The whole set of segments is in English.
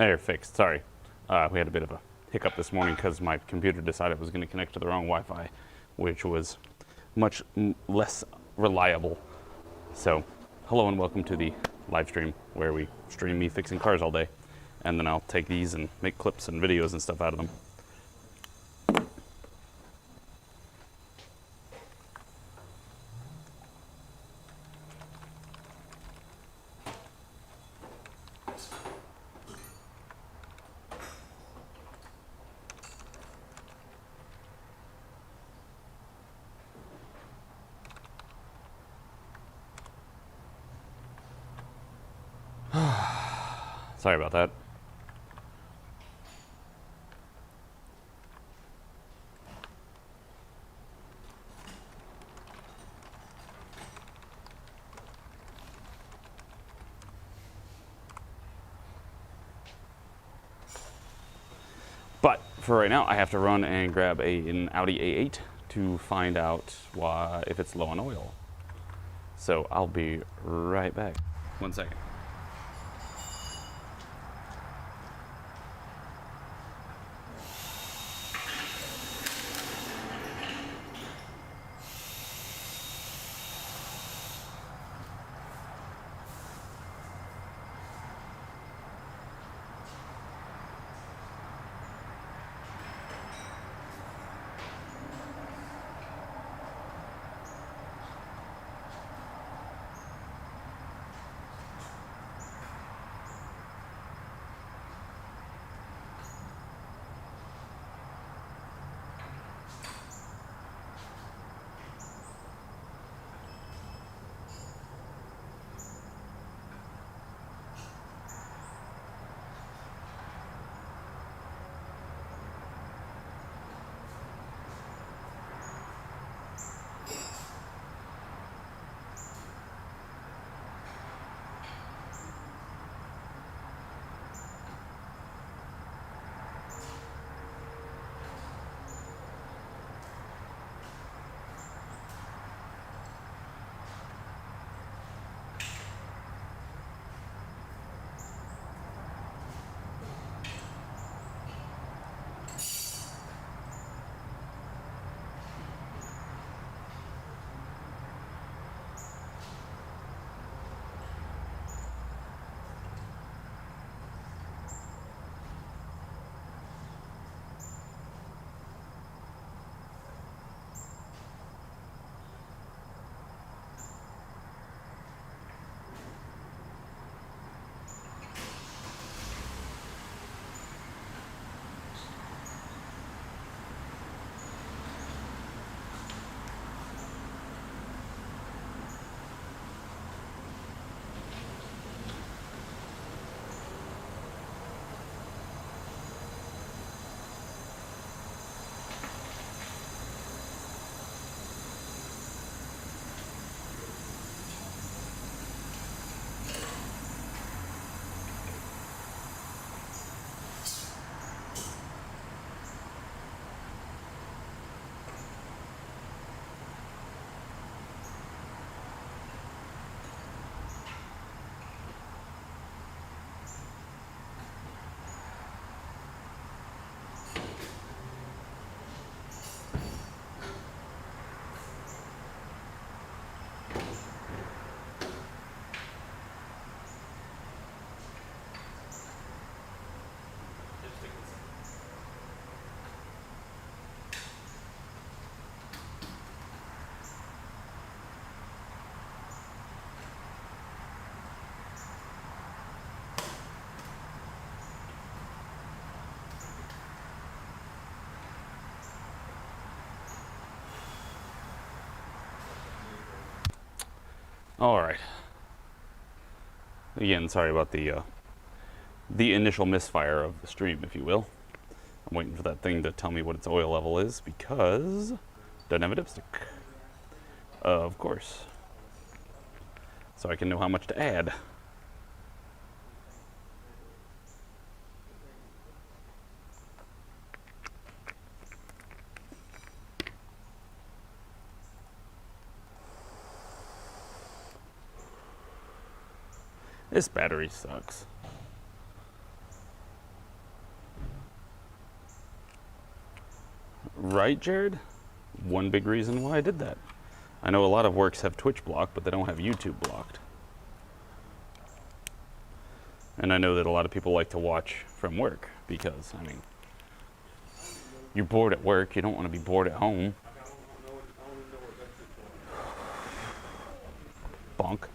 They're fixed, sorry. We had a bit of a hiccup this morning because my computer decided it was going to connect to the wrong Wi-Fi, which was much less reliable. So, hello and welcome to the live stream where we stream me fixing cars all day. And then I'll take these and make clips and videos and stuff out of them. Sorry about that. But for right now, I have to run and grab an Audi A8 to find out if it's low on oil. So I'll be right back. 1 second. All right. Again, sorry about the initial misfire of the stream, if you will. I'm waiting for that thing to tell me what its oil level is because doesn't have a dipstick. Of course. So I can know how much to add. This battery sucks. Right, Jared? One big reason why I did that. I know a lot of works have Twitch blocked, but they don't have YouTube blocked. And I know that a lot of people like to watch from work because, I mean, you're bored at work, you don't want to be bored at home. Bonk.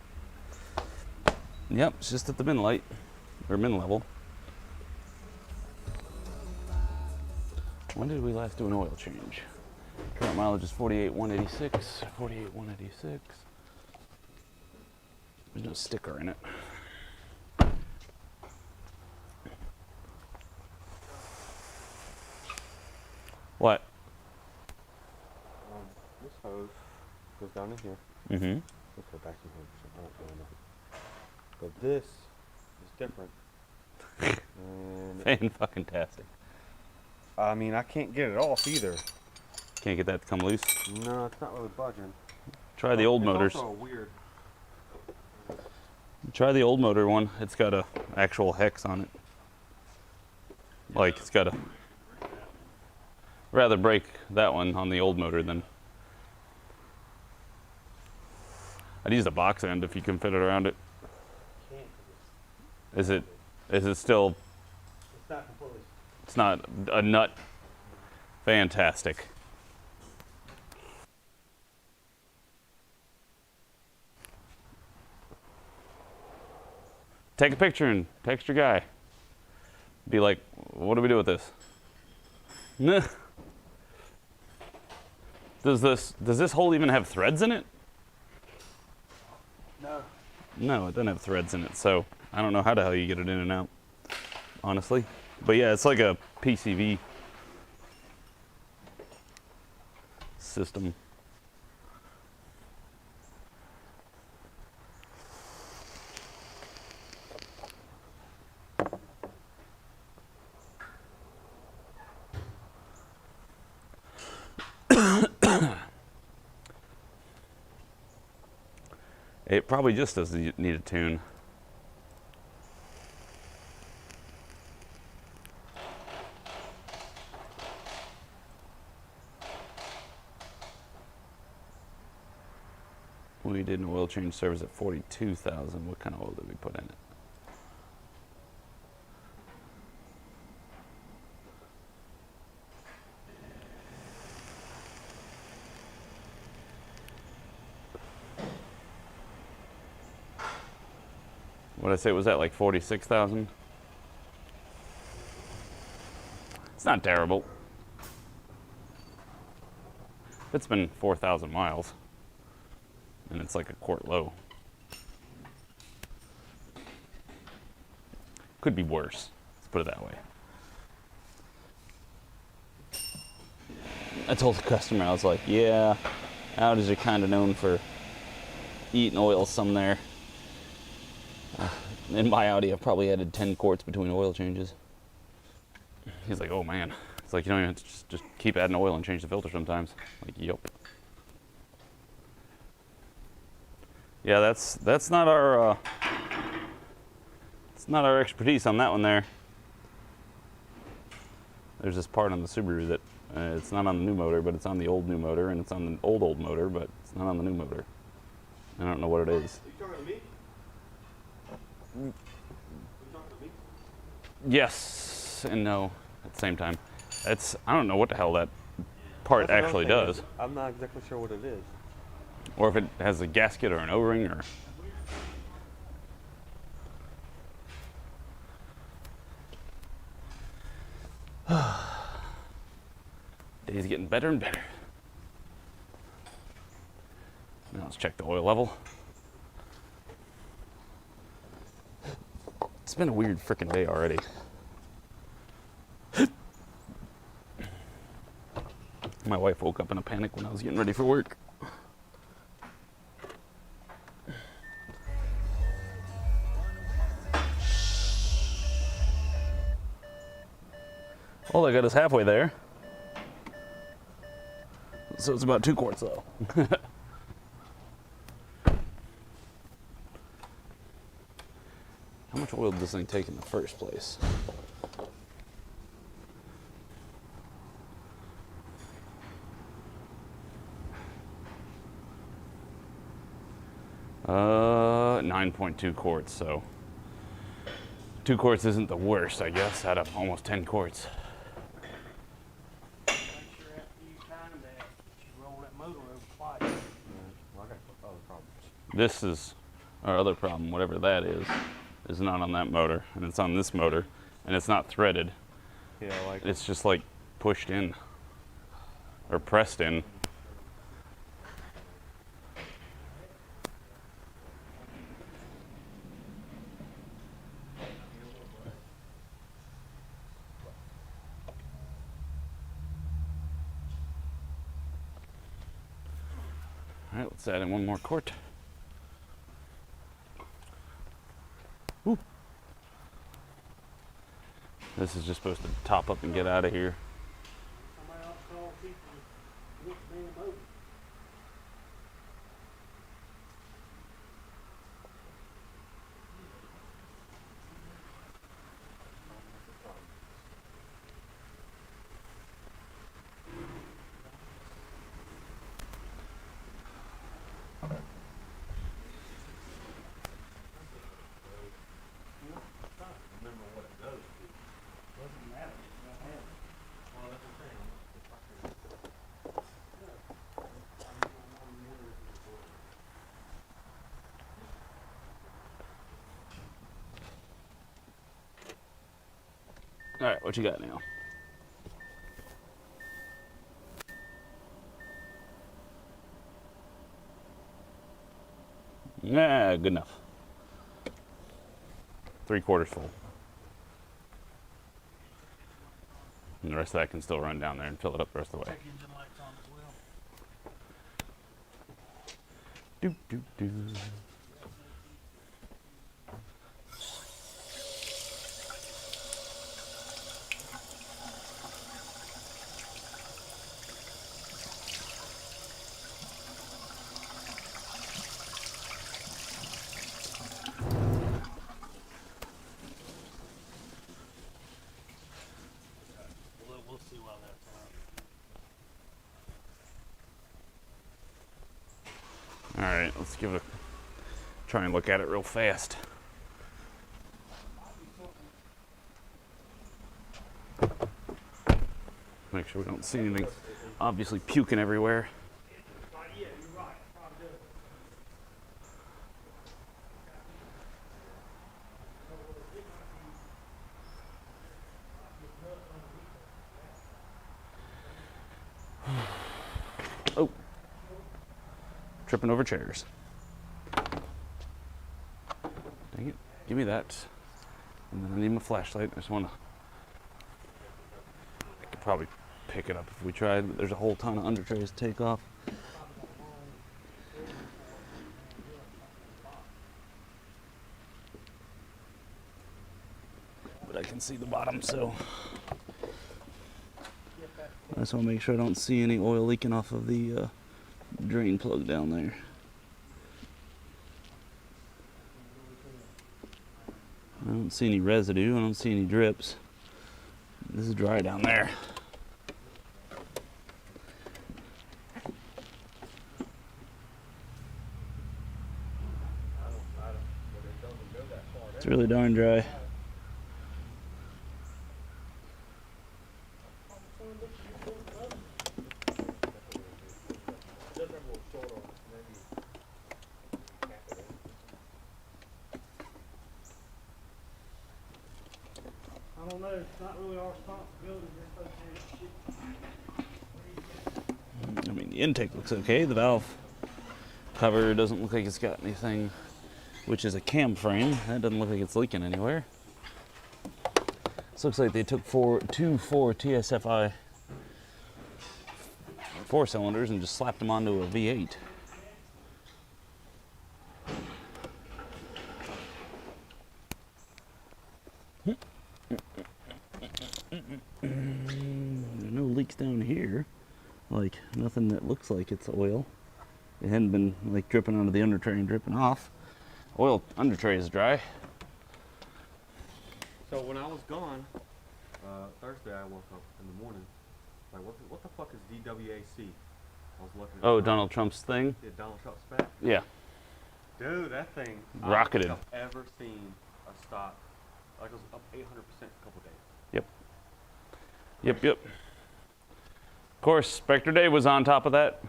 Yep, it's just at the min light, or min level. When did we last do an oil change? Current mileage is 48,186. 48,186. There's no sticker in it. What? This hose goes down in here. Mm-hmm. Let's go back in here. So I don't really know. But this is different. And Fan-fucking-tastic. I mean, I can't get it off either. Can't get that to come loose? No, it's not really budging. Try the old motors. It's also weird. Try the old motor one. It's got a actual hex on it. Like, it's got a... Rather break that one on the old motor than... I'd use the box end if you can fit it around it. Is it still... It's not completely. It's not a nut. Fantastic. Take a picture and text your guy. Be like, what do we do with this? Does this hole even have threads in it? No. No, it doesn't have threads in it, so I don't know how the hell you get it in and out, honestly. But yeah, it's like a PCV system. It probably just does need a tune. We did an oil change service at 42,000. What kind of oil did we put in it? What did I say? Was that like 46,000? It's not terrible. It's been 4,000 miles. And it's like a quart low. Could be worse. Let's put it that way. I told the customer, I was like, yeah, Audis are kind of known for eating oil some there. In my Audi, I've probably added 10 quarts between oil changes. He's like, oh man. It's like, you don't even have to just keep adding oil and change the filter sometimes. Like, yep. Yeah, that's not our it's not our expertise on that one there. There's this part on the Subaru that it's not on the new motor, but it's on the old new motor, and it's on the old motor, but it's not on the new motor. I don't know what it is. Are you talking to me? Are you talking to me? Yes and no at the same time. I don't know what the hell that part actually does. I'm not exactly sure what it is. Or if it has a gasket or an O-ring or... Day's getting better and better. Now let's check the oil level. It's been a weird frickin' day already. My wife woke up in a panic when I was getting ready for work. Well, I got us halfway there. So it's about 2 quarts though. How much oil did this thing take in the first place? 9.2 quarts, so 2 quarts isn't the worst, I guess, out of almost 10 quarts. Make sure after you time that, you roll that motor over twice. Well, I got other problems. This is our other problem, whatever that is not on that motor, and it's on this motor, and it's not threaded. Yeah, like It's just like pushed in or pressed in. All right, let's add in one more quart. Woo. This is just supposed to top up and get out of here. Somebody else call people to look the damn motor. Doesn't matter, you don't have it. All right, what you got now? Yeah, good enough. 3/4 full. And the rest of that can still run down there and fill it up the rest of the way. Check engine lights on as well. Doo, doo, doo. We'll see while that's out. All right, let's give it a try and look at it real fast. Make sure we don't see anything obviously puking everywhere. Yeah, you're right. Probably does. Oh, tripping over chairs. Dang it, give me that. And then I need my flashlight. I just want to, I could probably pick it up if we tried, but there's a whole ton of under trays to take off. But I can see the bottom, so I just want to make sure I don't see any oil leaking off of the drain plug down there. I don't see any residue. I don't see any drips. This is dry down there. It's really darn dry. I don't know, it's not really our responsibility, they're supposed to shit. I mean, the intake looks okay. The valve cover doesn't look like it's got anything, which is a cam frame. That doesn't look like it's leaking anywhere. This looks like they took two 4 TSFI 4 cylinders and just slapped them onto a V8. There's no leaks down here. Like, nothing that looks like it's oil. It hadn't been like dripping onto the under tray and dripping off. Oil under tray is dry. So when I was gone, Thursday I woke up in the morning, like what the fuck is DWAC? I was looking at Oh, Donald Trump's thing? Yeah, Donald Trump's back. Yeah. Dude, that thing Rocketed. I don't think I've ever seen a stock like it was up 800% a couple days. Yep. Yep. Of course, Spectre Dave was on top of that.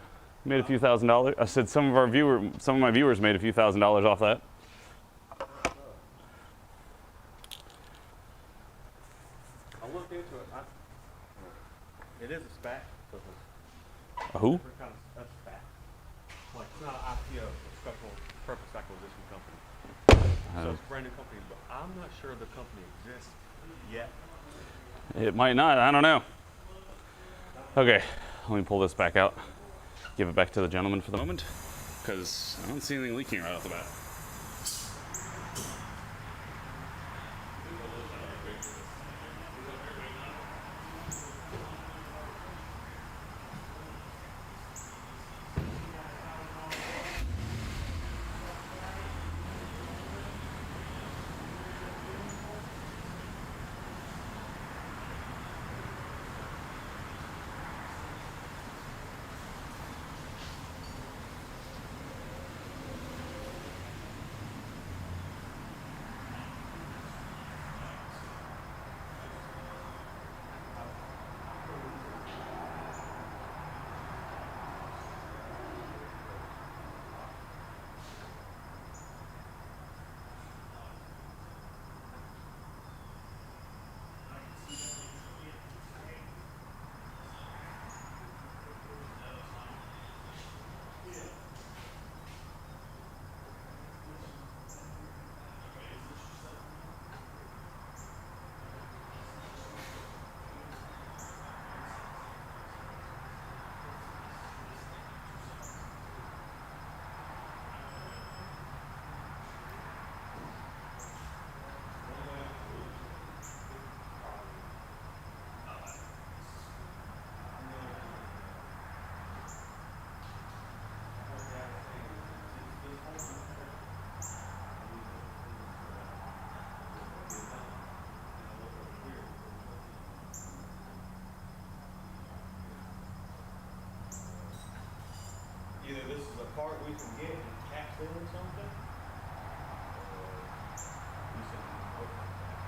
Made a few $1,000s. I said some of my viewers made a few $1,000s off that. I looked into it. It is a SPAC. So A who? it's kind of that's SPAC. Like it's not an IPO, it's a special purpose acquisition company. So it's a brand new company, but I'm not sure the company exists yet. It might not. I don't know. Okay, let me pull this back out. Give it back to the gentleman for the moment, because I don't see anything leaking right off the bat. Either this is a part we can get and cap in or something, or we should look like that.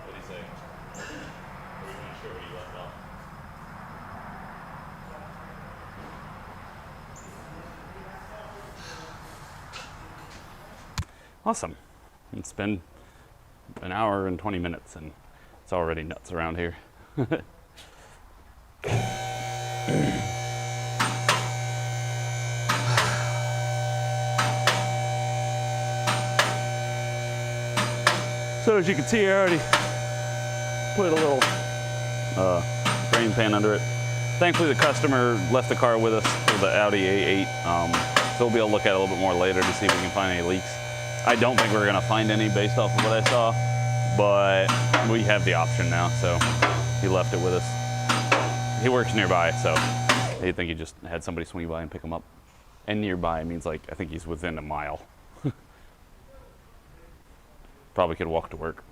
What do you say? We're not sure where you left off. Awesome. It's been an hour and 20 minutes and it's already nuts around here. So as you can see, I already put a little drain pan under it. Thankfully, the customer left the car with us for the Audi A8, so we'll be able to look at it a little bit more later to see if we can find any leaks. I don't think we're gonna find any based off of what I saw, but we have the option now, so he left it with us. He works nearby, so I think he just had somebody swing by and pick him up. And nearby means like, I think he's within a mile. Probably could walk to work.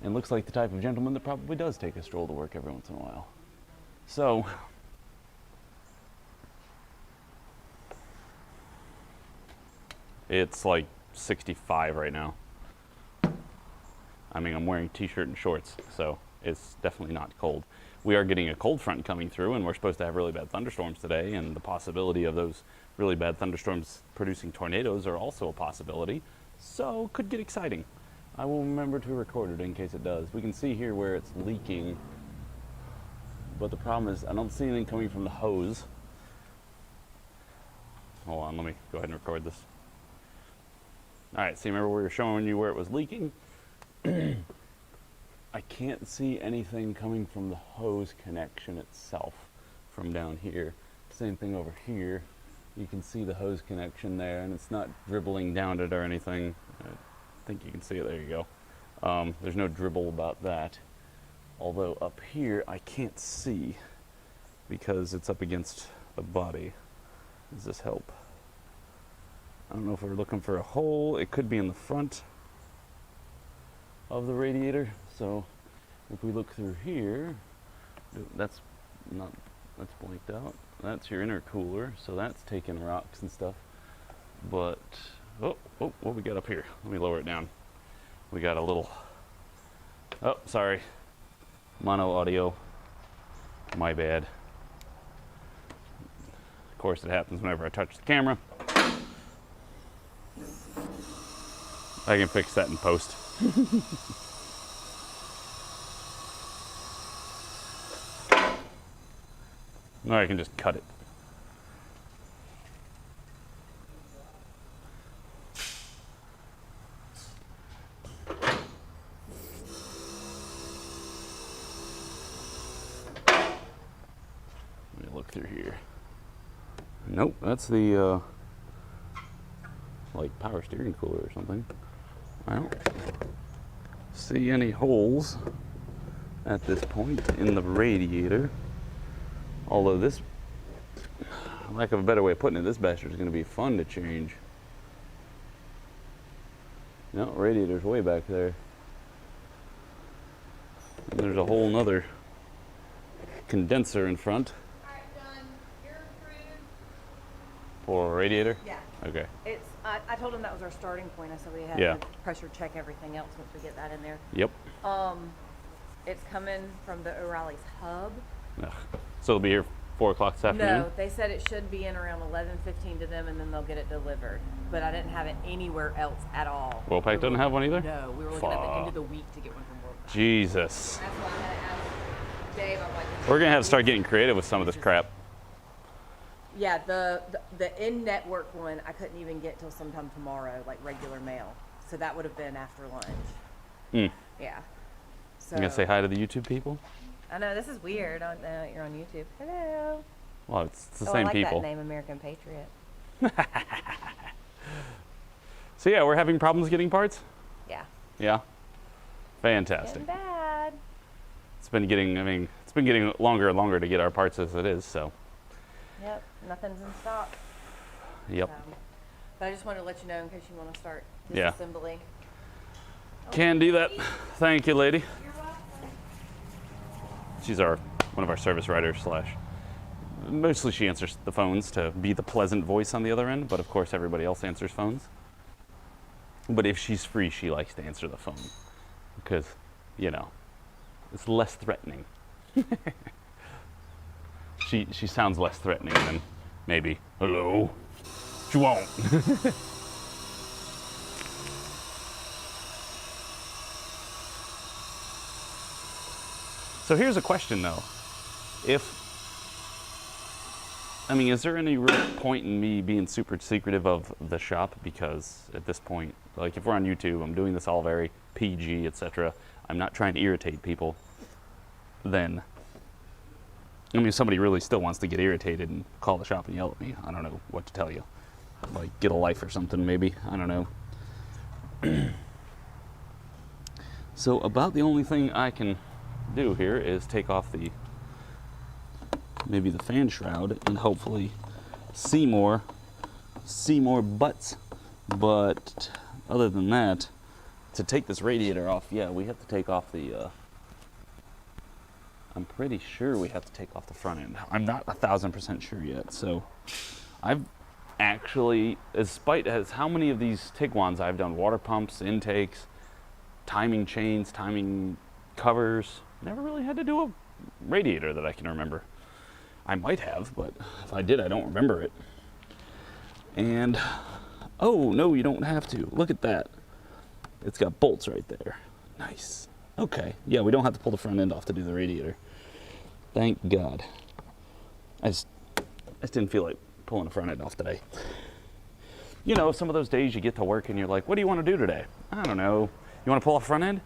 and looks like the type of gentleman that probably does take a stroll to work every once in a while. So, it's like 65 right now. I mean, I'm wearing a t-shirt and shorts, so it's definitely not cold. We are getting a cold front coming through, and we're supposed to have really bad thunderstorms today, and the possibility of those really bad thunderstorms producing tornadoes are also a possibility, so could get exciting. I will remember to record it in case it does. We can see here where it's leaking, but the problem is I don't see anything coming from the hose. Hold on, let me go ahead and record this. All right, see, remember we were showing you where it was leaking? I can't see anything coming from the hose connection itself from down here. Same thing over here. You can see the hose connection there, and it's not dribbling down it or anything. I think you can see it. There you go. There's no dribble about that. Although up here I can't see because it's up against the body. Does this help? I don't know if we're looking for a hole. It could be in the front of the radiator. So if we look through here, that's blanked out. That's your intercooler, so that's taking rocks and stuff. But oh, what we got up here? Let me lower it down. We got a little, oh, sorry, mono audio. My bad. Of course, it happens whenever I touch the camera. I can fix that in post. Or I can just cut it. Let me look through here. Nope, that's the like power steering cooler or something. I don't see any holes at this point in the radiator. Although this, lack of a better way of putting it, this bastard is going to be fun to change. No, radiator's way back there. And there's a whole nother condenser in front. Alright, John, you're approved. For a radiator? Yeah. Okay. It's, I told him that was our starting point. I said we had Yeah. to pressure check everything else once we get that in there. Yep. It's coming from the O'Reilly's hub. Ugh. So it'll be here 4 o'clock this afternoon? No, they said it should be in around 11:15 to them, and then they'll get it delivered. But I didn't have it anywhere else at all. Worldpac doesn't have one either? No, we were looking at the end of the week to get one from Worldpac. Jesus. That's why I had to ask Dave. I'm like, We're going to have to start getting creative with some of this crap. yeah, the in-network one I couldn't even get till sometime tomorrow, like regular mail. So that would have been after lunch. Mm. Yeah. So You going to say hi to the YouTube people? I know this is weird. I know you're on YouTube. Hello. Well, it's the I same like people. that name, American Patriot. So yeah, we're having problems getting parts? Yeah. Yeah. Fantastic. Getting bad. It's been getting longer and longer to get our parts as it is, so. Yep. Nothing's in stock. Yep. But I just wanted to let you know in case you want to start Yeah. disassembly. Can do that. Thank you, lady. You're welcome. She's one of our service writers / mostly she answers the phones to be the pleasant voice on the other end, but of course everybody else answers phones. But if she's free, she likes to answer the phone because, you know, it's less threatening. She sounds less threatening than maybe, hello, she won't. So here's a question though. Is there any real point in me being super secretive of the shop? Because at this point, like if we're on YouTube, I'm doing this all very PG, etc. I'm not trying to irritate people. Then, if somebody really still wants to get irritated and call the shop and yell at me, I don't know what to tell you. Like get a life or something maybe, I don't know. So about the only thing I can do here is take off maybe the fan shroud and hopefully see more butts. But other than that, to take this radiator off, yeah, we have to take off the, I'm pretty sure we have to take off the front end. I'm not 1,000% sure yet. So I've actually, despite as how many of these Tiguans I've done, water pumps, intakes, timing chains, timing covers, never really had to do a radiator that I can remember. I might have, but if I did, I don't remember it. And, oh, no, you don't have to. Look at that. It's got bolts right there. Nice. Okay, yeah, we don't have to pull the front end off to do the radiator. Thank God. I just didn't feel like pulling the front end off today. You know, some of those days you get to work and you're like, what do you want to do today? I don't know. You want to pull off front end?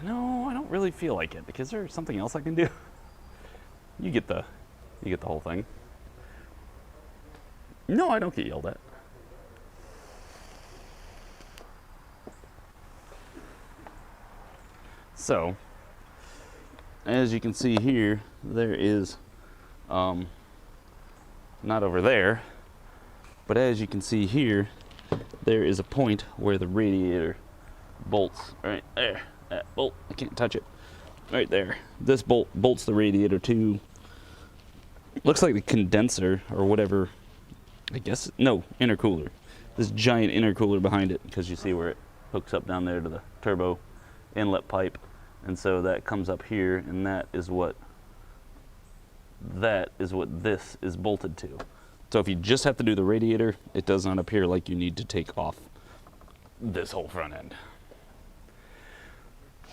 No, I don't really feel like it. Because there's something else I can do. You get the whole thing. No, I don't get yelled at. So, as you can see here, there is, not over there, but as you can see here, there is a point where the radiator bolts right there. That bolt, I can't touch it. Right there. This bolt bolts the radiator to, looks like the condenser or whatever, I guess, no, intercooler. This giant intercooler behind it, because you see where it hooks up down there to the turbo inlet pipe. And so that comes up here, and that is what this is bolted to. So if you just have to do the radiator, it does not appear like you need to take off this whole front end.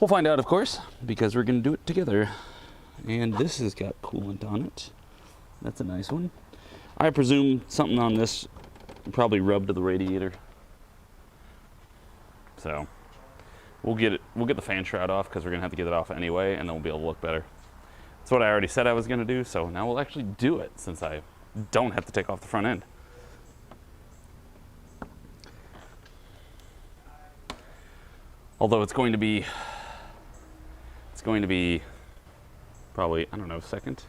We'll find out, of course, because we're going to do it together. And this has got coolant on it. That's a nice one. I presume something on this probably rubbed to the radiator. So we'll get the fan shroud off because we're gonna have to get it off anyway, and then we'll be able to look better. That's what I already said I was gonna do, so now we'll actually do it since I don't have to take off the front end. Although it's going to be probably, I don't know, second.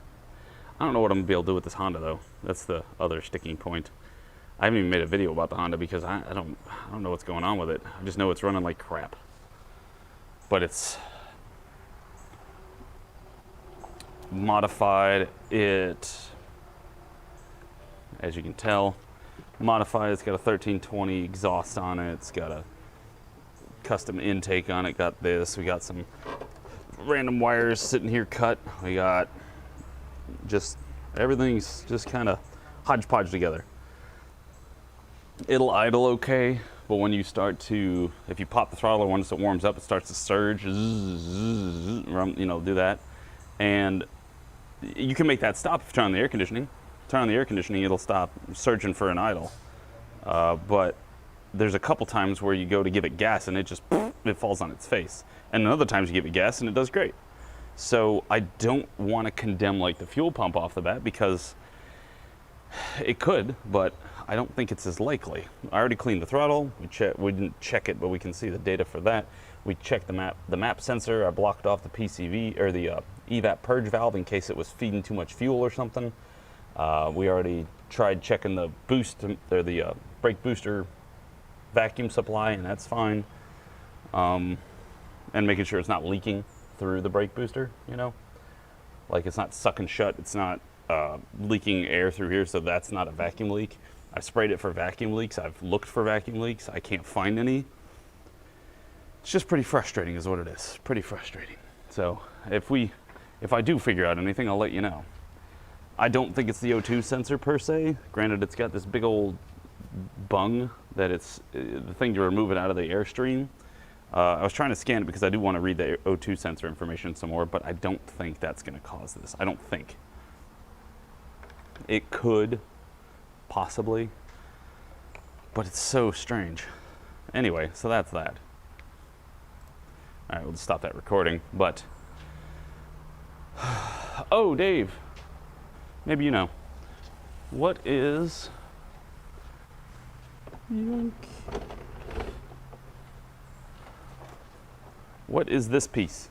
I don't know what I'm gonna be able to do with this Honda though. That's the other sticking point. I haven't even made a video about the Honda because I don't know what's going on with it. I just know it's running like crap. But it's modified it, as you can tell, modified. It's got a 1320 exhaust on it. It's got a custom intake on it. Got this. We got some random wires sitting here cut. We got just everything's just kind of hodgepodge together. It'll idle okay, but when you start to, if you pop the throttle once it warms up, it starts to surge, you know, do that. And you can make that stop if you turn on the air conditioning. Turn on the air conditioning, it'll stop surging for an idle. But there's a couple times where you go to give it gas and it just, it falls on its face. And other times you give it gas and it does great. So I don't want to condemn like the fuel pump off the bat because it could, but I don't think it's as likely. I already cleaned the throttle. We didn't check it, but we can see the data for that. We checked the map sensor. I blocked off the PCV or the evap purge valve in case it was feeding too much fuel or something. We already tried checking the boost or the brake booster vacuum supply, and that's fine. And making sure it's not leaking through the brake booster, you know, like it's not sucking shut. It's not leaking air through here, so that's not a vacuum leak. I sprayed it for vacuum leaks. I've looked for vacuum leaks. I can't find any. It's just pretty frustrating is what it is. Pretty frustrating. So if I do figure out anything, I'll let you know. I don't think it's the O2 sensor per se. Granted, it's got this big old bung that it's the thing to remove it out of the airstream. I was trying to scan it because I do want to read the O2 sensor information some more, but I don't think that's going to cause this. I don't think. It could, possibly, but it's so strange. Anyway, so that's that. All right, we'll just stop that recording, but, oh, Dave, maybe you know, what is, what is this piece?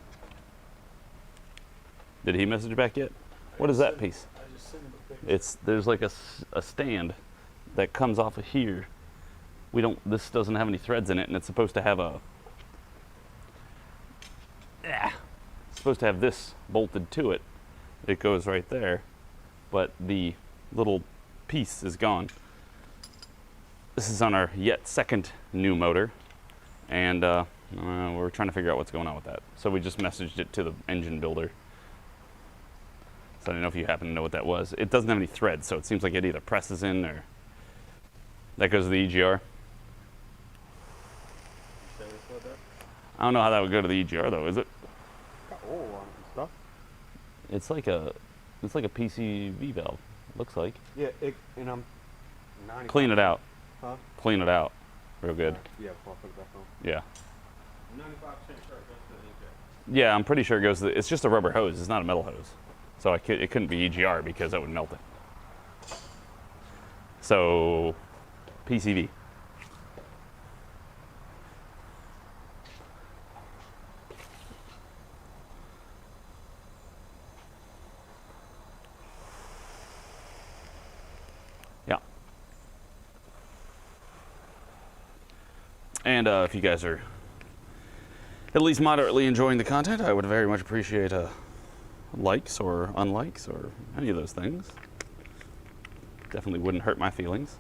Did he message back yet? What is that piece? I just sent him a picture. There's like a stand that comes off of here this doesn't have any threads in it, and it's supposed to have it's supposed to have this bolted to it. It goes right there, but the little piece is gone. This is on our yet second new motor, and we're trying to figure out what's going on with that. So we just messaged it to the engine builder. So I don't know if you happen to know what that was. It doesn't have any threads, so it seems like it either presses in or that goes to the EGR. I don't know how that would go to the EGR though, is it? Stuff. It's like a PCV valve. Looks like. Yeah, and I'm 90. Clean it out. Huh? Clean it out. Real good. Yeah, before I put it back on. Yeah. 95% sure it goes to the injector. Yeah, I'm pretty sure it goes to it's just a rubber hose. It's not a metal hose. So it couldn't be EGR because that would melt it. So PCV. Yeah. And if you guys are at least moderately enjoying the content, I would very much appreciate likes or unlikes or any of those things. Definitely wouldn't hurt my feelings.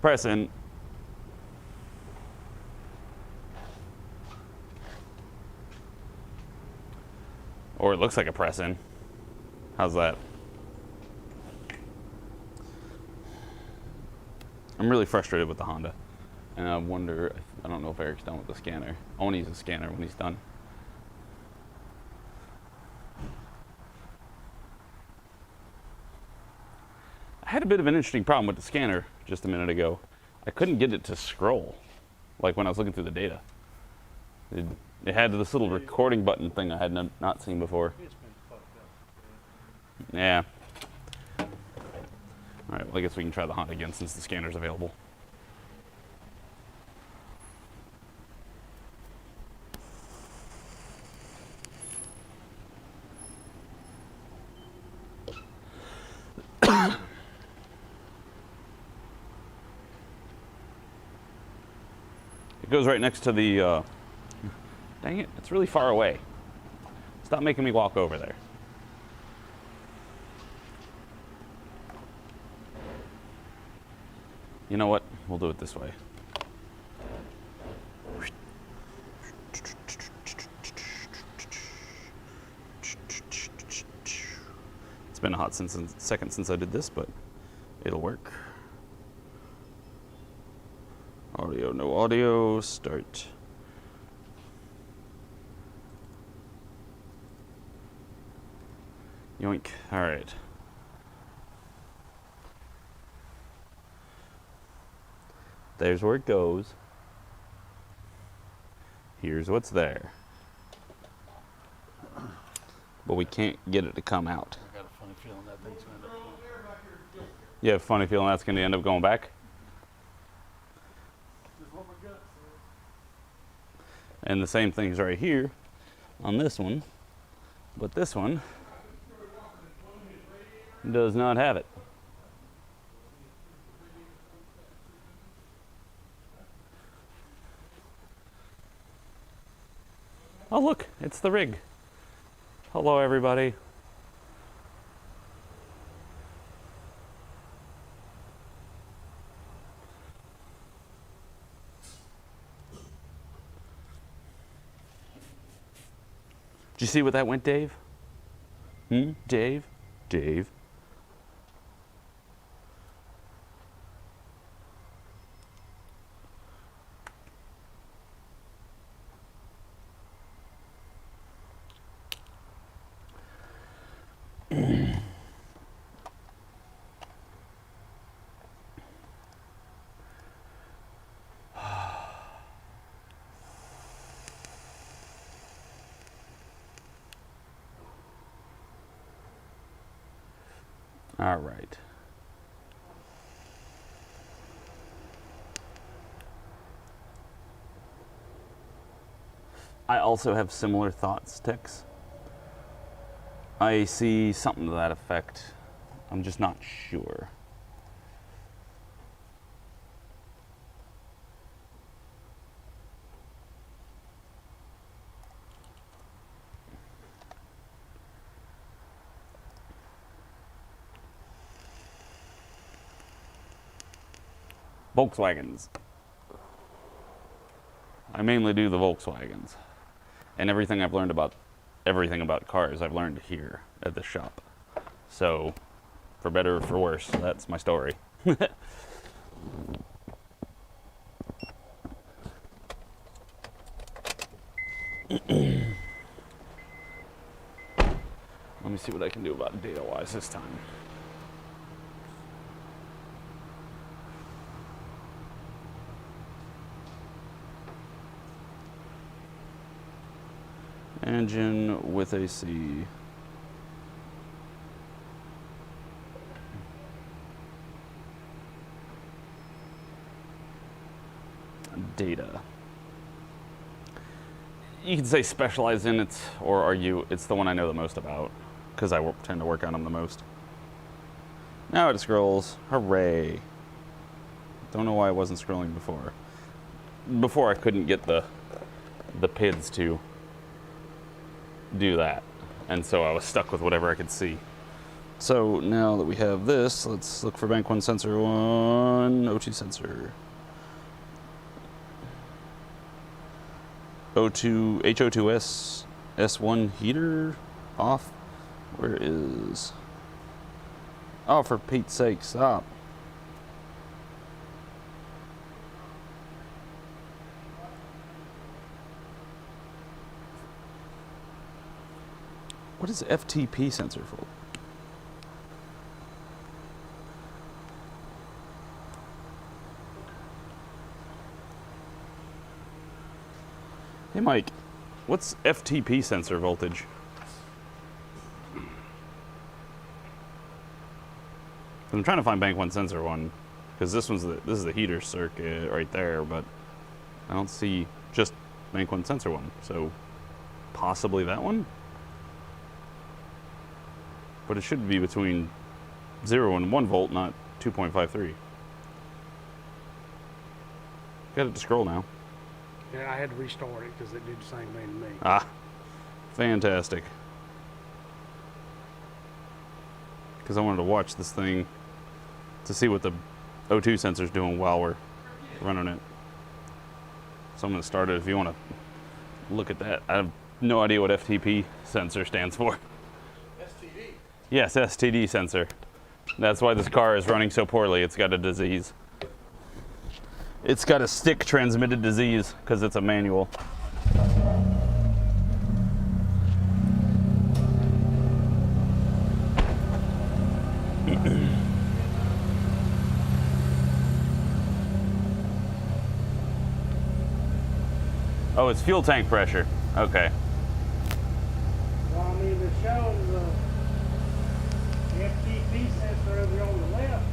Press in. Or it looks like a press in. How's that? I'm really frustrated with the Honda. And I wonder, I don't know if Eric's done with the scanner. I want to use the scanner when he's done. I had a bit of an interesting problem with the scanner just a minute ago. I couldn't get it to scroll, like when I was looking through the data. It had this little recording button thing I had not seen before. It's been fucked up. Yeah. All right, well, I guess we can try the Honda again since the scanner's available. It goes right next to the, dang it, it's really far away. Stop making me walk over there. You know what? We'll do it this way. It's been a hot second since I did this, but it'll work. Audio, no audio, start. Yoink, all right. There's where it goes. Here's what's there. But we can't get it to come out. I got a funny feeling that thing's gonna end up going. You have a funny feeling that's gonna end up going back? Just what my gut says. And the same thing's right here on this one, but this one does not have it. Oh look, it's the rig. Hello everybody. Did you see what that went, Dave? Dave? Dave? All right. I also have similar thoughts, Tex. I see something to that effect. I'm just not sure. Volkswagens. I mainly do the Volkswagens. And everything I've learned about everything about cars I've learned here at the shop. So, for better or for worse, that's my story. Let me see what I can do about data-wise this time. Engine with AC. Data. You can say specialize in it, or argue it's the one I know the most about, because I tend to work on them the most. Now it scrolls. Hooray. Don't know why I wasn't scrolling before. Before I couldn't get the PIDs to do that, and so I was stuck with whatever I could see. So now that we have this, let's look for bank 1 sensor 1, O2 sensor. O2, HO2S, S1 heater off. Where is? Oh, for Pete's sake, stop. What is FTP sensor for? Hey Mike, what's FTP sensor voltage? I'm trying to find bank 1 sensor 1, because this is the heater circuit right there, but I don't see just bank 1 sensor 1, so possibly that one? But it should be between 0 and 1 volt, not 2.53. Got it to scroll now. Yeah, I had to restart it because it did the same thing to me. Ah, fantastic. Because I wanted to watch this thing to see what the O2 sensor's doing while we're running it. So I'm going to start it if you want to look at that. I have no idea what FTP sensor stands for. STD. Yes, STD sensor. That's why this car is running so poorly. It's got a disease. It's got a stick transmitted disease because it's a manual. Oh, it's fuel tank pressure. Okay. Well, I mean, they're showing the FTP sensor over on the left.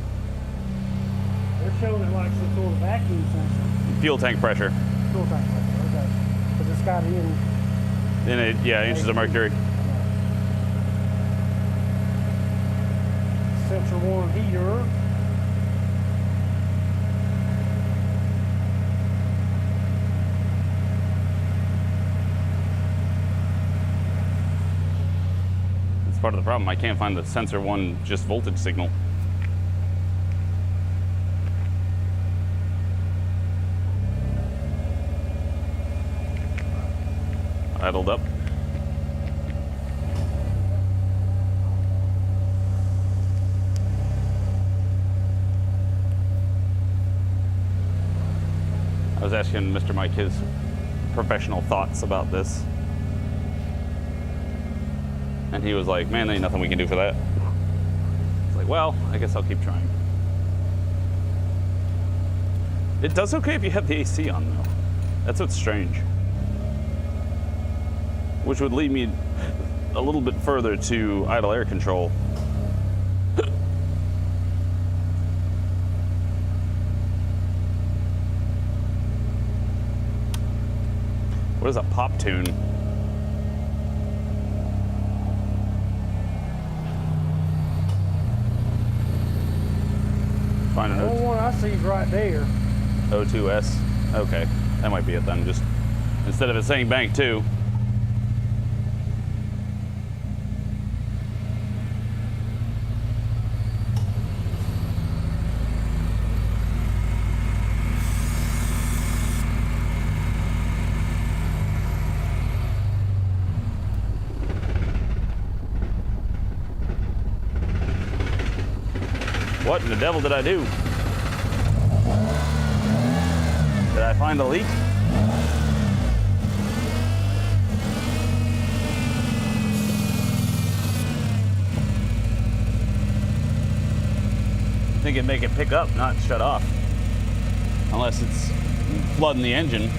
They're showing it like some sort of vacuum sensor. Fuel tank pressure. Fuel tank pressure, okay. Because it's got In it, yeah, inches of mercury. sensor 1 heater. That's part of the problem. I can't find the sensor 1 just voltage signal. Idled up. I was asking Mr. Mike his professional thoughts about this. And he was like, man, there ain't nothing we can do for that. It's like, well, I guess I'll keep trying. It does okay if you have the AC on, though. That's what's strange. Which would lead me a little bit further to idle air control. What is a pop tune? Find an The only one I see is right there. O2S. Okay, that might be it then. Just instead of it saying bank 2. What in the devil did I do? Did I find a leak? I think it'd make it pick up, not shut off. Unless it's flooding the engine.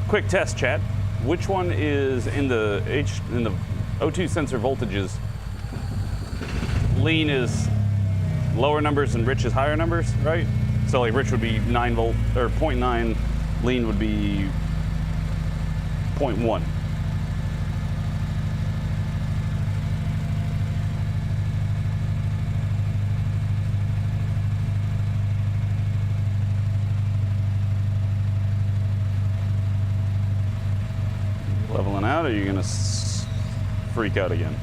Quick test, chat. Which one is in the O2 sensor voltages? Lean is lower numbers and rich is higher numbers, right? So like rich would be 9 volt or 0.9, lean would be 0.1. Leveling out, or are you gonna freak out again?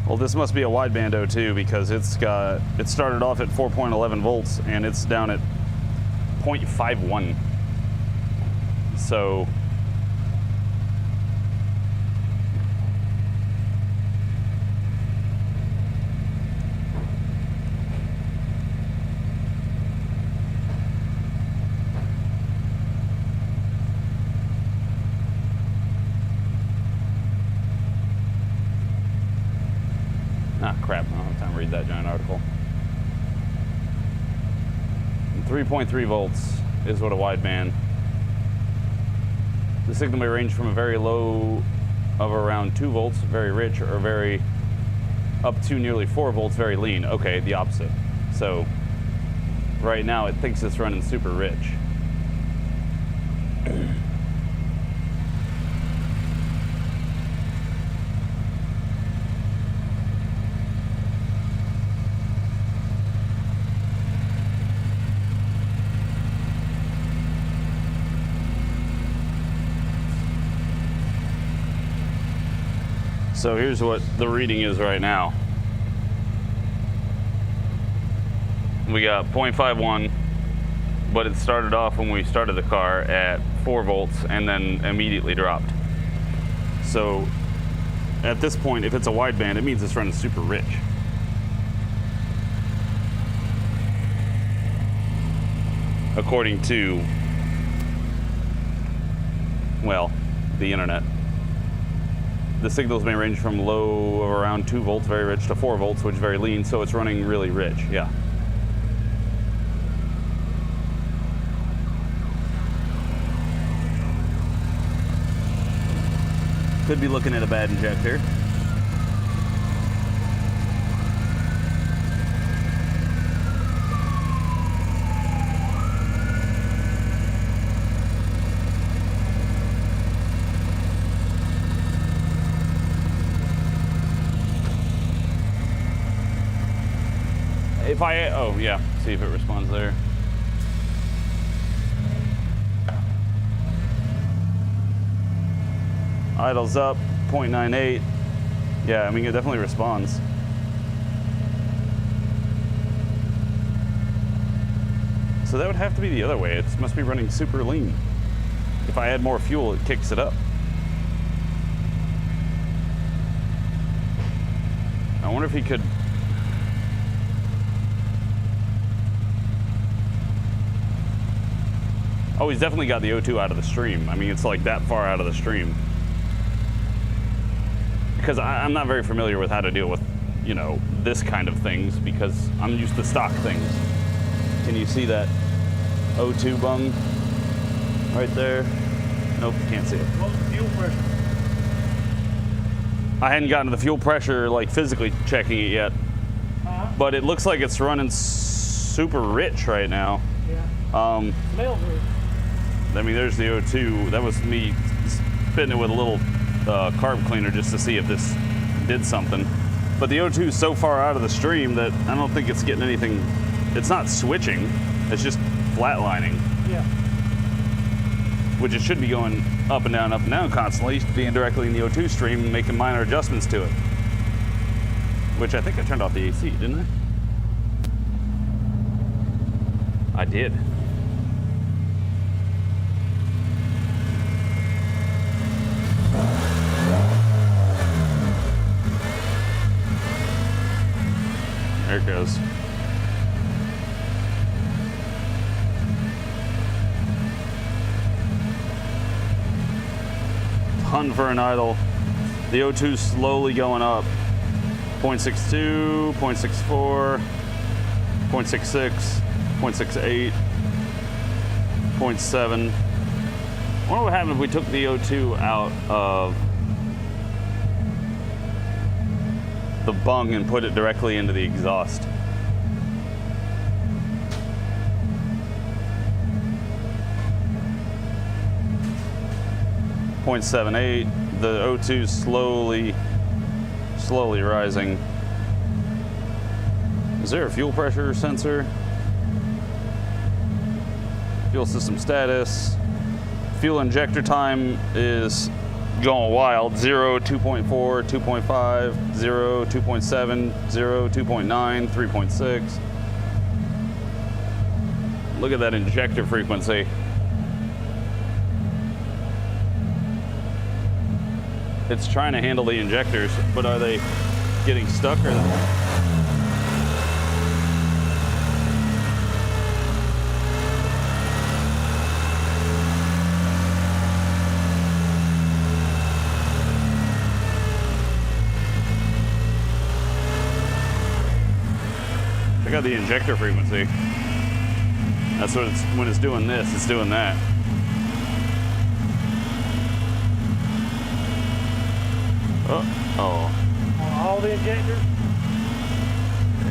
Well, this must be a wideband O2 because it started off at 4.11 volts and it's down at 0.51. So crap, I don't have time to read that giant article. 3.3 volts is what a wideband. The signal may range from a very low of around 2 volts, very rich, or very up to nearly 4 volts, very lean. Okay, the opposite. So right now it thinks it's running super rich. So here's what the reading is right now. We got 0.51, but it started off when we started the car at 4 volts and then immediately dropped. So at this point, if it's a wideband, it means it's running super rich. According to, well, the internet. The signals may range from low of around 2 volts, very rich, to 4 volts, which is very lean, so it's running really rich, yeah. Could be looking at a bad injector. If oh yeah, see if it responds there. Idles up, 0.98. Yeah, I mean, it definitely responds. So that would have to be the other way. It must be running super lean. If I add more fuel, it kicks it up. I wonder if he could. Oh, he's definitely got the O2 out of the stream. I mean, it's like that far out of the stream. Because I'm not very familiar with how to deal with, you know, this kind of things because I'm used to stock things. Can you see that O2 bung right there? Nope, can't see it. What's the fuel pressure? I hadn't gotten to the fuel pressure, like physically checking it yet, but it looks like it's running super rich right now. Yeah. Smells good. I mean, there's the O2. That was me spitting it with a little carb cleaner just to see if this did something. But the O2 is so far out of the stream that I don't think it's getting anything. It's not switching. It's just flatlining. Yeah. Which it should be going up and down constantly, being directly in the O2 stream and making minor adjustments to it. Which I think I turned off the AC, didn't I? I did. There it goes. Ton for an idle. The O2 slowly going up. 0.62, 0.64, 0.66, 0.68, 0.7. I wonder what happened if we took the O2 out of the bung and put it directly into the exhaust. .78. The O2 slowly rising. Is there a fuel pressure sensor? Fuel system status. Fuel injector time is going wild. 0, 2.4, 2.5, 0, 2.7, 0, 2.9, 3.6. Look at that injector frequency. It's trying to handle the injectors, but are they getting stuck or? Check out the injector frequency. That's what it's, when it's doing this, it's doing that. Oh. On all the injectors?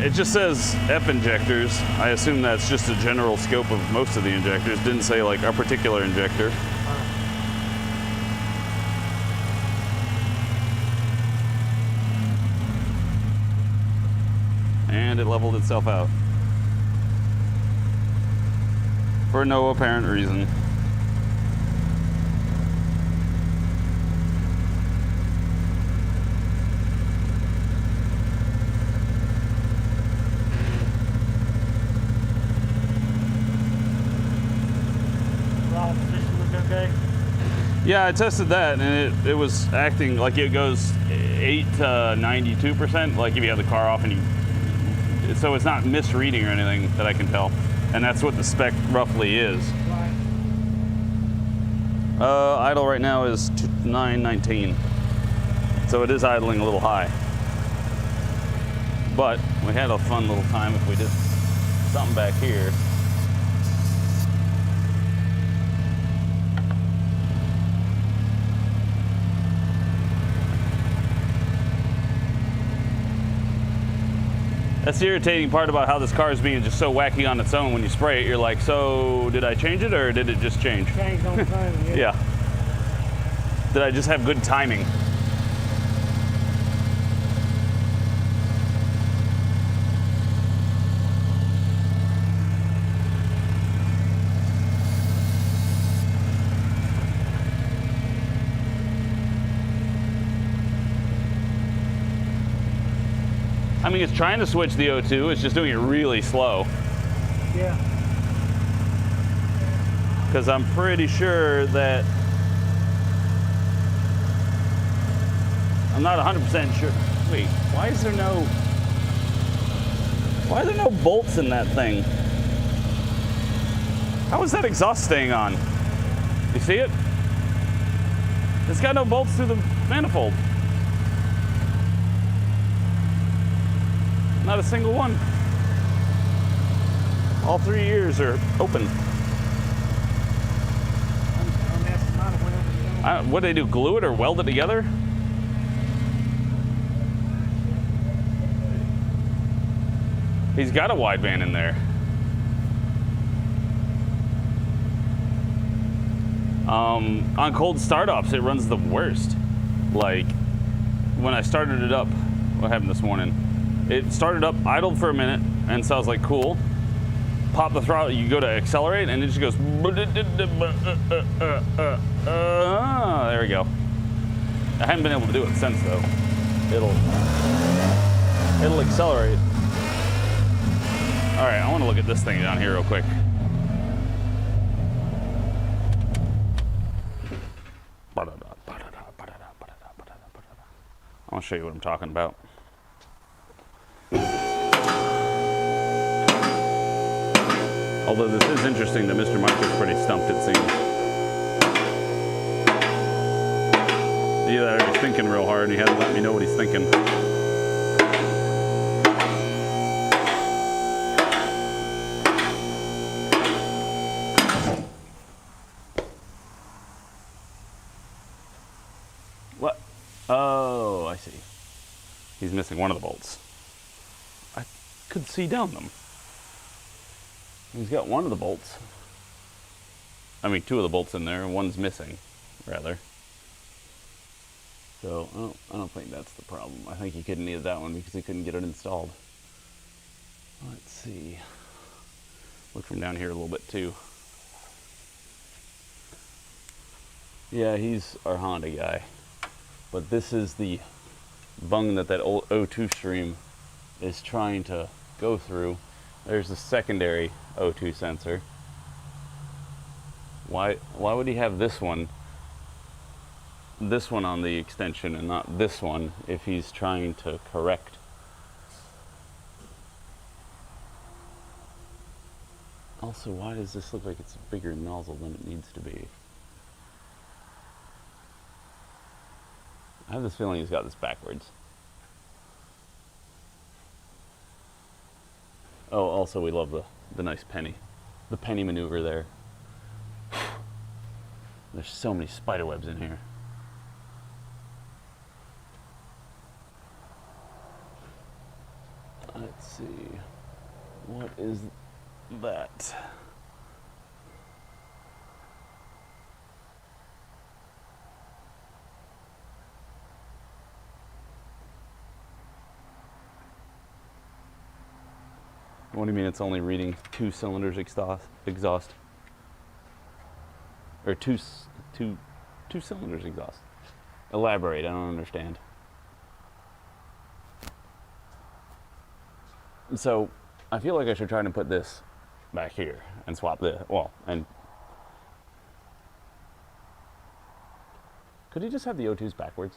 It just says F injectors. I assume that's just a general scope of most of the injectors. Didn't say like a particular injector. And it leveled itself out. For no apparent reason. Yeah, I tested that, and it was acting like it goes 8 to 92%, like if you have the car off and you, so it's not misreading or anything that I can tell, and that's what the spec roughly is. Right. Idle right now is 919, so it is idling a little high. But we had a fun little time if we did something back here. That's the irritating part about how this car is being just so wacky on its own. When you spray it, you're like, so did I change it or did it just change? Changed on the phone, yeah. Yeah. Did I just have good timing? I mean, it's trying to switch the O2, it's just doing it really slow. Yeah. Because I'm pretty sure that, I'm not 100% sure. Wait, why is there no... Why are there no bolts in that thing? How is that exhaust staying on? You see it? It's got no bolts through the manifold. Not a single one. All 3 ears are open. What do they do? Glue it or weld it together? He's got a wideband in there. On cold startups, it runs the worst. Like when I started it up, what happened this morning? It started up, idled for a minute, and so I was like, cool. Pop the throttle, you go to accelerate, and it just goes. There we go. I haven't been able to do it since though. It'll accelerate. All right, I want to look at this thing down here real quick. I want to show you what I'm talking about. Although this is interesting that Mr. Mike is pretty stumped, it seems. Either he's thinking real hard and he hasn't let me know what he's thinking. What? Oh, I see. He's missing one of the bolts. I could see down them. He's got one of the bolts. I mean, two of the bolts in there. One's missing, rather. So, I don't think that's the problem. I think he couldn't need that one because he couldn't get it installed. Let's see. Look from down here a little bit, too. Yeah, he's our Honda guy. But this is the bung that old O2 stream is trying to go through. There's the secondary O2 sensor. Why would he have this one on the extension and not this one if he's trying to correct? Also, why does this look like it's a bigger nozzle than it needs to be? I have this feeling he's got this backwards. Oh, also we love the nice penny. The penny maneuver there. There's so many spider webs in here. Let's see. What is that? What do you mean it's only reading 2 cylinders exhaust? Or two cylinders exhaust? Elaborate, I don't understand. So, I feel like I should try to put this back here and swap this. Well, and could he just have the O2s backwards?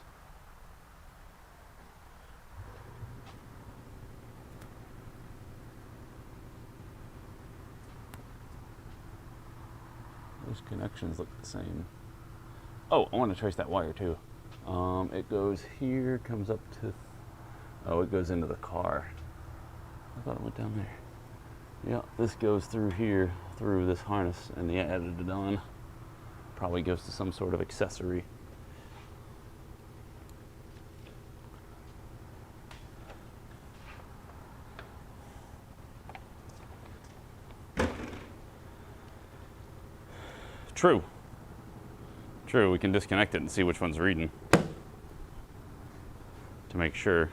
Those connections look the same. Oh, I want to trace that wire too. It goes here, comes up to, oh, it goes into the car. I thought it went down there. Yeah, this goes through here, through this harness, and they added it on. Probably goes to some sort of accessory. True. True, we can disconnect it and see which one's reading. To make sure.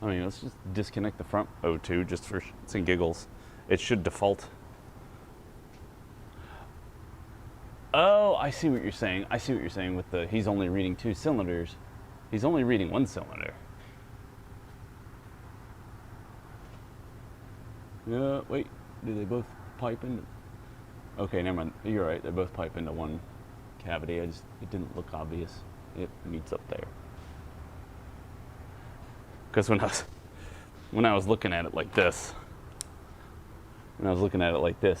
I mean, let's just disconnect the front O2 just for shits and giggles. It should default. Oh, I see what you're saying. I see what you're saying with the, he's only reading 2 cylinders. He's only reading 1 cylinder. Wait, do they both pipe into? Okay, never mind. You're right. They both pipe into one cavity. It didn't look obvious. It meets up there. Because when I was looking at it like this,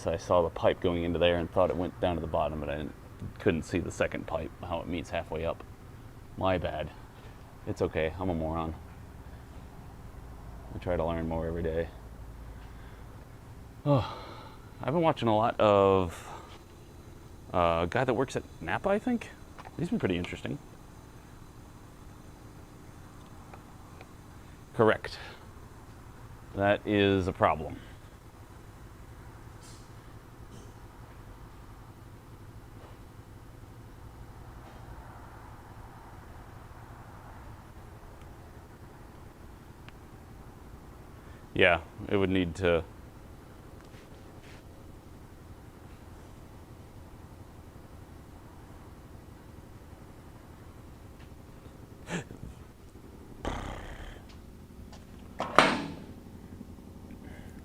I saw the pipe going into there and thought it went down to the bottom, but I couldn't see the second pipe, how it meets halfway up. My bad. It's okay. I'm a moron. I try to learn more every day. Oh, I've been watching a lot of a guy that works at Napa, I think. He's been pretty interesting. Correct. That is a problem. Yeah, it would need to.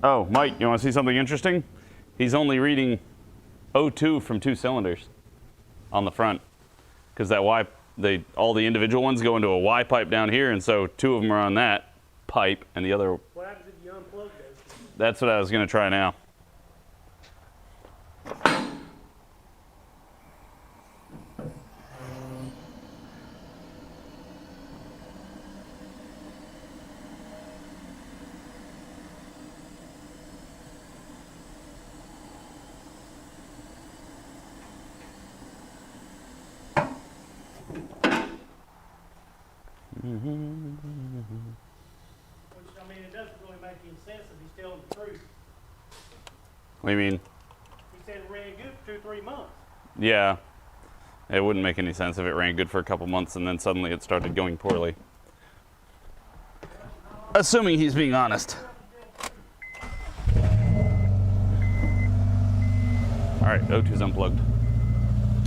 Oh, Mike, you want to see something interesting? He's only reading O2 from 2 cylinders on the front, because that all the individual ones go into a Y pipe down here, and so 2 of them are on that pipe, and the other. What happens if you unplug those? That's what I was going to try now. Which, I mean, it doesn't really make any sense if he's telling the truth. What do you mean? He said it ran good for 2 or 3 months. Yeah, it wouldn't make any sense if it ran good for a couple months and then suddenly it started going poorly. Assuming he's being honest. All right, O2's unplugged.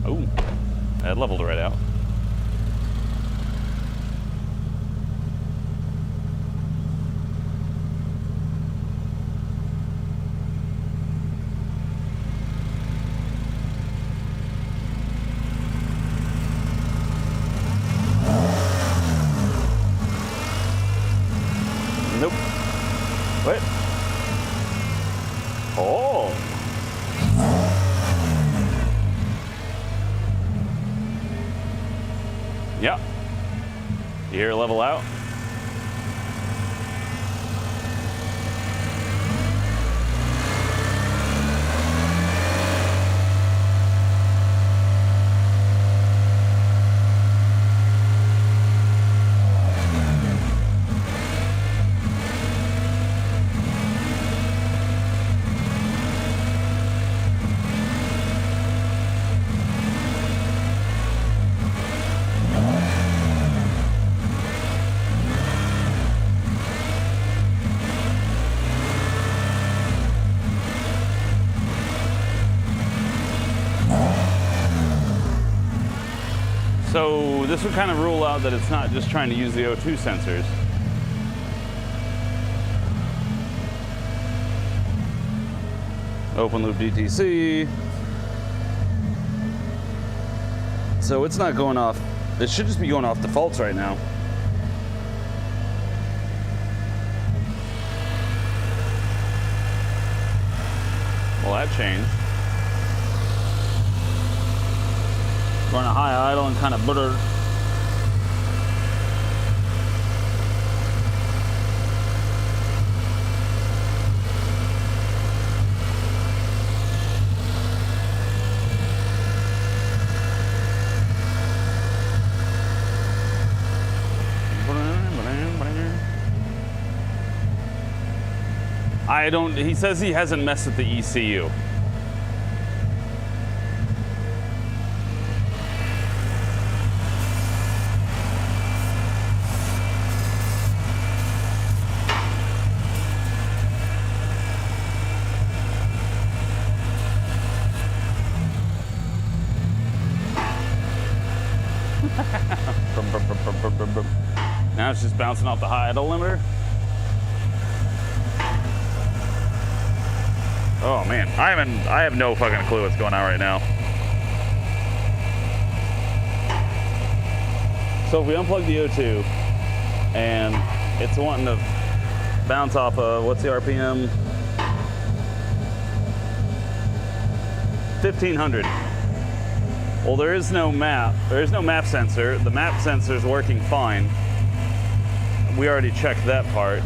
Oh, that leveled right out. Nope. What? Oh. Yeah. You hear it level out? So this would kind of rule out that it's not just trying to use the O2 sensors. Open loop DTC. So it's not going off. It should just be going off defaults right now. Well, that changed. Going a high idle and kind of butter. He says he hasn't messed with the ECU. Now it's just bouncing off the high idle limiter. Oh man, I have no fucking clue what's going on right now. So if we unplug the O2 and It's wanting to bounce off of, what's the RPM? 1500. Well, there is no map. There is no map sensor. The map sensor is working fine. We already checked that part.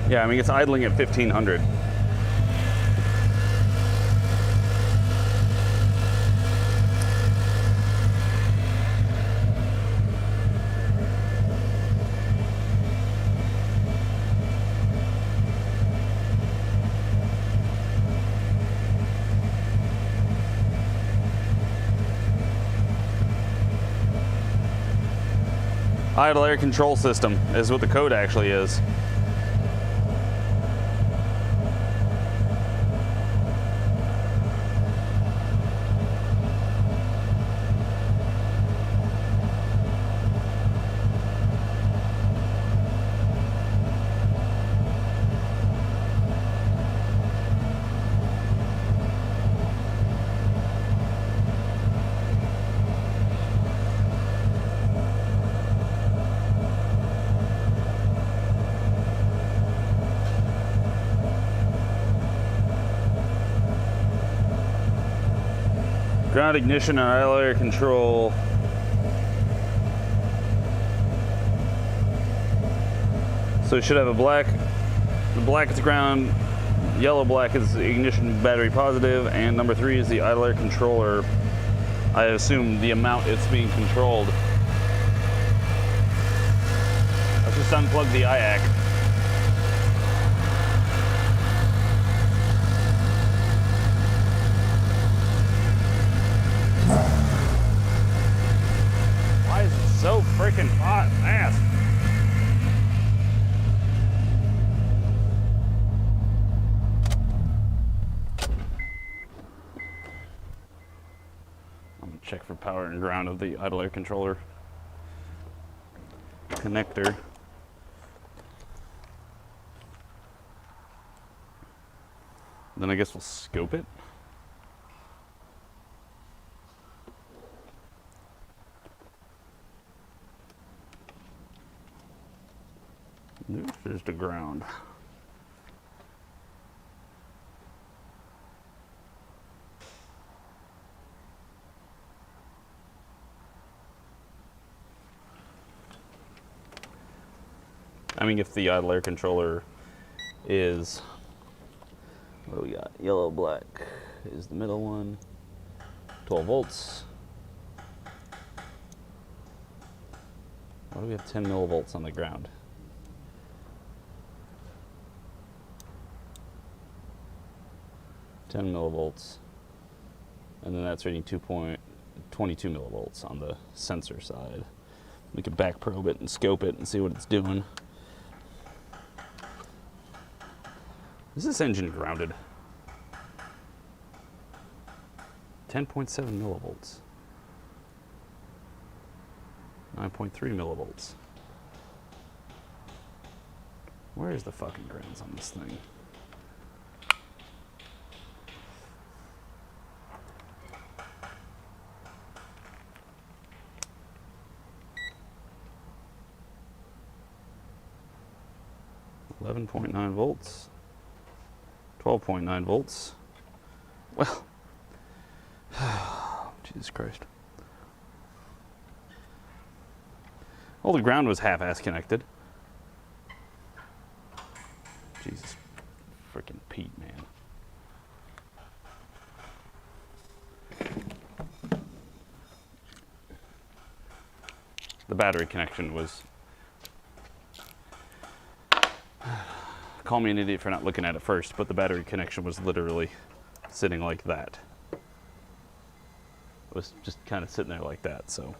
Yeah, I mean, it's idling at 1500. Idle air control system is what the code actually is. Ground ignition and idle air control. So it should have a black. The black is ground, yellow black is ignition battery positive, and number 3 is the idle air controller. I assume the amount it's being controlled. Let's just unplug the IAC. Why is it so freaking hot and fast? I'm gonna check for power and ground of the idle air controller connector. Then I guess we'll scope it. This is the ground. I mean, if the idle air controller is, what do we got? Yellow, black is the middle one. 12 volts. Why do we have 10 millivolts on the ground? $10 millivolts, and then that's reading 2.22 millivolts on the sensor side. We can back probe it and scope it and see what it's doing. Is this engine grounded? 10.7 millivolts. 9.3 millivolts. Where is the fucking grounds on this thing? .9 volts, 12.9 volts. Well, Jesus Christ. Well, the ground was half-ass connected. Jesus freaking Pete, man. The battery connection was... Call me an idiot for not looking at it first, but the battery connection was literally sitting like that. It was just kind of sitting there like that, so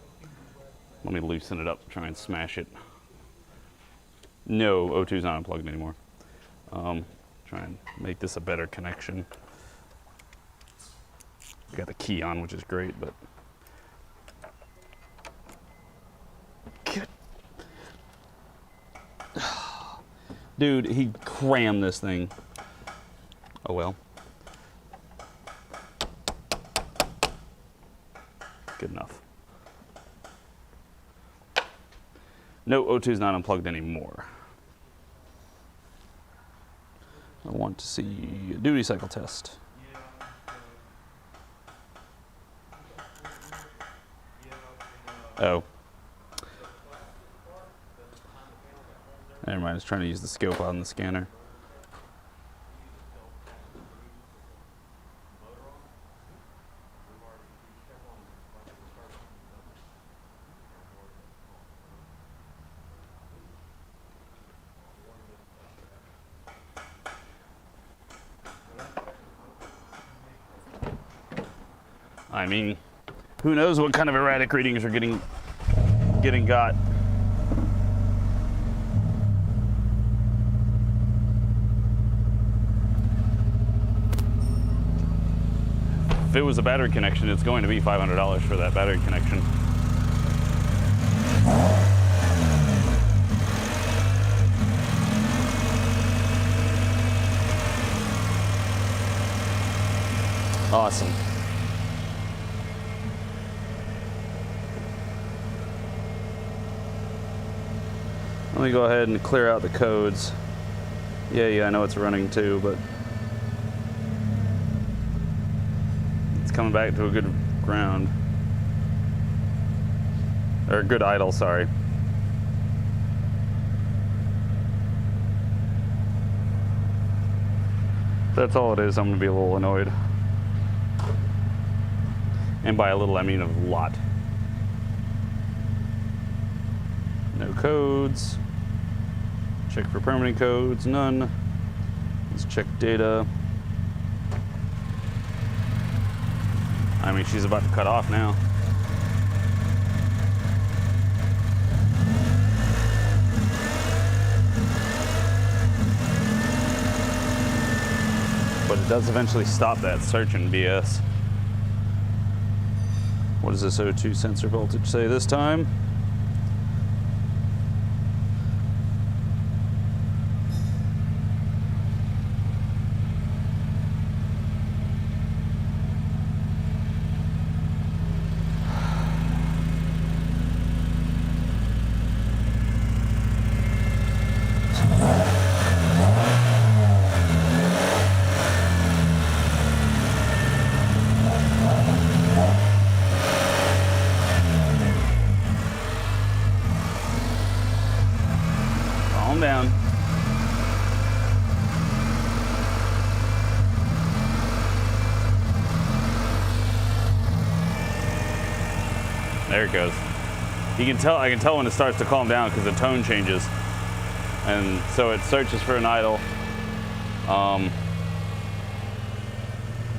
let me loosen it up, try and smash it. No, O2's not unplugged anymore. Try and make this a better connection. Got the key on, which is great, but dude, he crammed this thing. Oh well. Good enough. No, O2 is not unplugged anymore. I want to see a duty cycle test. Oh. Never mind, I was trying to use the scope on the scanner. I mean, who knows what kind of erratic readings are getting got. If it was a battery connection, it's going to be $500 for that battery connection. Awesome. Let me go ahead and clear out the codes. Yeah, I know it's running too, but it's coming back to a good ground. Or good idle, sorry. That's all it is. I'm gonna be a little annoyed. And by a little, I mean a lot. No codes. Check for permitting codes, none. Let's check data. I mean, she's about to cut off now. But it does eventually stop that searching BS. What does this O2 sensor voltage say this time? Down. There it goes. You can tell, I can tell when it starts to calm down because the tone changes. And so it searches for an idle.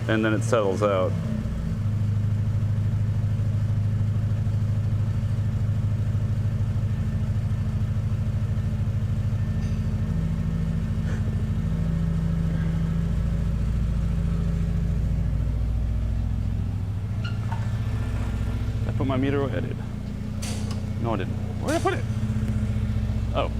And then it settles out. Put my meter where I did. No, I didn't. Where did I put it? Oh.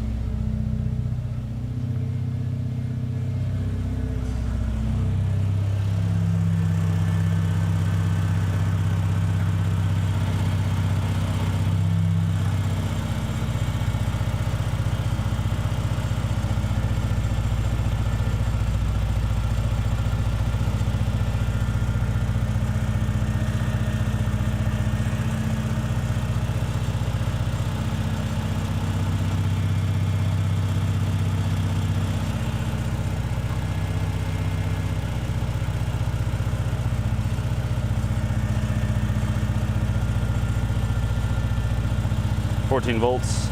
volts.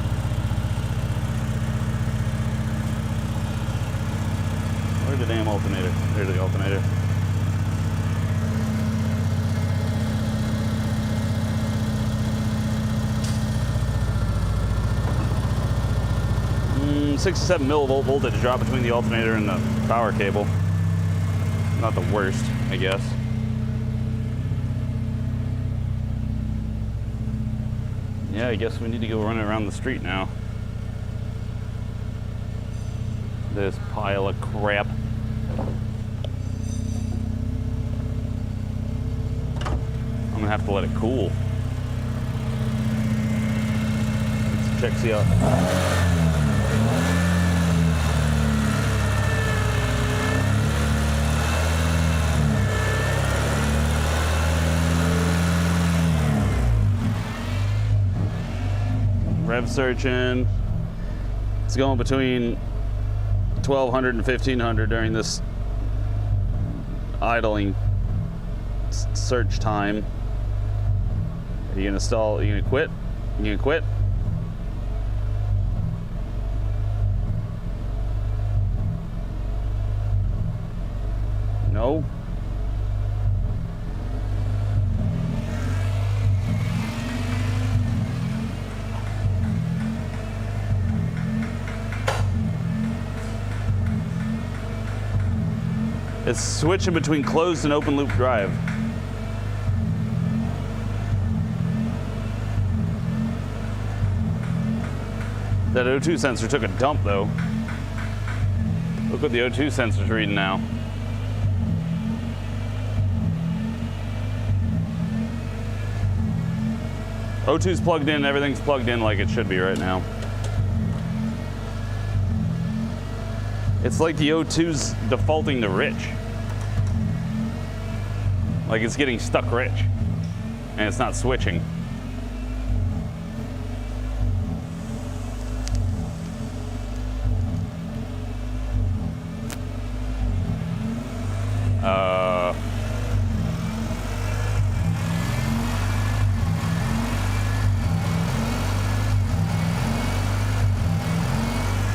Where's the damn alternator? There's the alternator. Mm, 67 millivolt voltage drop between the alternator and the power cable. Not the worst, I guess. Yeah, I guess we need to go running around the street now. This pile of crap. I'm gonna have to let it cool. check, see how. Rev searching. It's going between 1200 and 1500 during this idling search time. Are you gonna stall? Are you gonna quit? You gonna quit? No. It's switching between closed and open loop drive. That O2 sensor took a dump though. Look what the O2 sensor's reading now. O2's plugged in, everything's plugged in like it should be right now. It's like the O2's defaulting to rich. Like it's getting stuck rich. And it's not switching.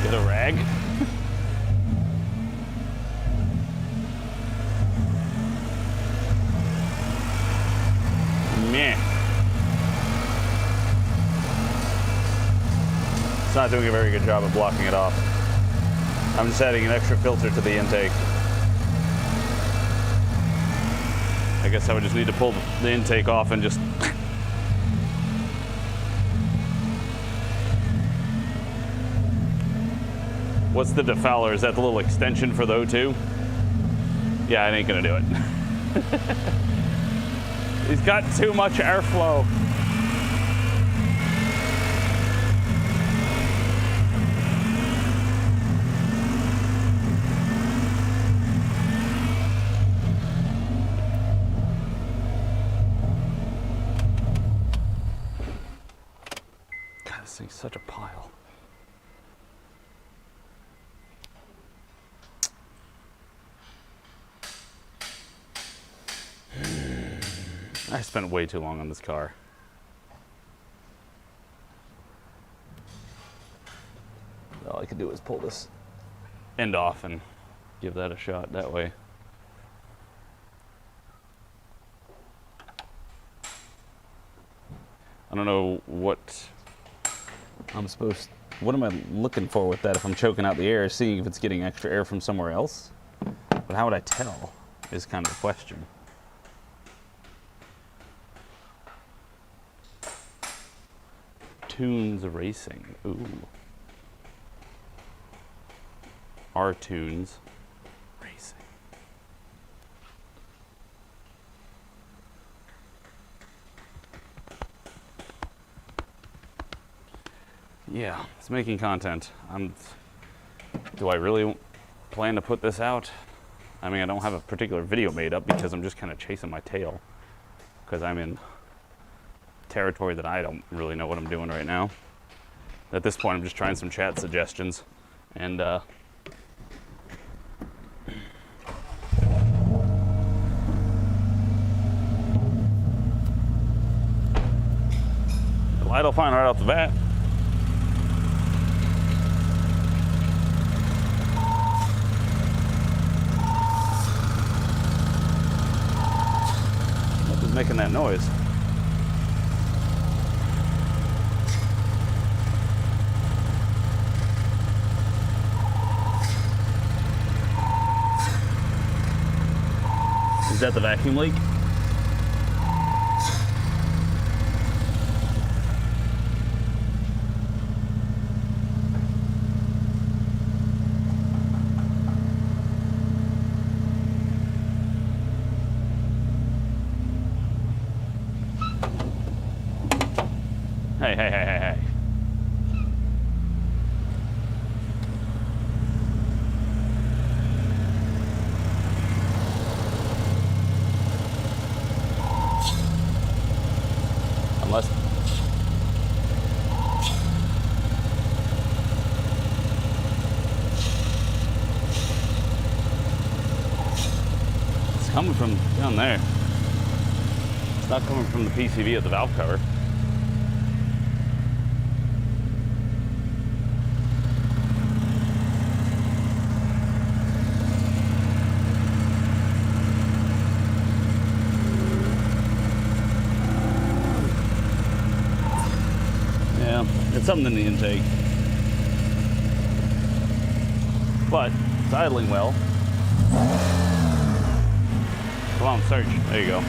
Get a rag. Meh. It's not doing a very good job of blocking it off. I'm just adding an extra filter to the intake. I guess I would just need to pull the intake off and just... What's the defouler? Is that the little extension for the O2? Yeah, it ain't gonna do it. He's got too much airflow. God, this thing's such a pile. I spent way too long on this car. All I could do is pull this end off and give that a shot that way. I don't know what I'm supposed, what am I looking for with that if I'm choking out the air, seeing if it's getting extra air from somewhere else? But how would I tell is kind of the question. Tunes Racing. Ooh. R-Tunes Racing. Yeah, it's making content. Do I really plan to put this out? I mean, I don't have a particular video made up because I'm just kind of chasing my tail because I'm in territory that I don't really know what I'm doing right now. At this point, I'm just trying some chat suggestions, and the light will find right off the bat. What was making that noise? Is that the vacuum leak? Hey. unless... It's coming from down there. It's not coming from the PCV of the valve cover. Yeah, it's something in the intake. But it's idling well. Come on, Serge. There you go.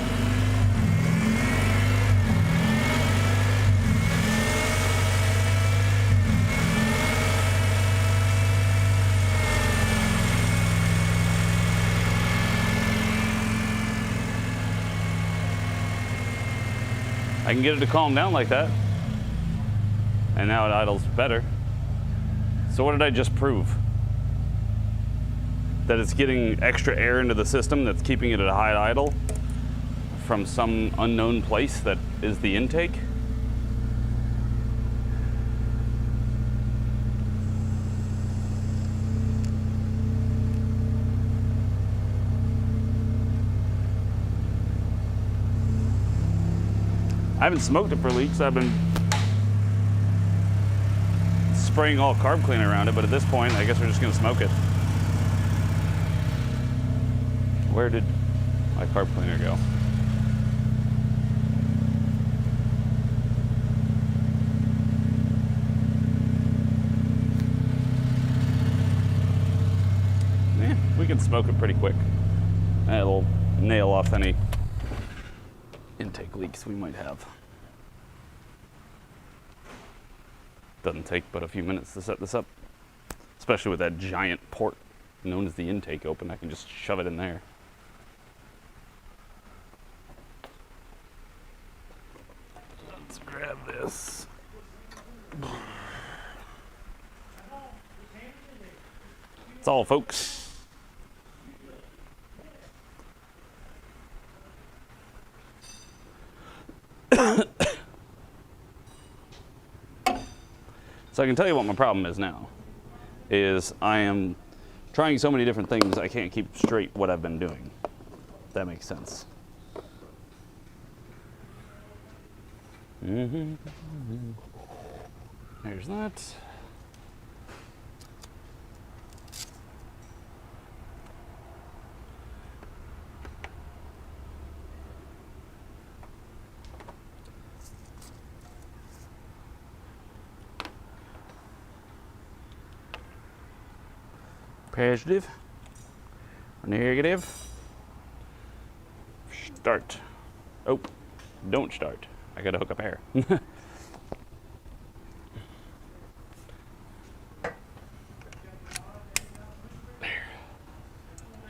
I can get it to calm down like that. And now it idles better. So what did I just prove? That it's getting extra air into the system that's keeping it at a high idle from some unknown place that is the intake? I haven't smoked it for leaks. I've been spraying all carb cleaner around it, but at this point, I guess we're just gonna smoke it. Where did my carb cleaner go? Yeah, we can smoke it pretty quick. It'll nail off any intake leaks we might have. Doesn't take but a few minutes to set this up, especially with that giant port known as the intake open. I can just shove it in there. Let's grab this. That's all, folks. So I can tell you what my problem is now, is I am trying so many different things I can't keep straight what I've been doing. If that makes sense. There's that. Positive, negative, start. Oh, don't start. I gotta hook up air. There.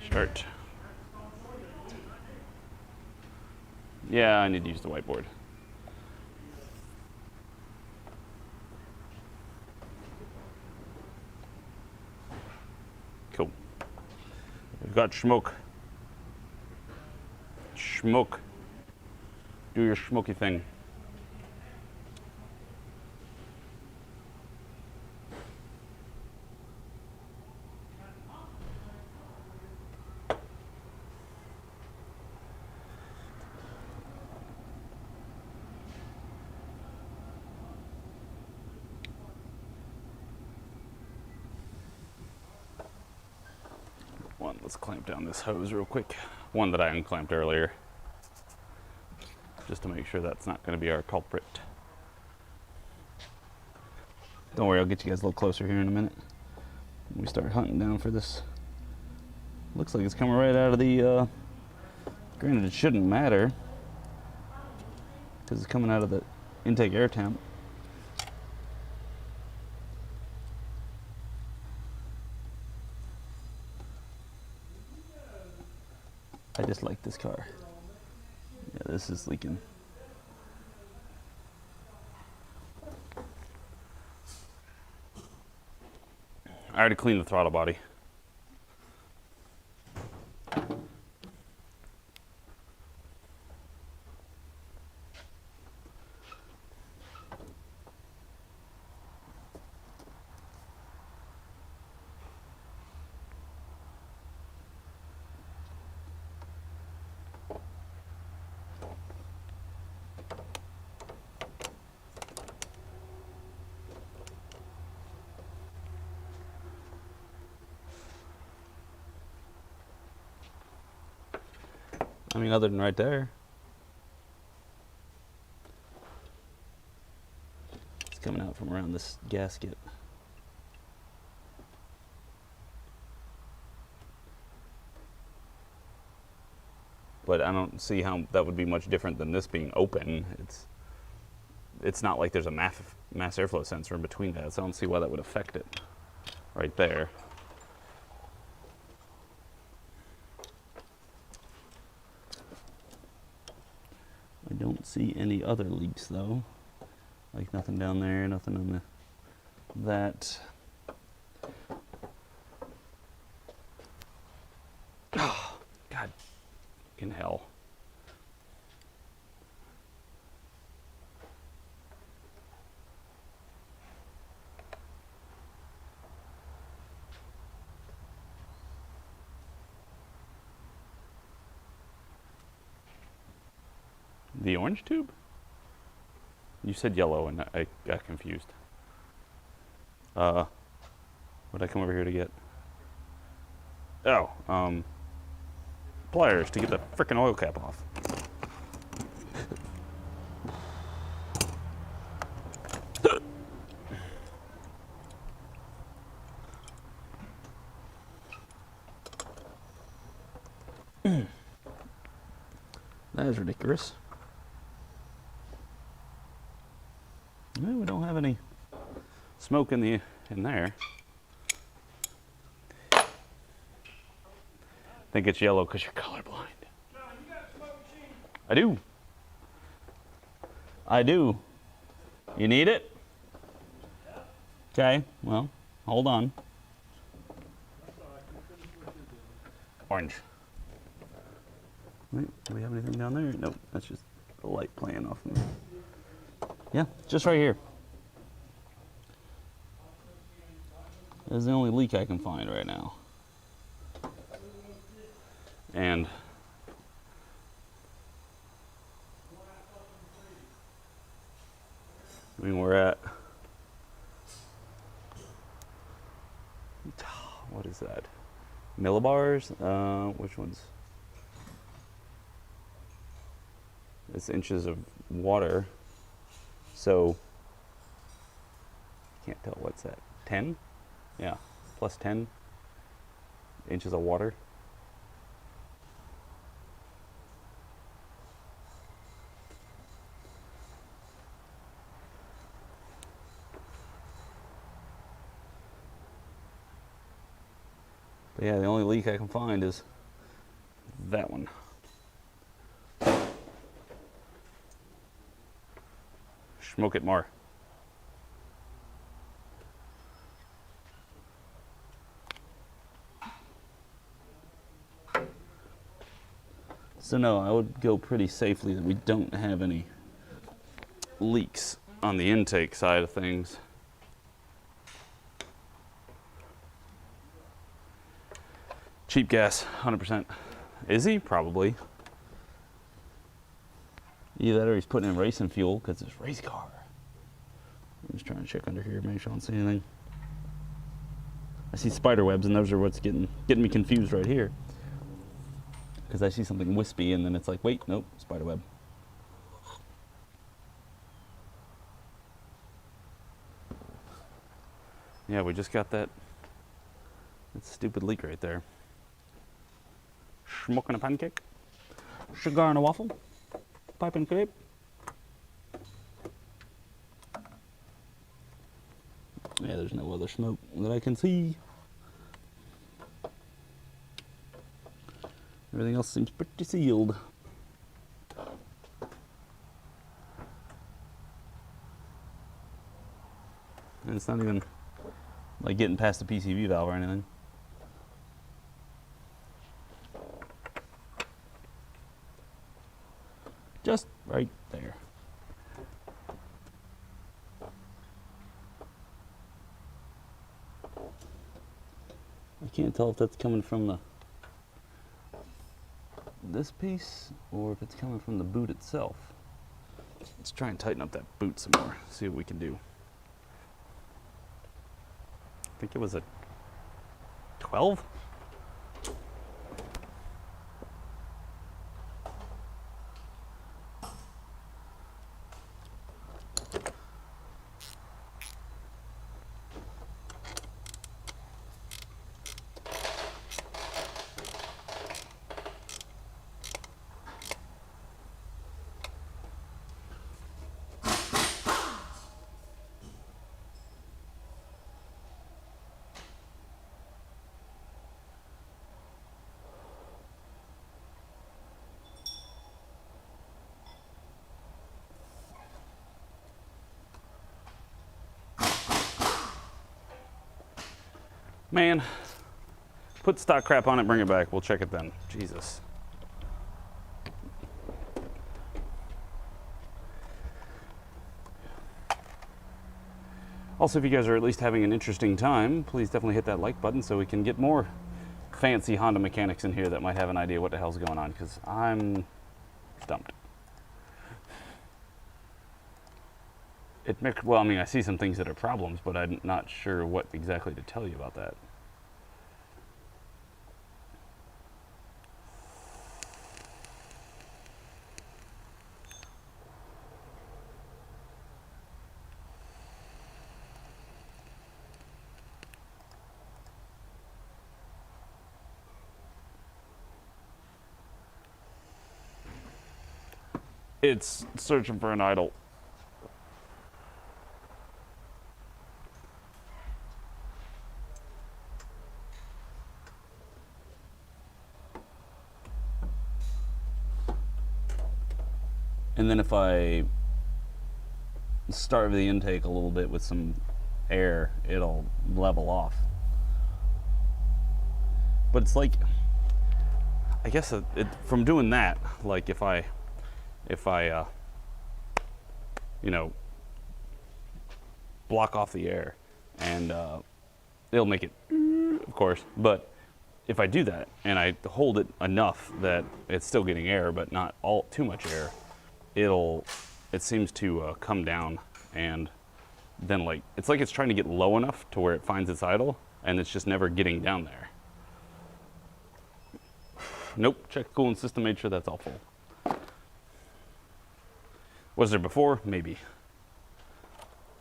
Start. Yeah, I need to use the whiteboard. Cool. We've got smoke. Smoke. Do your smoky thing. Let's clamp down this hose real quick. One that I unclamped earlier, just to make sure that's not going to be our culprit. Don't worry, I'll get you guys a little closer here in a minute. We start hunting down for this. Looks like it's coming right out of the, granted it shouldn't matter, because it's coming out of the intake air temp. I just like this car. Yeah, this is leaking. I already cleaned the throttle body. I mean, other than right there. It's coming out from around this gasket. But I don't see how that would be much different than this being open. It's not like there's a mass airflow sensor in between that, so I don't see why that would affect it right there. I don't see any other leaks though. Like nothing down there, nothing on that. Oh, God. In hell. The orange tube? You said yellow and I got confused. What did I come over here to get? Oh, pliers to get the frickin' oil cap off. That is ridiculous. Well, we don't have any smoke in there. I think it's yellow because you're colorblind. John, you got a smoke machine? I do. I do. You need it? Okay, well, hold on. Orange. Wait, do we have anything down there? Nope, that's just the light playing off of me. Yeah, just right here. That's the only leak I can find right now. And I mean, we're at, what is that? Millibars? Which ones? It's inches of water. So, can't tell what's that. 10? Yeah, plus 10 inches of water. But yeah, the only leak I can find is that one. Smoke it more. So no, I would go pretty safely that we don't have any leaks on the intake side of things. Cheap gas, 100%. Is he? Probably. Either that or he's putting in racing fuel because it's race car. I'm just trying to check under here, make sure I don't see anything. I see spider webs, and those are what's getting me confused right here. Because I see something wispy, and then it's like, wait, nope, spider web. Yeah, we just got that stupid leak right there. Smoking a pancake, cigar and a waffle, pipe and crepe. Yeah, there's no other smoke that I can see. Everything else seems pretty sealed. And it's not even like getting past the PCV valve or anything. Just right there. I can't tell if that's coming from this piece or if it's coming from the boot itself. Let's try and tighten up that boot some more, see what we can do. I think it was a 12? Man, put stock crap on it, bring it back. We'll check it then. Jesus. Also, if you guys are at least having an interesting time, please definitely hit that like button so we can get more fancy Honda mechanics in here that might have an idea what the hell's going on, because I'm stumped. Well, I mean, I see some things that are problems, but I'm not sure what exactly to tell you about that. It's searching for an idle. And then if I starve the intake a little bit with some air, it'll level off. But it's like, I guess from doing that, like if I you know, block off the air, and it'll make it, of course, but if I do that and I hold it enough that it's still getting air but not too much air, it seems to come down, and then it's like it's trying to get low enough to where it finds its idle, and it's just never getting down there. Nope, check the cooling system, made sure that's all full. Was there before? Maybe.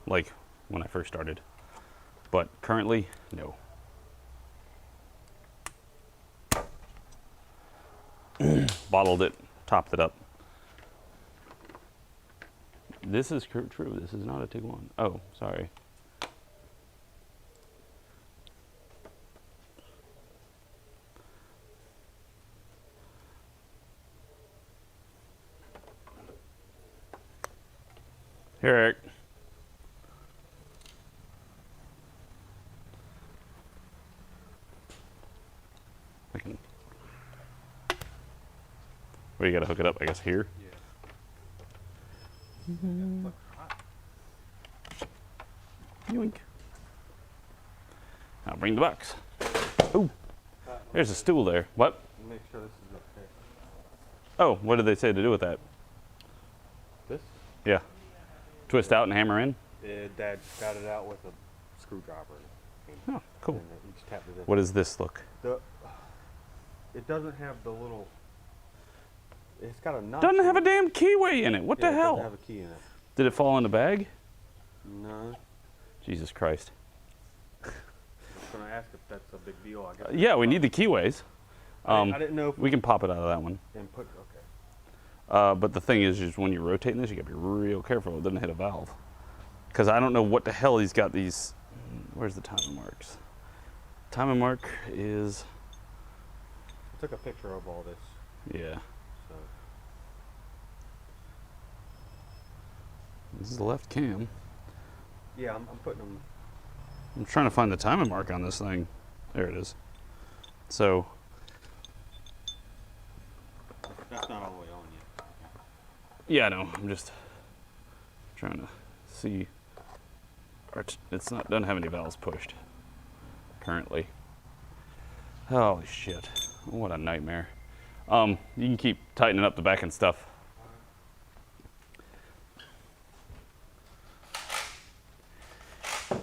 Like when I first started. But currently, no. Bottled it, topped it up. This is true. This is not a Tiguan. Oh, sorry. Here, Eric. Where you gotta hook it up, I guess, here? Yeah. Yoink. I'll bring the box. Oh, there's a stool there. What? Make sure this is okay. Oh, what did they say to do with that? This? Yeah. Twist out and hammer in? Dad got it out with a screwdriver. Oh, cool. And each tapped it in. What does this look? It doesn't have the little. It's got a notch. Doesn't have a in it. damn keyway in it. What Yeah, the it hell? doesn't have a key in it. Did it fall in the bag? No. Jesus Christ. I was gonna ask if that's a big deal. I guess. Yeah, we need the keyways. I didn't know if We can pop it out of that one. input. Okay. But the thing is when you're rotating this, you gotta be real careful it doesn't hit a valve. Because I don't know what the hell he's got these. Where's the timing marks? Timing mark is. I took a picture of all this. Yeah. So. This is the left cam. Yeah, I'm putting them. I'm trying to find the timing mark on this thing. There it is. So. That's not all the way on yet. Yeah, I know. I'm just trying to see. It's not doesn't have any valves pushed currently. Holy shit! What a nightmare. You can keep tightening up the back and stuff.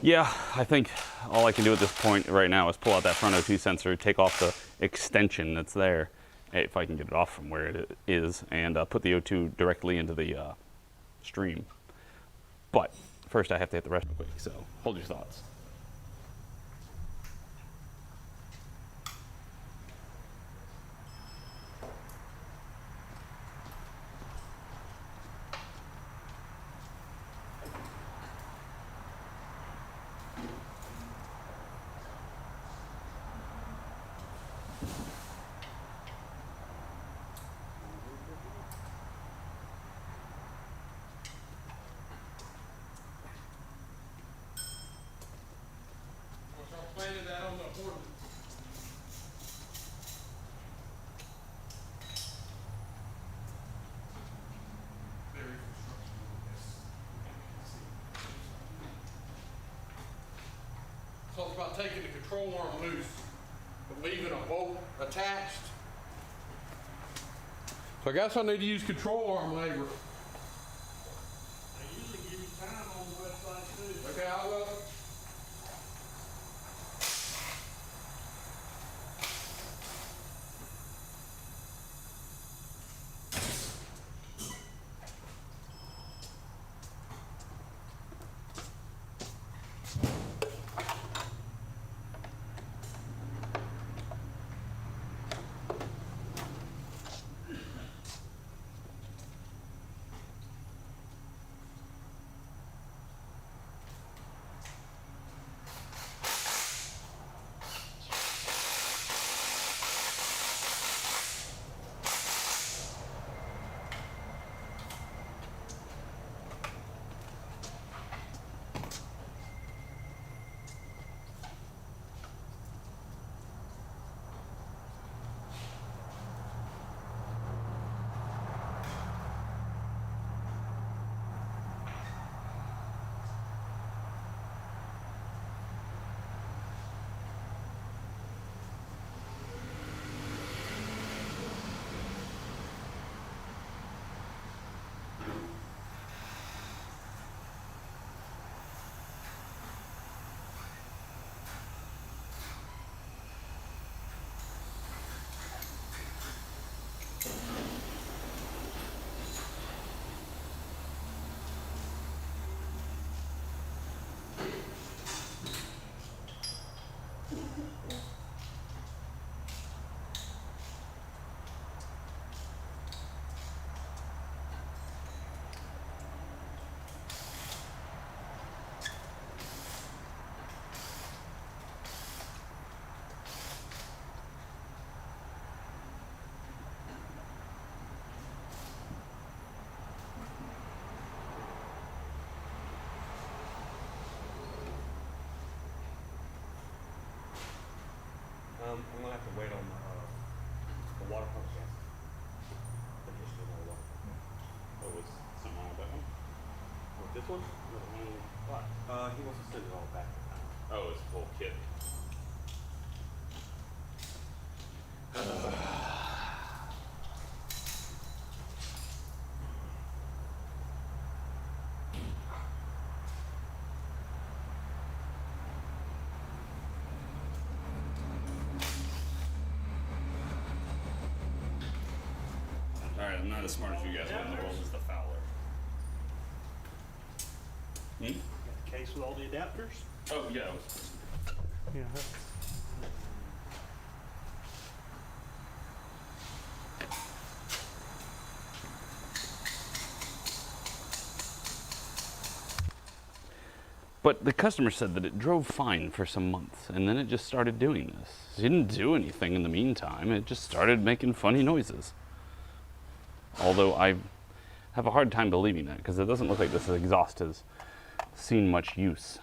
Yeah, I think all I can do at this point right now is pull out that front O2 sensor, take off the extension that's there, if I can get it off from where it is, and put the O2 directly into the stream. But first I have to hit the rest quick, so hold your thoughts. taking the control arm loose, but leaving a bolt attached. So I guess I need to use control arm labor. They usually give you time on the website too. Okay, I'll look. I'm gonna have to wait on the water pump gas. The history of the water pump. What was something wrong with that one? With this one? What? He wants to send it all back. Oh, it's a full kit. Alright, I'm not as smart as you guys, but in the world is the Fowler. Hmm? Got the case with all the adapters? Oh, yeah. Yeah. But the customer said that it drove fine for some months, and then it just started doing this. It didn't do anything in the meantime, it just started making funny noises. Although I have a hard time believing that, because it doesn't look like this exhaust has seen much use.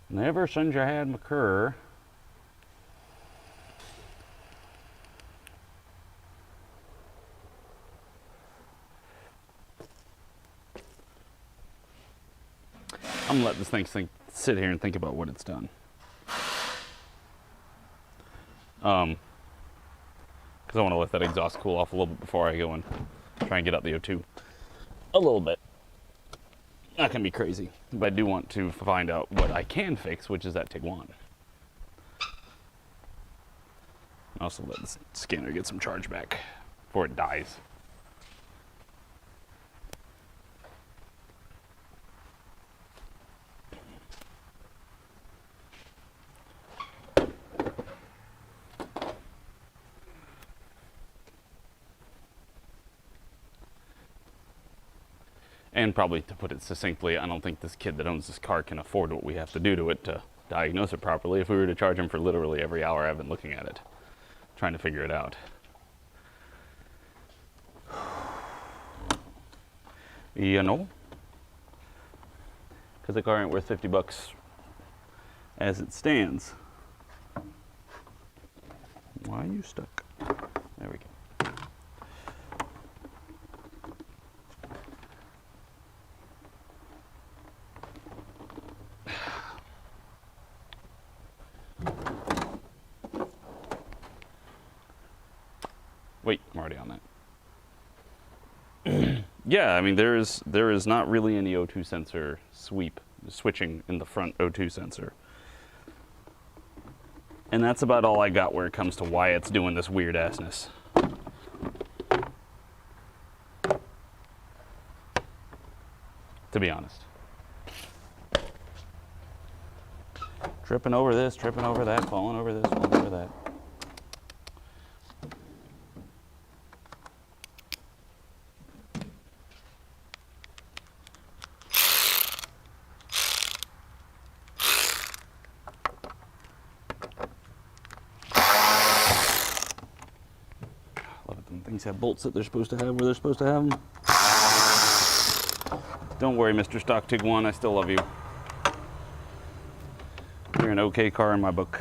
Never since you had McCurr. I'm gonna let this thing sit here and think about what it's done. Because I want to let that exhaust cool off a little bit before I go and try and get out the O2 a little bit. That can be crazy, but I do want to find out what I can fix, which is that Tiguan. Also let the scanner get some charge back before it dies. And probably to put it succinctly, I don't think this kid that owns this car can afford what we have to do to it to diagnose it properly if we were to charge him for literally every hour I've been looking at it, trying to figure it out. You know? Because the car ain't worth 50 bucks as it stands. Why are you stuck? There we go. Wait, I'm already on that. Yeah, I mean there is not really any O2 sensor switching in the front O2 sensor. And that's about all I got where it comes to why it's doing this weird assness. To be honest. Tripping over this, tripping over that, falling over this, falling over that. Things have bolts that they're supposed to have where they're supposed to have them. Don't worry, Mr. Stock Tiguan, I still love you. You're an okay car in my book.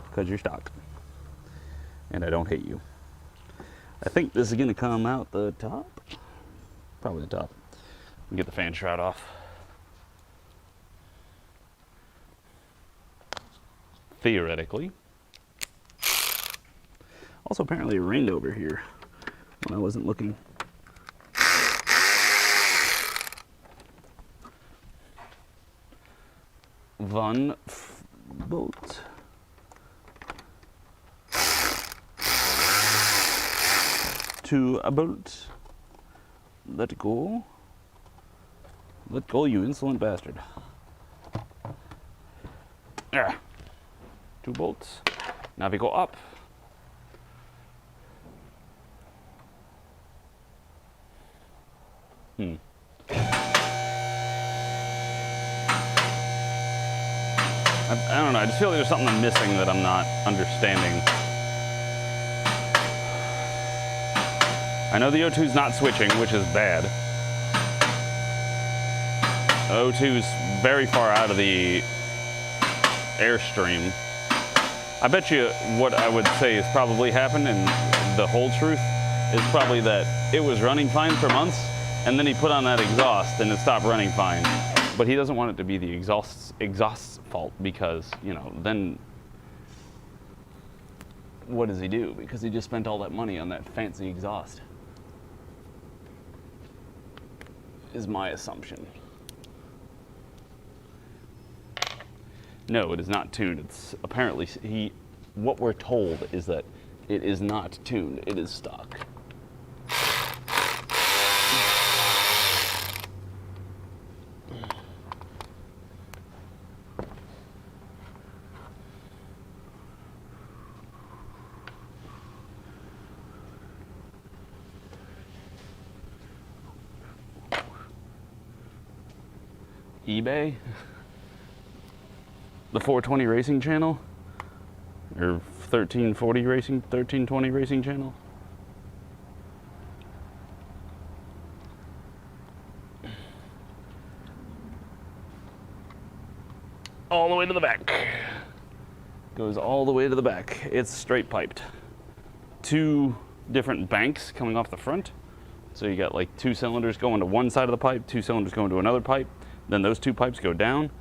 Because you're stock. And I don't hate you. I think this is going to come out the top. Probably the top. Get the fan shroud off. Theoretically. Also, apparently it rained over here when I wasn't looking. One bolt. Two a bolt. Let go. Let go, you insolent bastard. There. Two bolts. Now we go up. I don't know, I just feel like there's something I'm missing that I'm not understanding. I know the O2's not switching, which is bad. O2's very far out of the airstream. I bet you what I would say is probably happened, and the whole truth is probably that it was running fine for months, and then he put on that exhaust and it stopped running fine. But he doesn't want it to be the exhaust's fault because, you know, then what does he do? Because he just spent all that money on that fancy exhaust. Is my assumption. No, it is not tuned. It's apparently what we're told is that it is not tuned. It is stock. eBay, the 420 racing channel, or 1320 racing channel. All the way to the back. Goes all the way to the back. It's straight piped. Two different banks coming off the front. So you got like two cylinders going to one side of the pipe, two cylinders going to another pipe. Then those two pipes go down,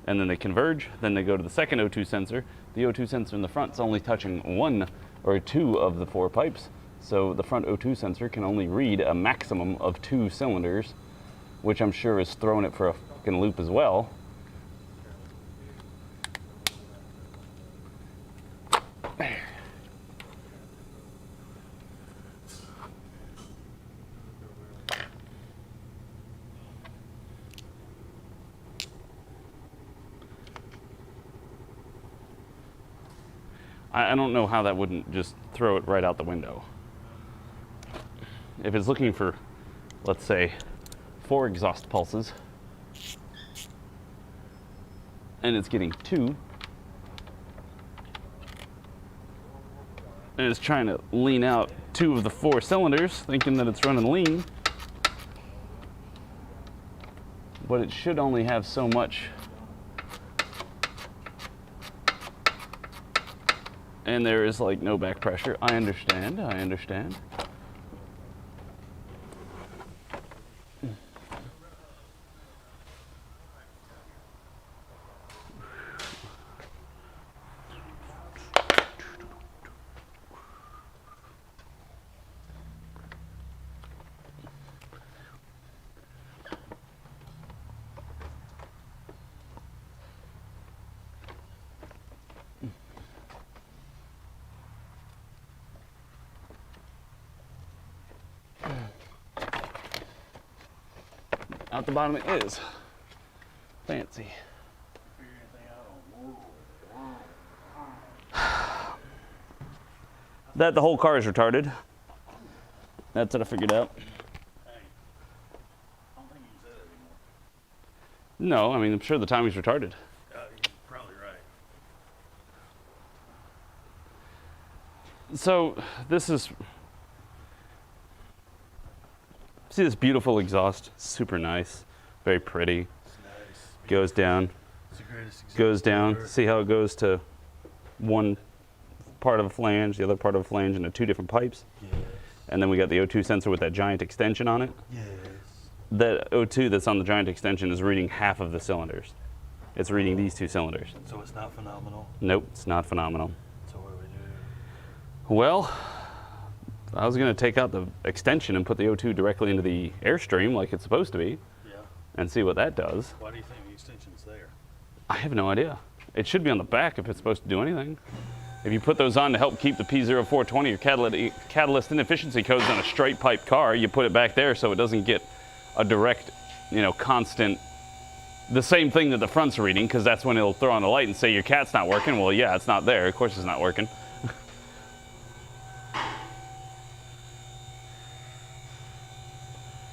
and then they converge. Then they go to the second O2 sensor. The O2 sensor in the front is only touching one or two of the four pipes. So the front O2 sensor can only read a maximum of two cylinders, which I'm sure is throwing it for a fucking loop as well. I don't know how that wouldn't just throw it right out the window. If it's looking for, let's say, 4 exhaust pulses, and it's getting 2, and it's trying to lean out 2 of the 4 cylinders, thinking that it's running lean, but it should only have so much And there is like no back pressure. I understand, I understand. Out the bottom it is. Fancy. That the whole car is retarded. That's what I figured out. No, I mean, I'm sure the timing's retarded. You're probably right. So this is, see this beautiful exhaust, super nice, very pretty. It's nice. Goes down, It's the greatest example goes down. ever. See how it goes to one part of a flange, the other part of a flange into two different pipes. Yes. And then we got the O2 sensor with that giant extension on it. Yes. That O2 that's on the giant extension is reading half of the cylinders. It's reading these two cylinders. So it's not phenomenal. Nope, it's not phenomenal. So what do we do? Well, I was going to take out the extension and put the O2 directly into the airstream like it's supposed to be Yeah. and see what that does. Why do you think the extension's there? I have no idea. It should be on the back if it's supposed to do anything. If you put those on to help keep the P0420 or catalyst inefficiency codes on a straight pipe car, you put it back there so it doesn't get a direct, constant, the same thing that the front's reading, because that's when it'll throw on the light and say your cat's not working. Well, yeah, it's not there. Of course it's not working.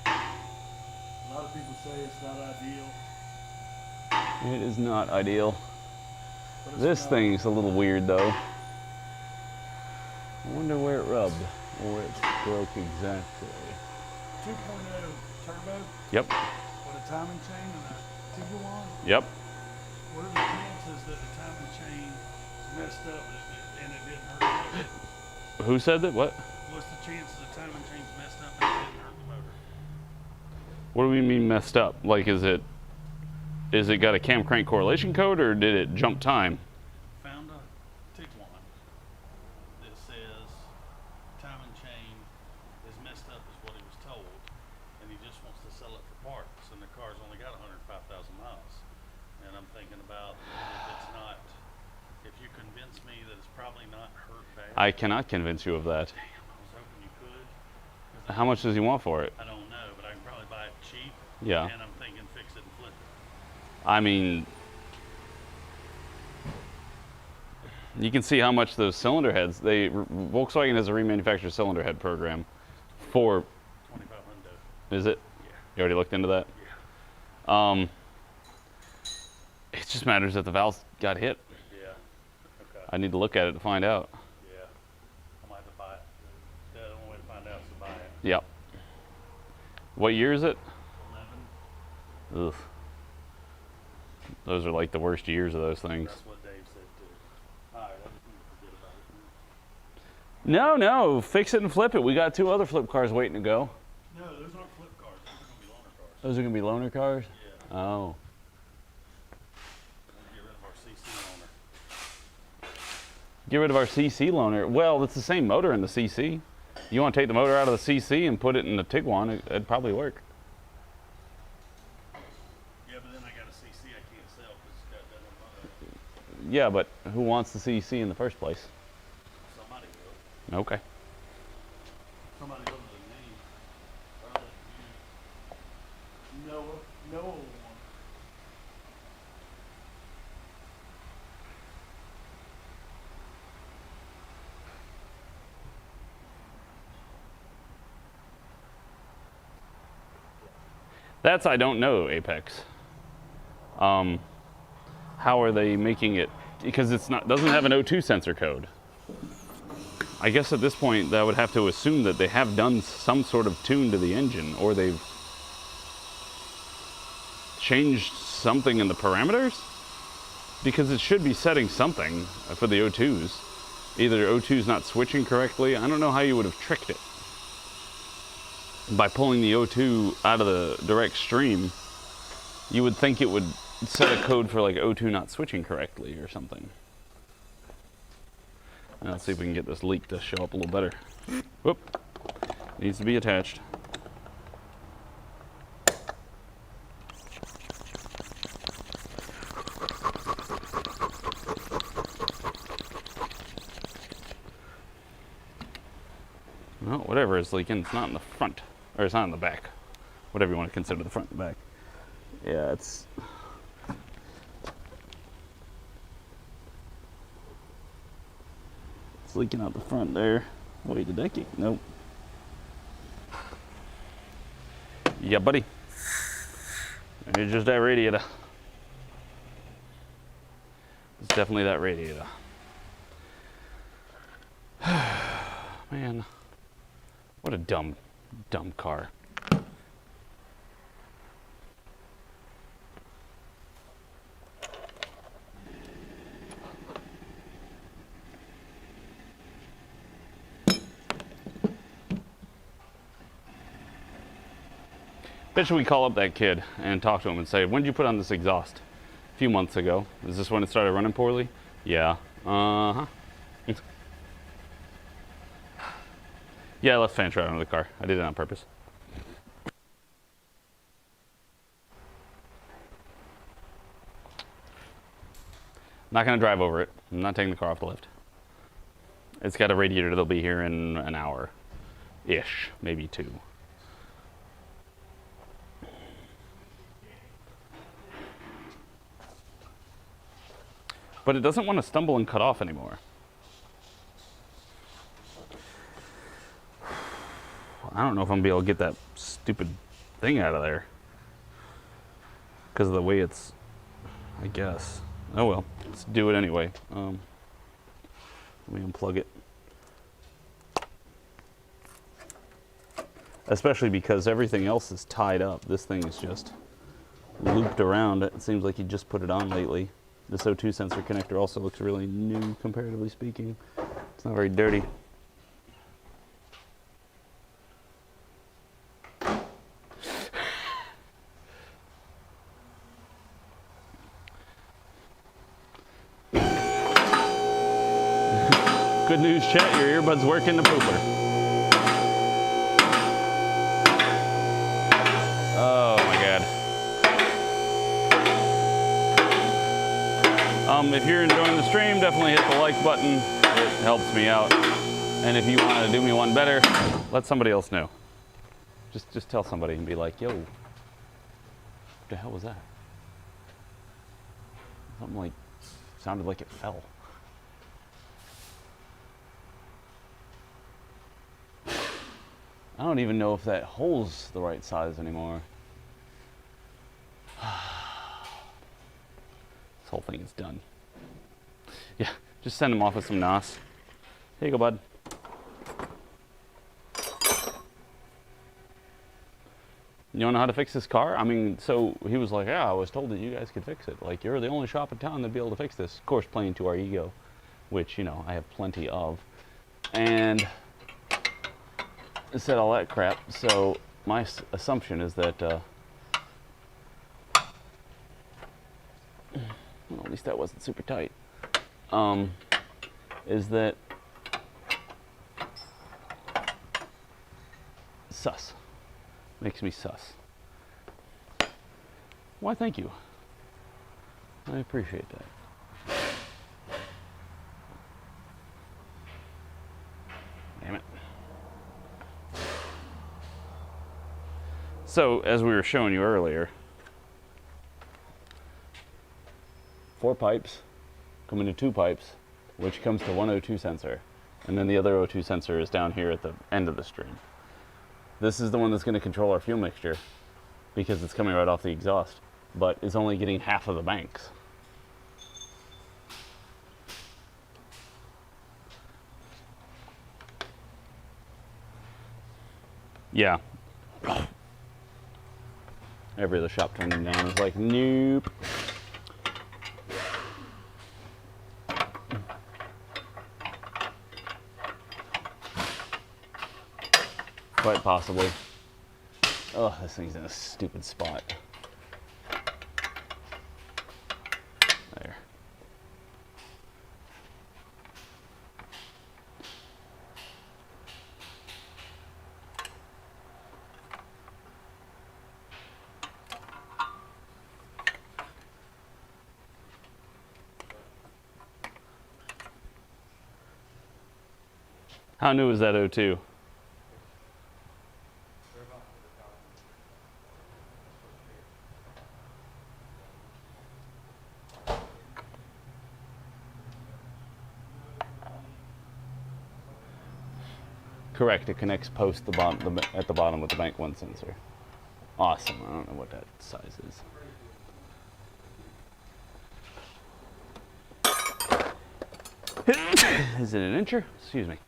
A lot of people say it's not ideal. It is not ideal. But it's This not. thing's a little weird though. I wonder where it rubbed or where it broke exactly. 2.0 turbo Yep, with a timing chain and a Tiguan. yep. What are the chances that the timing chain is messed up and it didn't hurt the motor? Who said that? What? What's the chances the timing chain's messed up and it didn't hurt the motor? What do we mean messed up? Like, is it got a cam crank correlation code or did it jump time? Found a Tiguan that says timing chain is messed up is what he was told, and he just wants to sell it for parts, and the car's only got 105,000 miles. And I'm thinking about if you convince me that it's probably not hurt bad. I cannot convince you of that. Damn, I was hoping you could. How much does he want for it? I don't know, but I can probably buy it cheap. Yeah. And I'm thinking fix it and flip it. I mean, you can see how much those cylinder heads, Volkswagen has a remanufactured cylinder head program for, 2500. is it? Yeah. You already looked into that? Yeah. It just matters that the valves got hit. Yeah. Okay. I need to look at it to find out. Yeah. I might have to buy it. The only way to find out is to buy it. Yep. What year is it? 11. Ugh. Those are like the worst years of those things. That's what Dave said too. Alright, I just need to forget about it. No, fix it and flip it. We got 2 other flip cars waiting to go. No, those aren't flip cars. Those are going to be loaner cars. Those are gonna be loaner cars? Yeah. Oh. We'll get rid of our CC loaner. Get rid of our CC loaner. Well, it's the same motor in the CC. You want to take the motor out of the CC and put it in the Tiguan, it'd probably work. Yeah, but then I got a CC I can't sell because it's got that one motor. Yeah, but who wants the CC in the first place? Somebody will. Okay. Somebody other than me. Other than you. No one. That's I don't know, Apex. How are they making it? Because doesn't have an O2 sensor code. I guess at this point that would have to assume that they have done some sort of tune to the engine, or they've changed something in the parameters, because it should be setting something for the O2s. Either O2's not switching correctly. I don't know how you would have tricked it. By pulling the O2 out of the direct stream, you would think it would set a code for like O2 not switching correctly or something. Now let's see if we can get this leak to show up a little better. Whoop. Needs to be attached. Well, whatever is leaking, it's not in the front. Or it's not in the back. Whatever you want to consider the front and back. Yeah, it's leaking out the front there. Wait, did that get? Nope. Yeah, buddy. It's just that radiator. It's definitely that radiator. Man, what a dumb car. Bet you we call up that kid and talk to him and say, when did you put on this exhaust? A few months ago. Is this when it started running poorly? Yeah. Uh-huh. Yeah, I left fan shroud under the car. I did it on purpose. Not gonna drive over it. I'm not taking the car off the lift. It's got a radiator that'll be here in an hour-ish, maybe 2. But it doesn't want to stumble and cut off anymore. I don't know if I'm gonna be able to get that stupid thing out of there. Because of the way it's, I guess. Oh well, let's do it anyway. Let me unplug it. Especially because everything else is tied up. This thing is just looped around. It seems like you just put it on lately. This O2 sensor connector also looks really new, comparatively speaking. It's not very dirty. Good news, chat, your earbuds work in the pooper. Oh my God. If you're enjoying the stream, definitely hit the like button. It helps me out. And if you want to do me one better, let somebody else know. Just tell somebody and be like, yo, what the hell was that? Something like, sounded like it fell. I don't even know if that hole's the right size anymore. This whole thing is done. Yeah, just send him off with some NOS. Here you go, bud. You wanna know how to fix this car? I mean, so he was like, yeah, I was told that you guys could fix it. Like, you're the only shop in town that'd be able to fix this. Of course, playing to our ego, which, you know, I have plenty of. And said all that crap. So my assumption is that, well, at least that wasn't super tight, is that sus. Makes me sus. Why, thank you. I appreciate that. Damn it. So, as we were showing you earlier, 4 pipes come into 2 pipes, which comes to one O2 sensor. And then the other O2 sensor is down here at the end of the stream. This is the one that's going to control our fuel mixture because it's coming right off the exhaust, but it's only getting half of the banks. Yeah. Every other shop turned him down. It's like, nope. Quite possibly. Oh, this thing's in a stupid spot. There. How new is that O2? Correct, it connects post at the bottom with the bank 1 sensor. Awesome, I don't know what that size is. Is it an incher? Excuse me.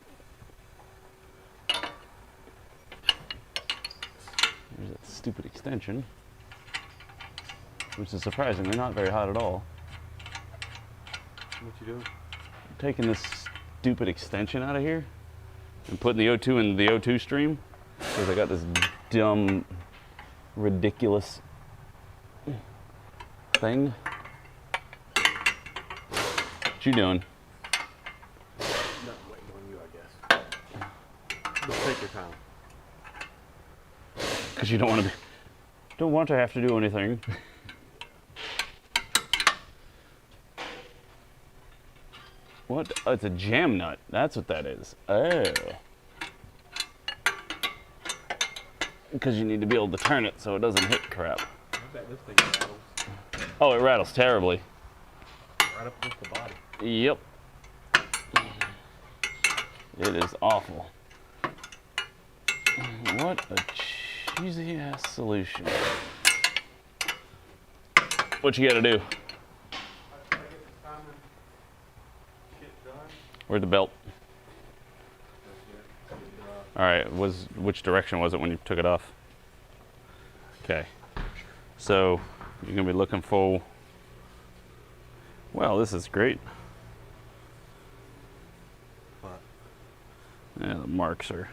There's that stupid extension, which is surprisingly not very hot at all. What you doing? I'm taking this stupid extension out of here and putting the O2 in the O2 stream because I got this dumb, ridiculous thing. What you doing? Not waiting on you, I guess. Just take your time. Because you don't want to have to do anything. What? Oh, it's a jam nut. That's what that is. Oh. Because you need to be able to turn it so it doesn't hit crap. I bet this thing rattles Oh, it rattles terribly. right up against the body. Yep. It is awful. What a cheesy ass solution. What you gotta do? Where'd the belt? All right, which direction was it when you took it off? Okay, so you're gonna be looking for, well, this is great. What? Yeah, the marks are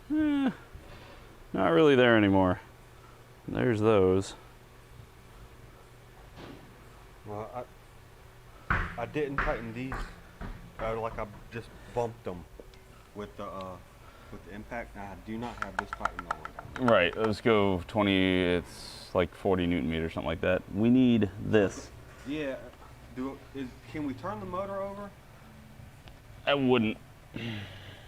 not really there anymore. There's those. Well, I didn't tighten these. Like I just bumped them with the impact. I do not have this tightened all the way down. Right, let's go 20, it's like 40 Newton meters, something like that. We need this. Yeah. Can we turn the motor over? I wouldn't.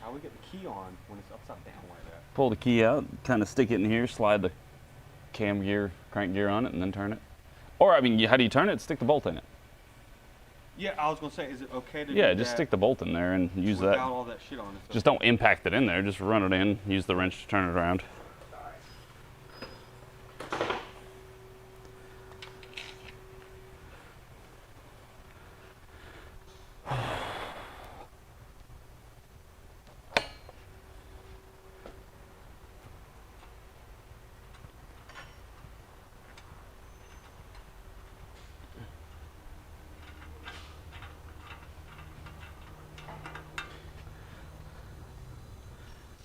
How we get the key on when it's upside down like that? Pull the key out, kind of stick it in here, slide the crank gear on it, and then turn it. Or, I mean, how do you turn it? Stick the bolt in it. Yeah, I was gonna say, is it okay to Yeah, do just that stick the bolt in there and use without that. all that shit on it? Just don't impact it in there, just run it in, use the wrench to turn it around.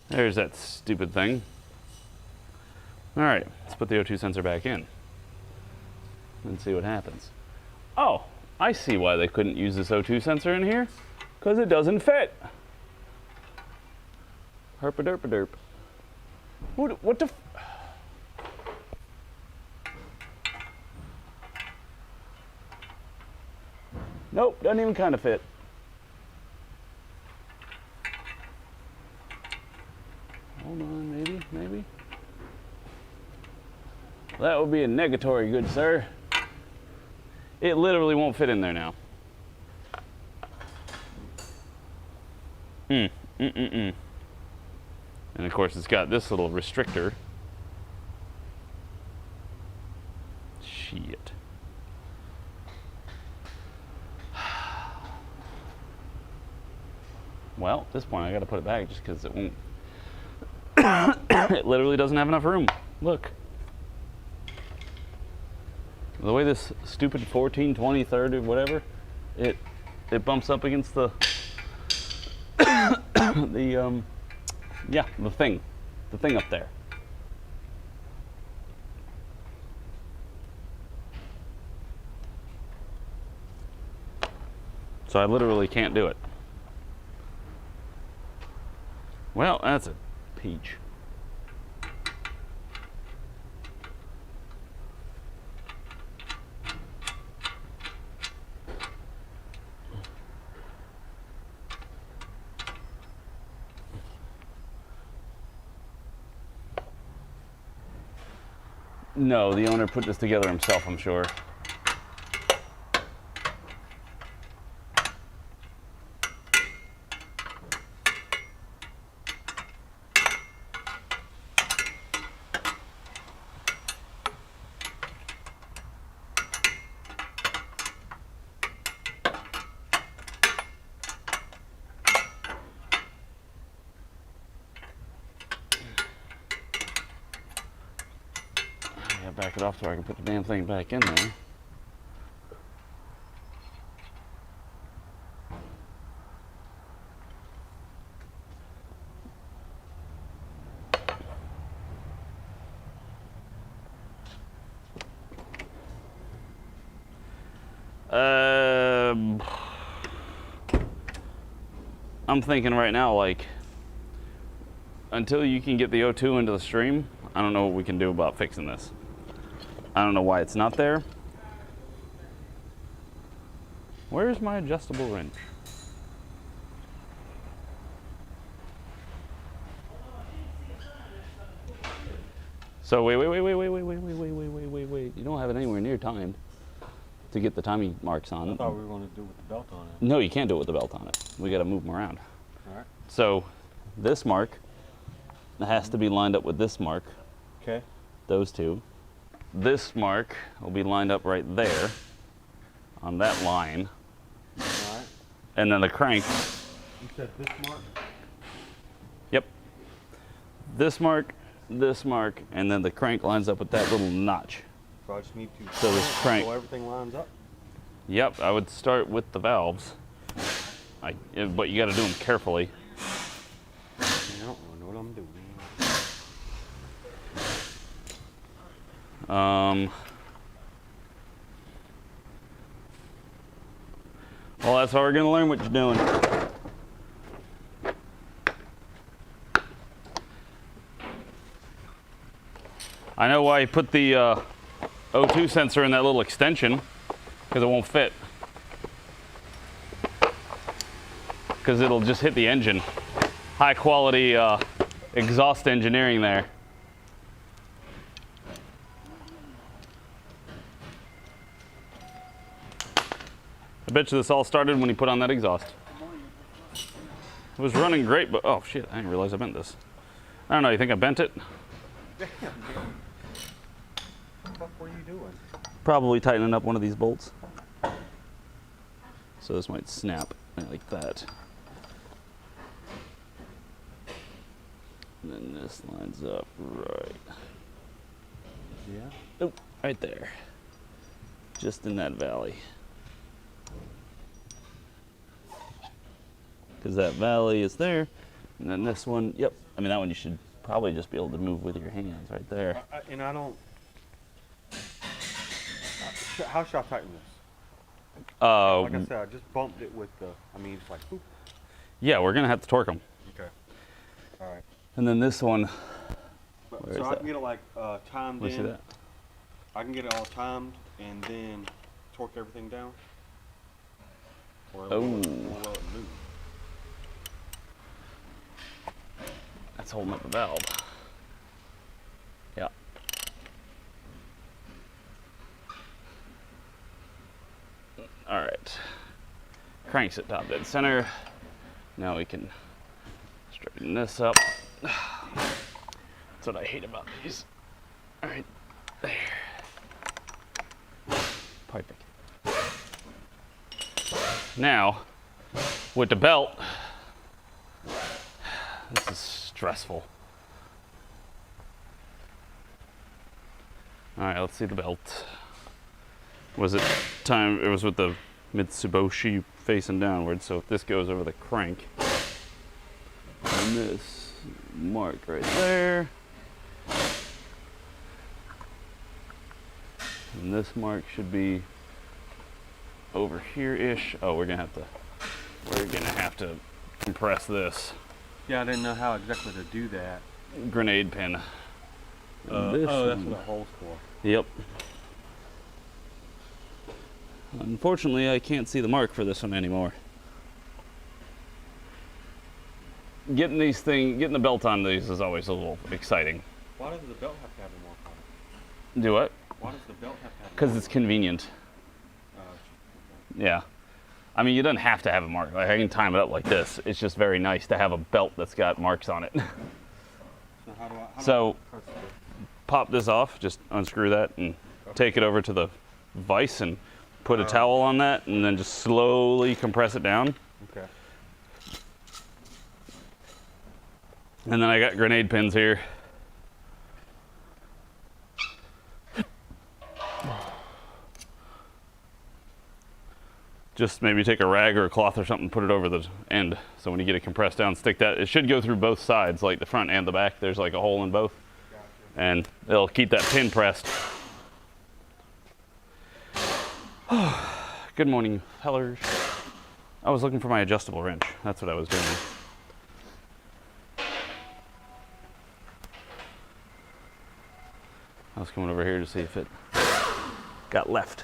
There's that stupid thing. All right, let's put the O2 sensor back in and see what happens. Oh, I see why they couldn't use this O2 sensor in here, because it doesn't fit. Herpa-derpa-derp. What the Nope, doesn't even kind of fit. Hold on, maybe. That would be a negatory, good sir. It literally won't fit in there now. And of course it's got this little restrictor. Shit. Well, at this point I gotta put it back just because it won't. It literally doesn't have enough room. Look. The way this stupid 14, 20, 30, whatever, it bumps up against the the thing. The thing up there. So I literally can't do it. Well, that's a peach. No, the owner put this together himself, I'm sure. Back it off so I can put the damn thing back in there. I'm thinking right now, like, until you can get the O2 into the stream, I don't know what we can do about fixing this. I don't know why it's not there. Where's my adjustable wrench? So wait. You don't have it anywhere near timed to get the timing marks on. I thought we were going to do it with the belt on it. No, you can't do it with the belt on it. We got to move them around. All right. So this mark has to be lined up with this mark. Okay. Those two. This mark will be lined up right there on that line. All right. And then the crank. You said this mark? Yep. This mark, and then the crank lines up with that little notch. So I just need to So this crank. so everything lines up? Yep, I would start with the valves. But you got to do them carefully. I don't know what I'm doing. Well, that's how we're gonna learn what you're doing. I know why you put the O2 sensor in that little extension, because it won't fit. Because it'll just hit the engine. High quality exhaust engineering there. I bet you this all started when he put on that exhaust. It was running great, but oh shit, I didn't realize I bent this. I don't know, you think I bent it? Damn, man. What the fuck were you doing? Probably tightening up one of these bolts. So this might snap like that. And then this lines up right. Yeah. Oh, right there. Just in that valley. Because that valley is there. And then this one, yep. I mean, that one you should probably just be able to move with your hands right there. And I don't. How should I tighten this? Like I said, I just bumped it with the. I mean, it's like, boop. Yeah, we're going to have to torque them. Okay. All right. And then this one, But, Where so is I that? can get it like timed let me see in. that. I can get it all timed and then torque everything down. Or will it move? That's holding up the valve. Yeah. All right. Cranks at top dead center. Now we can straighten this up. That's what I hate about these. All right, there. Perfect. Now, with the belt, this is stressful. All right, let's see the belt. Was it time? It was with the Mitsubishi facing downward. So if this goes over the crank, and mark right there. And this mark should be over here-ish. Oh, we're gonna have to compress this Yeah, I didn't know how exactly to do that. grenade pin. This oh, that's one- what a hole's for. Yep. Unfortunately, I can't see the mark for this one anymore. Getting the belt on these is always a little exciting. Why does the belt have to have a mark on it? Do what? Why does the belt have to have a Because mark it's convenient. on it? Yeah. I mean, you don't have to have a mark. Like, I can time it up like this. It's just very nice to have a belt that's got marks on it. So how do I So- press this? Pop this off, just unscrew that and take it over to the vise and put a towel on that and then just slowly compress it down. Okay. And then I got grenade pins here. Just maybe take a rag or a cloth or something, put it over the end. So when you get it compressed down, stick that. It should go through both sides, like the front and the back. There's like a hole in both. And it'll keep that pin pressed. Good morning, fellers. I was looking for my adjustable wrench. That's what I was doing. I was coming over here to see if it got left.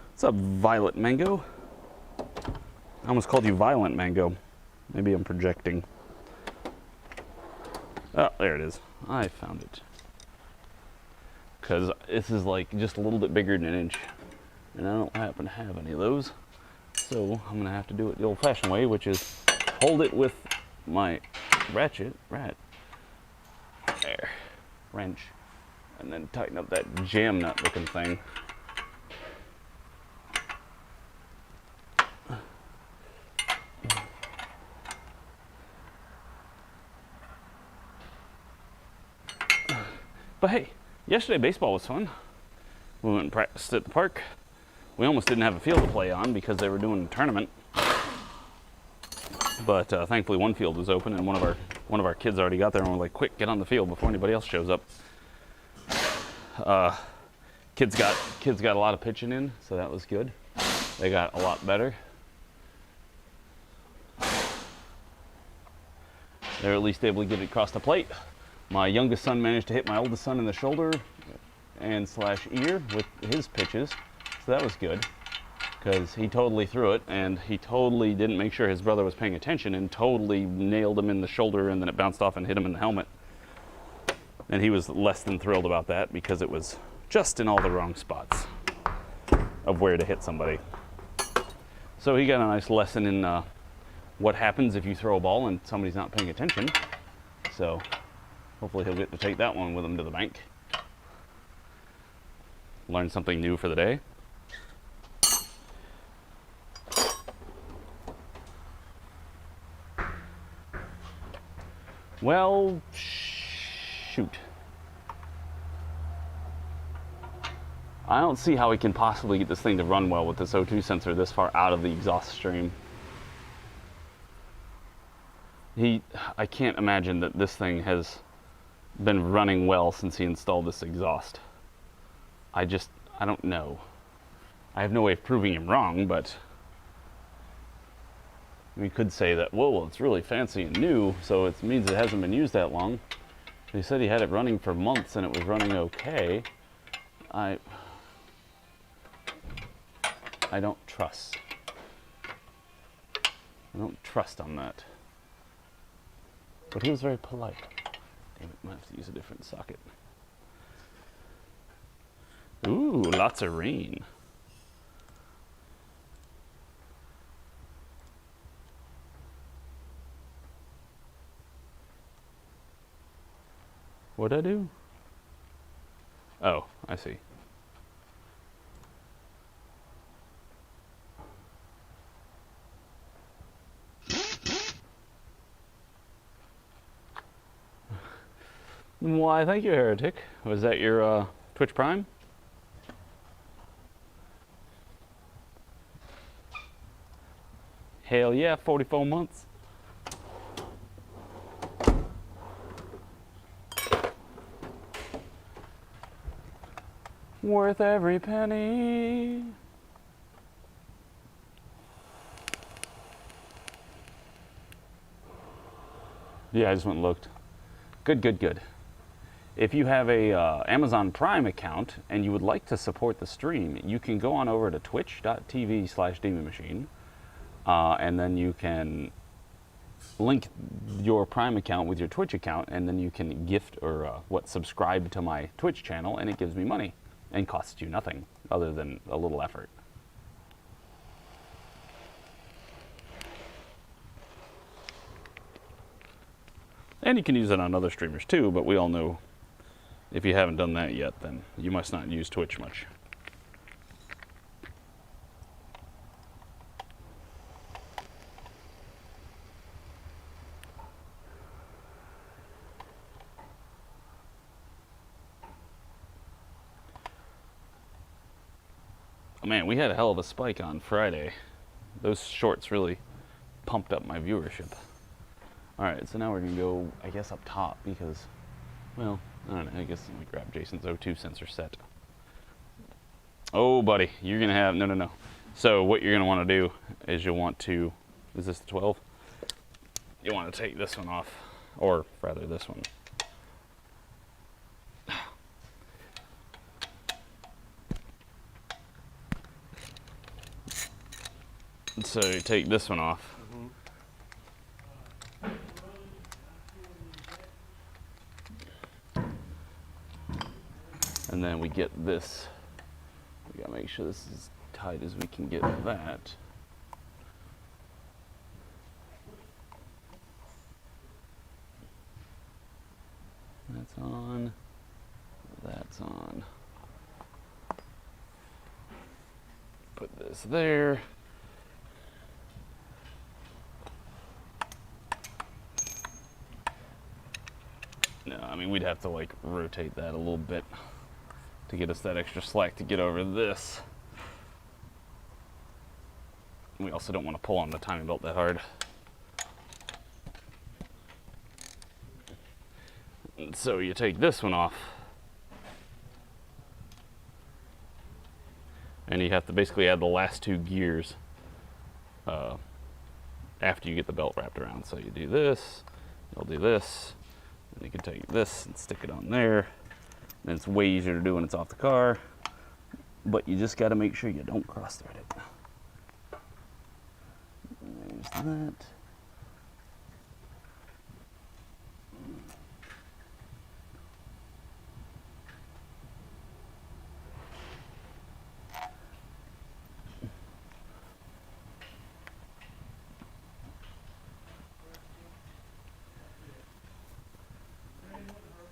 What's up, Violet Mango? I almost called you Violent Mango. Maybe I'm projecting. Oh, there it is. I found it. Because this is like just a little bit bigger than an inch. And I don't happen to have any of those. So I'm going to have to do it the old-fashioned way, which is hold it with my wrench, and then tighten up that jam nut looking thing. But hey, yesterday baseball was fun. We went and practiced at the park. We almost didn't have a field to play on because they were doing a tournament. But thankfully one field was open and one of our kids already got there and we're like, quick, get on the field before anybody else shows up. Kids got a lot of pitching in, so that was good. They got a lot better. They're at least able to get it across the plate. My youngest son managed to hit my oldest son in the shoulder and / ear with his pitches, so that was good because he totally threw it and he totally didn't make sure his brother was paying attention and totally nailed him in the shoulder, and then it bounced off and hit him in the helmet. And he was less than thrilled about that because it was just in all the wrong spots of where to hit somebody. So he got a nice lesson in what happens if you throw a ball and somebody's not paying attention. So hopefully he'll get to take that one with him to the bank. Learn something new for the day. Well, shoot. I don't see how we can possibly get this thing to run well with this O2 sensor this far out of the exhaust stream. I can't imagine that this thing has been running well since he installed this exhaust. I don't know. I have no way of proving him wrong, but we could say that, whoa, well, it's really fancy and new, so it means it hasn't been used that long. He said he had it running for months and it was running okay. I don't trust. I don't trust on that. But he was very polite. Damn it, might have to use a different socket. Ooh, lots of rain. What'd I do? Oh, I see. Why, thank you, Heretic. Was that your Twitch Prime? Hell yeah, 44 months. Worth every penny. Yeah, I just went and looked. Good, good, good. If you have a Amazon Prime account and you would like to support the stream, you can go on over to twitch.tv/demonmachine, and then you can link your Prime account with your Twitch account, and then you can gift or subscribe to my Twitch channel, and it gives me money and costs you nothing other than a little effort. And you can use it on other streamers too, but we all know if you haven't done that yet, then you must not use Twitch much. Oh man, we had a hell of a spike on Friday. Those shorts really pumped up my viewership. Alright, so now we're going to go, I guess, up top because, well, I don't know, I guess let me grab Jason's O2 sensor set. Oh, buddy, you're going to have, no. So what you're going to want to do is you'll want to, is this the 12? You want to take this one off, or rather this one. So you take this one off. And then we get this. We gotta make sure this is as tight as we can get that. That's on. That's on. Put this there. No, I mean, we'd have to like rotate that a little bit to get us that extra slack to get over this. We also don't want to pull on the timing belt that hard. And so you take this one off, and you have to basically add the last two gears after you get the belt wrapped around. So you do this, you'll do this, and you can take this and stick it on there. And it's way easier to do when it's off the car, but you just got to make sure you don't cross thread it. There's that.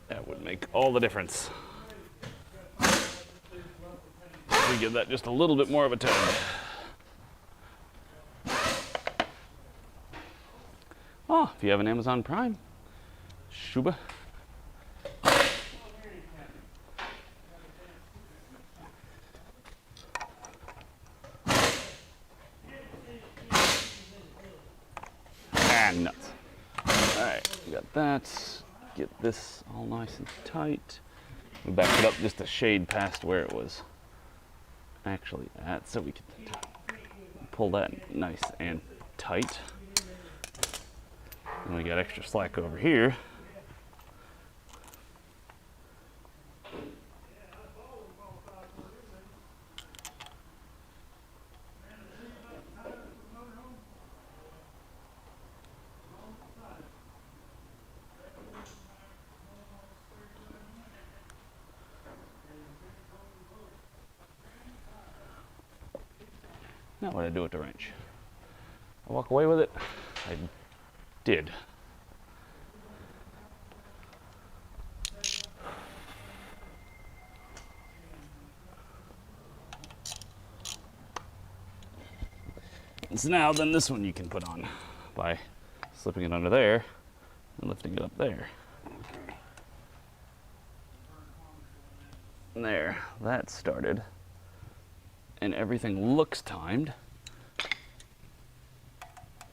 That would make all the difference. We give that just a little bit more of a tug. Oh, if you have an Amazon Prime, Shuba. Ah, nuts. All right, we got that. Get this all nice and tight. We back it up just a shade past where it was actually at, so we can pull that nice and tight. And we got extra slack over here. Now what did I do with the wrench? I walk away with it? I did. And so now then this one you can put on by slipping it under there and lifting it up there. There, that started. And everything looks timed.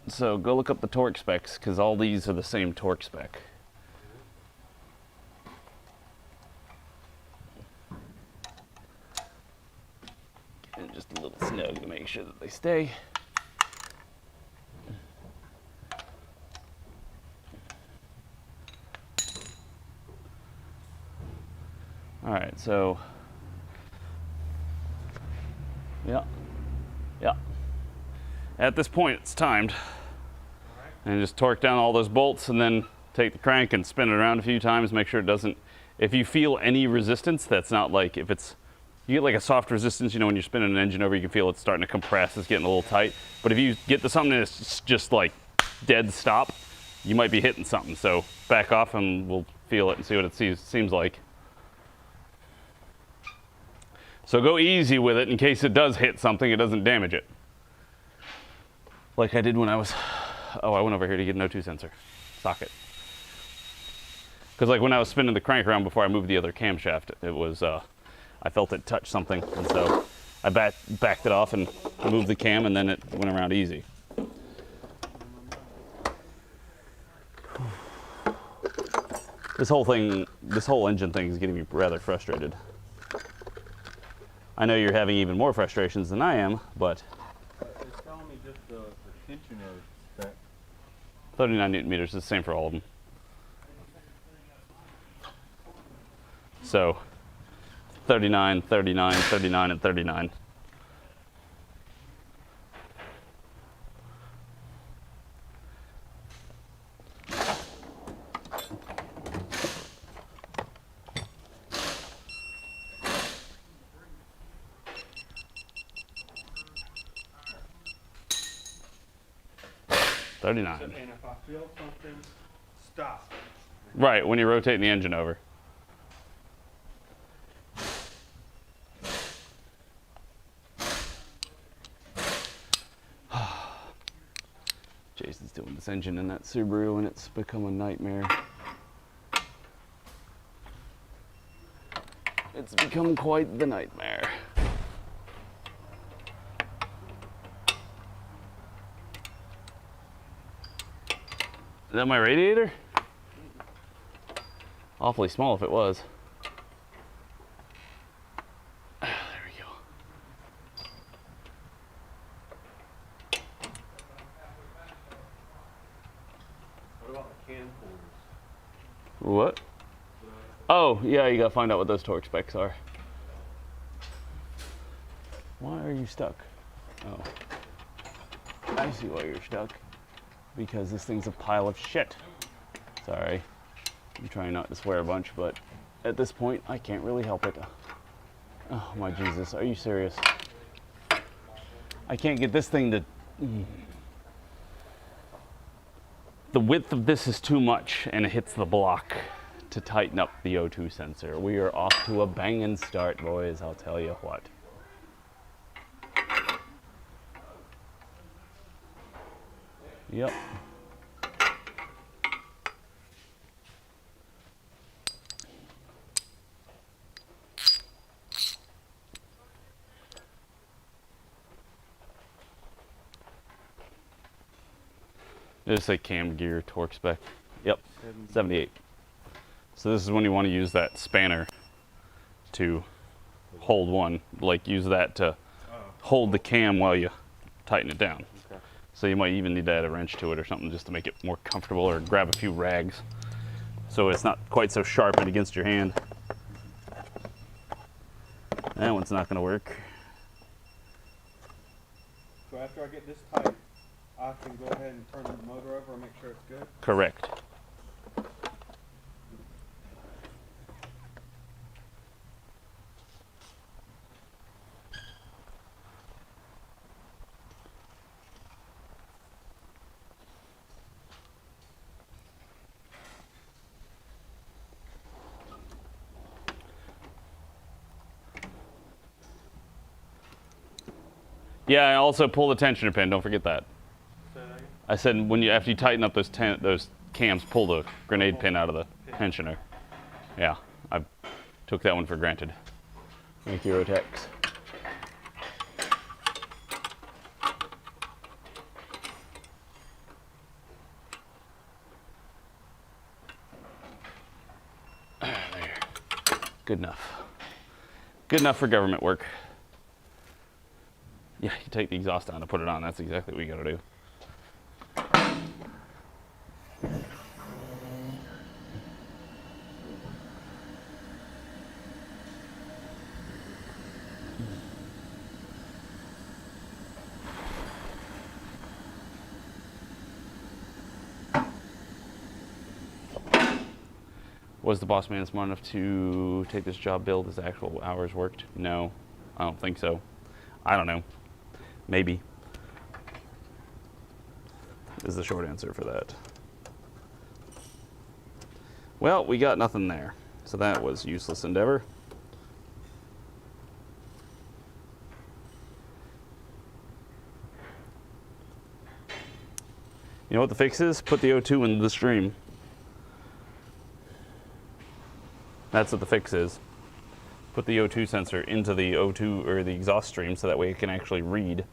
So go look up the torque specs, because all these are the same torque spec. And just a little snug to make sure that they stay. All right, so yeah. At this point, it's timed. And just torque down all those bolts and then take the crank and spin it around a few times, make sure it doesn't, if you feel any resistance, that's not like, if it's, you get like a soft resistance, you know, when you're spinning an engine over, you can feel it's starting to compress, it's getting a little tight. But if you get to something that's just like dead stop, you might be hitting something. So back off and we'll feel it and see what it seems like. So go easy with it in case it does hit something, it doesn't damage it. Like I did when I was, I went over here to get an O2 sensor socket. Because like when I was spinning the crank around before I moved the other camshaft, it was, I felt it touch something. And so I backed it off and moved the cam and then it went around easy. This whole engine thing is getting me rather frustrated. I know you're having even more frustrations than I am, but It's telling me just the tensioner spec. 39 Newton meters is the same for all of them. So 39, 39, 39, and 39. And if I feel something, stop. Right, when you're rotating the engine over. Jason's doing this engine in that Subaru and it's become a nightmare. It's become quite the nightmare. Is that my radiator? Awfully small if it was. There we go. What about the can holders? What? Oh, yeah, you gotta find out what those torque specs are. Why are you stuck? Oh. I see why you're stuck. Because this thing's a pile of shit. Sorry. I'm trying not to swear a bunch, but at this point, I can't really help it. Oh my Jesus, are you serious? I can't get this thing to... The width of this is too much, and it hits the block to tighten up the O2 sensor. We are off to a banging start, boys, I'll tell you what. Yep. Just a cam gear torque spec. Yep, 78. So this is when you want to use that spanner to hold one. Like use that to hold the cam while you tighten it down. Okay. So you might even need to add a wrench to it or something just to make it more comfortable, or grab a few rags so it's not quite so sharp and against your hand. That one's not going to work. So after I get this tight, I can go ahead and turn the motor over and make sure it's good? Correct. Yeah, I also pull the tensioner pin. Don't forget that. Say that again? I said when you after you tighten up those cams, pull the grenade pin out of the tensioner. Yeah, I took that one for granted. Thank you, Rotex. There. Good enough. Good enough for government work. Yeah, you take the exhaust down to put it on. That's exactly what you gotta do. Was the boss man smart enough to take this job billed as actual hours worked? No, I don't think so. I don't know. Maybe. Is the short answer for that. Well, we got nothing there. So that was useless endeavor. You know what the fix is? Put the O2 in the stream. That's what the fix is. Put the O2 sensor into the O2 or the exhaust stream so that way it can actually read.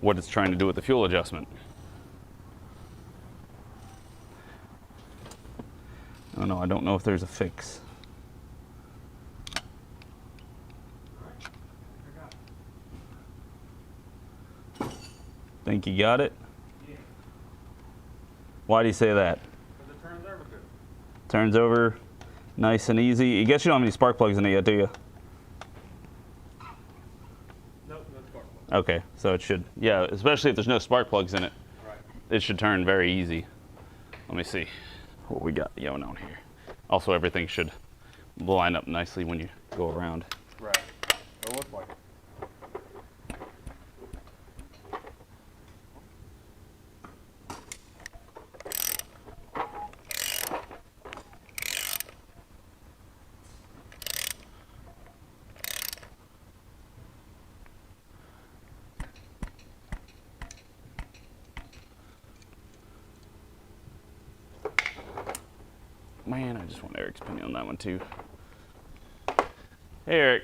What it's trying to do with the fuel adjustment. Oh no, I don't know if there's a fix. Think you got it? Yeah. Why do you say that? Because it turns over good. Turns over nice and easy. I guess you don't have any spark plugs in it yet, do you? Nope, no spark plug. Okay, so it should, yeah, especially if there's no spark plugs in it, Right. it should turn very easy. Let me see what we got going on here. Also, everything should line up nicely when you go around. Right. It'll look like it. Man, I just want Eric's opinion on that one too. Hey, Eric.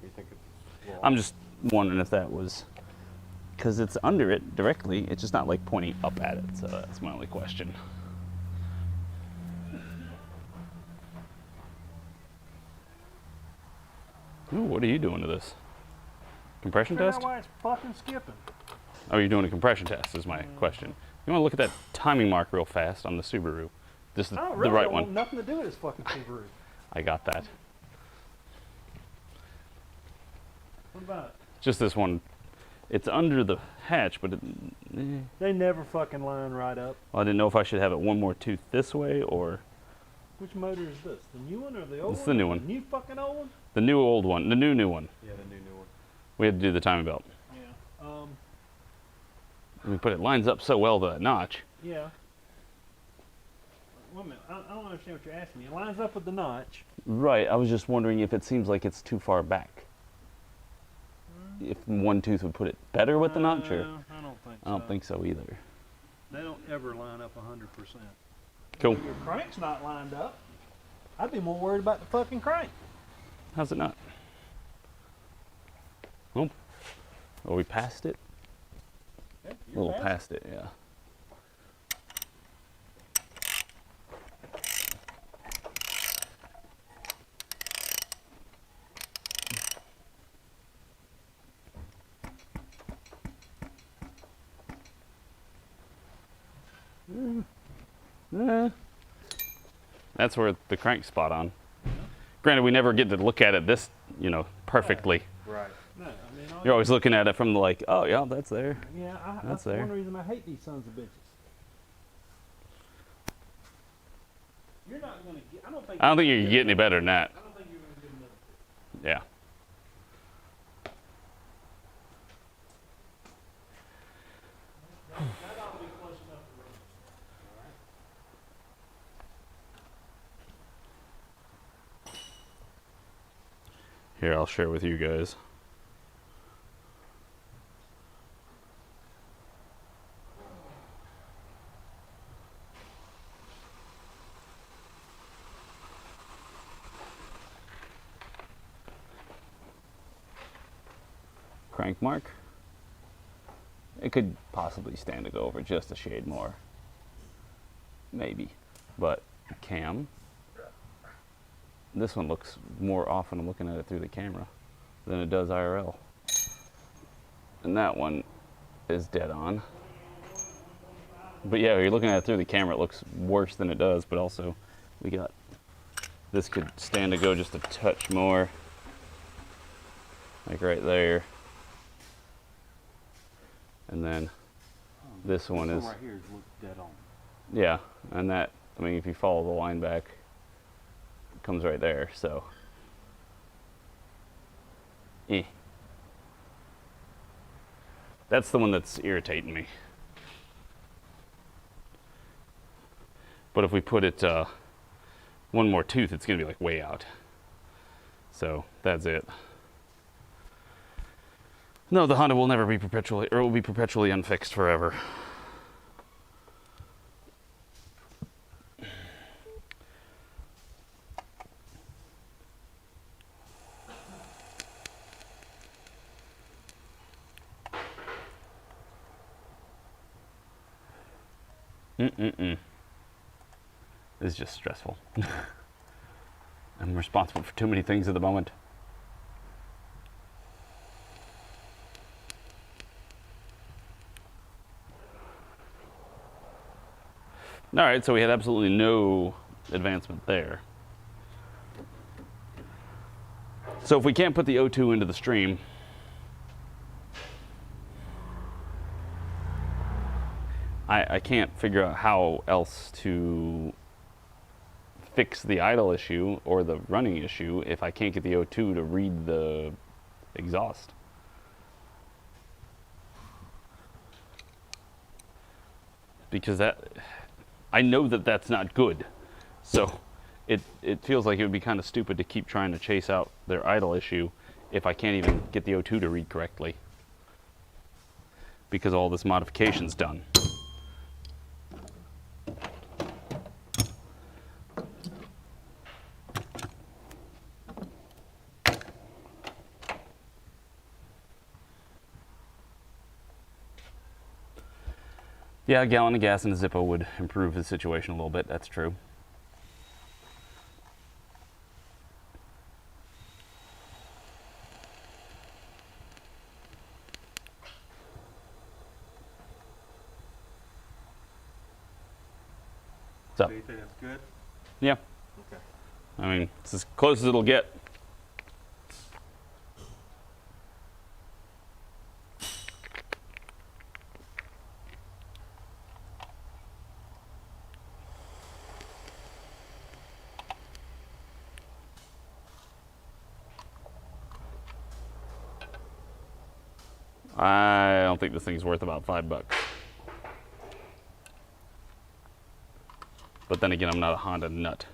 You think it's well, I'm just wondering if that was, because it's under it directly, it's just not like pointing up at it, so that's my only question. Ooh, what are you doing to this? Compression Figure test? out why it's fucking skipping. Oh, you're doing a compression test is my question. You want to look at that timing mark real fast on the Subaru. Just I don't the really right don't want one. nothing to do with this fucking Subaru. I got that. What about it? Just this one. It's under the hatch, but They never fucking line right up. I didn't know if I should have it one more tooth this way or Which motor is this? The new one or the old It's one? the new one. The new fucking old one? the new old one, the new one. yeah, the new one. We had to do the timing belt. Yeah. But it lines up so well to that notch. Yeah. Wait a minute. I don't understand what you're asking me. It lines up with the notch. Right. I was just wondering if it seems like it's too far back. If one tooth would put it better with the notch, or I don't think so. I don't think so either. They don't ever line up 100%. Cool. If your crank's not lined up, I'd be more worried about the fucking crank. How's it not? Oh, are we past it? Yeah, A little past it, yeah. That's where the crank's spot on. Granted, we never get to look at it this, perfectly. Right. No, I mean, You're always looking at it from the like, oh yeah, that's there. yeah, That's that's there. one reason I hate these sons of bitches. You're not gonna get. I don't think you can get any better than that. I don't think you're gonna get another. Yeah. That ought to be close enough to run. Here, I'll share with you guys. Crank mark. It could possibly stand to go over just a shade more. Maybe. But cam. This one looks more off when I'm looking at it through the camera than it does IRL. And that one is dead on. But yeah, when you're looking at it through the camera, it looks worse than it does, but also we got, this could stand to go just a touch more. Like right there. And then this one is, right here looks dead on. yeah, and that, I mean, if you follow the line back, it comes right there, so. That's the one that's irritating me. But if we put it one more tooth, it's gonna be like way out. So that's it. No, the Honda will never be perpetually, or it will be perpetually unfixed forever. It's just stressful. I'm responsible for too many things at the moment. All right, so we had absolutely no advancement there. So if we can't put the O2 into the stream, I can't figure out how else to fix the idle issue or the running issue if I can't get the O2 to read the exhaust. Because that, I know that that's not good. So it feels like it would be kind of stupid to keep trying to chase out their idle issue if I can't even get the O2 to read correctly. Because all this modification's done. Yeah, a gallon of gas in a Zippo would improve the situation a little bit, that's true. What's up? Do you think that's good? Yeah. Okay. I mean, it's as close as it'll get. I don't think this thing's worth about $5. But then again, I'm not a Honda nut.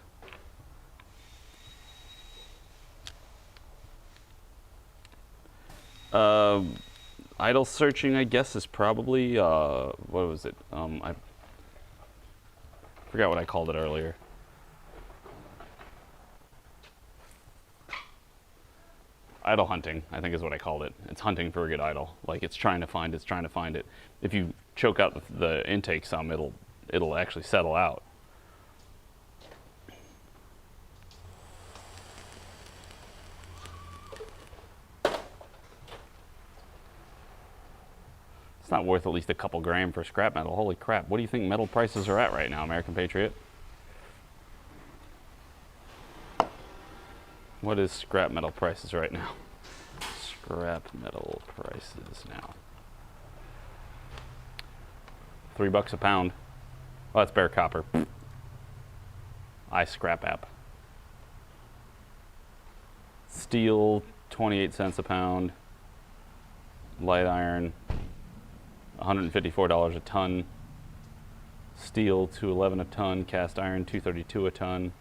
Idle searching, I guess, is probably, what was it? I forgot what I called it earlier. Idle hunting, I think is what I called it. It's hunting for a good idle. Like it's trying to find it. If you choke out the intake some, it'll actually settle out. It's not worth at least a couple grand for scrap metal. Holy crap, what do you think metal prices are at right now, American Patriot? What is scrap metal prices right now? Scrap metal prices now. $3 a pound. Oh, that's bare copper. iScrap app. Steel, 28 cents a pound. Light iron, $154 a ton. Steel, $211 a ton. Cast iron, $232 a ton.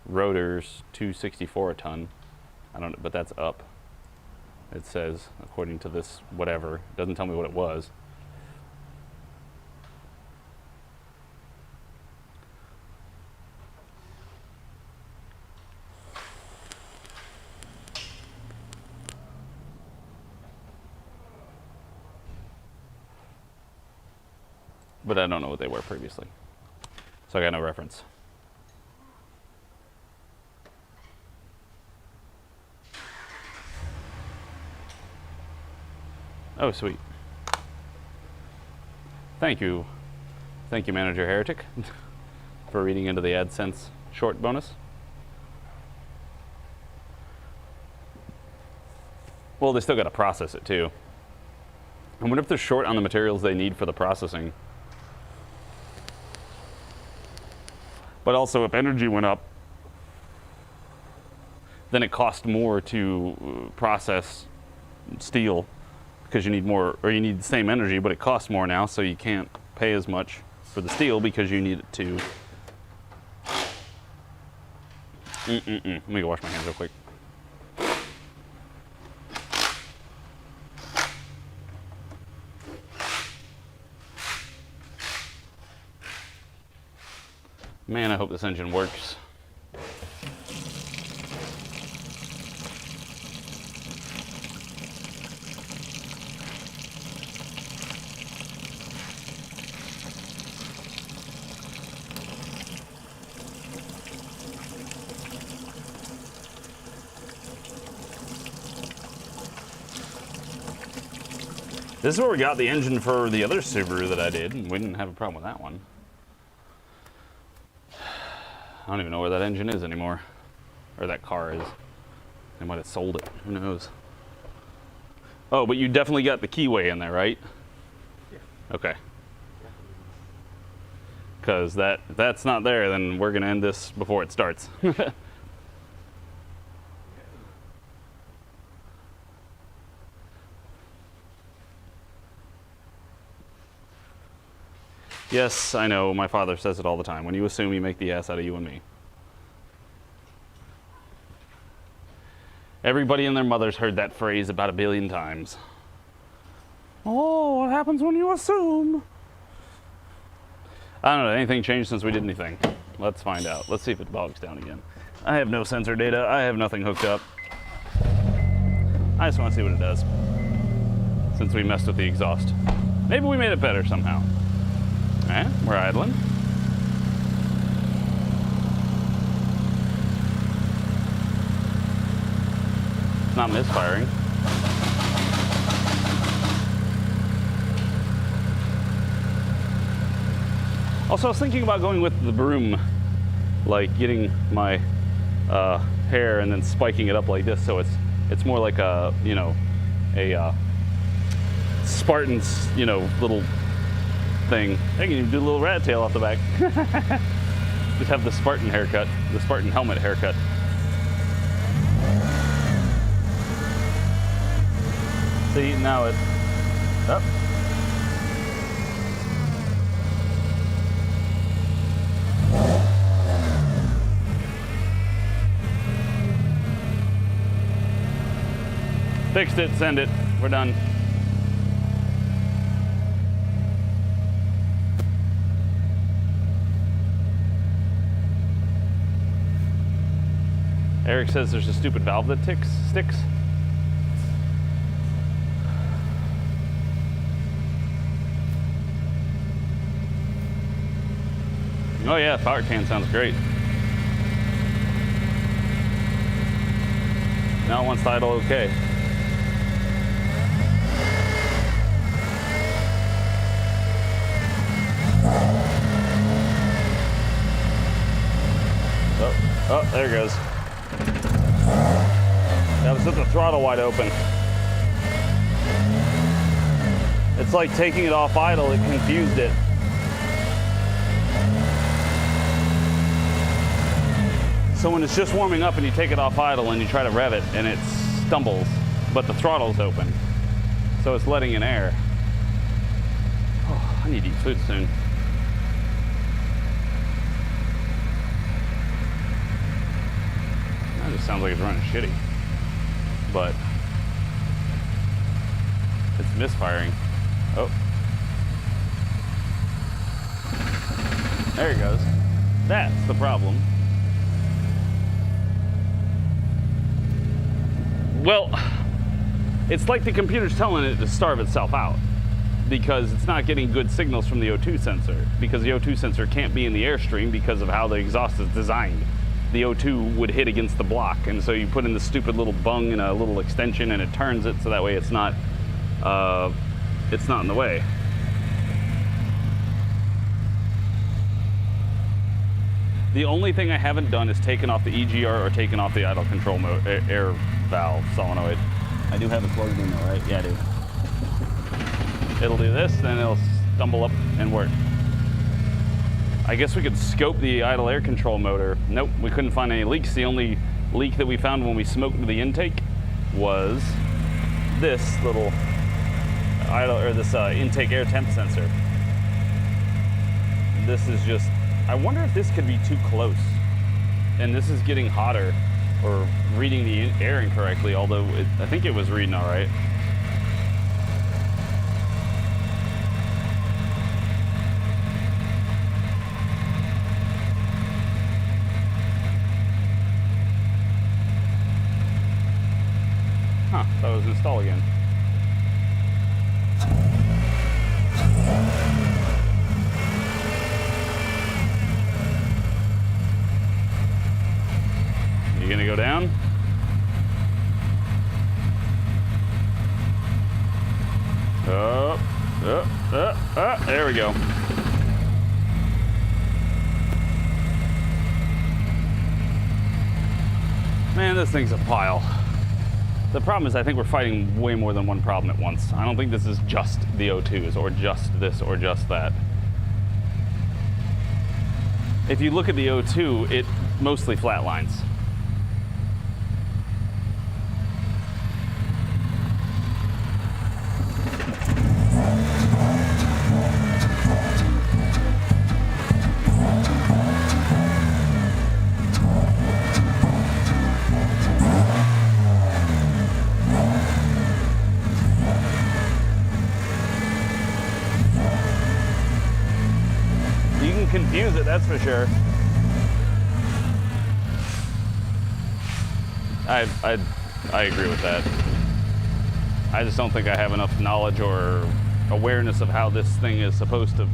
Rotors, $264 a ton. I don't know, but that's up. It says, according to this whatever, it doesn't tell me what it was. but I don't know what they were previously. So I got no reference. Oh, sweet. Thank you. Thank you, Manager Heretic, for reading into the AdSense short bonus. Well, they still got to process it, too. I wonder if they're short on the materials they need for the processing. But also, if energy went up, then it cost more to process steel because you need more, or you need the same energy, but it costs more now, so you can't pay as much for the steel because you need it to. Let me go wash my hands real quick. Man, I hope this engine works. This is where we got the engine for the other Subaru that I did, and we didn't have a problem with that one. I don't even know where that engine is anymore. Or that car is. They might have sold it. Who knows? Oh, but you definitely got the keyway in there, right? Yeah. Okay. Because that's not there, then we're going to end this before it starts. Yes, I know. My father says it all the time. When you assume, you make the ass out of you and me. Everybody and their mother's heard that phrase about 1 billion times. Oh, what happens when you assume? I don't know. Anything changed since we did anything? Let's find out. Let's see if it bogs down again. I have no sensor data. I have nothing hooked up. I just want to see what it does. Since we messed with the exhaust. Maybe we made it better somehow. Alright, we're idling. It's not misfiring. Also, I was thinking about going with the broom, like getting my hair and then spiking it up like this, so it's more like a, you know, a Spartan's, you know, little thing. I can even do a little rat tail off the back. Just have the Spartan haircut, the Spartan helmet haircut. See, now it's up. Fixed it, send it, we're done. Eric says there's a stupid valve that sticks. Oh yeah, power can sounds great. Now it wants to idle okay. Oh, there it goes. That was with the throttle wide open. It's like taking it off idle, it confused it. So when it's just warming up and you take it off idle and you try to rev it and it stumbles, but the throttle's open. So it's letting in air. Oh, I need to eat food soon. That just sounds like it's running shitty. But it's misfiring. Oh. There it goes. That's the problem. Well, it's like the computer's telling it to starve itself out. because it's not getting good signals from the O2 sensor, because the O2 sensor can't be in the airstream because of how the exhaust is designed. The O2 would hit against the block, and so you put in the stupid little bung and a little extension and it turns it so that way it's not in the way. The only thing I haven't done is taken off the EGR or taken off the idle control air valve solenoid. I do have it plugged in though, right? Yeah, I do. It'll do this, then it'll stumble up and work. I guess we could scope the idle air control motor. Nope, we couldn't find any leaks. The only leak that we found when we smoked the intake was this little idle, or this intake air temp sensor. This is just, I wonder if this could be too close. And this is getting hotter, or reading the air incorrectly, although I think it was reading all right. Huh, that was installed again. You gonna go down? There we go. Man, this thing's a pile. The problem is I think we're fighting way more than one problem at once. I don't think this is just the O2s or just this or just that. If you look at the O2, it mostly flatlines. Confuse it, that's for sure. I agree with that. I just don't think I have enough knowledge or awareness of how this thing is supposed to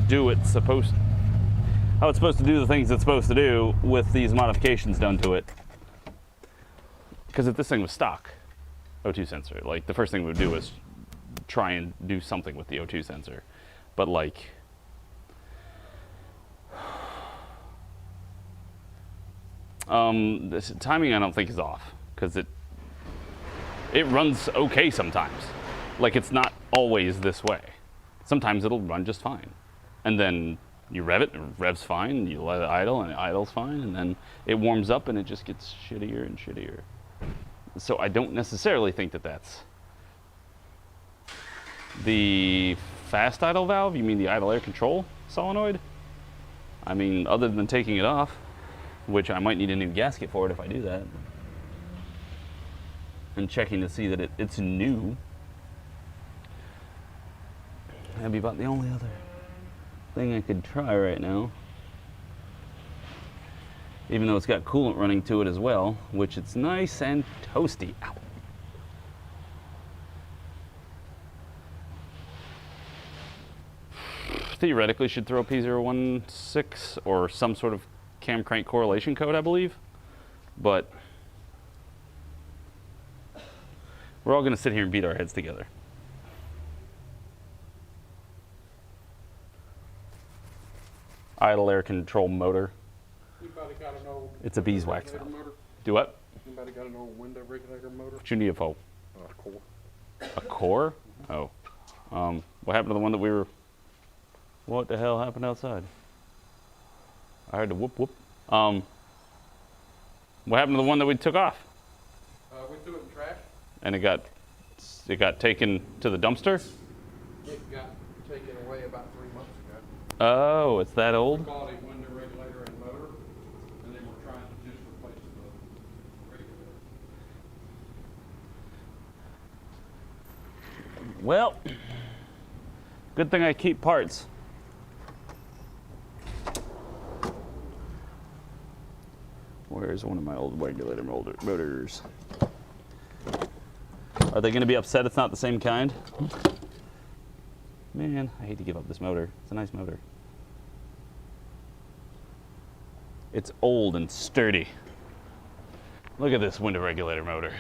do how it's supposed to do the things it's supposed to do with these modifications done to it. Because if this thing was stock O2 sensor, like the first thing we would do is try and do something with the O2 sensor. But like, this timing I don't think is off, because it runs okay sometimes. Like, it's not always this way. Sometimes it'll run just fine, and then you rev it, and it revs fine, and you let it idle, and it idles fine, and then it warms up and it just gets shittier and shittier. So I don't necessarily think that that's the fast idle valve. You mean the idle air control solenoid? I mean, other than taking it off, which I might need a new gasket for it if I do that, and checking to see that it's new. That'd be about the only other thing I could try right now. Even though it's got coolant running to it as well, which it's nice and toasty. Ow. Theoretically should throw P016 or some sort of cam crank correlation code, I believe, but we're all going to sit here and beat our heads together. Idle air control motor. Anybody got an old It's a beeswax regulator valve. motor? Do what? Anybody got an old window regulator motor? What you need it for? Core. A core? Oh. What happened to the one that we were... What the hell happened outside? I heard the whoop whoop. What happened to the one that we took off? We threw it in trash. And it got taken to the dumpster? It got taken away about 3 months ago. Oh, it's that old? Bought a window regulator and motor, and they were trying to just replace the regulator. Well, good thing I keep parts. Where's one of my old regulator motors? Are they going to be upset it's not the same kind? Man, I hate to give up this motor. It's a nice motor. It's old and sturdy. Look at this window regulator motor.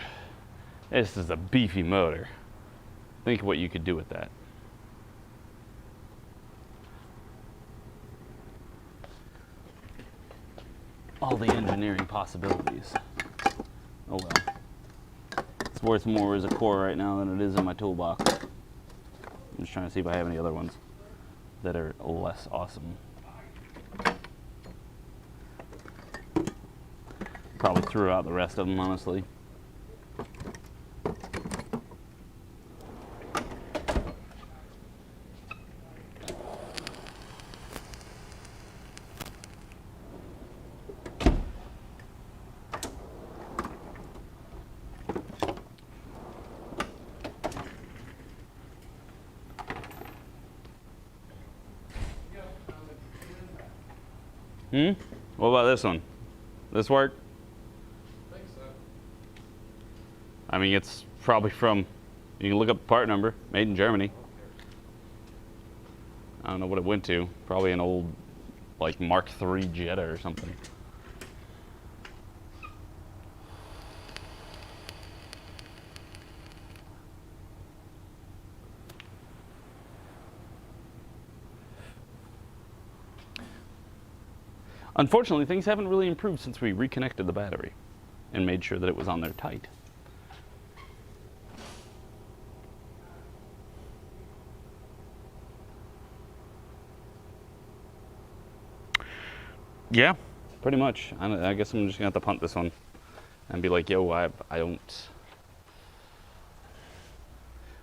This is a beefy motor. Think what you could do with that. All the engineering possibilities. Oh well. It's worth more as a core right now than it is in my toolbox. I'm just trying to see if I have any other ones that are less awesome. Probably threw out the rest of them, honestly. What about this one? This work? I think so. I mean, it's probably from, you can look up the part number, made in Germany. I don't know what it went to. Probably an old, like, Mark III Jetta or something. Unfortunately, things haven't really improved since we reconnected the battery and made sure that it was on there tight. Yeah, pretty much. I guess I'm just gonna have to punt this one and be like, yo, I don't.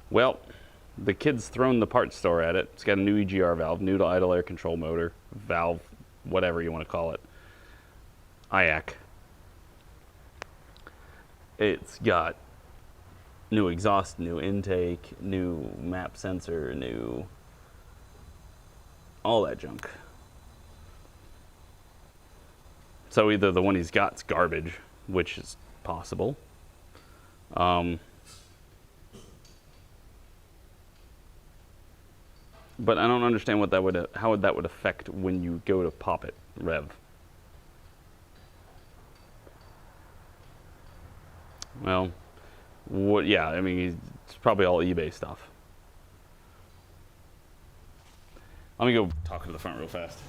Well, the kid's thrown the parts store at it. It's got a new EGR valve, new to idle air control motor, valve, whatever you want to call it. IAC. It's got new exhaust, new intake, new map sensor, new all that junk. So either the one he's got's garbage, which is possible. But I don't understand what that would, how that would affect when you go to pop it, rev. Well, what? Yeah, I mean, it's probably all eBay stuff. Let me go talk to the front real fast.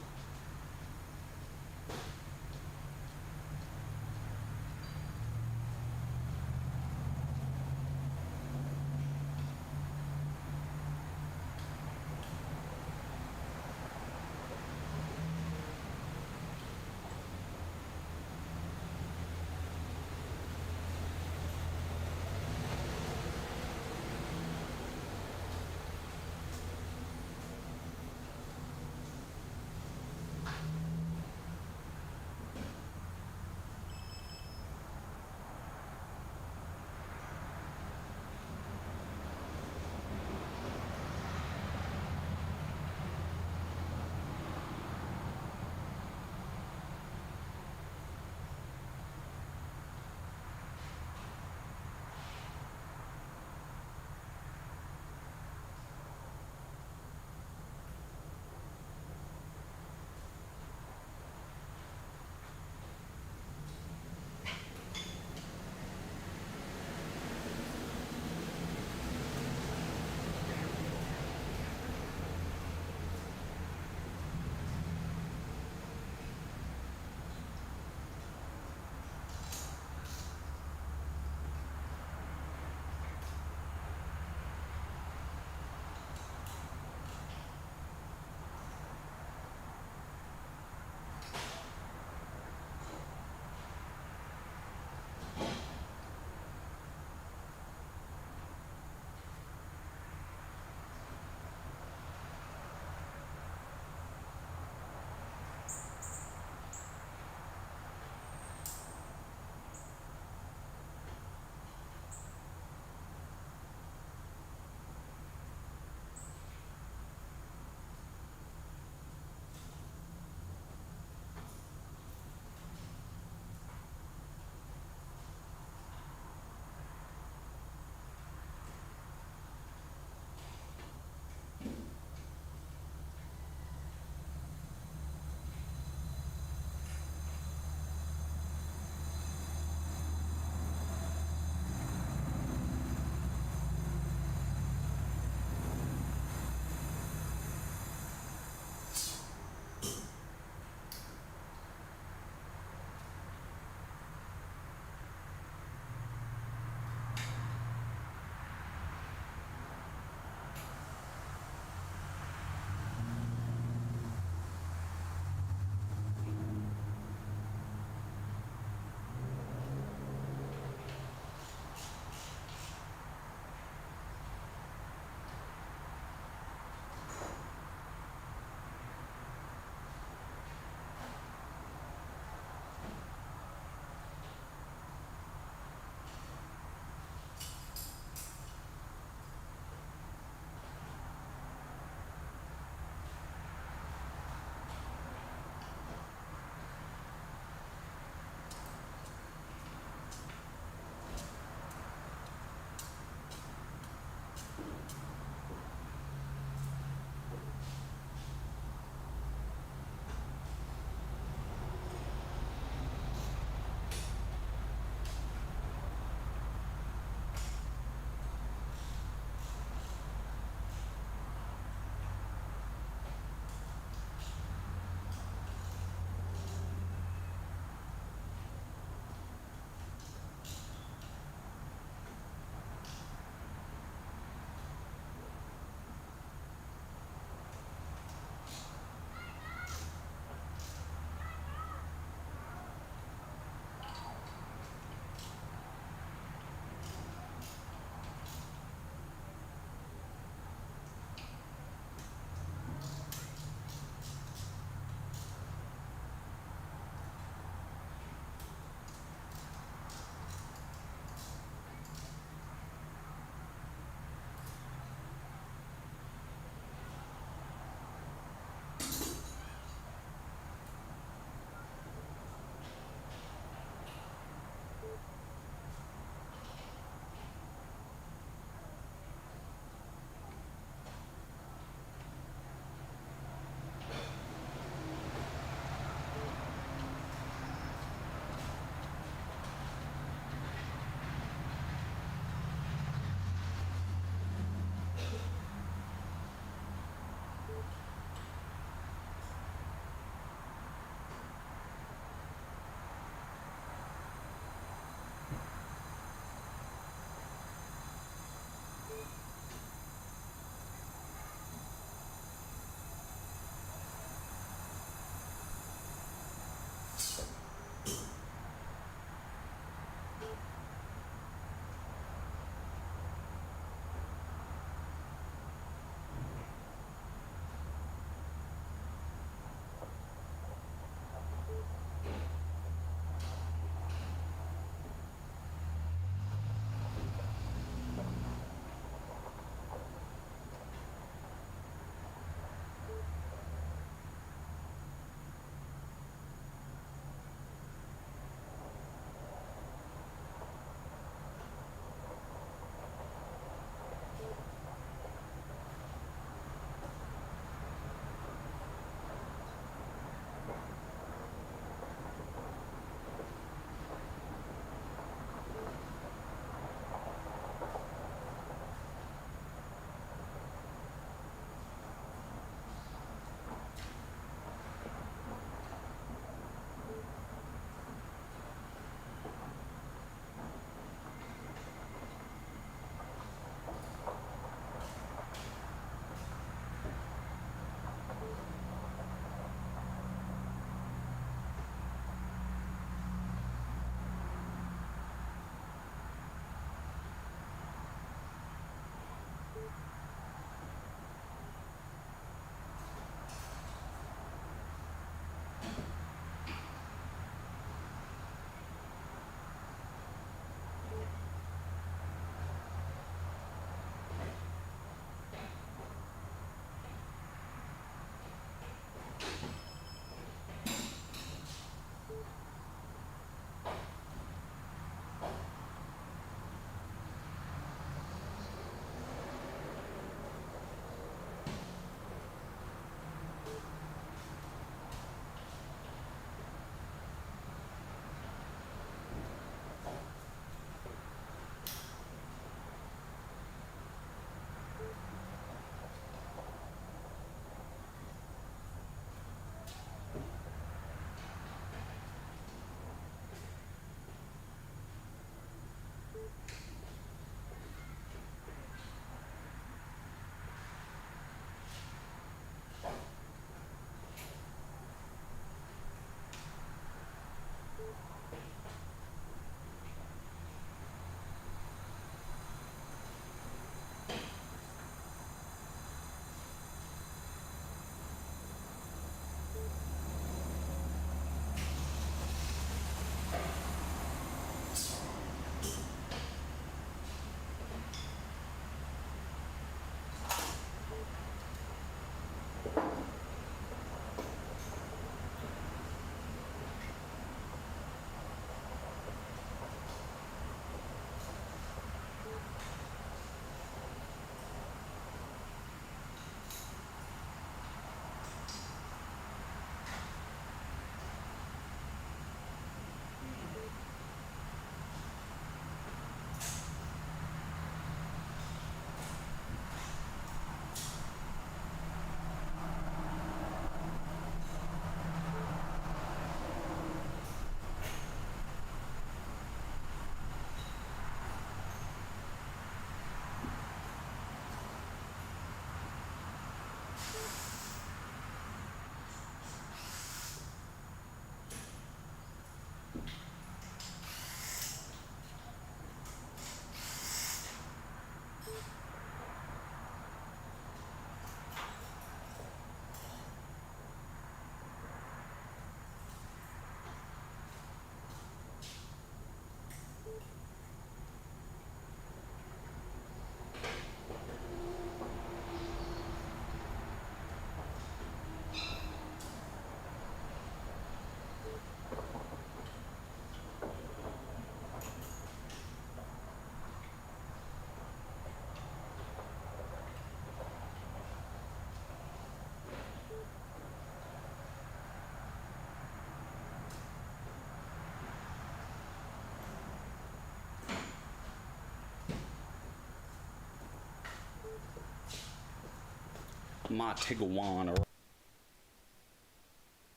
my Tiguan.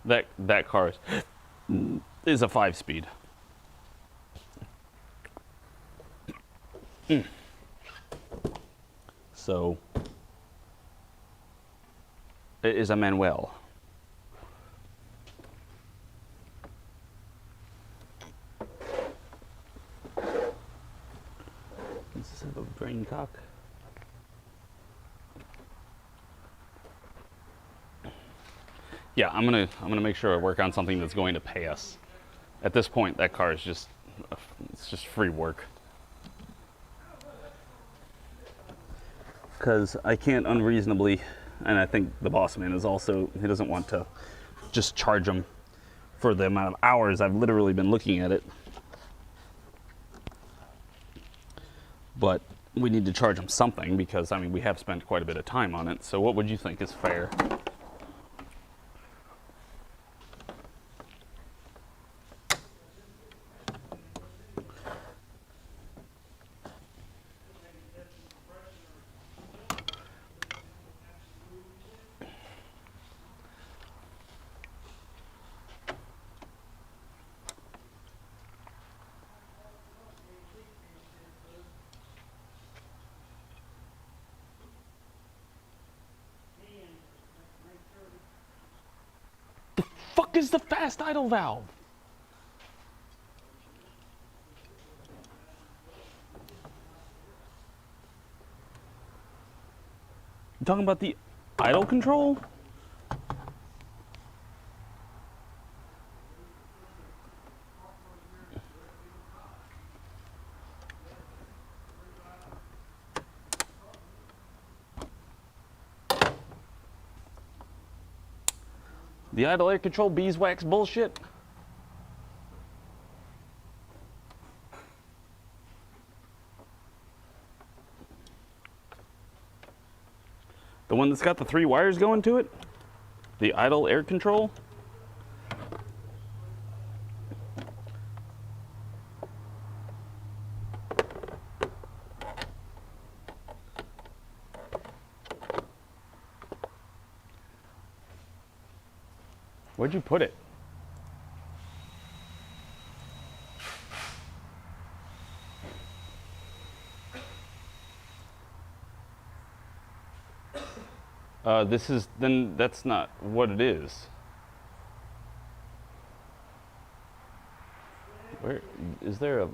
That car is a 5-speed. So it is a Manuel. Does this have a brain cock? Yeah, I'm gonna make sure I work on something that's going to pay us. At this point, that car is just it's just free work. Because I can't unreasonably, and I think the boss man is also, he doesn't want to just charge them for the amount of hours I've literally been looking at it. But we need to charge them something because, I mean, we have spent quite a bit of time on it. So what would you think is fair? Fuck is the fast idle valve? You talking about the idle control? The idle air control beeswax bullshit? The one that's got the 3 wires going to it? The idle air control? Where'd you put it? Then that's not what it is. Where, is there a,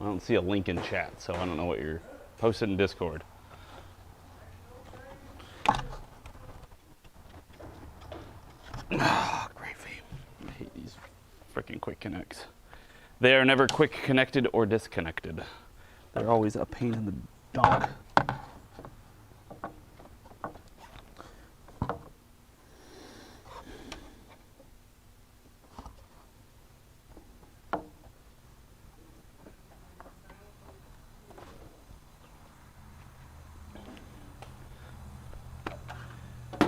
I don't see a link in chat, so I don't know what you're posted in Discord. Ah, gravy. I hate these freaking quick connects. They are never quick connected or disconnected. They're always a pain in the donk.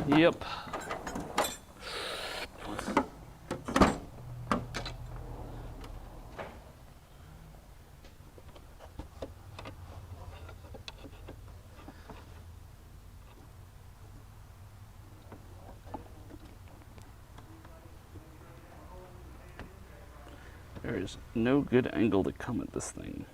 Yep. There is no good angle to come at this thing.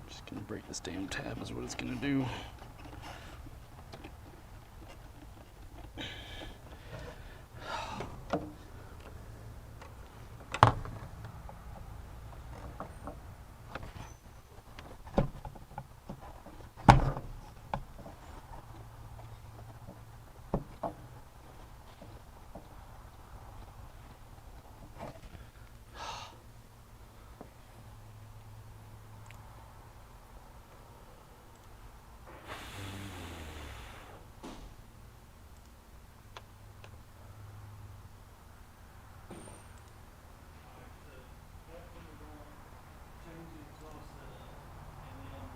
Just gonna break this damn tab is what it's gonna do.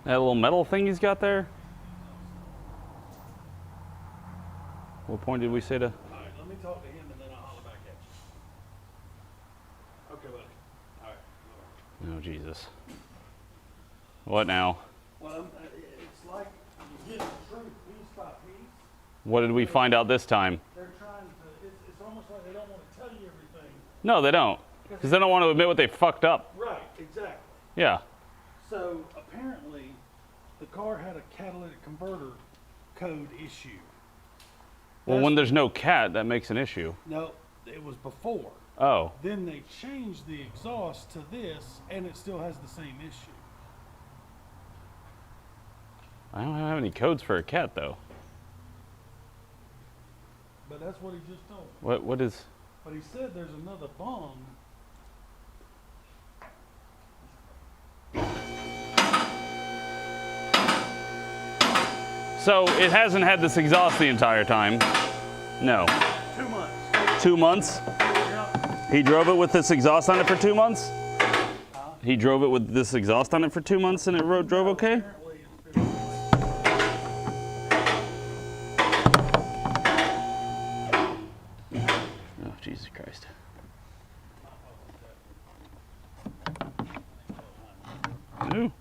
That little metal thing he's got there? What point did we say to? All right, let me talk to him and then I'll holler back at you. Okay, buddy. All right. Oh, Jesus. What now? Well, it's like you get the truth piece by piece. What did we find out this time? They're trying to, it's almost like they don't want to tell you everything. No, they don't. Because they don't want to admit what they fucked up. Right, exactly. Yeah. So apparently, the car had a catalytic converter code issue. Well, when there's no cat, that makes an issue. No, it was before. Oh. Then they changed the exhaust to this, and it still has the same issue. I don't have any codes for a cat, though. But that's what he just told me. What is... But he said there's another bung. So, it hasn't had this exhaust the entire time? No. 2 months. 2 months? Yeah. He drove it with this exhaust on it for 2 months? He drove it with this exhaust on it for 2 months and it drove okay? Apparently it's been Oh, Jesus Christ. Ooh.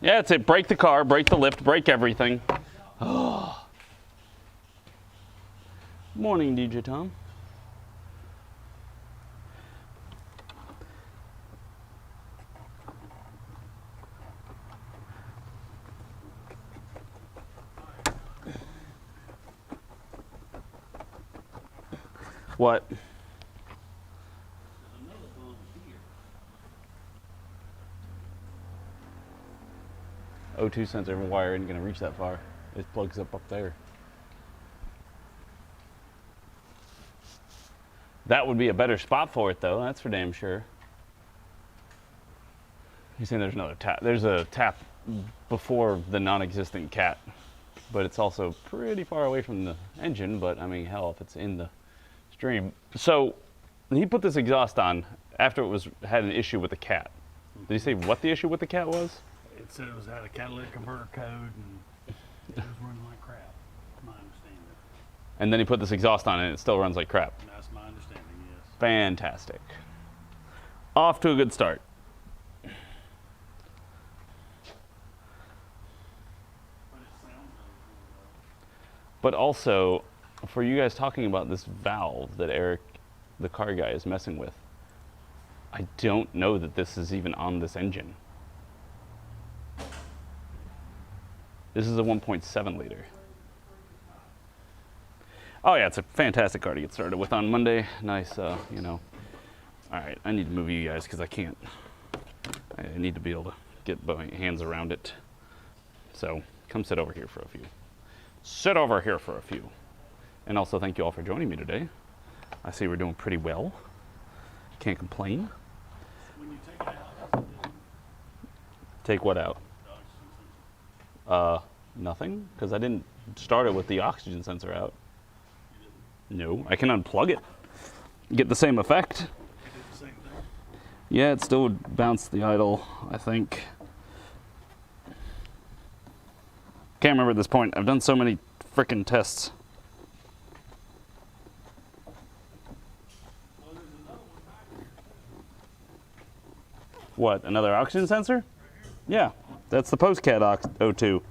Yeah, that's it. Break the car, break the lift, break everything. Oh. Morning, DJ Tom. What? another bung here. O2 sensor wire isn't going to reach that far. It plugs up there. That would be a better spot for it, though. That's for damn sure. He's saying there's another tap. There's a tap before the non-existent cat, but it's also pretty far away from the engine. But I mean, hell, if it's in the stream. So he put this exhaust on after it had an issue with the cat. Did he say what the issue with the cat was? It said it had a catalytic converter code and it was running like crap, my understanding. And then he put this exhaust on it and it still runs like crap. And that's my understanding, yes. Fantastic. Off to a good start. But it sounds really good. But also, for you guys talking about this valve that Eric, the car guy, is messing with, I don't know that this is even on this engine. This is a 1.7 liter. Oh yeah, it's a fantastic car to get started with on Monday. Nice, you know. All right, I need to move you guys because I can't. I need to be able to get my hands around it. So come sit over here for a few. Sit over here for a few. And also thank you all for joining me today. I see we're doing pretty well. Can't complain. When you take it out, how's it do? Take what out? The oxygen sensor. Nothing, because I didn't start it with the oxygen sensor out. No, I can unplug it. Get the same effect. It did the same thing. Yeah, it still would bounce the idle, I think. Can't remember at this point. I've done so many frickin' tests. Well, there's another one back here. What, another oxygen sensor? Yeah, that's the post-cat O2.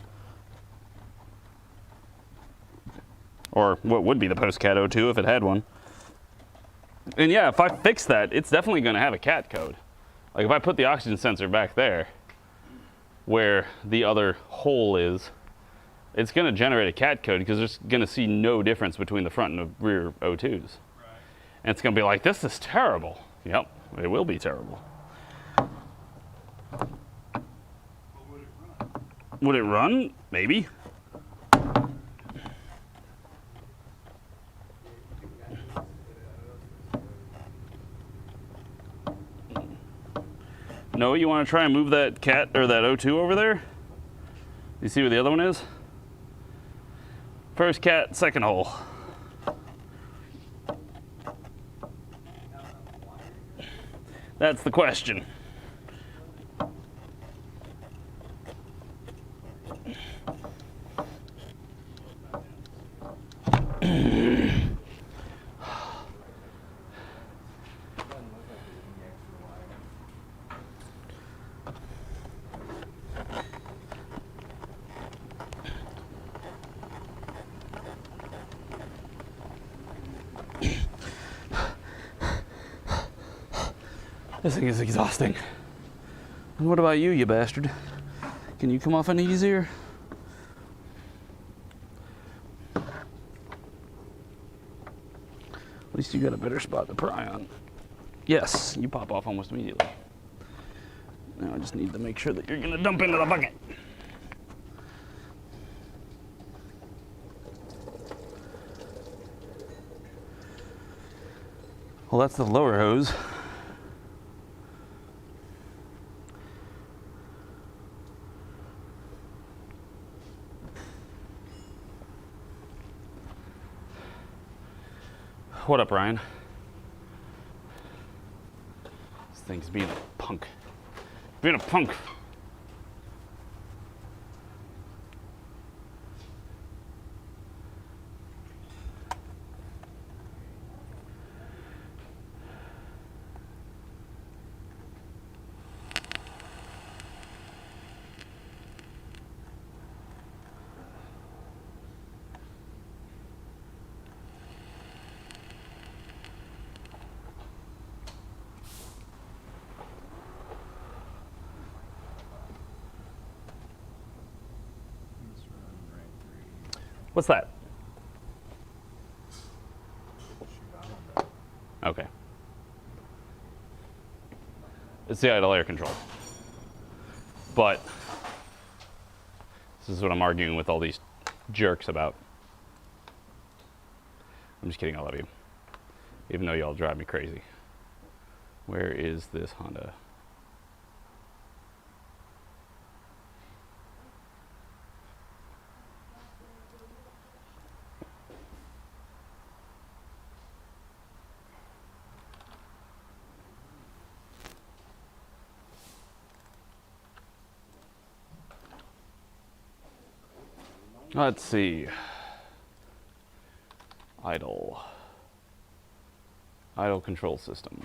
Or what would be the post-cat O2 if it had one. And yeah, if I fix that, it's definitely going to have a cat code. Like if I put the oxygen sensor back there, where the other hole is, it's going to generate a cat code because there's going to see no difference between the front and the rear O2s. Right. And it's going to be like, this is terrible. Yep, it will be terrible. But would it run? Would it run? Maybe. No, you want to try and move that cat or that O2 over there? You see where the other one is? First cat, second hole. That's the question. This thing is exhausting. And what about you, you bastard? Can you come off any easier? At least you got a better spot to pry on. Yes, you pop off almost immediately. Now I just need to make sure that you're gonna dump into the bucket. Well, that's the lower hose. What up, Ryan? This thing's being a punk. Being a punk. What's that? Okay. It's the idle air control. But this is what I'm arguing with all these jerks about. I'm just kidding, all of you. Even though y'all drive me crazy. Where is this Honda? Let's see. Idle control system.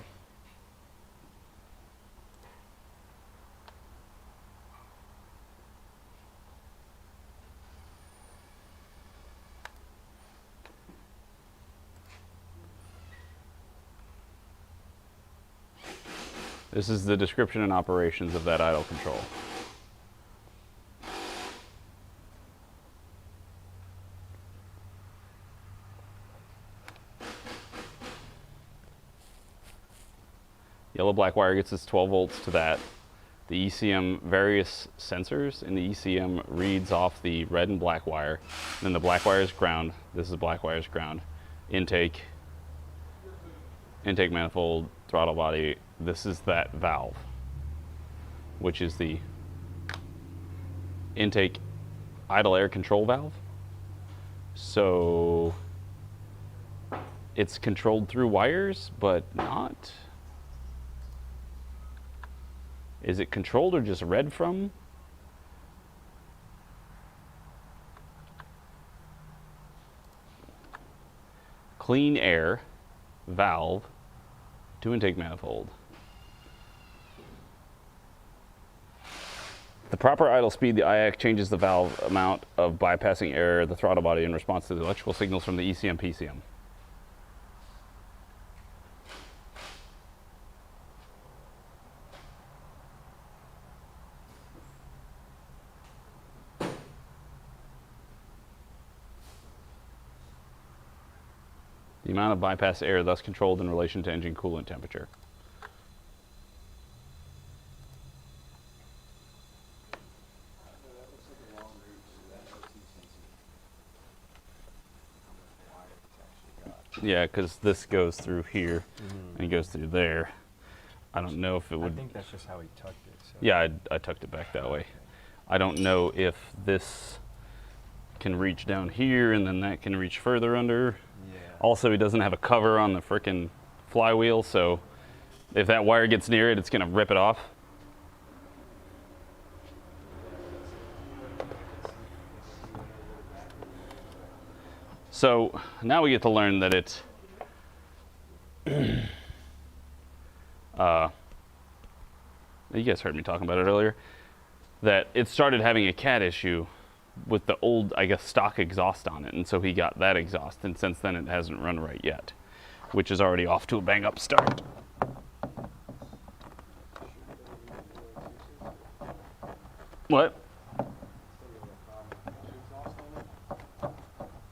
This is the description and operations of that idle control. Yellow black wire gets its 12 volts to that. The ECM, various sensors in the ECM reads off the red and black wire. Then the black wire is ground. This is black wire is ground. Intake manifold, throttle body. This is that valve, which is the intake idle air control valve. So it's controlled through wires, but not. Is it controlled or just read from? Clean air valve to intake manifold. The proper idle speed, the IAC changes the valve amount of bypassing air, the throttle body in response to the electrical signals from the ECM PCM. The amount of bypass air thus controlled in relation to engine coolant temperature. Yeah, because this goes through here and it goes through there. I don't know if it would. I think that's just how he tucked it. So. Yeah, I tucked it back that way. I don't know if this can reach down here and then that can reach further under. Yeah. Also, he doesn't have a cover on the frickin' flywheel, so If that wire gets near it, it's gonna rip it off. So now we get to learn that it, you guys heard me talking about it earlier, that it started having a cat issue with the old, I guess, stock exhaust on it. And so he got that exhaust, and since then it hasn't run right yet, which is already off to a bang up start. What?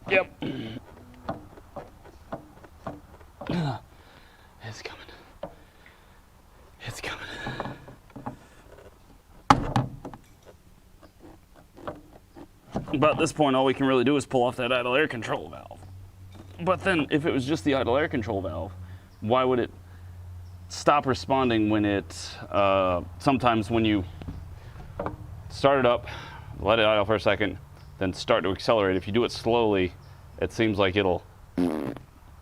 Yep. It's coming. It's coming. But at this point, all we can really do is pull off that idle air control valve. But then, if it was just the idle air control valve, why would it stop responding when it, sometimes when you start it up, let it idle for a second, then start to accelerate. If you do it slowly, it seems like it'll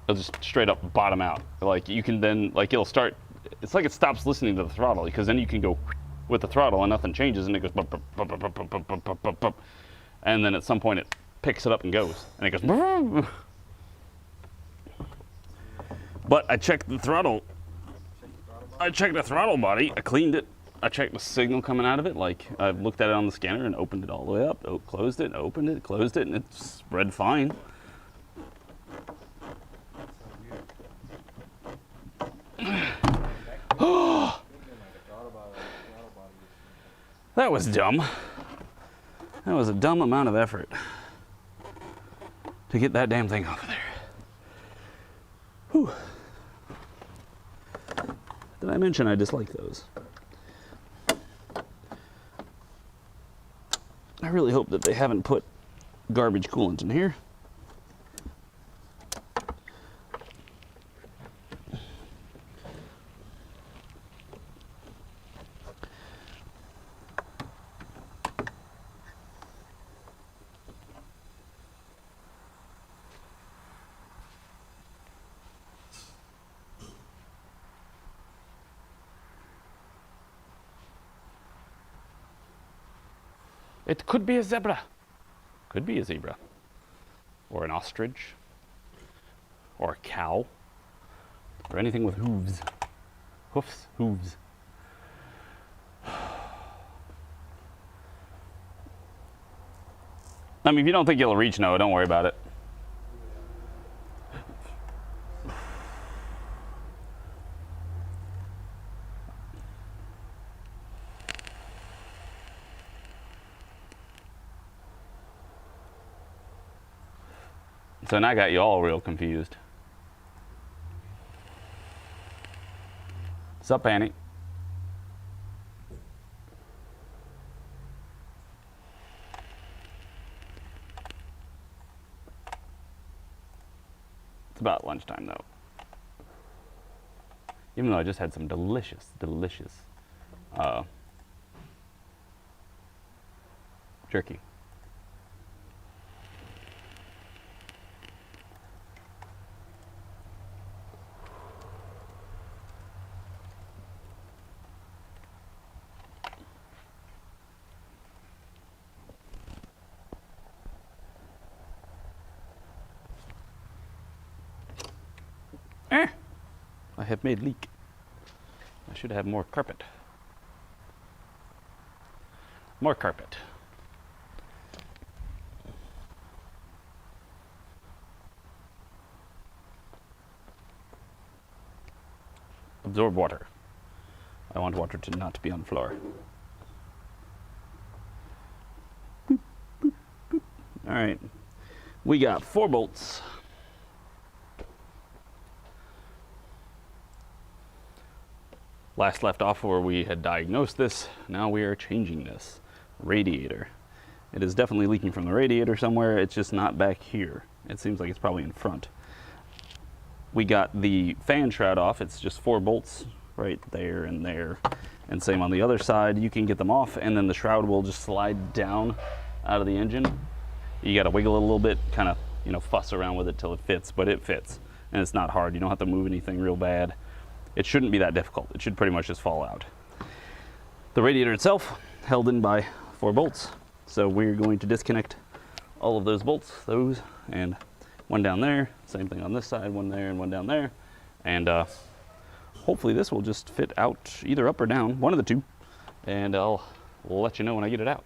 just straight up bottom out. Like you can then, like it'll start, it's like it stops listening to the throttle, because then you can go with the throttle and nothing changes, and it goes bump, bump, bump, bump, bump, bump, bump, bump, bump, bump. And then at some point it picks it up and goes, and it goes. But I checked the throttle. I checked the throttle body. I cleaned it. I checked the signal coming out of it. Like I looked at it on the scanner and opened it all the way up. Closed it, opened it, closed it, and it's read fine. That was dumb. That was a dumb amount of effort to get that damn thing off of there. Whew. Did I mention I dislike those? I really hope that they haven't put garbage coolant in here. It could be a zebra. Could be a zebra. Or an ostrich. Or a cow. Or anything with hooves. Hoofs, hooves. I mean, if you don't think you'll reach Noah, don't worry about it. So now I got you all real confused. What's up, Annie? It's about lunchtime though. Even though I just had some delicious jerky. I have made leak. I should have more carpet. More carpet. Absorb water. I want water to not be on the floor. Boop, boop, boop. All right. We got 4 bolts. Last left off where we had diagnosed this. Now we are changing this radiator. It is definitely leaking from the radiator somewhere. It's just not back here. It seems like it's probably in front. We got the fan shroud off. It's just 4 bolts right there and there. And same on the other side. You can get them off and then the shroud will just slide down out of the engine. You got to wiggle it a little bit, kind of, you know, fuss around with it till it fits, but it fits. And it's not hard. You don't have to move anything real bad. it shouldn't be that difficult. It should pretty much just fall out. The radiator itself held in by 4 bolts. So we're going to disconnect all of those bolts, those, and one down there. Same thing on this side, one there and one down there. And hopefully this will just fit out either up or down, one of the two. And I'll let you know when I get it out.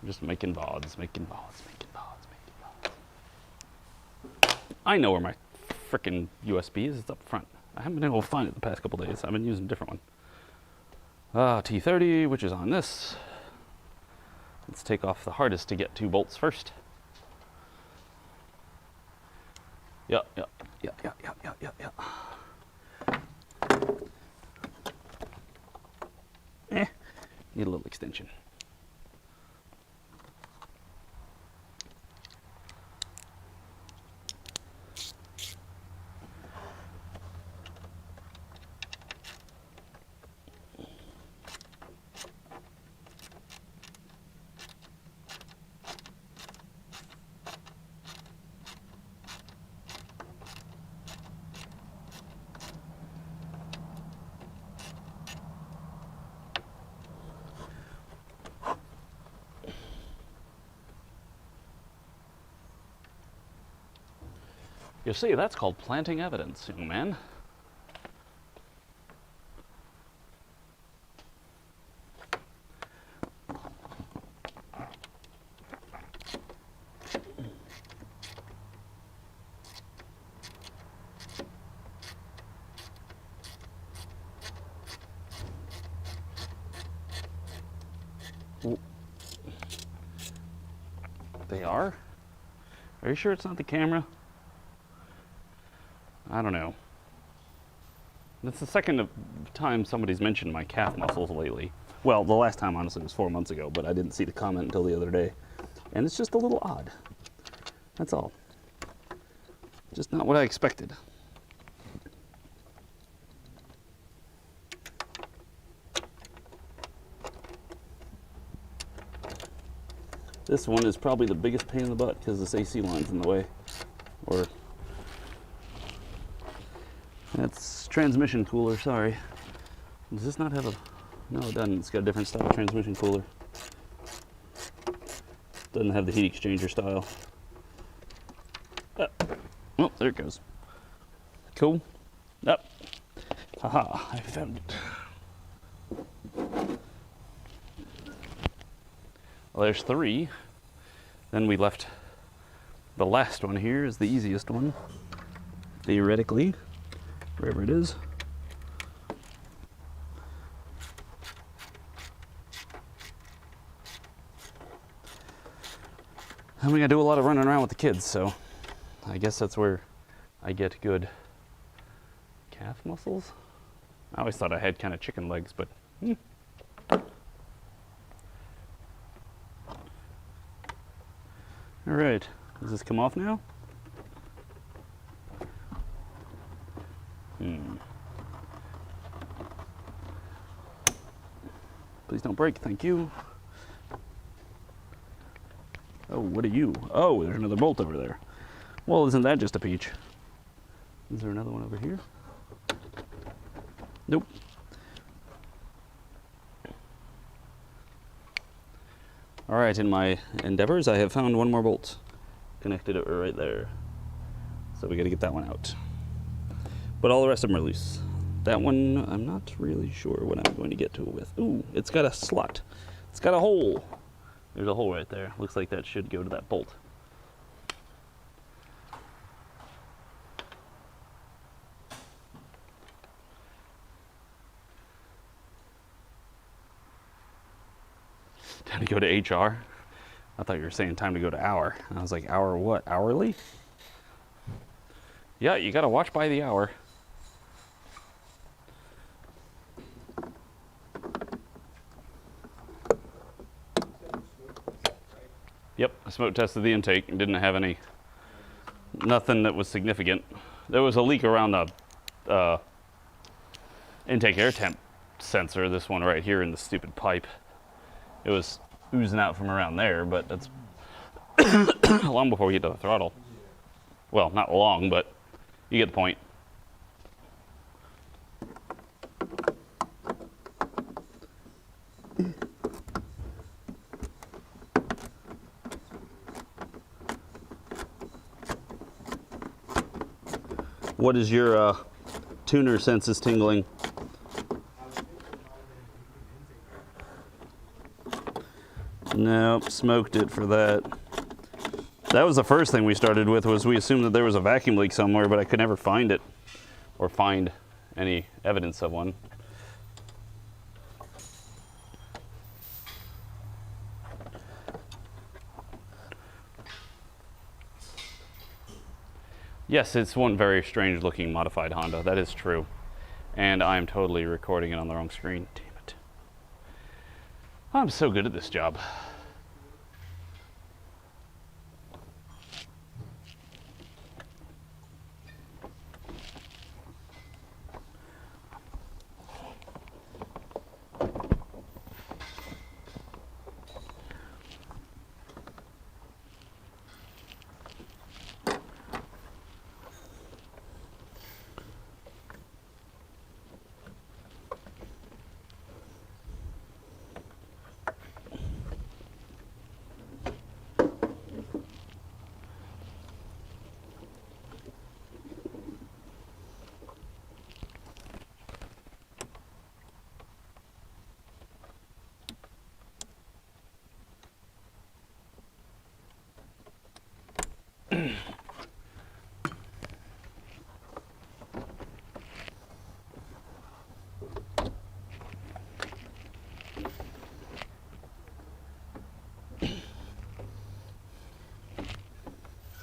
Just making VODs, making VODs, making VODs, making VODs. I know where my frickin' USB is. It's up front. I haven't been able to find it the past couple days. I've been using a different one. T30, which is on this. Let's take off the hardest to get 2 bolts first. Yeah. Need a little extension. You see, that's called planting evidence, young man. They are? Are you sure it's not the camera? I don't know. That's the second time somebody's mentioned my calf muscles lately. Well, the last time, honestly, was 4 months ago, but I didn't see the comment until the other day. And it's just a little odd. That's all. Just not what I expected. This one is probably the biggest pain in the butt because this AC line's in the way. Or that's transmission cooler, sorry. Does this not have a, no it doesn't, it's got a different style transmission cooler. Doesn't have the heat exchanger style. Oh, there it goes. Cool. Up. Haha, I found it. Well, there's 3. Then we left the last one here is the easiest one, theoretically. Wherever it is. And we gotta do a lot of running around with the kids, so I guess that's where I get good calf muscles. I always thought I had kind of chicken legs, but All right, does this come off now? Please don't break, thank you. Oh, what are you? Oh, there's another bolt over there. Well, isn't that just a peach? Is there another one over here? Nope. All right, in my endeavors, I have found one more bolt. Connected it right there. So we gotta get that one out. But all the rest of them are loose. That one, I'm not really sure what I'm going to get to it with. Ooh, it's got a slot. It's got a hole. There's a hole right there. Looks like that should go to that bolt. Time to go to HR. I thought you were saying time to go to hour. I was like, hour what? Hourly? Yeah, you gotta watch by the hour. Yep, I smoke tested the intake and didn't have nothing that was significant. There was a leak around the intake air temp sensor, this one right here in the stupid pipe. It was oozing out from around there, but that's long before we get to the throttle. Well, not long, but You get the point. What is your tuner senses tingling? Nope, smoked it for that. That was the first thing we started with, was we assumed that there was a vacuum leak somewhere, but I could never find it or find any evidence of one. Yes, it's one very strange looking modified Honda. That is true. And I'm totally recording it on the wrong screen. Damn it. I'm so good at this job.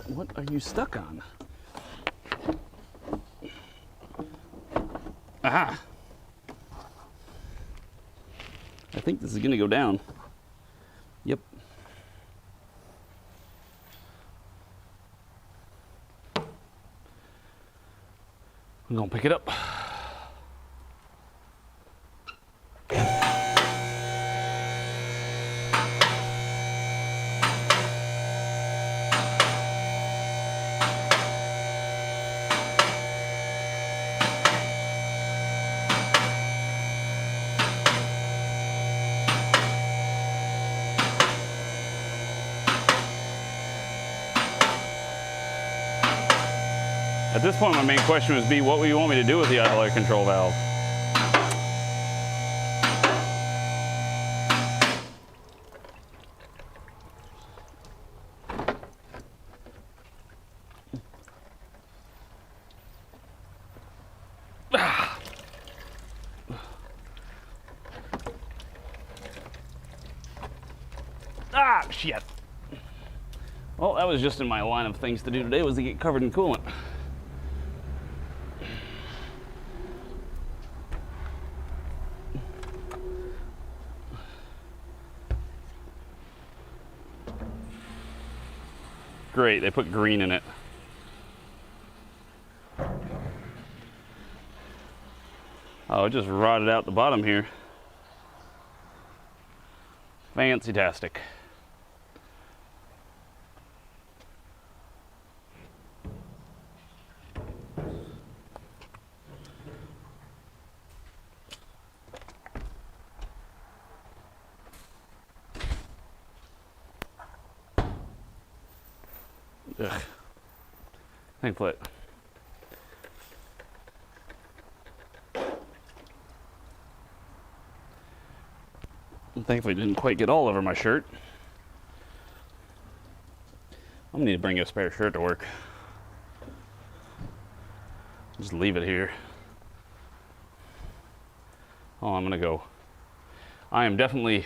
What are you stuck on? Aha! I think this is gonna go down. Yep. I'm gonna pick it up. At this point, my main question would be, what would you want me to do with the idle air control valve? Ah, shit. Well, that was just in my line of things to do today, was to get covered in coolant. Great, they put green in it. Oh, it just rotted out the bottom here. Fancy-tastic. Ugh. Thankfully, it didn't quite get all over my shirt. I'm gonna need to bring a spare shirt to work. Just leave it here. Oh, I'm gonna go. I am definitely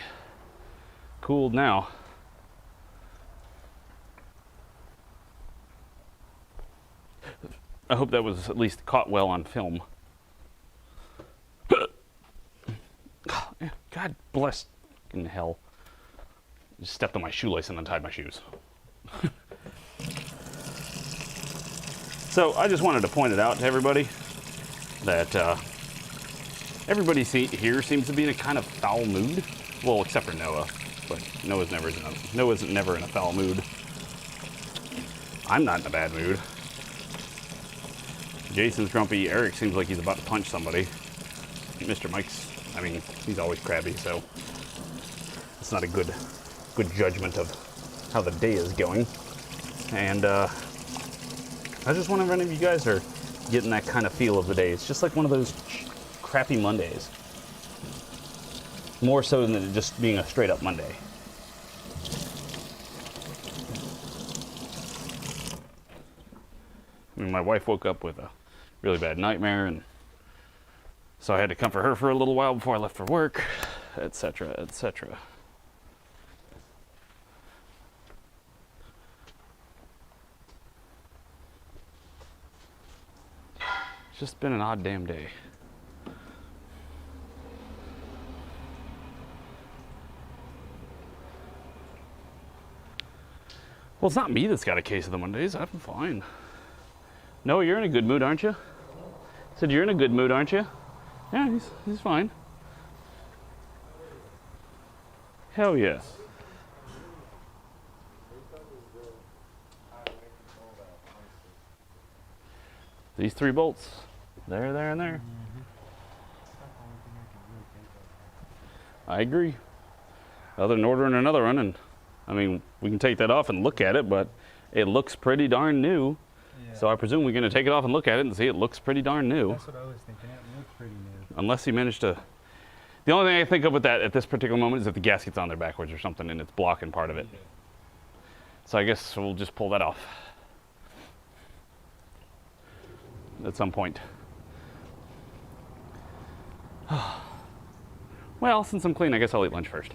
cooled now. I hope that was at least caught well on film. God bless in hell. Just stepped on my shoelace and untied my shoes. So I just wanted to point it out to everybody that everybody here seems to be in a kind of foul mood. Well, except for Noah, but Noah's never in a foul mood. I'm not in a bad mood. Jason's grumpy. Eric seems like he's about to punch somebody. Mr. Mike's, I mean, he's always crabby, so it's not a good judgment of how the day is going. And I just wonder if any of you guys are getting that kind of feel of the day. It's just like one of those crappy Mondays. More so than it just being a straight up Monday. I mean, my wife woke up with a really bad nightmare, and so I had to comfort her for a little while before I left for work, etc., etc. It's just been an odd damn day. Well, it's not me that's got a case of the Mondays. I'm fine. No, you're in a good mood, aren't you? Said you're in a good mood, aren't you? Yeah, he's fine. Hell yeah. These 3 bolts. There, and there. I agree. Other than ordering another one, and I mean, we can take that off and look at it, but it looks pretty darn new. Yeah. So I presume we're going to take it off and look at it and see it looks pretty darn new. That's what I was thinking. It looks pretty new. Unless he managed to... The only thing I think of with that at this particular moment is if the gasket's on there backwards or something and it's blocking part of it. So I guess we'll just pull that off at some point. Well, since I'm clean, I guess I'll eat lunch first.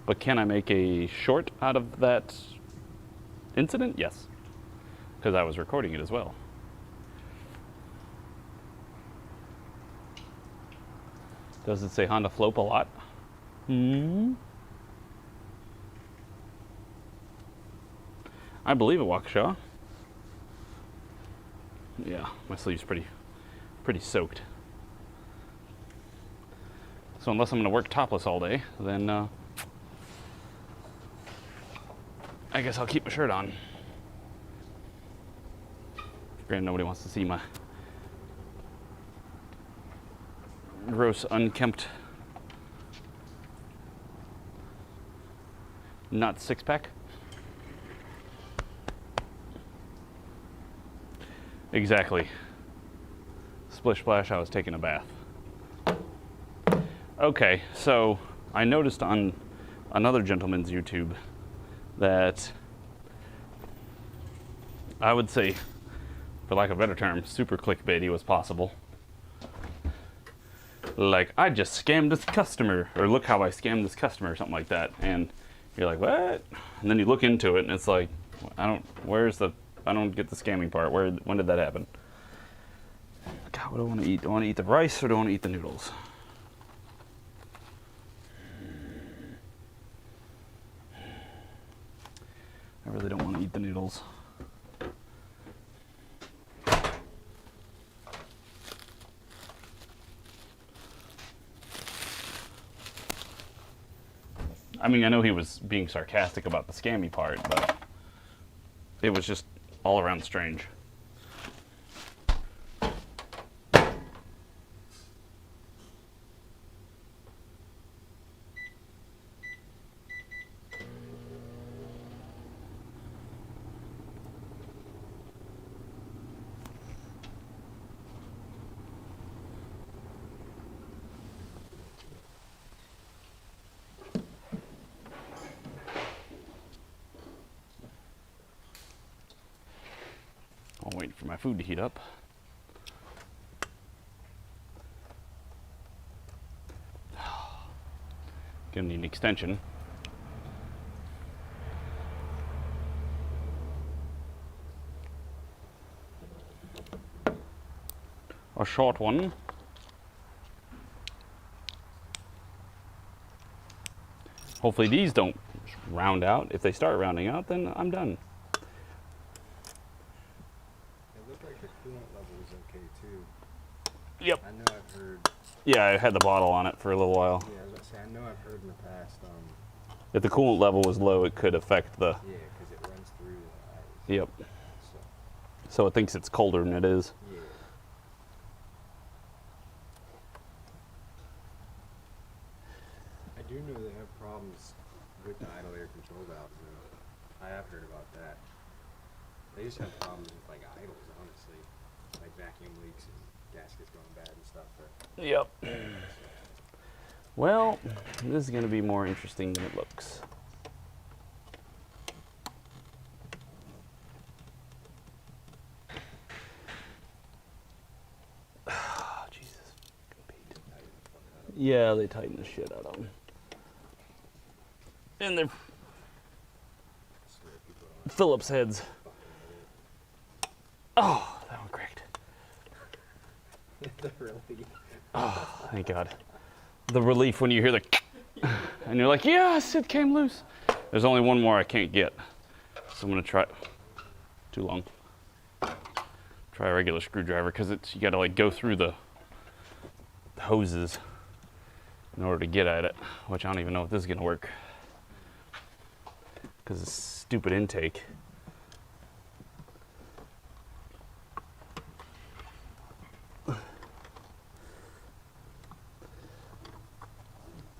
But can I make a short out of that incident? Yes, because I was recording it as well. Does it say Honda Flope a lot? I believe it, Waukesha. Yeah, my sleeve's pretty soaked. So unless I'm going to work topless all day, then I guess I'll keep my shirt on. Granted, nobody wants to see my gross, unkempt, not six-pack. Exactly. Splish splash, I was taking a bath. Okay, so I noticed on another gentleman's YouTube that I would say, for lack of a better term, super clickbaity was possible. Like, I just scammed this customer, or look how I scammed this customer, or something like that. And you're like, what? And then you look into it, and it's like, I don't get the scamming part. When did that happen? God, what do I want to eat? Do I want to eat the rice, or do I want to eat the noodles? I really don't want to eat the noodles. I mean, I know he was being sarcastic about the scammy part, but it was just all around strange. I'll wait for my food to heat up. Gonna need an extension. A short one. Hopefully these don't round out. If they start rounding out, then I'm done. It looked like the coolant level was okay too. Yep. I know I've heard. Yeah, I had the bottle on it for a little while. Yeah, I was about to say, I know I've heard in the past. If the coolant level was low, it could affect the Yeah, because Yep. So, So it thinks it's colder than it is. yeah. I do know they have problems with the idle air control valves, though. I have heard about that. They just have problems with like idles, honestly, like vacuum leaks and gaskets going bad and stuff. But Yep. Well, this is going to be more interesting than it looks. Oh, Jesus. Yeah, they tighten the shit out of them. And they're Phillips heads. Oh, that one cracked. really, Oh, thank God. The relief when you hear the and you're like, yes, it came loose. There's only one more I can't get. So I'm gonna try, too long. Try a regular screwdriver because it's, you gotta like go through the hoses in order to get at it, which I don't even know if this is gonna work. Because it's stupid intake.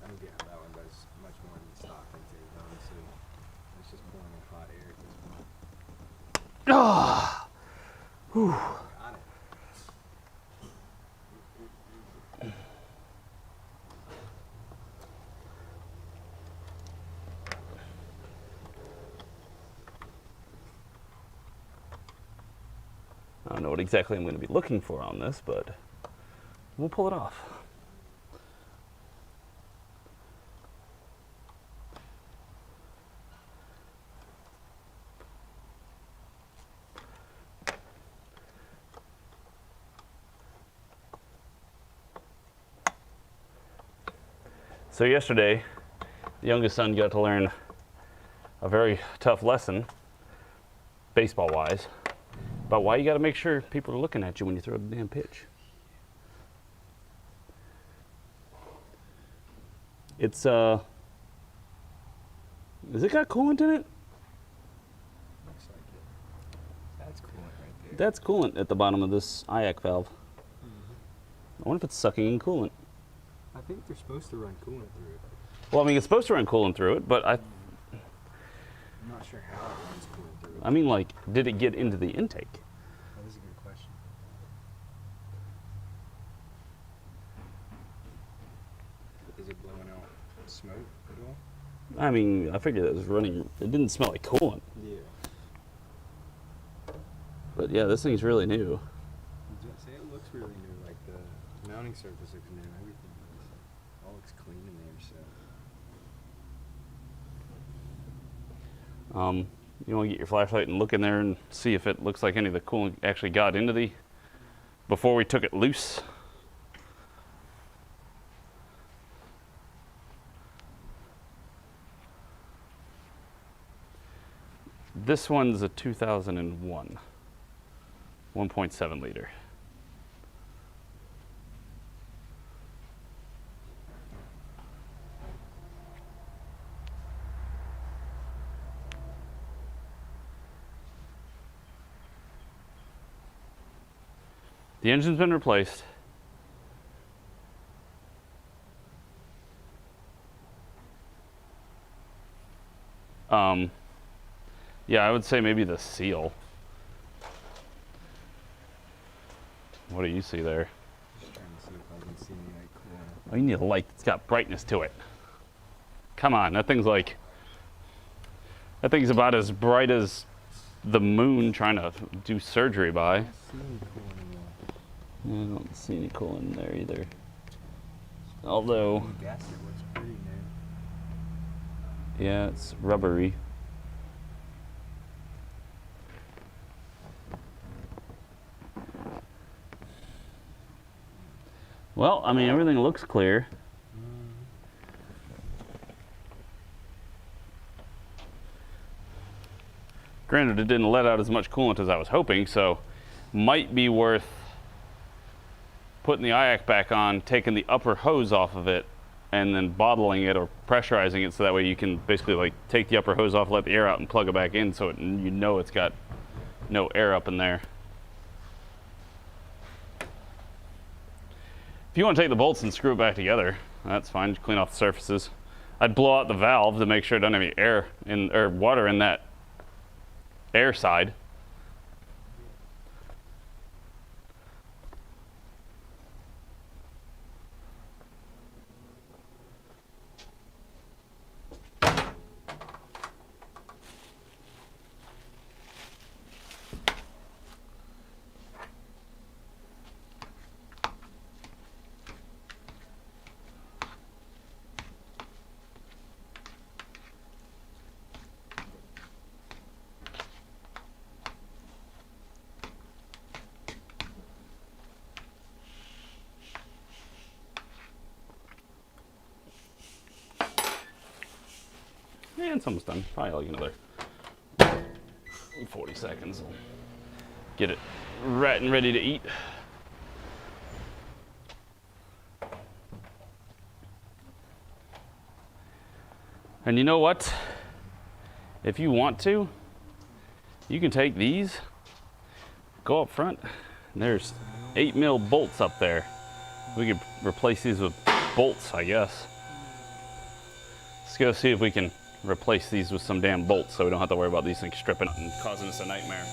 I don't get how that one does much more than stock intake, honestly. It's just pulling in hot air at this point. Ah! Got it. I don't know what exactly I'm going to be looking for on this, but we'll pull it off. So yesterday, the youngest son got to learn a very tough lesson, baseball-wise, about why you got to make sure people are looking at you when you throw the damn pitch. It's has it got coolant in it? Looks like it. That's coolant right there. That's coolant at the bottom of this IAC valve. I wonder if it's sucking in coolant. I think they're supposed to run coolant through it. Well, I mean, it's supposed to run coolant through it, but I'm not sure how it runs coolant through it. I mean, like, did it get into the intake? That is a good question. Is it blowing out smoke at all? I mean, I figured it was running. It didn't smell like coolant, Yeah. but yeah, this thing's really new. Say it looks really new, like the mounting surface looks new, everything looks, all looks clean in there, so. You want to get your flashlight and look in there and see if it looks like any of the coolant actually got into the, before we took it loose. This one's a 2001, 1.7 liter. The engine's been replaced. Yeah, I would say maybe the seal. What do you see there? Just trying to see if I can see any like coolant. Oh, you need a light that's got brightness to it. Come on, that thing's about as bright as the moon trying to do surgery by. I don't see any coolant in there. I don't see any coolant in there either. Although, The gasket looks pretty new. yeah, it's rubbery. Well, I mean, everything looks clear. Granted, it didn't let out as much coolant as I was hoping, so might be worth putting the IAC back on, taking the upper hose off of it, and then bottling it or pressurizing it so that way you can basically like take the upper hose off, let the air out, and plug it back in so you know it's got no air up in there. If you want to take the bolts and screw it back together, that's fine. Just clean off the surfaces. I'd blow out the valve to make sure it doesn't have any air in, or water in that air side. And it's almost done. Probably like another 40 seconds. We'll get it right and ready to eat. And you know what? If you want to, you can take these, go up front, and there's 8mm bolts up there. We could replace these with bolts, I guess. Let's go see if we can replace these with some damn bolts so we don't have to worry about these things stripping and causing us a nightmare.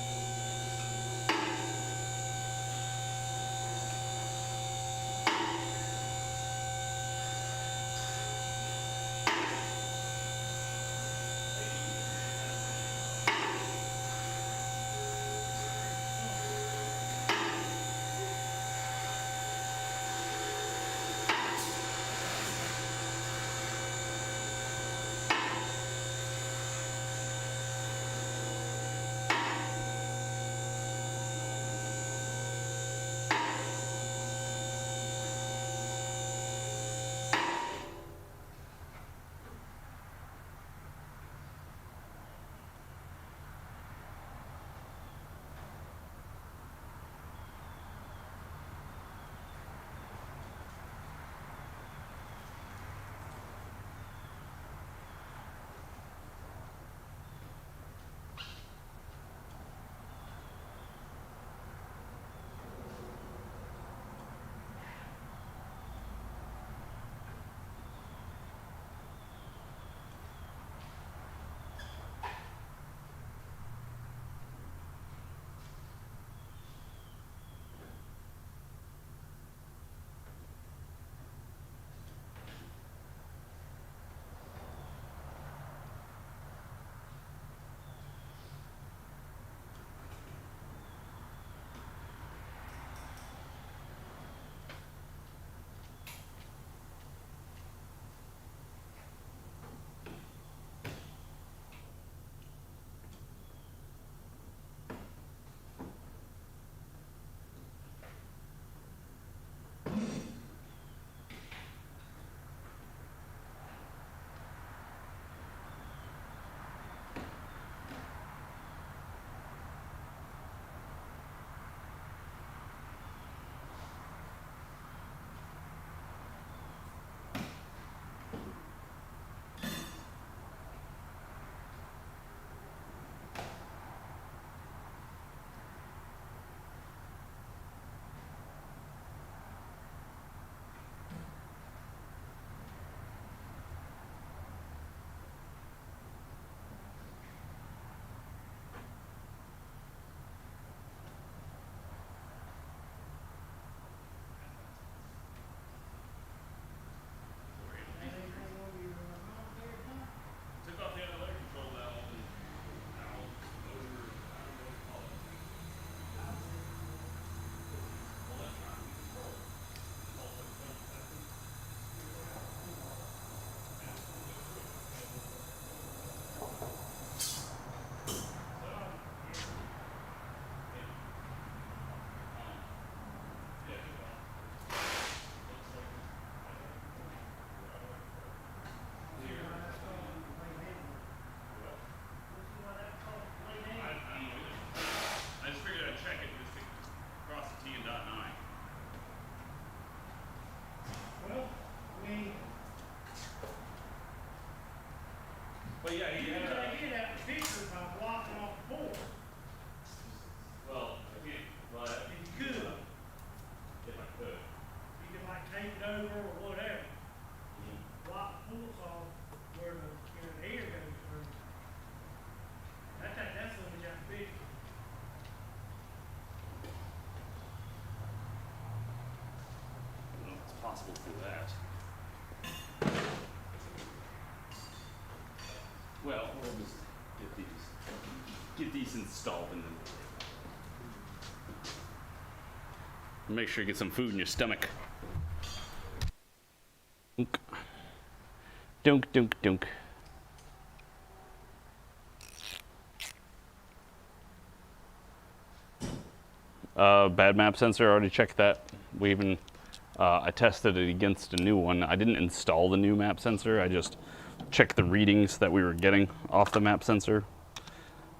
But yeah, you did have the picture by blocking off the board. possible through that. Well, we'll just get these installed and then make sure you get some food in your stomach. Dunk, dunk, dunk, dunk. Bad map sensor, already checked that. We even, I tested it against a new one. I didn't install the new map sensor. I just checked the readings that we were getting off the map sensor.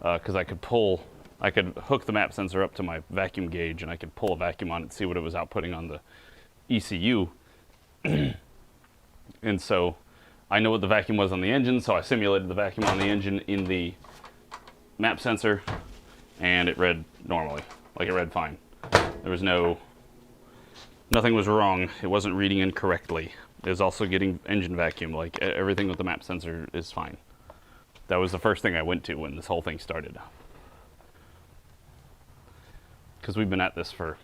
Because I could hook the map sensor up to my vacuum gauge and I could pull a vacuum on it and see what it was outputting on the ECU. And so I know what the vacuum was on the engine, so I simulated the vacuum on the engine in the map sensor, and it read normally. Like, it read fine. There was nothing was wrong. It wasn't reading incorrectly. It was also getting engine vacuum. Like, everything with the map sensor is fine. That was the first thing I went to when this whole thing started. Because we've been at this for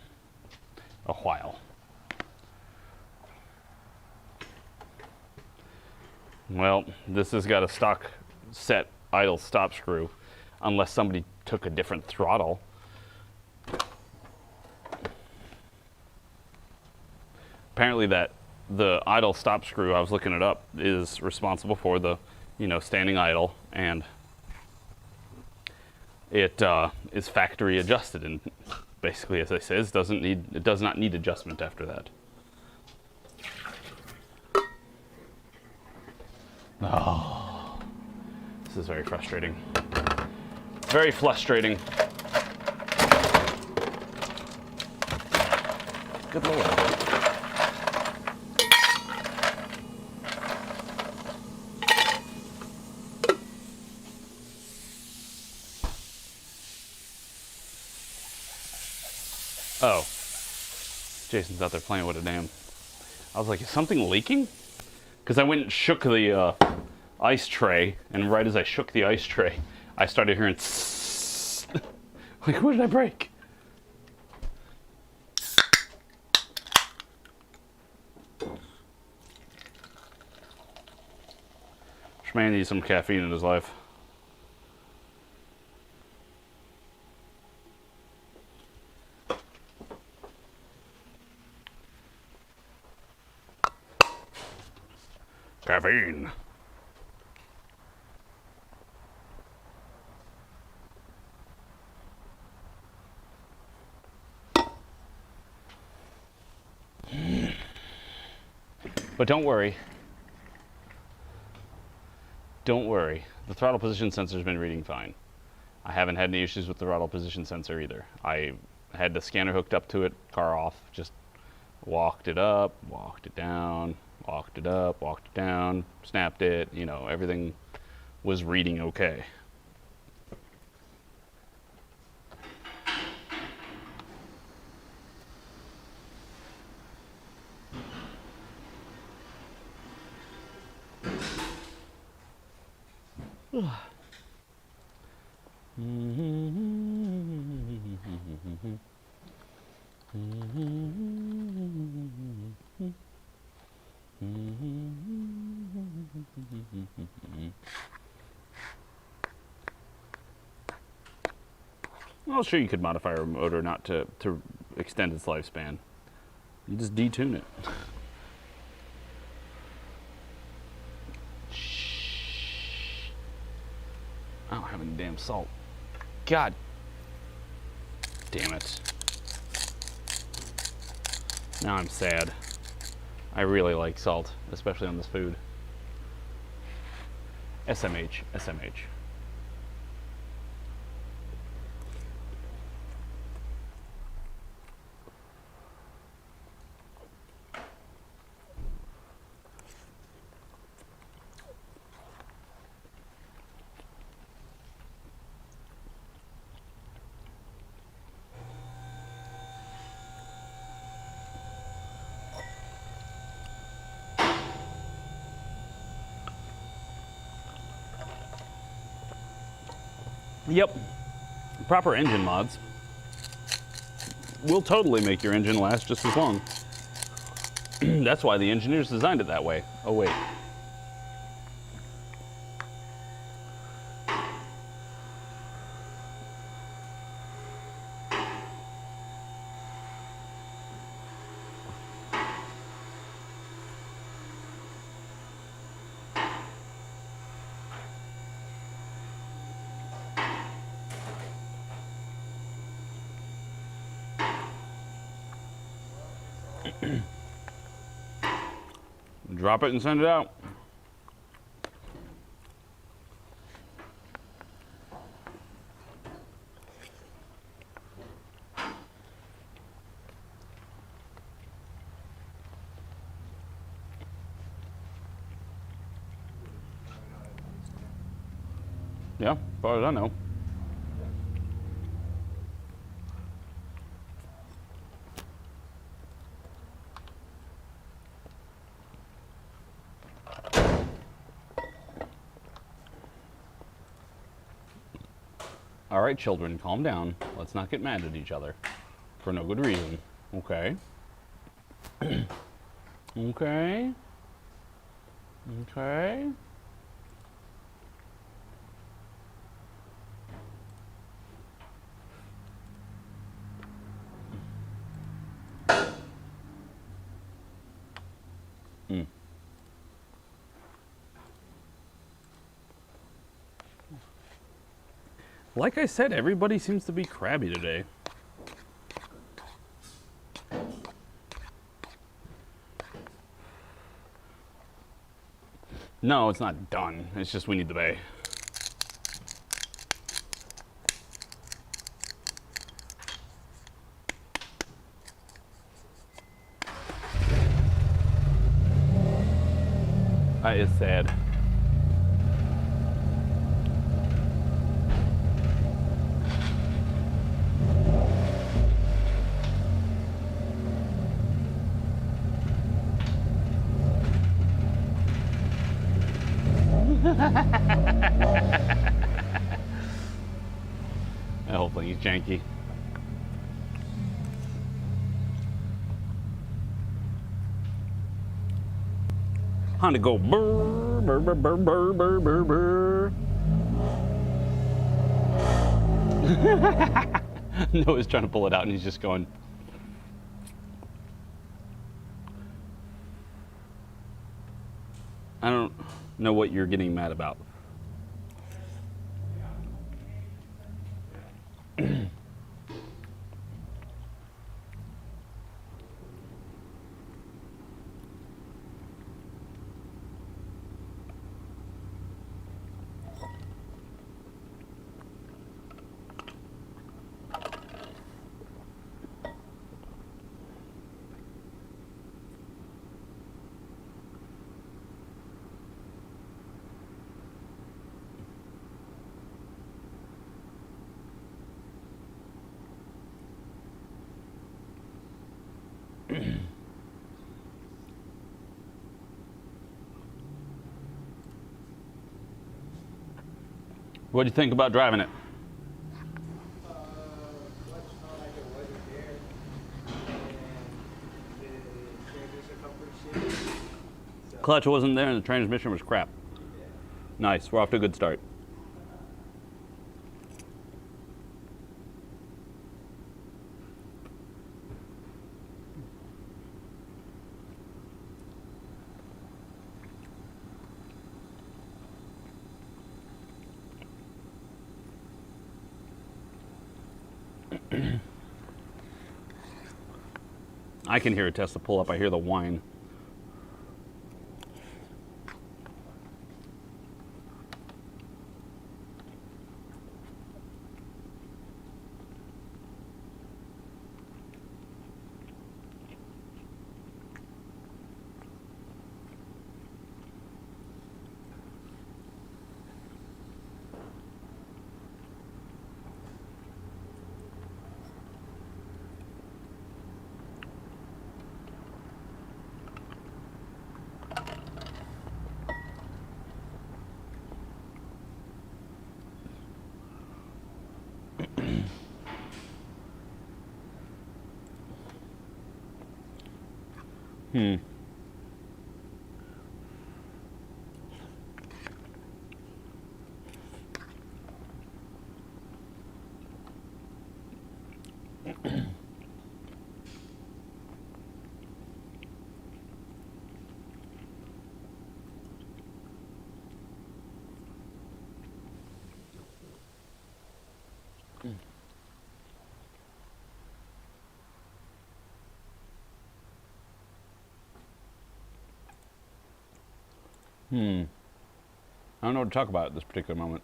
a while. Well, this has got a stock set idle stop screw, unless somebody took a different throttle. Apparently the idle stop screw, I was looking it up, is responsible for the, standing idle, and it is factory adjusted, and basically, as I say, it does not need adjustment after that. Oh, this is very frustrating. Very frustrating. Good Lord. Oh, Jason's out there playing with a dam. I was like, is something leaking? Because I went and shook the ice tray, and right as I shook the ice tray, I started hearing tss. Like, what did I break? This man needs some caffeine in his life. Caffeine. But don't worry. Don't worry. The throttle position sensor has been reading fine. I haven't had any issues with the throttle position sensor either. I had the scanner hooked up to it, car off, just walked it up, walked it down, walked it up, walked it down, snapped it, everything was reading okay. Well, sure, you could modify a motor not to extend its lifespan. You just detune it. I don't have any damn salt. God damn it. Now I'm sad. I really like salt, especially on this food. SMH, SMH. Yep, proper engine mods will totally make your engine last just as long. That's why the engineers designed it that way. Oh, wait. Drop it and send it out. Yeah, as far as I know. All right, children, calm down. Let's not get mad at each other for no good reason. Okay. Okay. Okay. Like I said, everybody seems to be crabby today. No, it's not done. It's just we need the bay. That is sad. That whole thing is janky. Honda go burr, burr, burr, burr, burr, burr, burr, burr. Noah's trying to pull it out and he's just going. I don't know what you're getting mad about. What do you think about driving it? Clutch wasn't there and the transmission was crap. Nice, we're off to a good start. I can hear a Tesla pull up. I hear the whine. Hmm. I don't know what to talk about at this particular moment.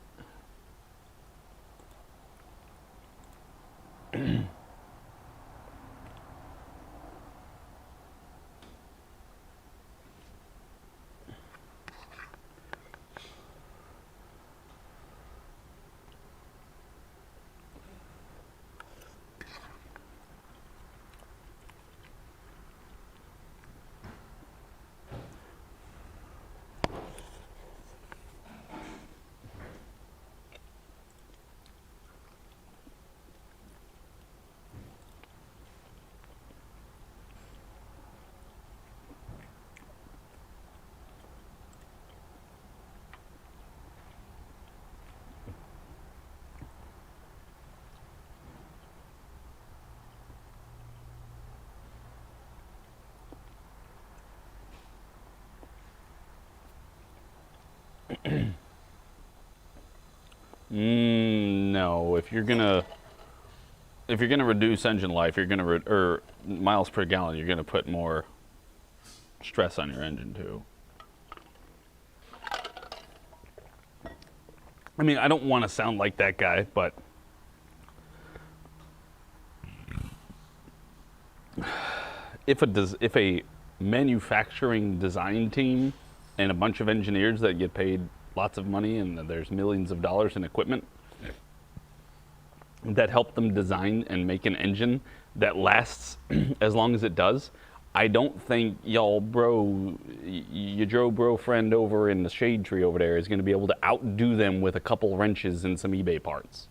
No, if you're gonna reduce engine life, you're gonna or miles per gallon, you're gonna put more stress on your engine too. I mean, I don't want to sound like that guy, but if a manufacturing design team and a bunch of engineers that get paid lots of money and there's millions of dollars in equipment that help them design and make an engine that lasts as long as it does, I don't think your Joe bro friend over in the shade tree over there is going to be able to outdo them with a couple wrenches and some eBay parts.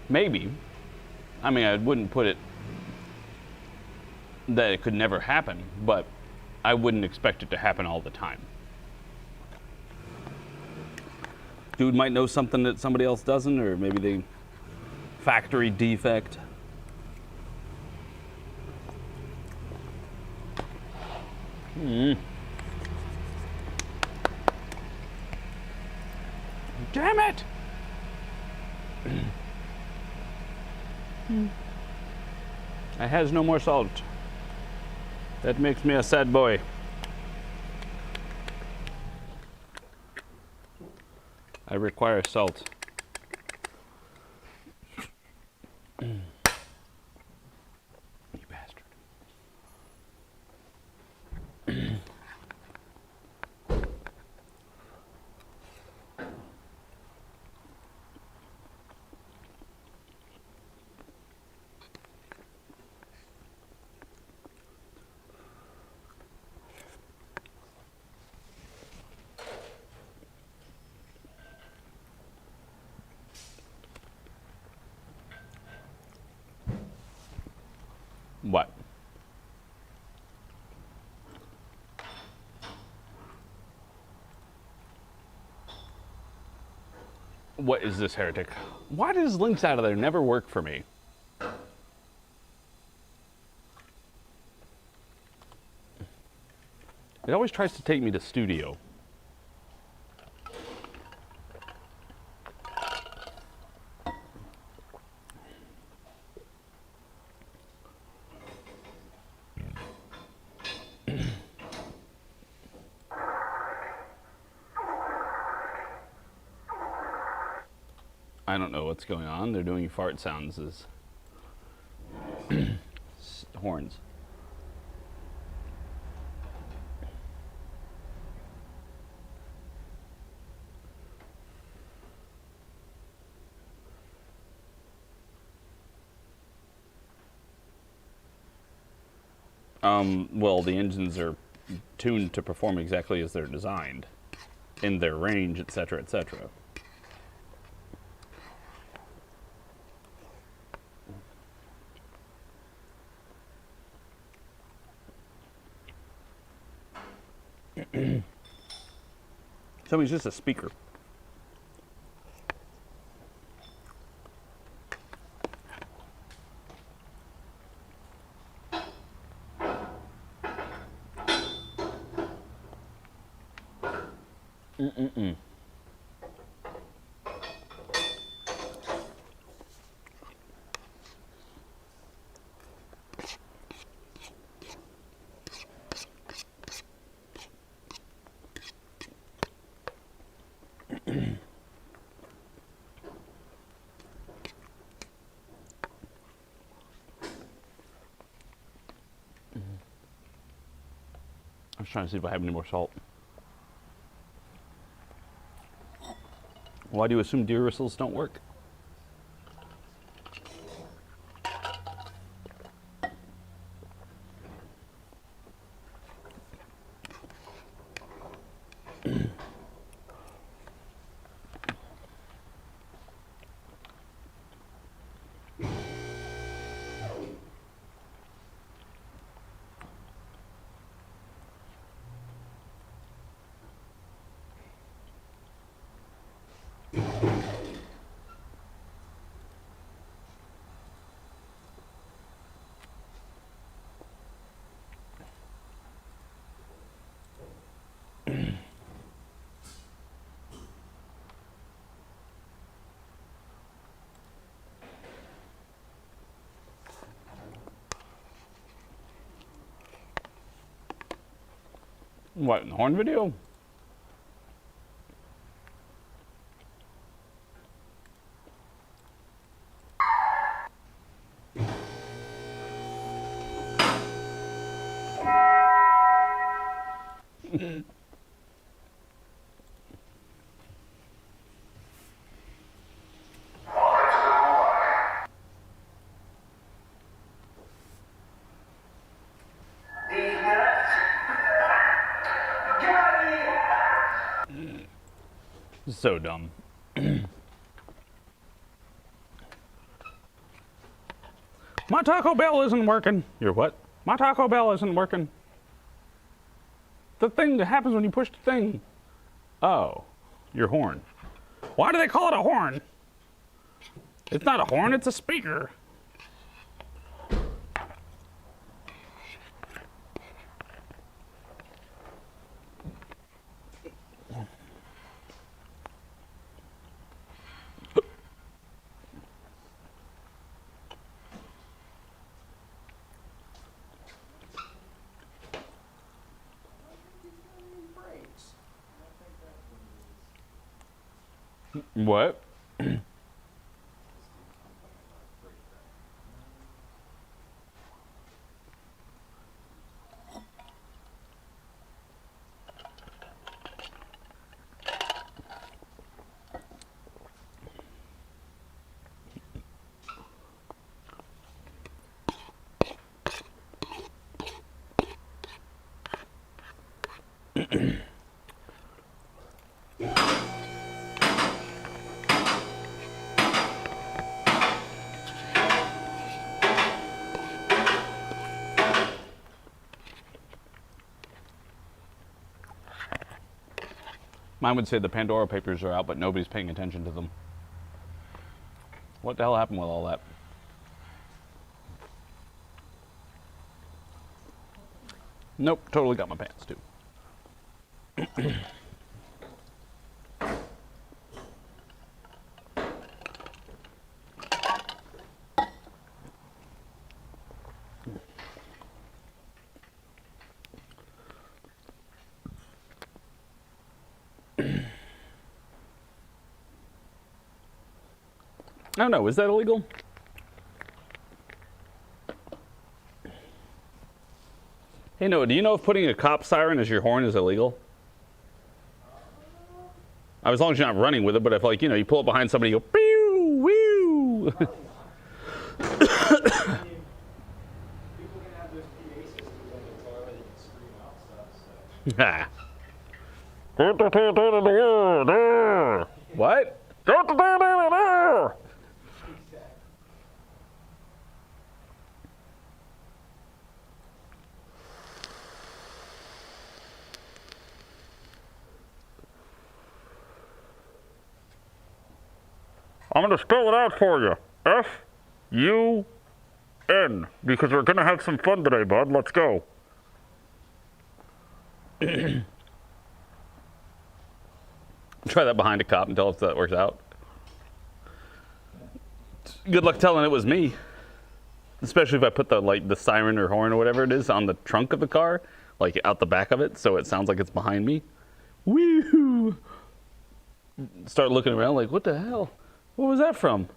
Maybe. I mean, I wouldn't put it that it could never happen, but I wouldn't expect it to happen all the time. Dude might know something that somebody else doesn't, or maybe they factory defect. Damn it! I has no more salt. That makes me a sad boy. I require salt. You bastard. What? What is this heretic? Why does links out of there never work for me? It always tries to take me to studio. I don't know what's going on. They're doing fart sounds as horns. Well, the engines are tuned to perform exactly as they're designed, in their range, etc., etc. So he's just a speaker. I was trying to see if I have any more salt. Why do you assume deer whistles don't work? What, in the horn video? So dumb. My Taco Bell isn't working. Your what? My Taco Bell isn't working. The thing that happens when you push the thing. Oh, your horn. Why do they call it a horn? It's not a horn, it's a speaker. What? Mine would say the Pandora Papers are out, but nobody's paying attention to them. What the hell happened with all that? Nope, totally got my pants too. Oh no, is that illegal? Hey Noah, do you know if putting a cop siren as your horn is illegal? As long as you're not running with it, but if like, you know, you pull up behind somebody, you go, pew, woo. People can have those PA systems on What? I'm going to spell it out for you. F-U-N. Because we're going to have some fun today, bud. Let's go. Try that behind a cop and tell if that works out. Good luck telling it was me. Especially if I put the siren or horn or whatever it is on the trunk of the car, like out the back of it, so it sounds like it's behind me. Woo! Start looking around like, what the hell? What was that from?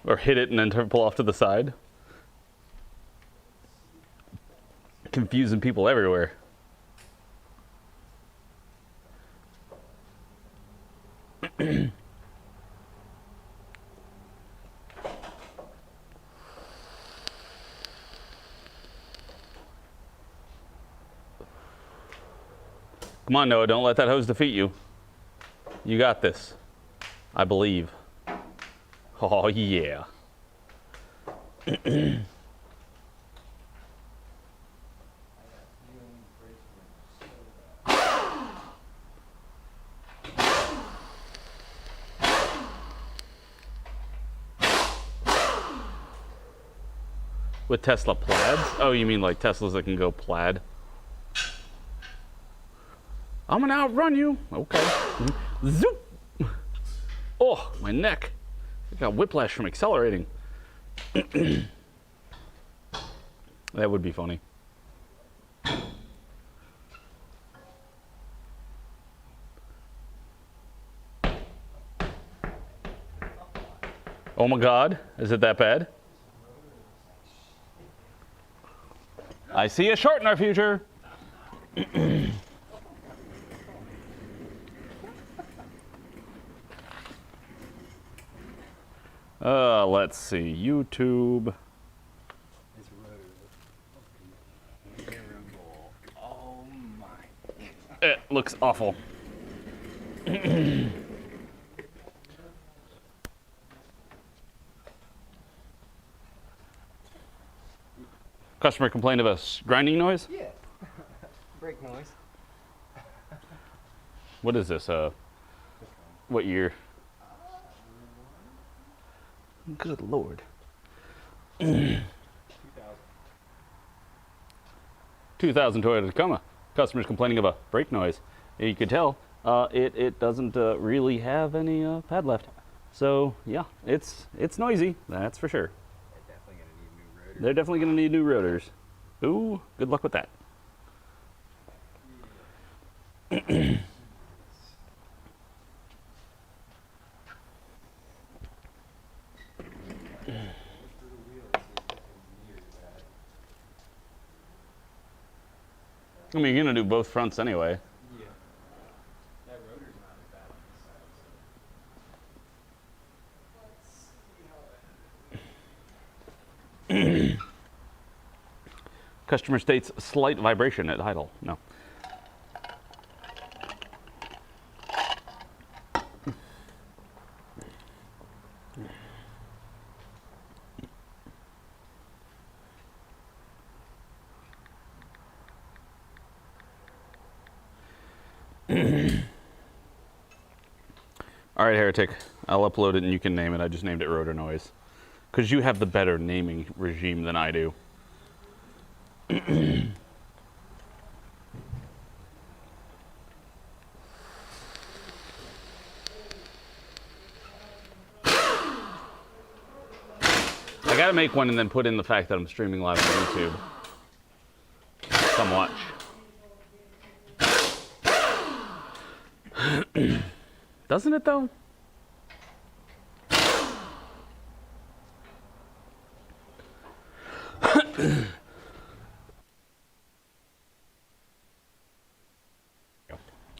Or hit it and then pull off to the side. Confusing people everywhere. Come on, Noah, don't let that hose defeat you. You got this. I believe. Oh, yeah. With Tesla plaids? Oh, you mean like Teslas that can go plaid? I'm gonna outrun you. Okay. Zoop! Oh, my neck. I got whiplash from accelerating. That would be funny. Oh my God, is it that bad? I see a short in our future. Let's see, YouTube. Oh my. It looks awful. Customer complained of a grinding noise? Yeah. Brake noise. What is this? What year? Good Lord. 2000 Toyota Tacoma. Customers complaining of a brake noise. You could tell it doesn't really have any pad left. So yeah, it's noisy. That's for sure. They're definitely gonna need new rotors. Ooh, good luck with that. I mean, you're gonna do both fronts anyway. Yeah. That rotor's not as bad on this side. Customer states slight vibration at idle. No. All right, Heretic. I'll upload it and you can name it. I just named it Rotor Noise. Because you have the better naming regime than I do. I gotta make one and then put in the fact that I'm streaming live on YouTube. Come watch. Doesn't it though?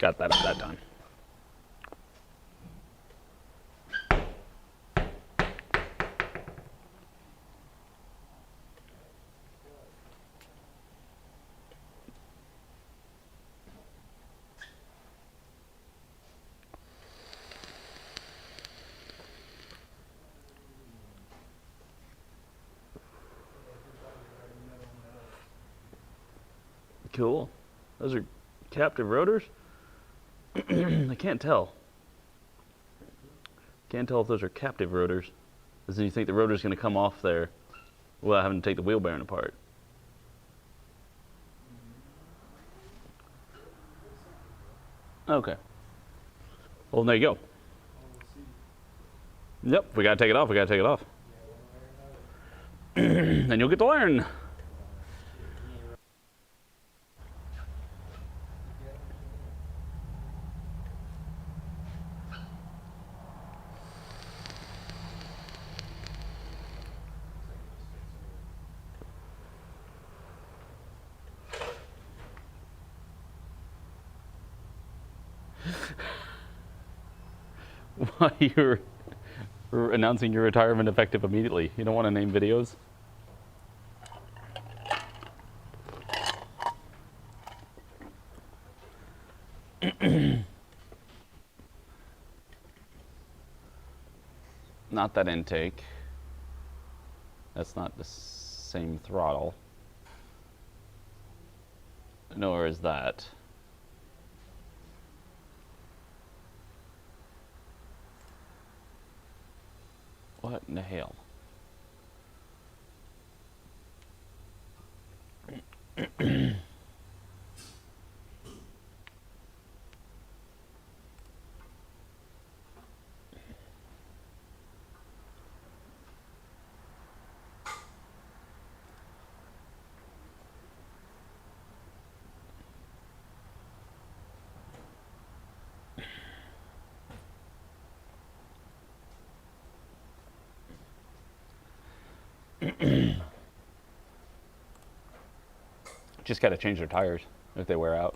Got that up that time. cool. Those are captive rotors? I can't tell. Can't tell if those are captive rotors. Because then you think the rotor's going to come off there without having to take the wheel bearing apart. Okay. Well, there you go. Yep, we got to take it off. We got to take it off. Then you'll get to learn. Why you're announcing your retirement effective immediately? You don't want to name videos? Not that intake. That's not the same throttle. Nor is that. What in the hell? Just got to change their tires if they wear out.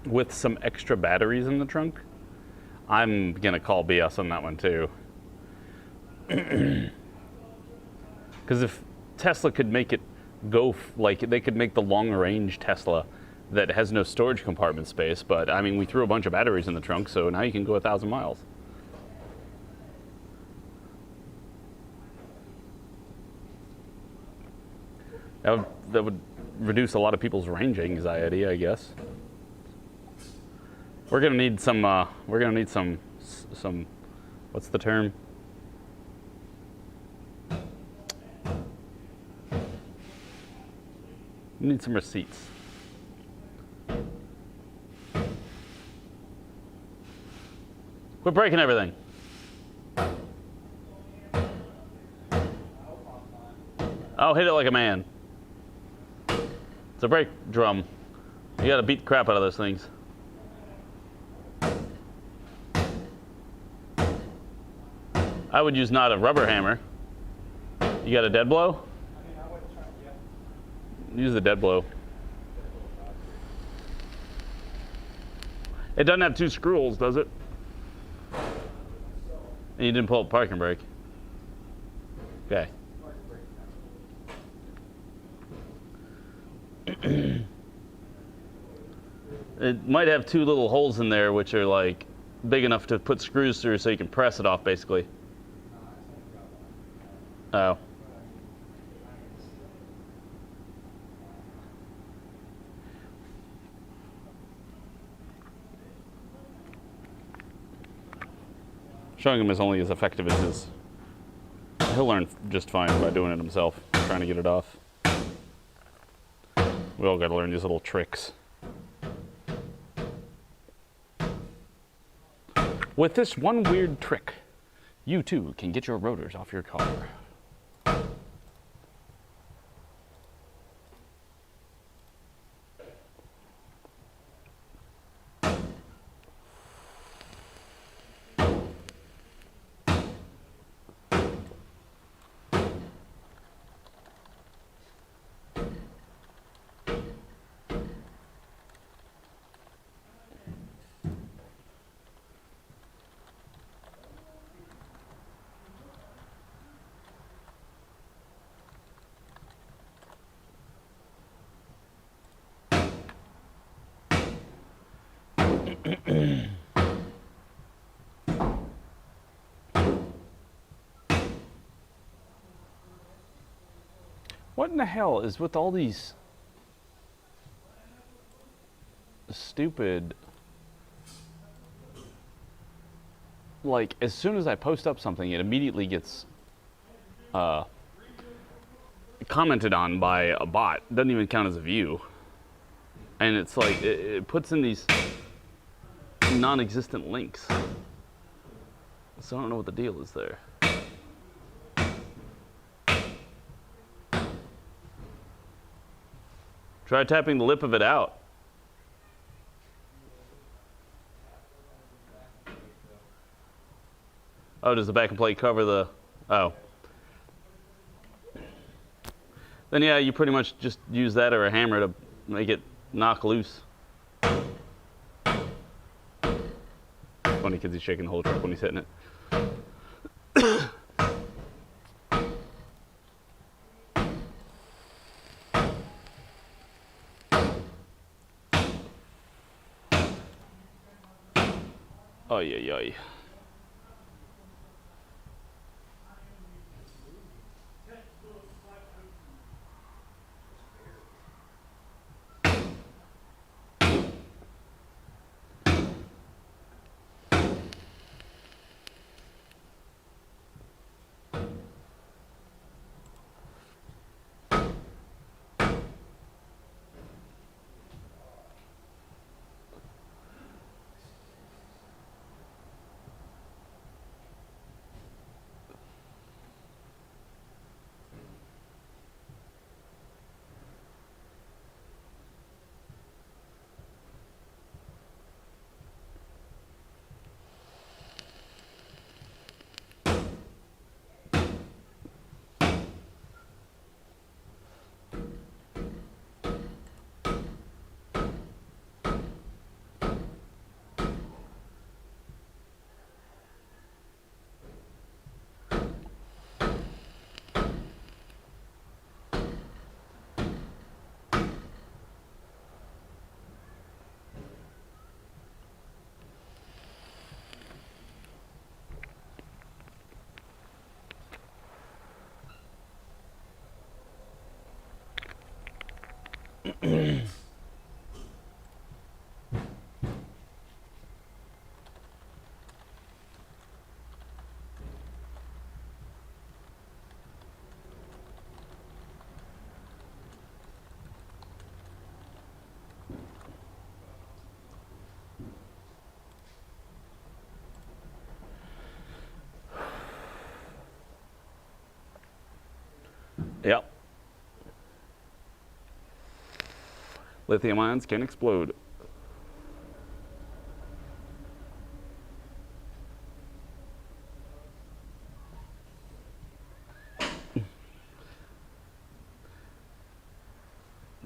With some extra batteries in the trunk, I'm gonna call BS on that one too. Because if Tesla could make it go, like they could make the long range Tesla that has no storage compartment space, but I mean, we threw a bunch of batteries in the trunk, so now you can go 1,000 miles. That would reduce a lot of people's range anxiety, I guess. We're gonna need some. What's the term? We need some receipts. Quit breaking everything. Oh, hit it like a man. It's a brake drum. You gotta beat the crap out of those things. I would use not a rubber hammer. You got a dead blow? Use the dead blow. It doesn't have 2 screw holes, does it? And you didn't pull up parking brake. Okay. It might have two little holes in there, which are like big enough to put screws through, so you can press it off, basically. Oh. Showing him is only as effective as his. He'll learn just fine by doing it himself, trying to get it off. We all got to learn these little tricks. With this one weird trick, you too can get your rotors off your car. What in the hell is with all these stupid, like, as soon as I post up something, it immediately gets commented on by a bot. It doesn't even count as a view. And it's like, it puts in these non-existent links. So I don't know what the deal is there. Try tapping the lip of it out. Oh, does the back plate cover the... Oh. Then yeah, you pretty much just use that or a hammer to make it knock loose. Funny because he's shaking the whole truck when he's hitting it. Oy, oy, oy. Yep. Lithium ions can explode.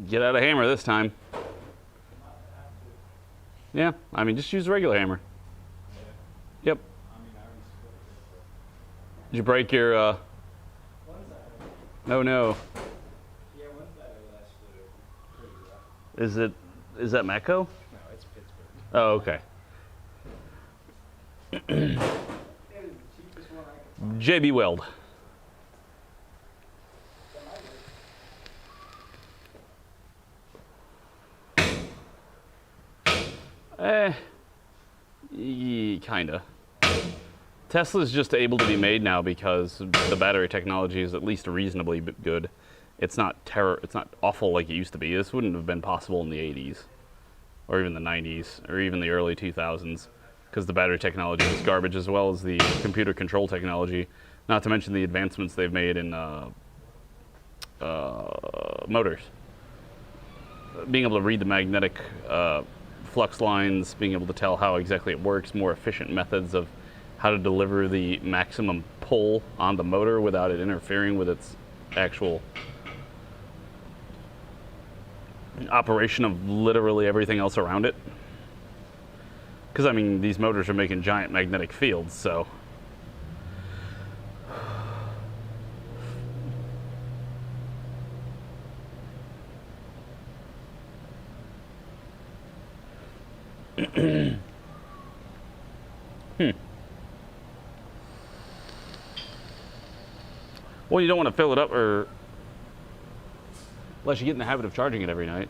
Get out a hammer this time. Yeah, I mean, just use a regular hammer. Yep. Did you break your, Oh no. Yeah, when's that last flew? Pretty rough. Is that Mecco? No, it's Oh, okay. JB Weld. Kinda. Tesla's just able to be made now because the battery technology is at least reasonably good. It's not it's not awful like it used to be. This wouldn't have been possible in the 80s, or even the 90s, or even the early 2000s, because the battery technology was garbage, as well as the computer control technology. Not to mention the advancements they've made in motors. Being able to read the magnetic flux lines, being able to tell how exactly it works, more efficient methods of how to deliver the maximum pull on the motor without it interfering with its actual operation of literally everything else around it. Because, I mean, these motors are making giant magnetic fields, so. Well, you don't want to fill it up, or unless you get in the habit of charging it every night.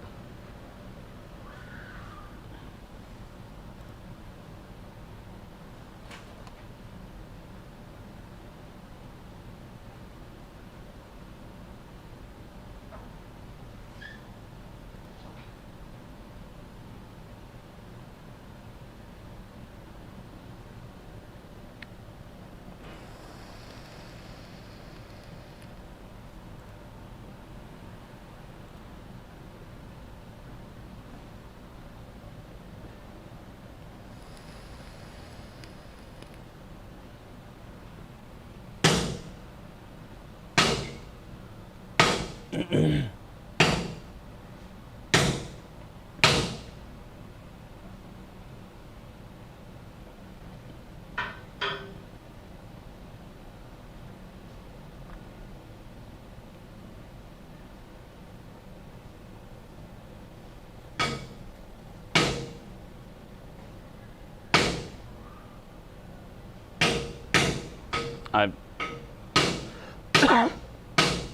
I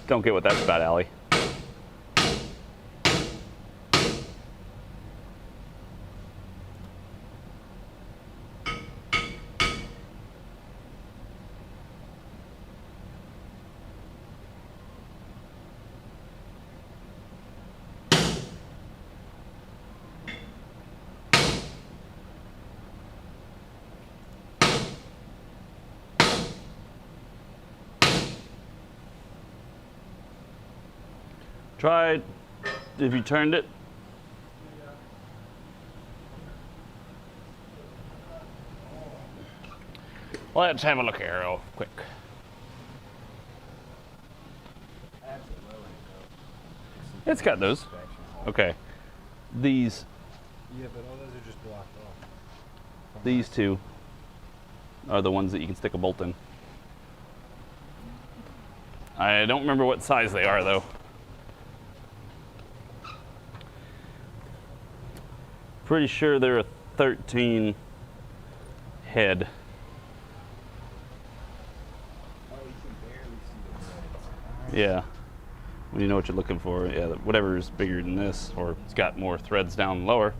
don't get what that's about, Allie. Try it if you turned it. Let's have a look here real quick. It's got those. Okay. These. Yeah, but all those are just blocked off. These two are the ones that you can stick a bolt in. I don't remember what size they are, though. Pretty sure they're a 13 head. Yeah. When you know what you're looking for. Yeah, whatever is bigger than this, or it's got more threads down lower.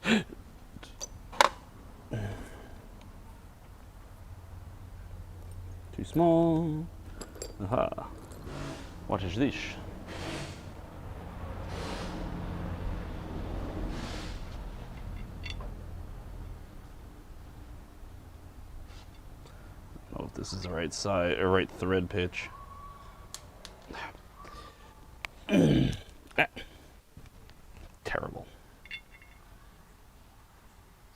Too small. Aha. What is this? I don't know if this is the right size or right thread pitch. Terrible. It's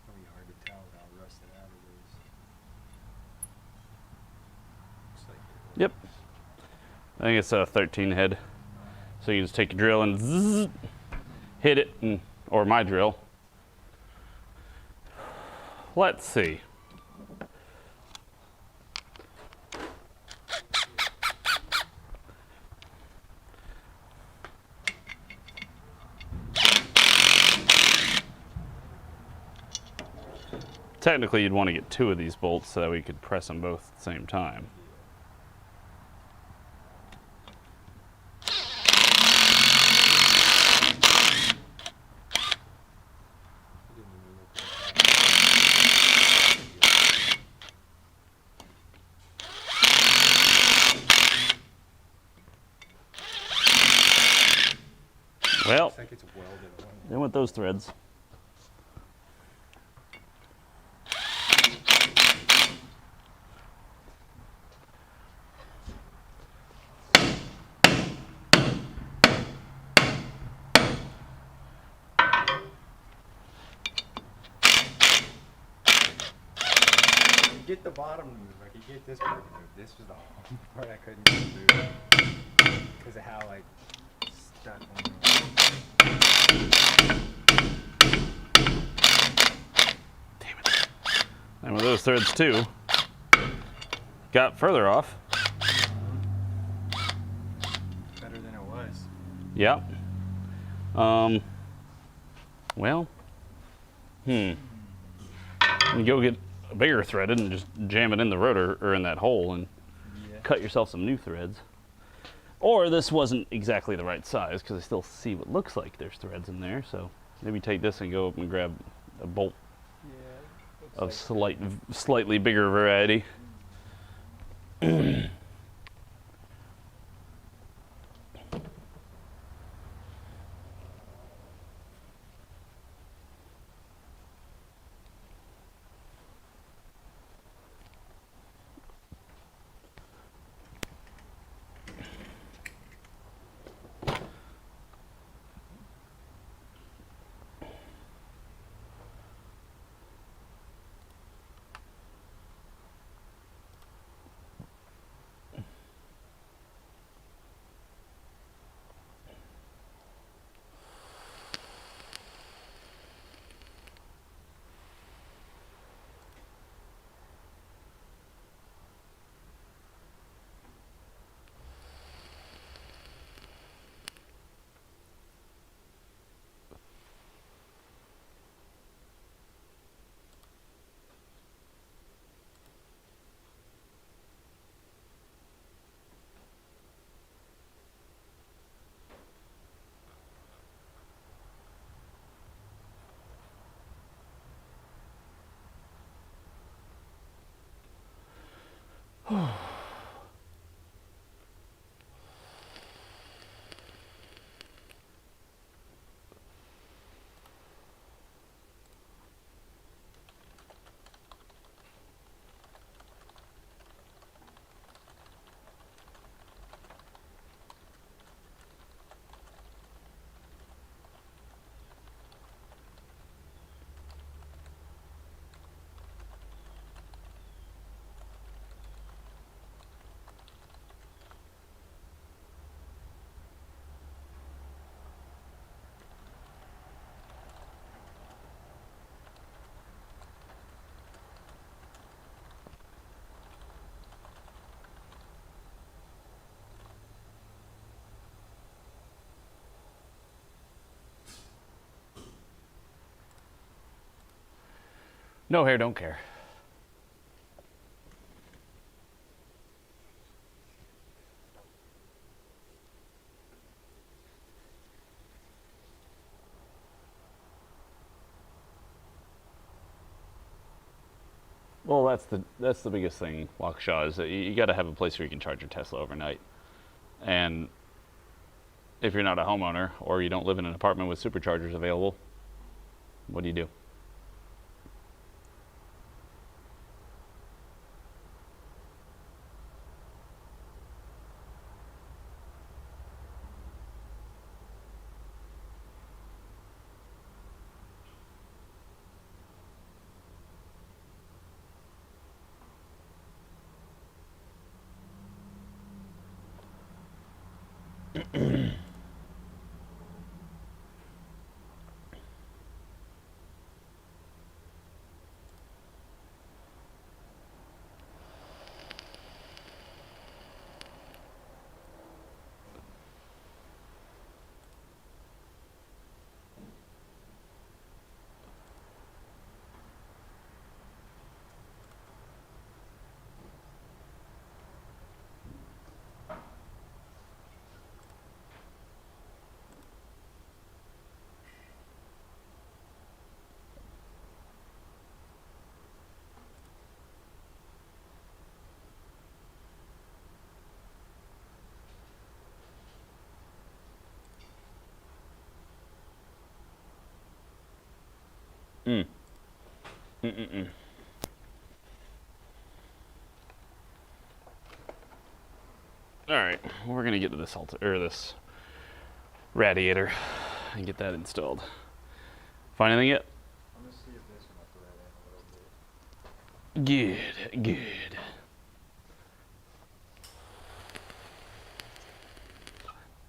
gonna be hard to tell how rusted out it is. Looks like Yep. I think it's a 13 head. So you just take your drill and zzz, hit it, and, or my drill. Let's see. technically you'd want to get 2 of these bolts so that we could press them both at the same time. Well, Looks like it's welded on. they went those threads. Get the bottom to move. I could get this part to move. This was the whole part I couldn't get to move because of how like stuck on. Damn it. And with those threads too, got further off. Better than it was. Yep. Well, you go get a bigger threaded and just jam it in the rotor or in that hole and cut yourself some new threads. Or this wasn't exactly the right size because I still see what looks like there's threads in there. So maybe take this and go up and grab a bolt of slightly bigger variety. No hair, don't care. Well, that's the biggest thing, Waukesha, is that you got to have a place where you can charge your Tesla overnight. And if you're not a homeowner or you don't live in an apartment with superchargers available, what do you do? All right, we're gonna get to this this radiator and get that installed. Find anything yet? I'm gonna see if this one will thread in a little bit. Good, good.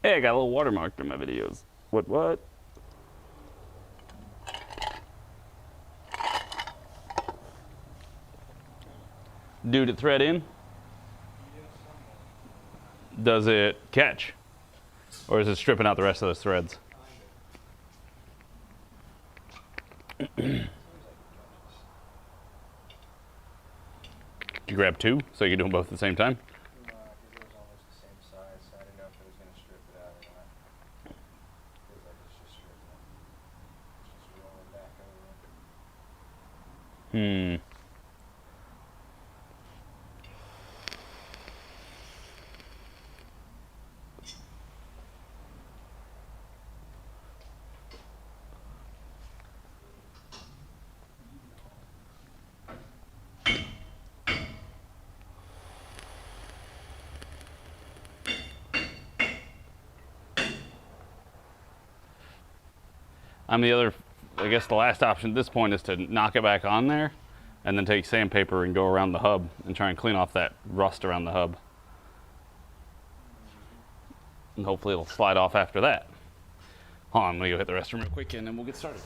Hey, I got a little watermark in my videos. What? Did it thread in? Does it catch? Or is it stripping out the rest of those threads? You grab two so you can do them both at the same time? Because it was almost the same size, so I didn't know if it was going to strip it out or not. Feels like it's just stripping it. It's just rolling back over. I guess the last option at this point is to knock it back on there and then take sandpaper and go around the hub and try and clean off that rust around the hub. And hopefully it'll slide off after that. Hold on, I'm gonna go hit the restroom real quick and then we'll get started.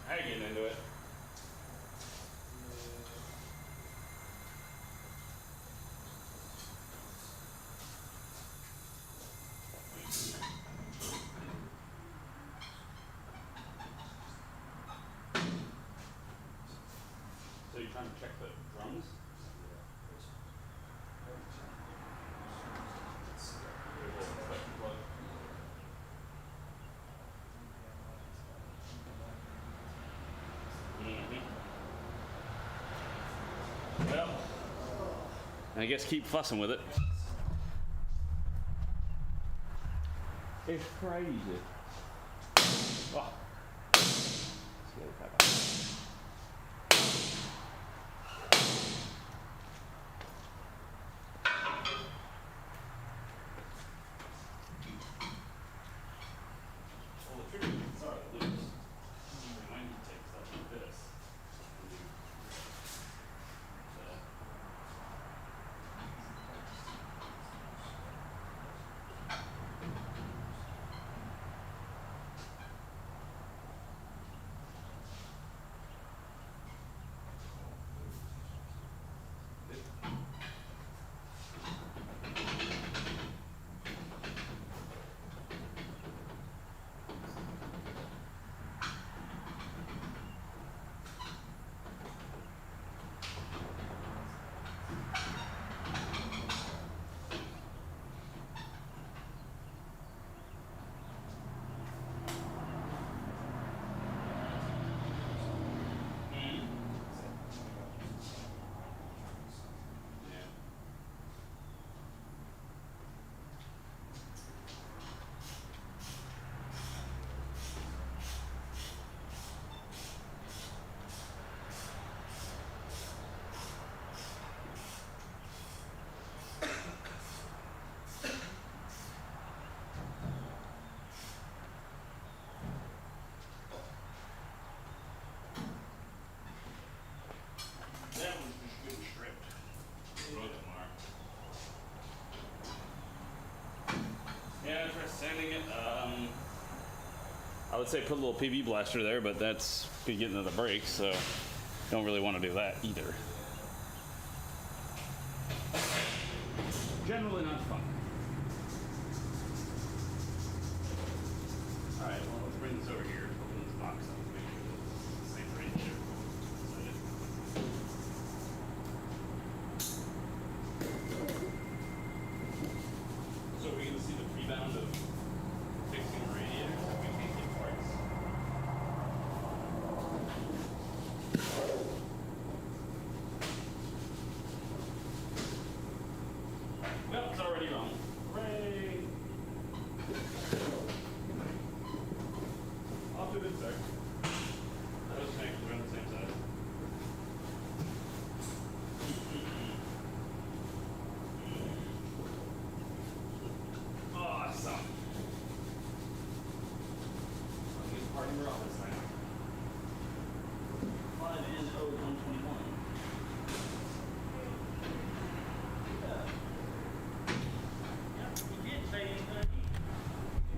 How you getting into it? So you're trying to check the drums? Well, I guess keep fussing with it. It's crazy. Oh. Let's get it back on. Well, the tricky things are loose. When you take stuff like this, Sanding it, I would say put a little PV blaster there, but that's could get into the brakes, so don't really want to do that either. Generally not fun. Alright, well, let's bring this over here. Open this box up. Make sure it's the same range here. So we're going to see the rebound of fixing radiators if we can't get parts. Well, it's already wrong. Hooray! Off to a good start. Those tanks are on the same side. Awesome. I'll get party we're off this time. 5 and 121.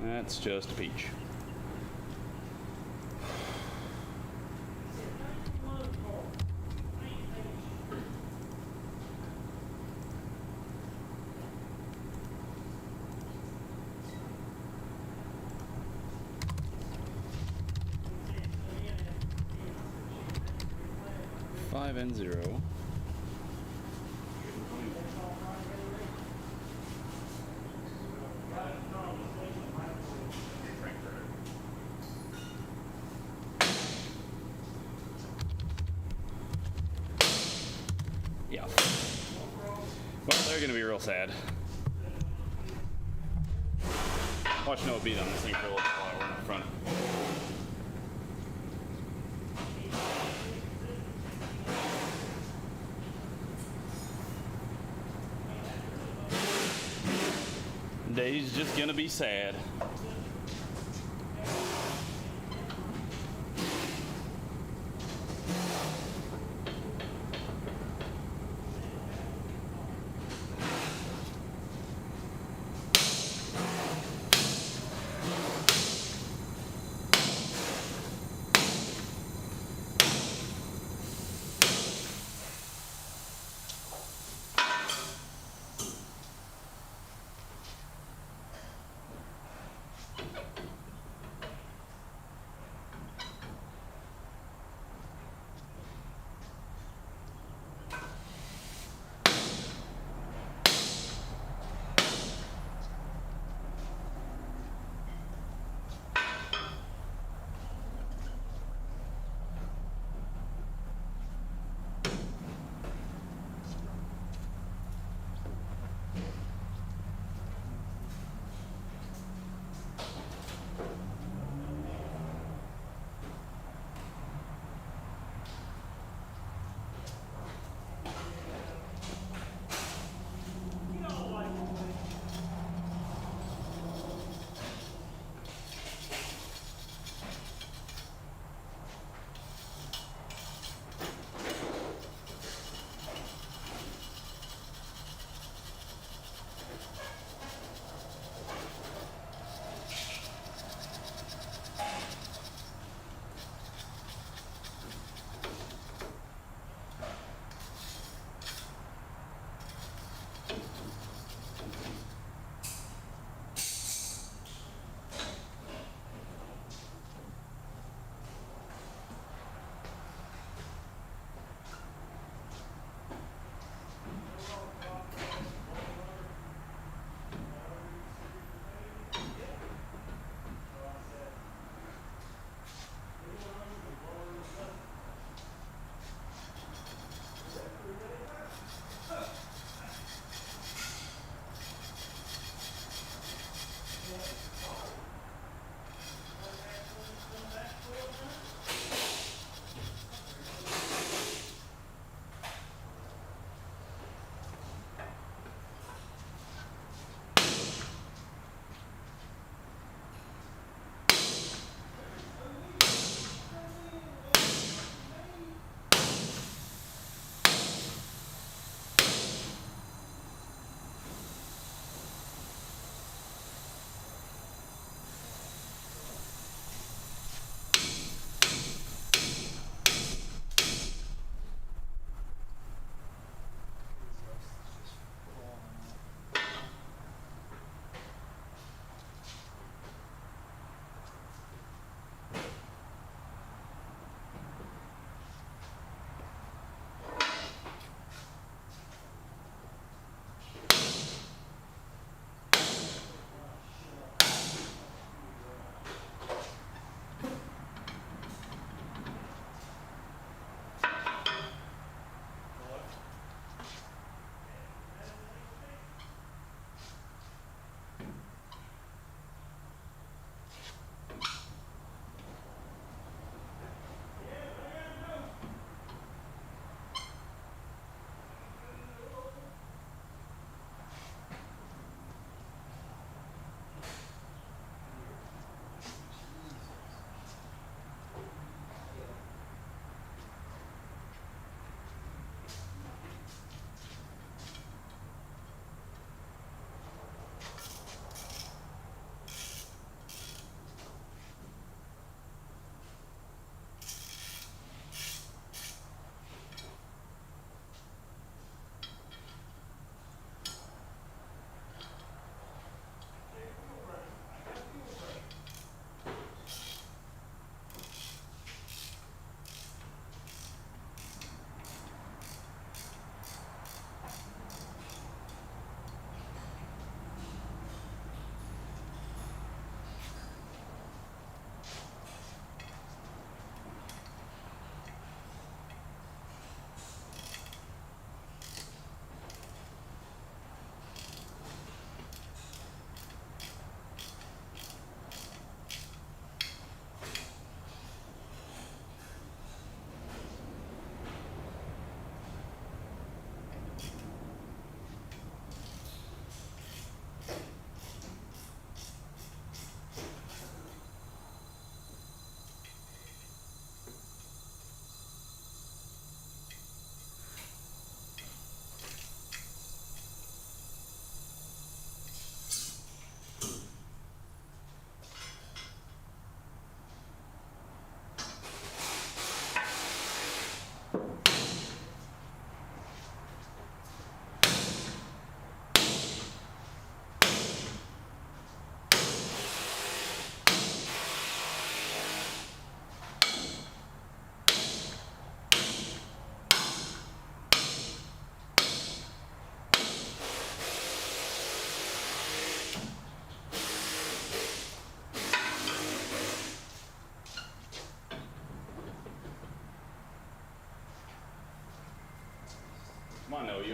That's just a peach. Five and 0. Yeah. Well, they're gonna be real sad. Watch Noah beat on this thing for a little while. We're in the front. Dave's just gonna be sad.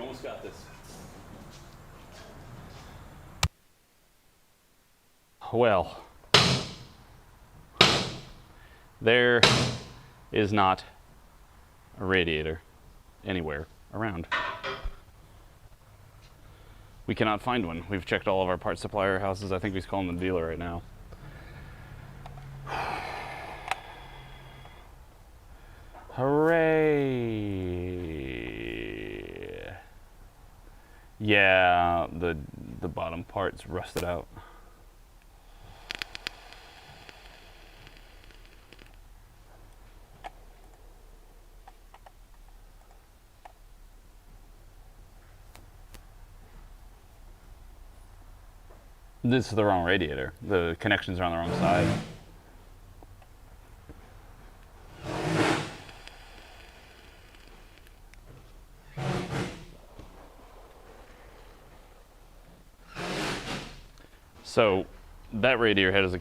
Almost got this. Well, there is not a radiator anywhere around. We cannot find one. We've checked all of our parts supplier houses. I think he's calling the dealer right now. Hooray! Yeah, the bottom part's rusted out. This is the wrong radiator. The connections are on the wrong side. So that radiator head is a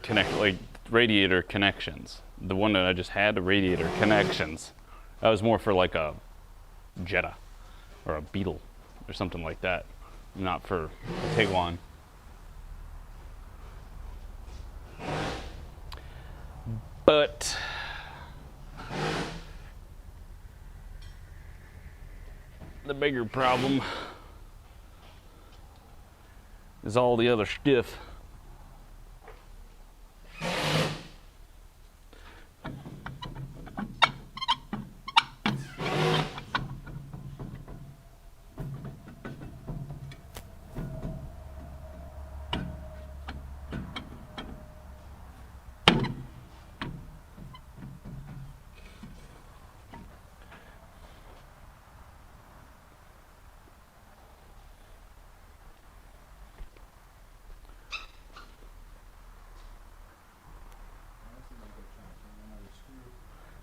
radiator connections. The one that I just had, the radiator connections, that was more for like a Jetta or a Beetle or something like that, not for a Tiguan. But the bigger problem is all the other stuff.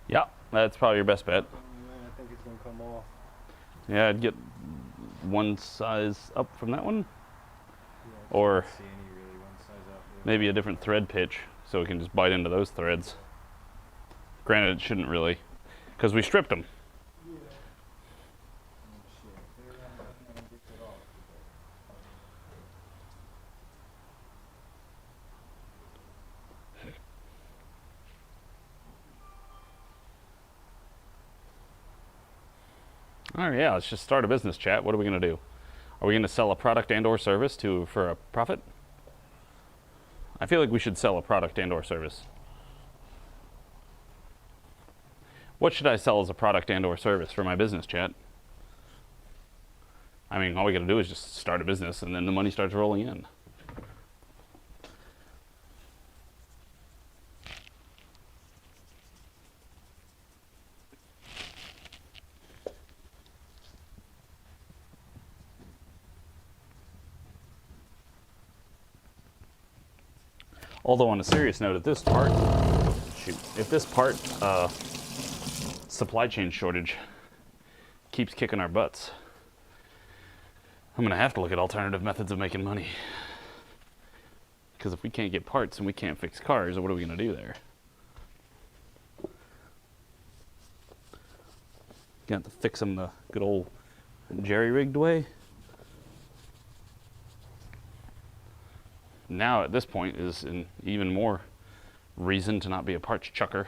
Yeah, that's probably your best bet. I think it's gonna come off. Yeah, I'd get one size up from that one, or See any really one size up there. maybe a different thread pitch so we can just bite into those threads. Granted, it shouldn't really, because we stripped them. All right, yeah, let's just start a business chat. What are we going to do? Are we going to sell a product and or service for a profit? I feel like we should sell a product and or service. What should I sell as a product and or service for my business chat? I mean, all we got to do is just start a business and then the money starts rolling in. Although on a serious note, if this part supply chain shortage keeps kicking our butts, I'm gonna have to look at alternative methods of making money. Because if we can't get parts and we can't fix cars, what are we gonna do there? Gonna have to fix them the good old jerry-rigged way. Now at this point is an even more reason to not be a parts chucker.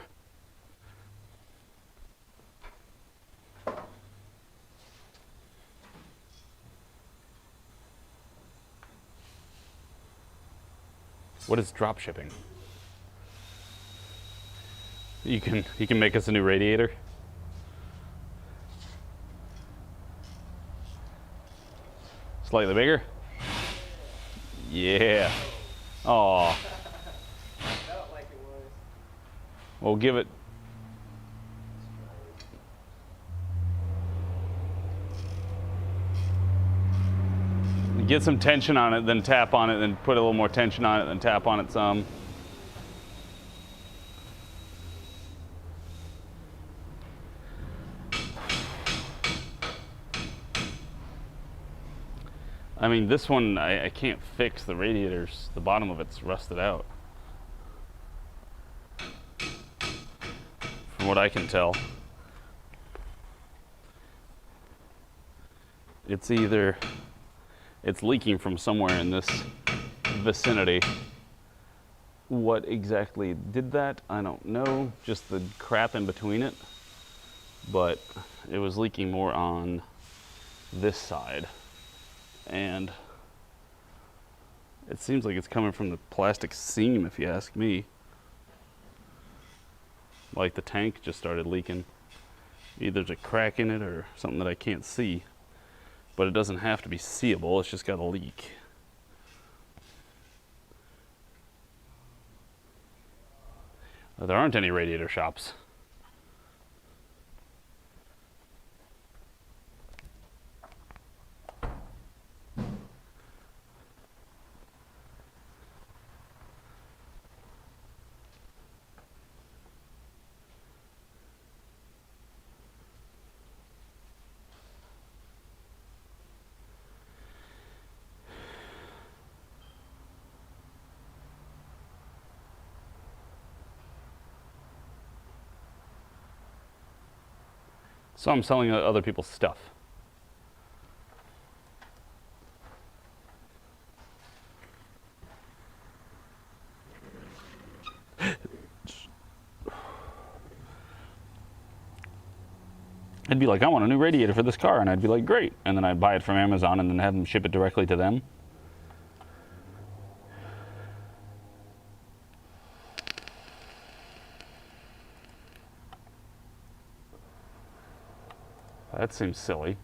What is drop shipping? You can make us a new radiator? Slightly bigger? Yeah. Oh. Felt like it was. We'll give it. Get some tension on it, then tap on it, then put a little more tension on it, then tap on it some. I mean, this one, I can't fix the radiators. The bottom of it's rusted out. From what I can tell. it's either it's leaking from somewhere in this vicinity. What exactly did that? I don't know. Just the crap in between it. But it was leaking more on this side. And it seems like it's coming from the plastic seam, if you ask me. Like the tank just started leaking. Either there's a crack in it or something that I can't see. But it doesn't have to be seeable, it's just got a leak. There aren't any radiator shops. So I'm selling other people's stuff. I'd be like, I want a new radiator for this car, and I'd be like, great. And then I'd buy it from Amazon and then have them ship it directly to them. That seems silly.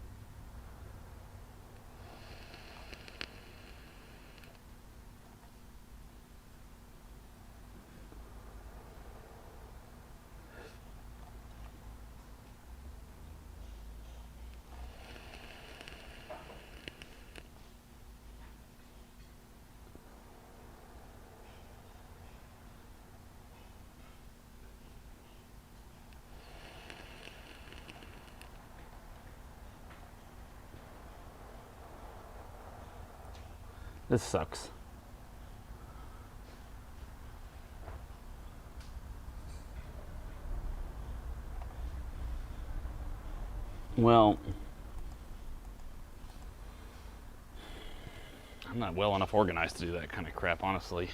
This sucks. Well, I'm not well enough organized to do that kind of crap, honestly.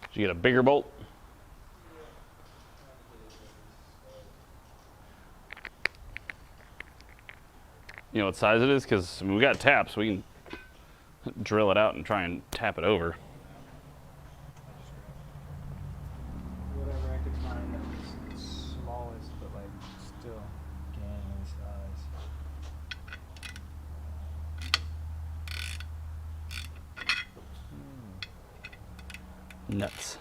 Did you get a bigger bolt? You know what size it is? Because we got taps, we can drill it out and try and tap it over. Whatever I could find that was the smallest, but like still gangly size. Nuts.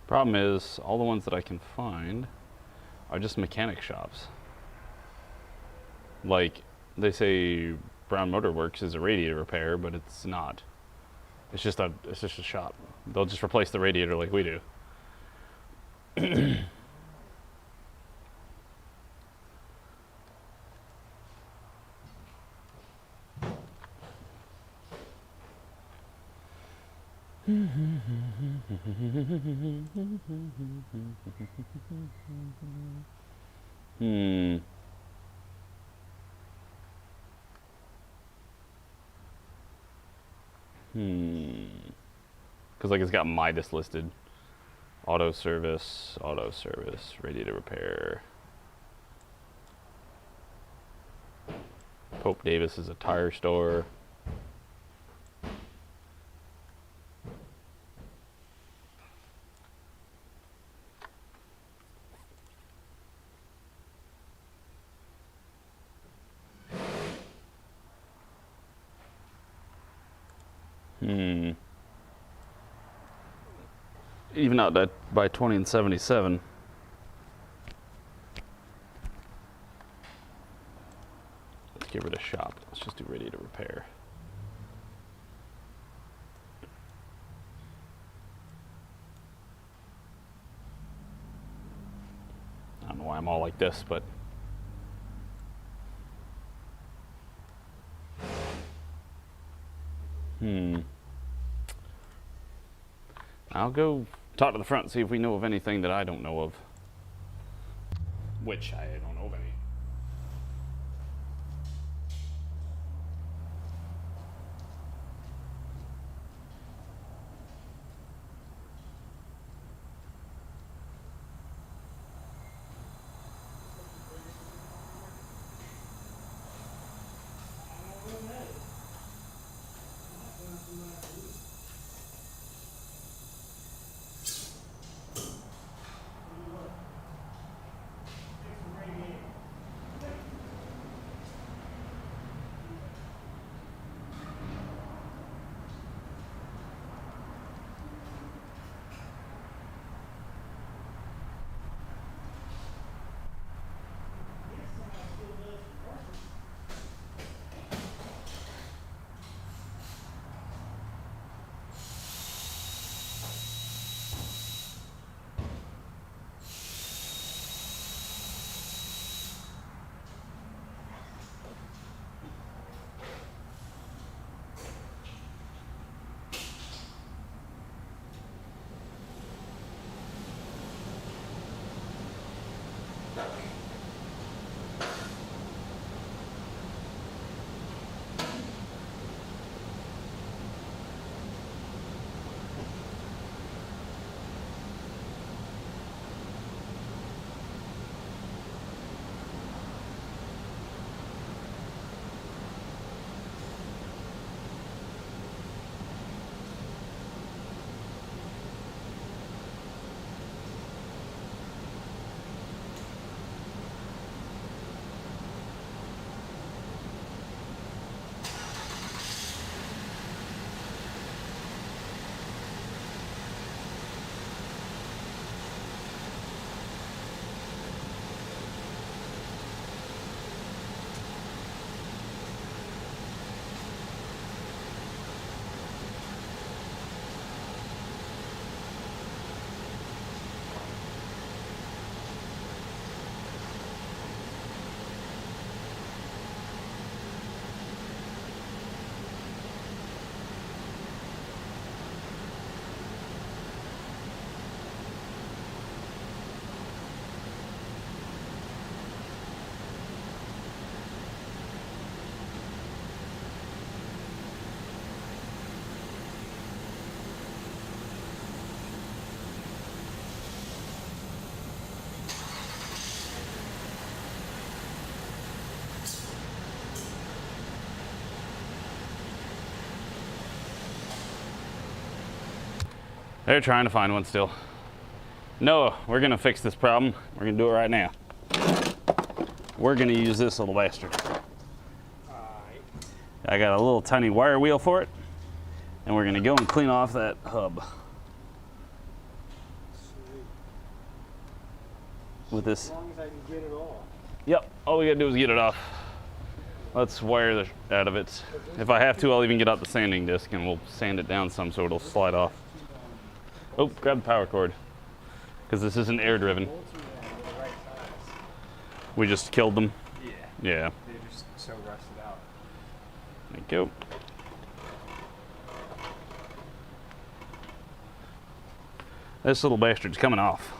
Problem is, all the ones that I can find are just mechanic shops. Like, they say Brown Motor Works is a radiator repair, but it's not. It's just a shop. They'll just replace the radiator like we do. Because like it's got Midas listed. Auto service, radiator repair. Pope Davis is a tire store. Even out that by 20 and 77. Let's get rid of shop. Let's just do radiator repair. I don't know why I'm all like this, but I'll go talk to the front and see if we know of anything that I don't know of. Which I don't know of any. They're trying to find one still. No, we're gonna fix this problem. We're gonna do it right now. We're gonna use this little bastard. I got a little tiny wire wheel for it, and we're gonna go and clean off that hub. With this. As long as I can get it off. Yep, all we gotta do is get it off. Let's wire the out of it. If I have to, I'll even get out the sanding disc and we'll sand it down some so it'll slide off. Oh, grab the power cord, because this isn't air driven. We just killed them. Yeah. Yeah. They're just so rusted out. Thank you. This little bastard's coming off.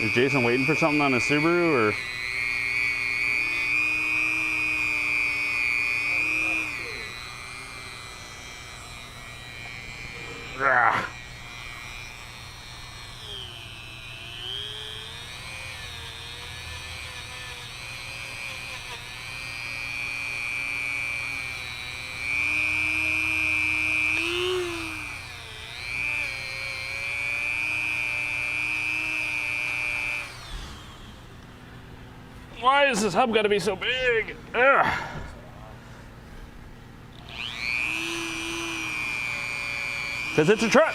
Is Jason waiting for something on his Subaru or? Rah. Why is this hub got to be so big? Ugh. Because it's a truck.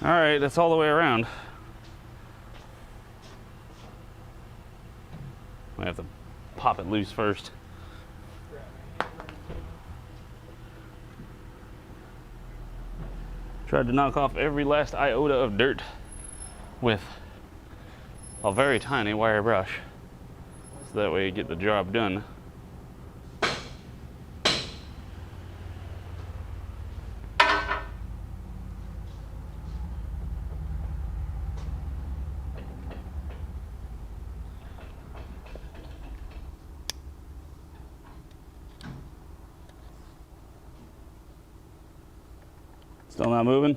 All right, that's all the way around. I have to pop it loose first. Tried to knock off every last iota of dirt with a very tiny wire brush, so that way you get the job done. Still not moving?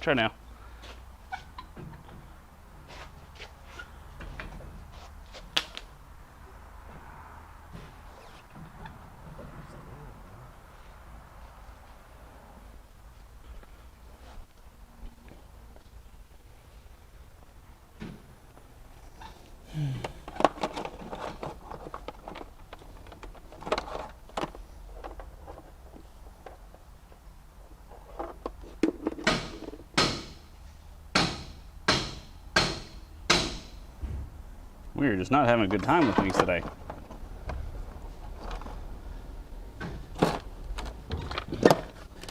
Try now. We are just not having a good time with things today.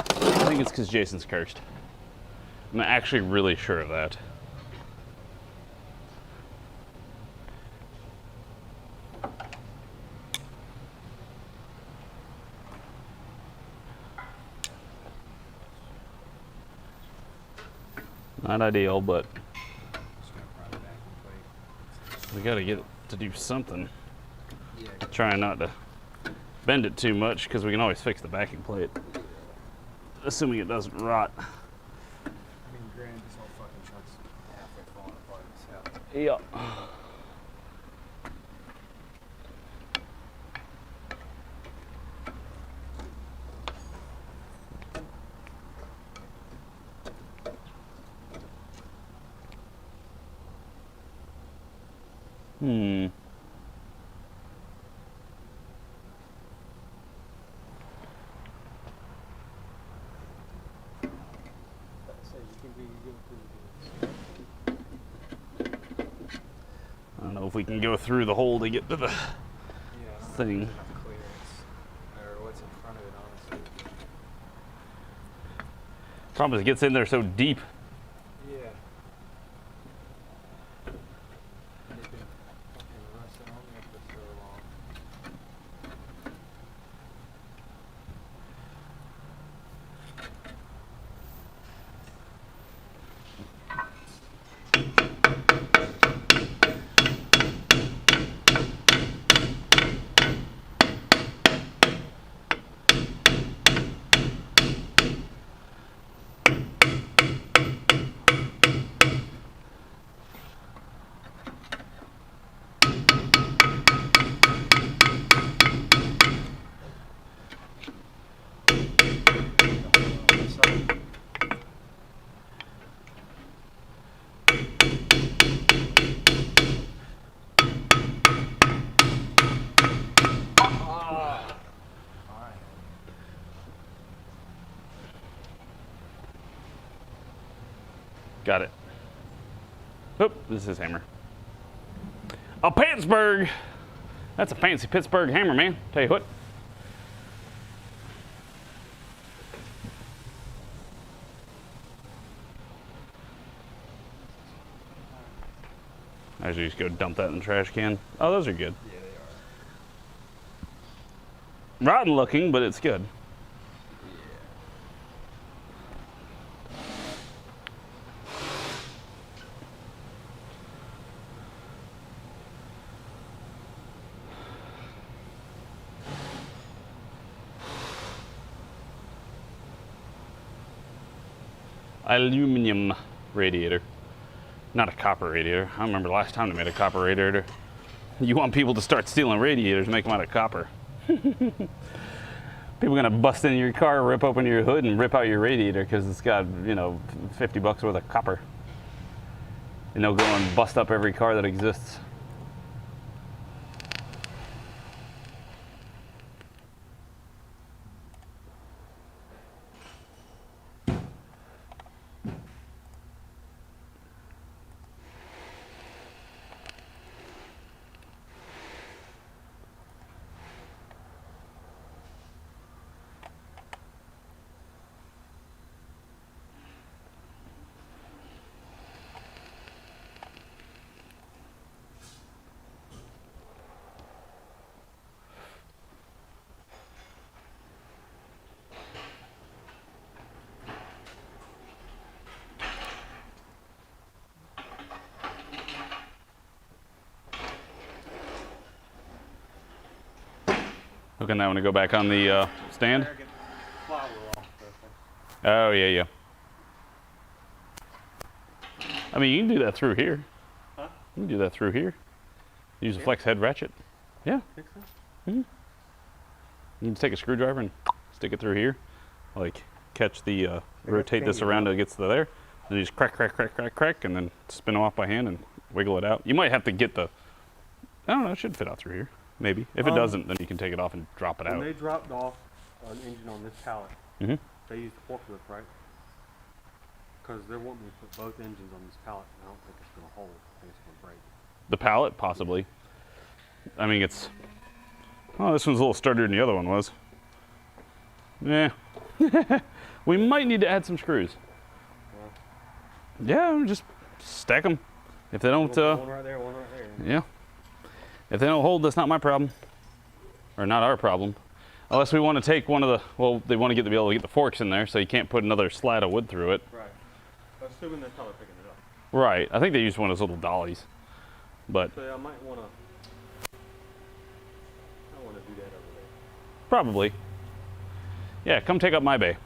I think it's because Jason's cursed. I'm actually really sure of that. Not ideal, but we gotta get it to do something. Trying not to bend it too much because we can always fix the backing plate, assuming it doesn't rot. I mean, granted, this whole fucking truck's halfway falling apart as hell. Yeah. if we can go through the hole to get to the Yeah, I don't know if thing. there's enough clearance, or what's in front of it, honestly. Problem is, it gets in there so deep. Yeah. They've been fucking rusting on there for so long. Got it. Oop, this is his hammer. A Pittsburgh! That's a fancy Pittsburgh hammer, man. Tell you what. I usually just go dump that in the trash can. Oh, those are good. Yeah, they are. Rotten looking, but it's good. Aluminum radiator, not a copper radiator. I remember last time they made a copper radiator. You want people to start stealing radiators, make them out of copper. People gonna bust into your car, rip open your hood, and rip out your radiator because it's got, you know, $50 worth of copper. And they'll go and bust up every car that exists. Hooking that one to go back on the stand. Oh, yeah, yeah. I mean, you can do that through here. Huh? You can do that through here. Use a flex head ratchet. Yeah. Think so? You can just take a screwdriver and stick it through here. Like, catch the, rotate this around till it gets to there. Then you just crack, crack, crack, crack, crack, and then spin them off by hand and wiggle it out. You might have to get the, I don't know, it should fit out through here. Maybe. If it doesn't, then you can take it off and drop it When out. they dropped off an engine on this pallet, Mhm. they used the forklift, right? Because they're wanting me to put both engines on this pallet, and I don't think it's going to hold. I think it's going to break. The pallet, possibly. I mean, it's, oh, this one's a little sturdier than the other one was. Yeah. We might need to add some screws. Yeah, just stack them. If they don't, One right there, one right there. yeah. If they don't hold, that's not my problem. Or not our problem. Unless we want to take one of the, well, they want to be able to get the forks in there, so you can't put another slat of wood through it. Right. Assuming that's how they're picking it up. Right. I think they use one of those little dollies. But So I might want to. I want to do that over there. probably. Yeah, come take up my bay.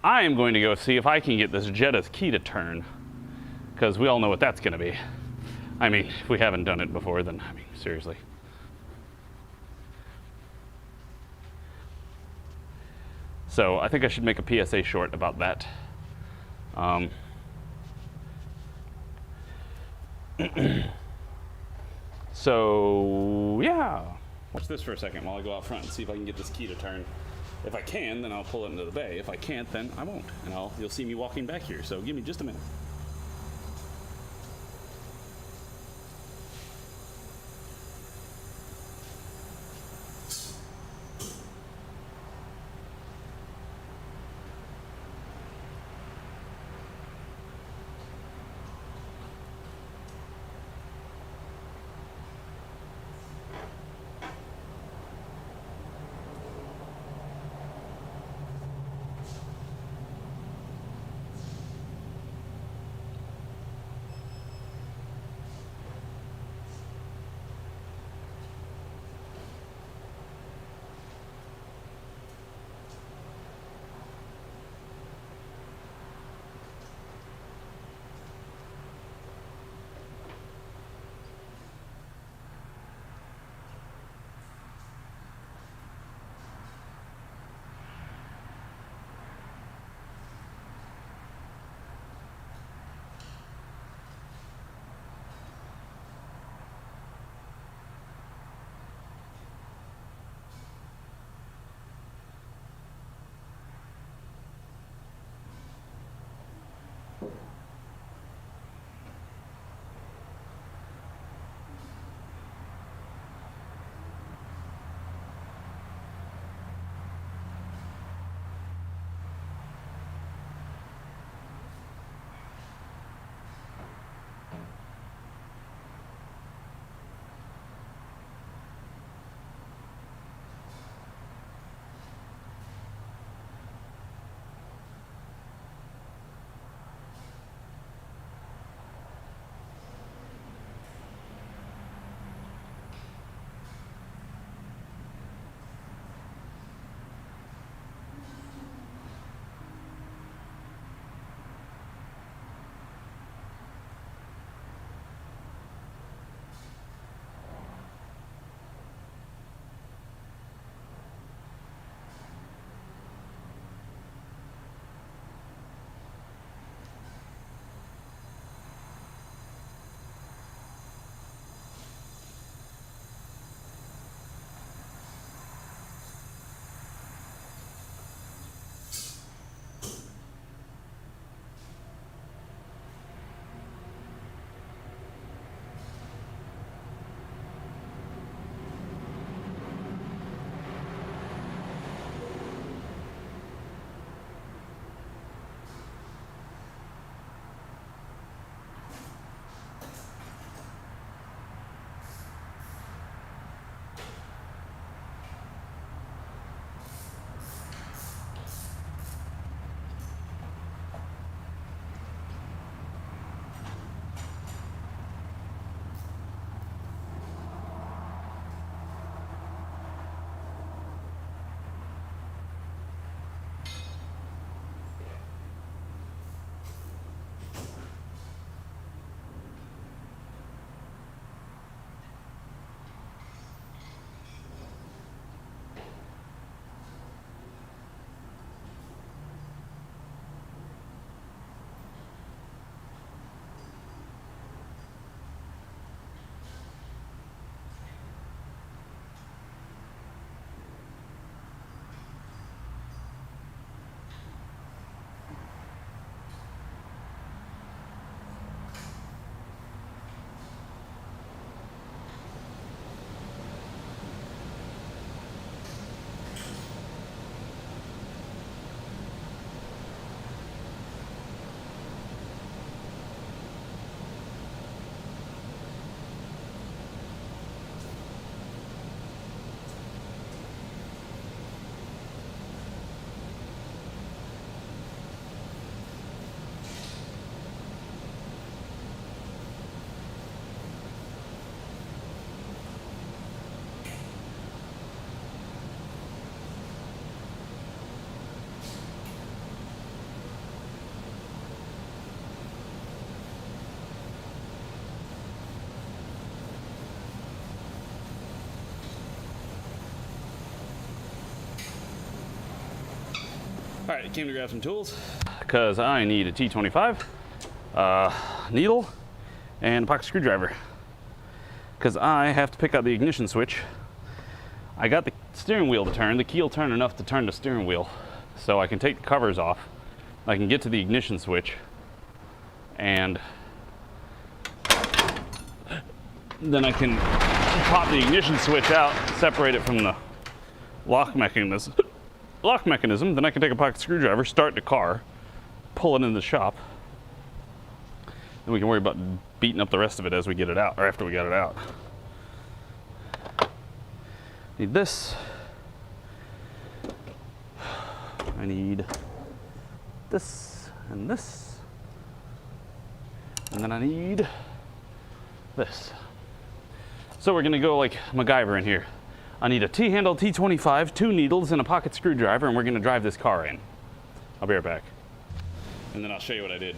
I am going to go see if I can get this Jetta's key to turn. Because we all know what that's going to be. I mean, if we haven't done it before, then, I mean, seriously. So I think I should make a PSA short about that. So, yeah. Watch this for a second while I go out front and see if I can get this key to turn. If I can, then I'll pull it into the bay. If I can't, then I won't. And you'll see me walking back here. So give me just a minute. All right, came to grab some tools because I need a T25, needle, and a pocket screwdriver because I have to pick out the ignition switch. I got the steering wheel to turn. The key will turn enough to turn the steering wheel, so I can take the covers off. I can get to the ignition switch and then I can pop the ignition switch out, separate it from the lock mechanism. Then I can take a pocket screwdriver, start the car, pull it in the shop. Then we can worry about beating up the rest of it as we get it out, or after we get it out. Need this. I need this and this. And then I need this. So we're gonna go like MacGyver in here. I need a T-handle T25, 2 needles, and a pocket screwdriver, and we're gonna drive this car in. I'll be right back. And then I'll show you what I did.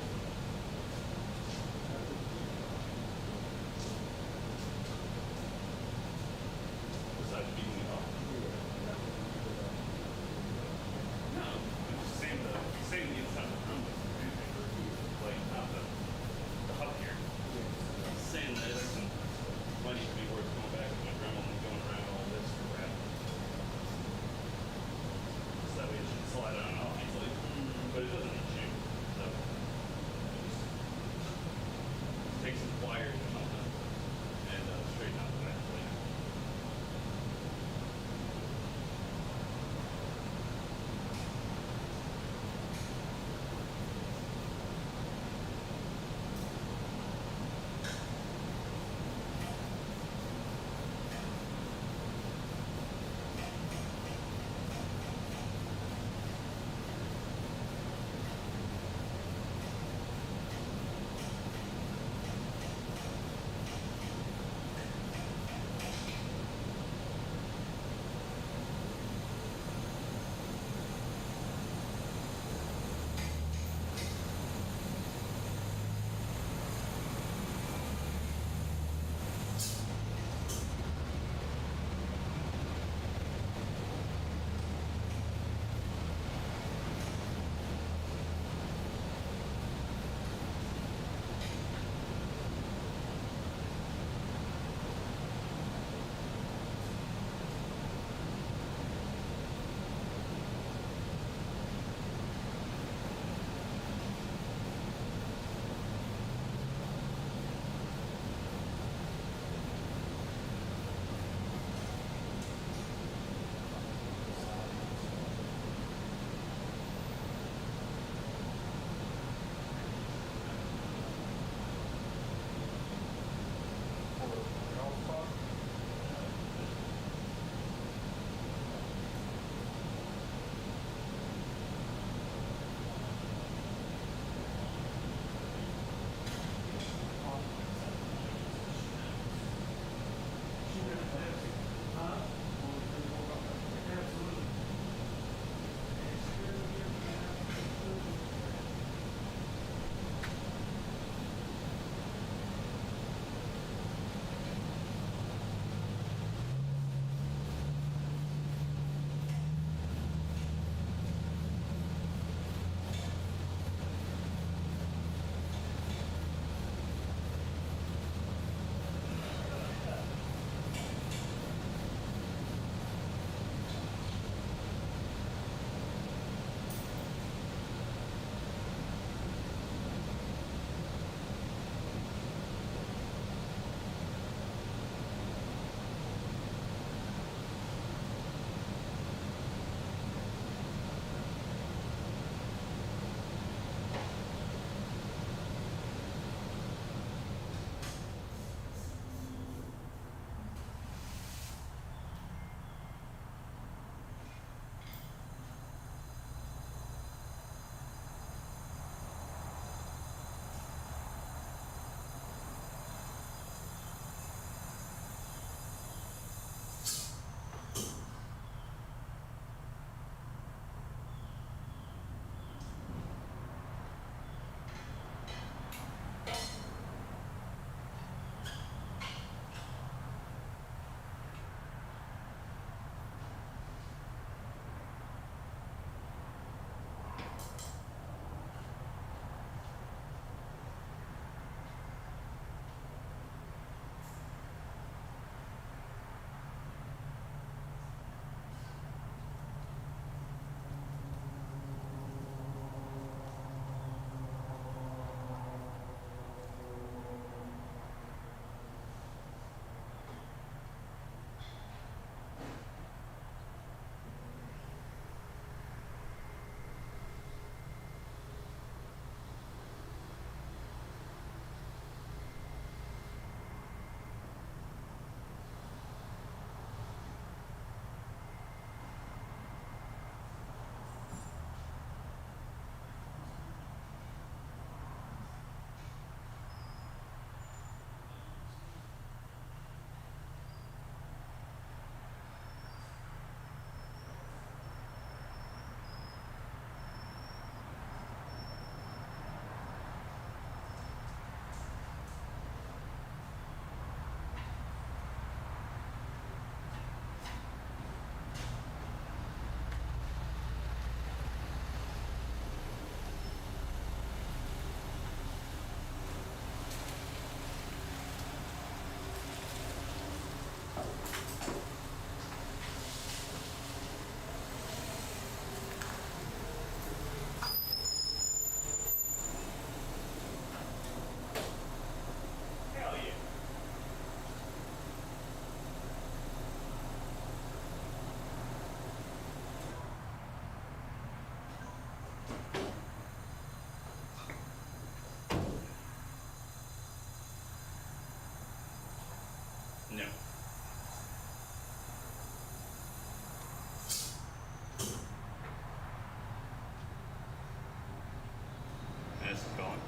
this is going.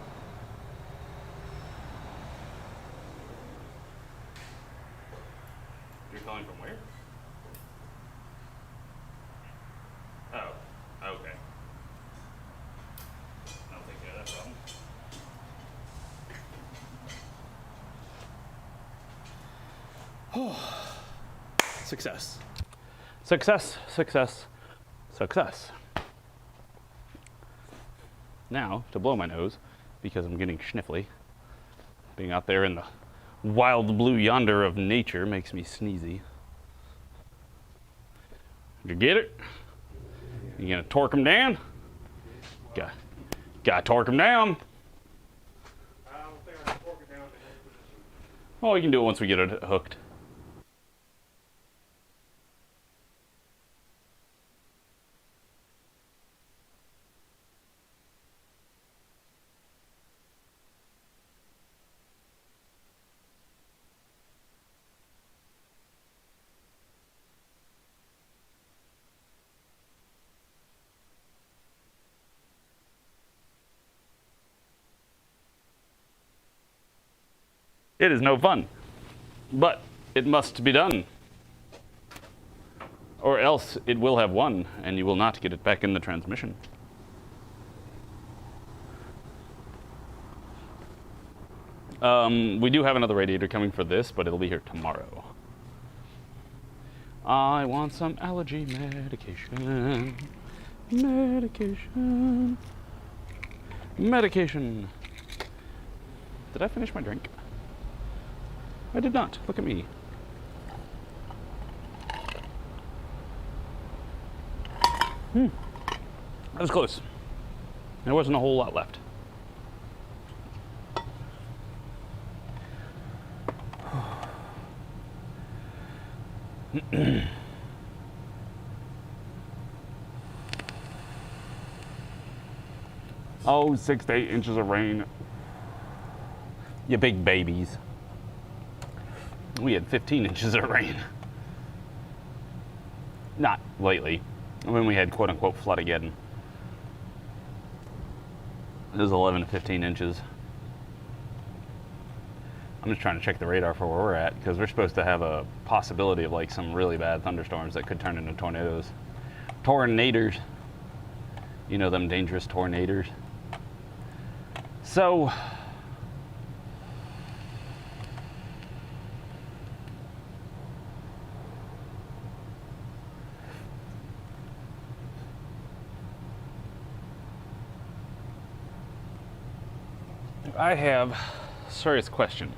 You're calling from where? Oh, okay. I'll take care of that problem. Success. Success, success, success. Now, to blow my nose, because I'm getting sniffly, being out there in the wild blue yonder of nature makes me sneezy. Did you get it? You gonna torque them down? Gotta torque them down. I don't think I can torque it down to any position. Oh, we can do it once we get it hooked. It is no fun, but it must be done. Or else it will have won, and you will not get it back in the transmission. We do have another radiator coming for this, but it'll be here tomorrow. I want some allergy medication. Medication. Medication. Did I finish my drink? I did not. Look at me. That was close. There wasn't a whole lot left. Oh, 6 to 8 inches of rain. You big babies. We had 15 inches of rain. Not lately. When we had quote unquote flood again. It was 11 to 15 inches. I'm just trying to check the radar for where we're at because we're supposed to have a possibility of like some really bad thunderstorms that could turn into tornadoes. Tornadoes. You know them dangerous tornadoes. So I have a serious question.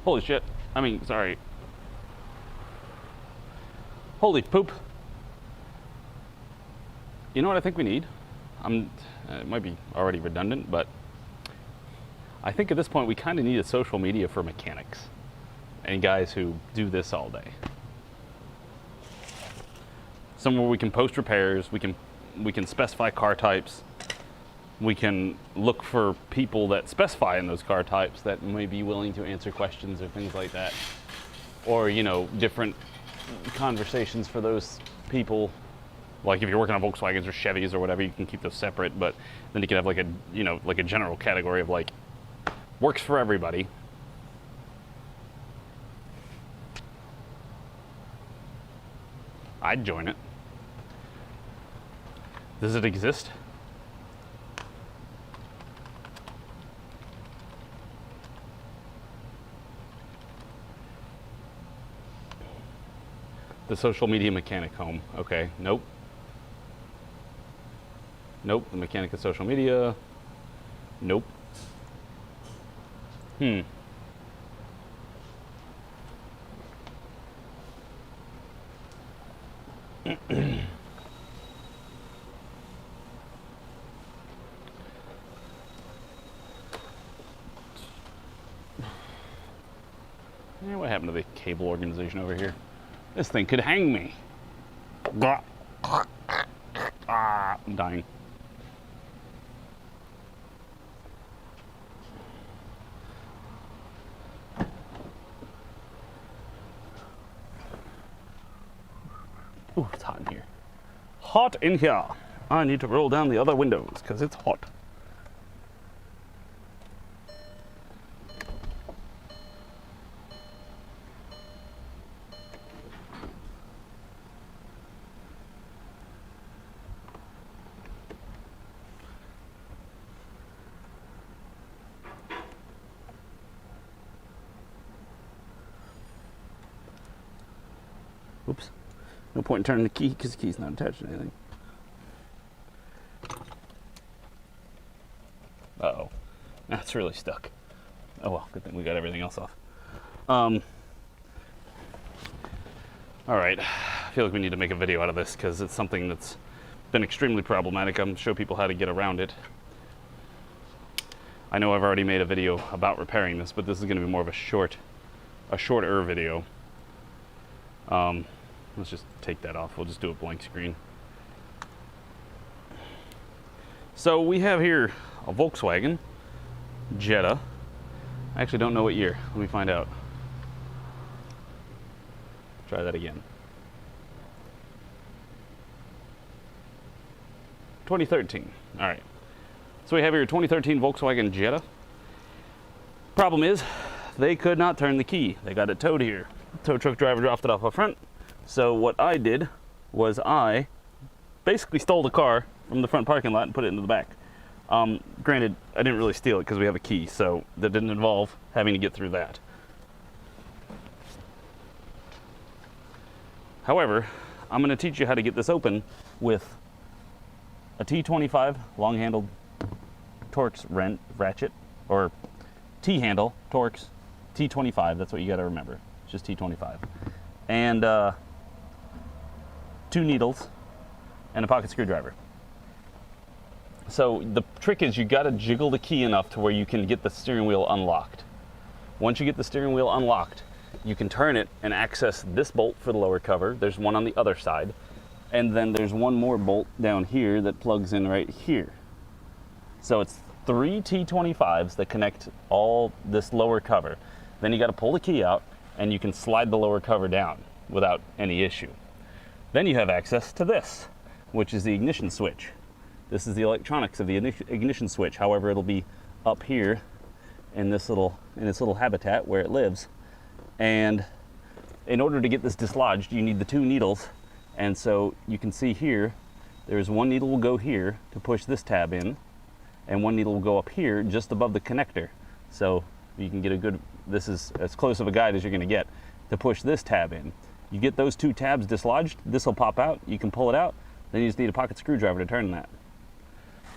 Holy shit. I mean, sorry. Holy poop. You know what I think we need? It might be already redundant, but I think at this point we kind of need a social media for mechanics and guys who do this all day. Somewhere we can post repairs, we can specify car types, we can look for people that specify in those car types that may be willing to answer questions or things like that. Or, you know, different conversations for those people. Like if you're working on Volkswagens or Chevys or whatever, you can keep those separate, but then you can have like a, you know, like a general category of like, works for everybody. I'd join it. Does it exist? The social media mechanic home. Okay, nope. Nope, the mechanic of social media. Nope. What happened to the cable organization over here? This thing could hang me. I'm dying. Ooh, it's hot in here. Hot in here. I need to roll down the other windows because it's hot. Oops. No point in turning the key because the key's not attached to anything. Uh-oh. That's really stuck. Oh well, good thing we got everything else off. All right. I feel like we need to make a video out of this because it's something that's been extremely problematic. I'm going to show people how to get around it. I know I've already made a video about repairing this, but this is going to be more of a shorter video. Let's just take that off. We'll just do a blank screen. So we have here a Volkswagen Jetta. I actually don't know what year. Let me find out. Try that again. 2013. All right. So we have here a 2013 Volkswagen Jetta. Problem is, they could not turn the key. They got it towed here. Tow truck driver dropped it off up front. So what I did was I basically stole the car from the front parking lot and put it into the back. Granted, I didn't really steal it because we have a key, so that didn't involve having to get through that. However, I'm going to teach you how to get this open with a T25 long-handled Torx ratchet, or T-handle Torx T25. That's what you got to remember. It's just T25. And 2 needles and a pocket screwdriver. So the trick is you got to jiggle the key enough to where you can get the steering wheel unlocked. Once you get the steering wheel unlocked, you can turn it and access this bolt for the lower cover. There's one on the other side. And then there's one more bolt down here that plugs in right here. So it's 3 T25s that connect all this lower cover. Then you got to pull the key out and you can slide the lower cover down without any issue. Then you have access to this, which is the ignition switch. This is the electronics of the ignition switch. However, it'll be up here in its little habitat where it lives. And in order to get this dislodged, you need the 2 needles. And so you can see here, there's one needle will go here to push this tab in, and one needle will go up here just above the connector. So you can get a good, this is as close of a guide as you're gonna get to push this tab in. You get those 2 tabs dislodged, this will pop out, you can pull it out, then you just need a pocket screwdriver to turn that.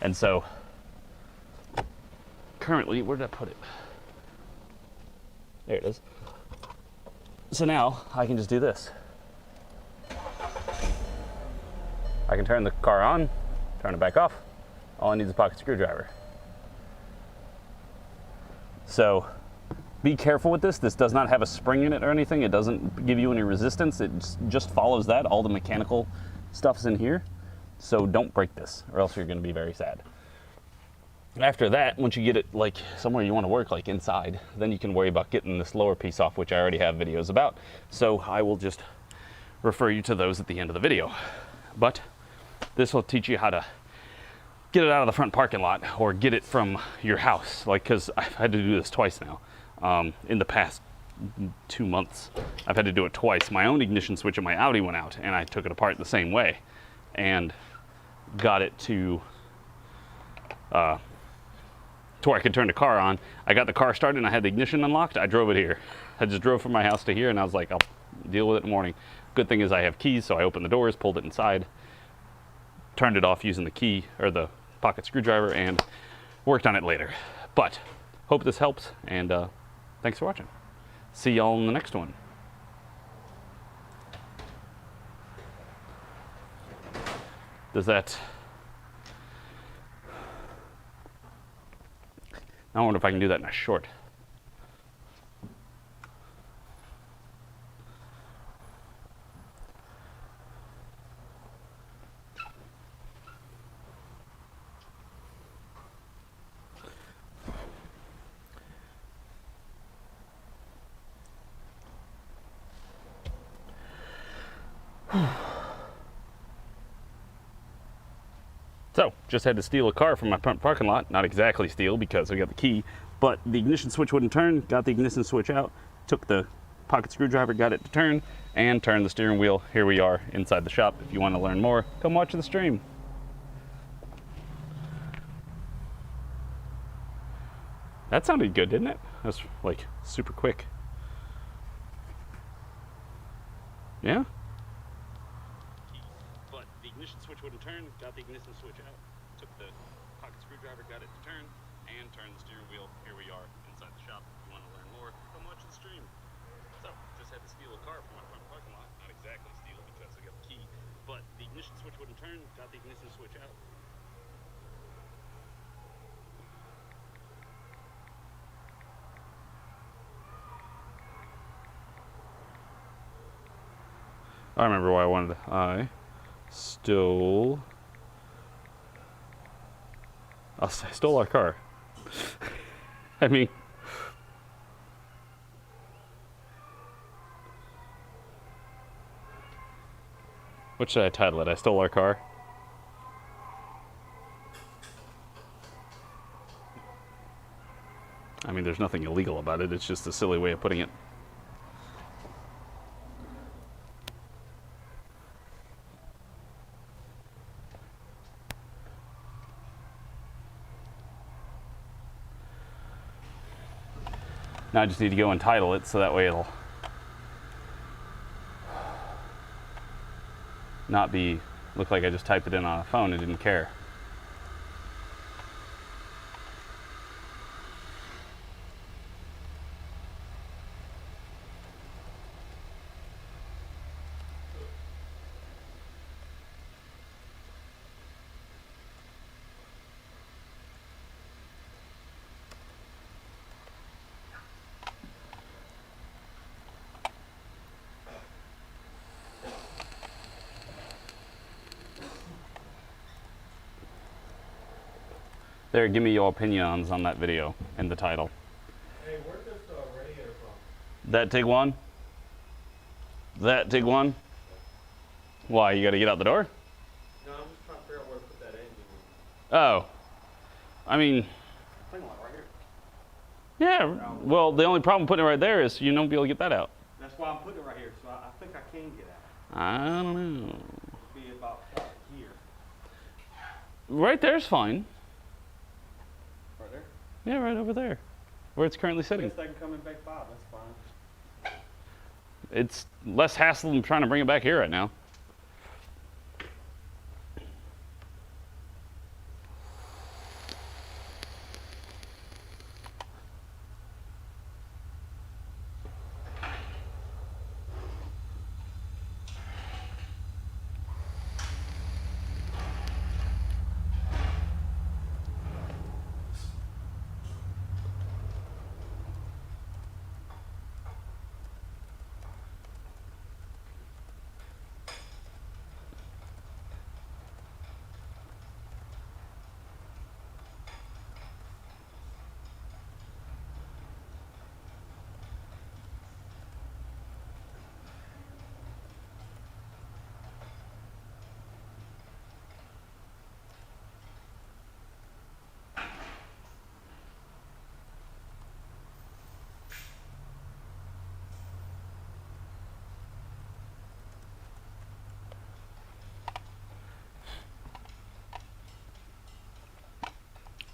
And so, currently, where did I put it? There it is. So now, I can just do this. I can turn the car on, turn it back off. All I need is a pocket screwdriver. So, be careful with this. This does not have a spring in it or anything. It doesn't give you any resistance. It just follows that. All the mechanical stuff's in here. So don't break this, or else you're going to be very sad. After that, once you get it like somewhere you want to work, like inside, then you can worry about getting this lower piece off, which I already have videos about. So I will just refer you to those at the end of the video. But this will teach you how to get it out of the front parking lot or get it from your house. Like, because I've had to do this twice now. In the past 2 months, I've had to do it twice. My own ignition switch at my Audi went out, and I took it apart the same way. And got it to where I could turn the car on. I got the car started and I had the ignition unlocked. I drove it here. I just drove from my house to here, and I was like, I'll deal with it in the morning. Good thing is I have keys, so I opened the doors, pulled it inside, turned it off using the key or the pocket screwdriver, and worked on it later. But hope this helps, and thanks for watching. See y'all in the next one. Does that... I wonder if I can do that in a short. So, just had to steal a car from my parking lot. Not exactly steal because I got the key, but the ignition switch wouldn't turn. Got the ignition switch out, took the pocket screwdriver, got it to turn, and turned the steering wheel. Here we are inside the shop. If you want to learn more, come watch the stream. That sounded good, didn't it? That was like super quick. Yeah? But the ignition switch wouldn't turn, got the ignition switch out, took the pocket screwdriver, got it to turn, and turned the steering wheel. Here we are inside the shop. If you want to learn more, come watch the stream. So, just had to steal a car from my front parking lot. Not exactly steal because I got the key, but the ignition switch wouldn't turn, got the ignition switch out. I remember why I wanted to. I stole our car. I mean, what should I title it? I stole our car. I mean, there's nothing illegal about it. It's just a silly way of putting it. Now I just need to go and title it so that way it'll not look like I just typed it in on a phone and didn't care. There, give me your opinions on that video and the title. Hey, where's this radiator from? That Tiguan? That Tiguan? Why, you gotta get out the door? No, I'm just trying to figure out where to put that engine in. Oh. I mean, Thing like right here. yeah, well, the only problem putting it right there is you won't be able to get that out. That's why I'm putting it right here, so I think I can get out. I don't know. It'll be about here. Right there's fine. Right there? Yeah, right over there, where it's currently I sitting. guess they can come in Bay 5, that's fine. It's less hassle than trying to bring it back here right now.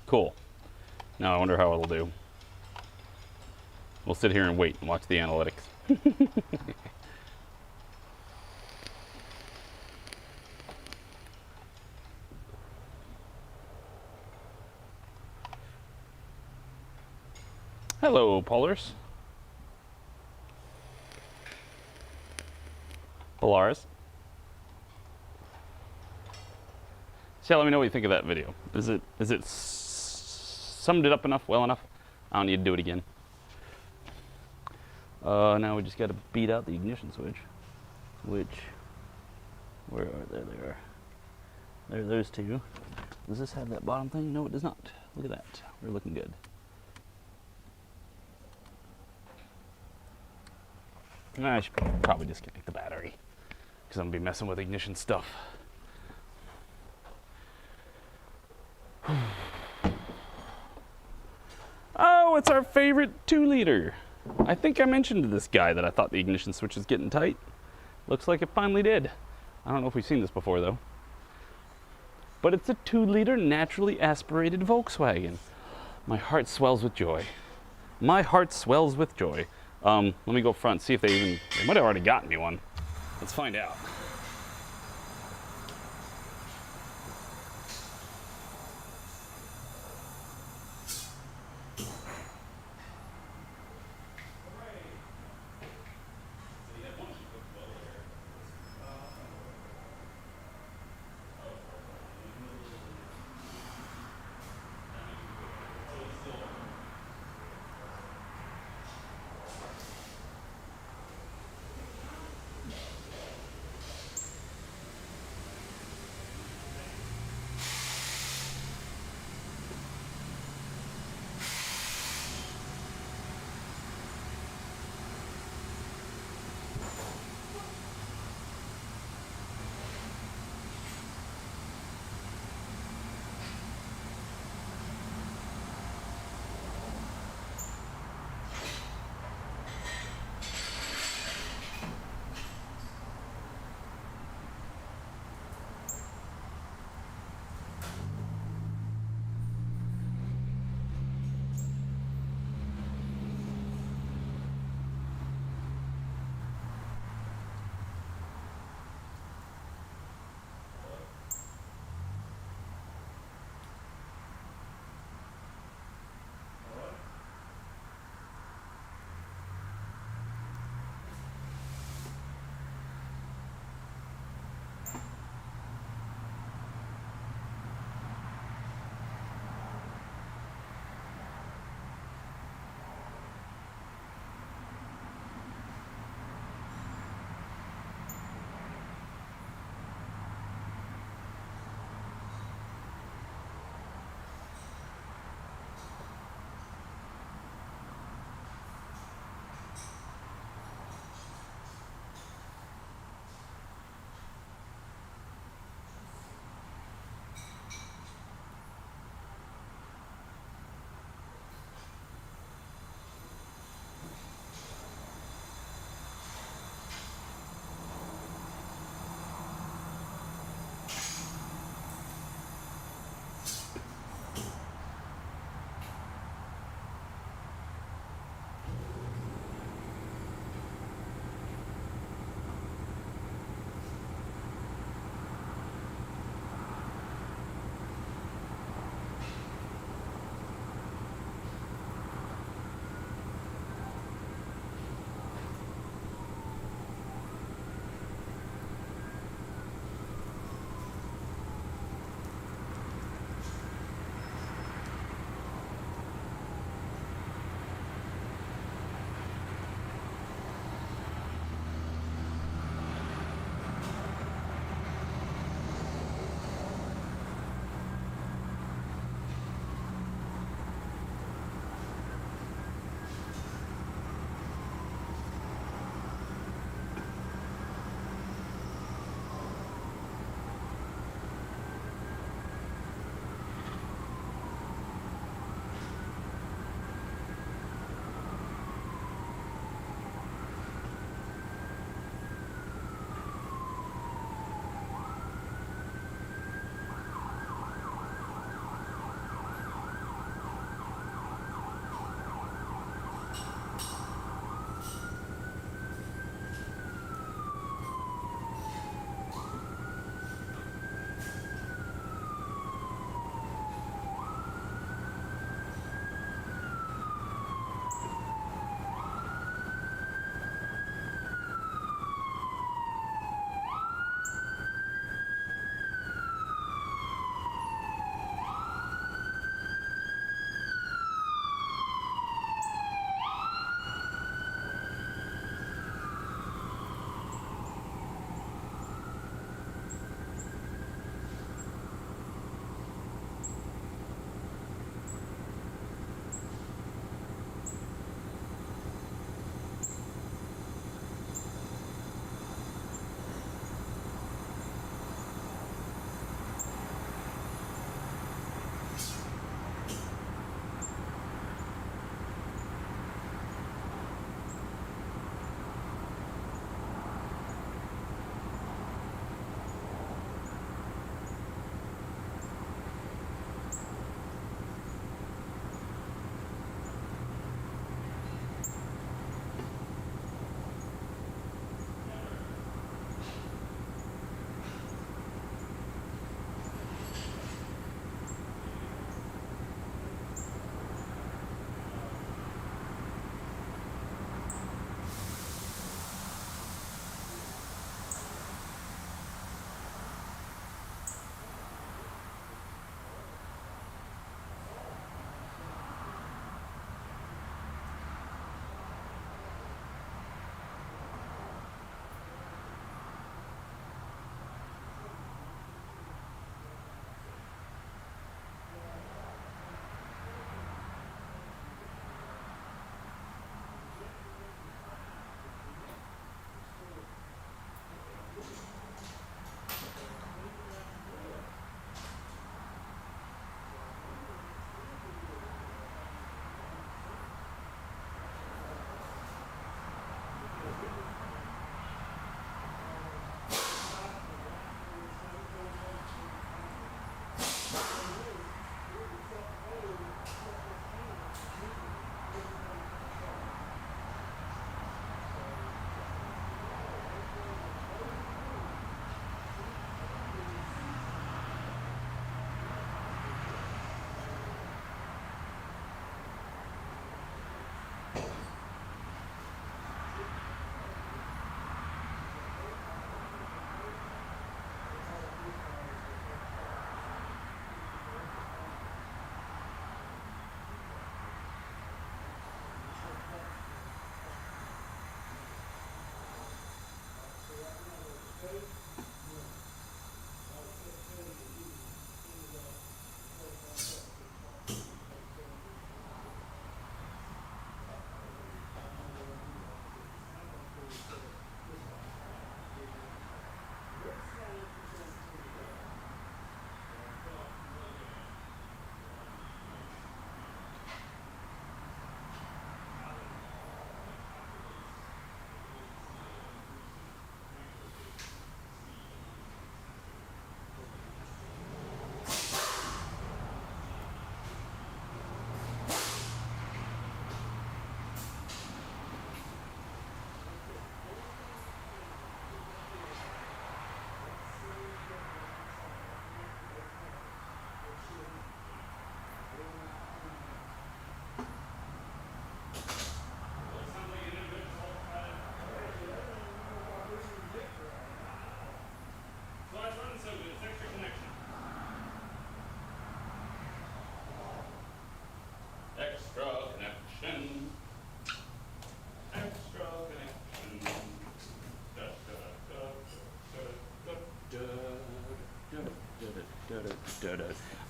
Cool. Now I wonder how it'll do. We'll sit here and wait and watch the analytics. Hello, Polars. Polaris. So let me know what you think of that video. Is it summed it up enough, well enough? I don't need to do it again. Now we just got to beat out the ignition switch, which, where are they? They are. There are those two. Does this have that bottom thing? No, it does not. Look at that. We're looking good. I should probably disconnect the battery because I'm gonna be messing with ignition stuff. Oh, it's our favorite 2-liter. I think I mentioned to this guy that I thought the ignition switch was getting tight. Looks like it finally did. I don't know if we've seen this before though. But it's a 2-liter naturally aspirated Volkswagen. My heart swells with joy. My heart swells with joy. Let me go front, see if they might have already gotten me one. Let's find out.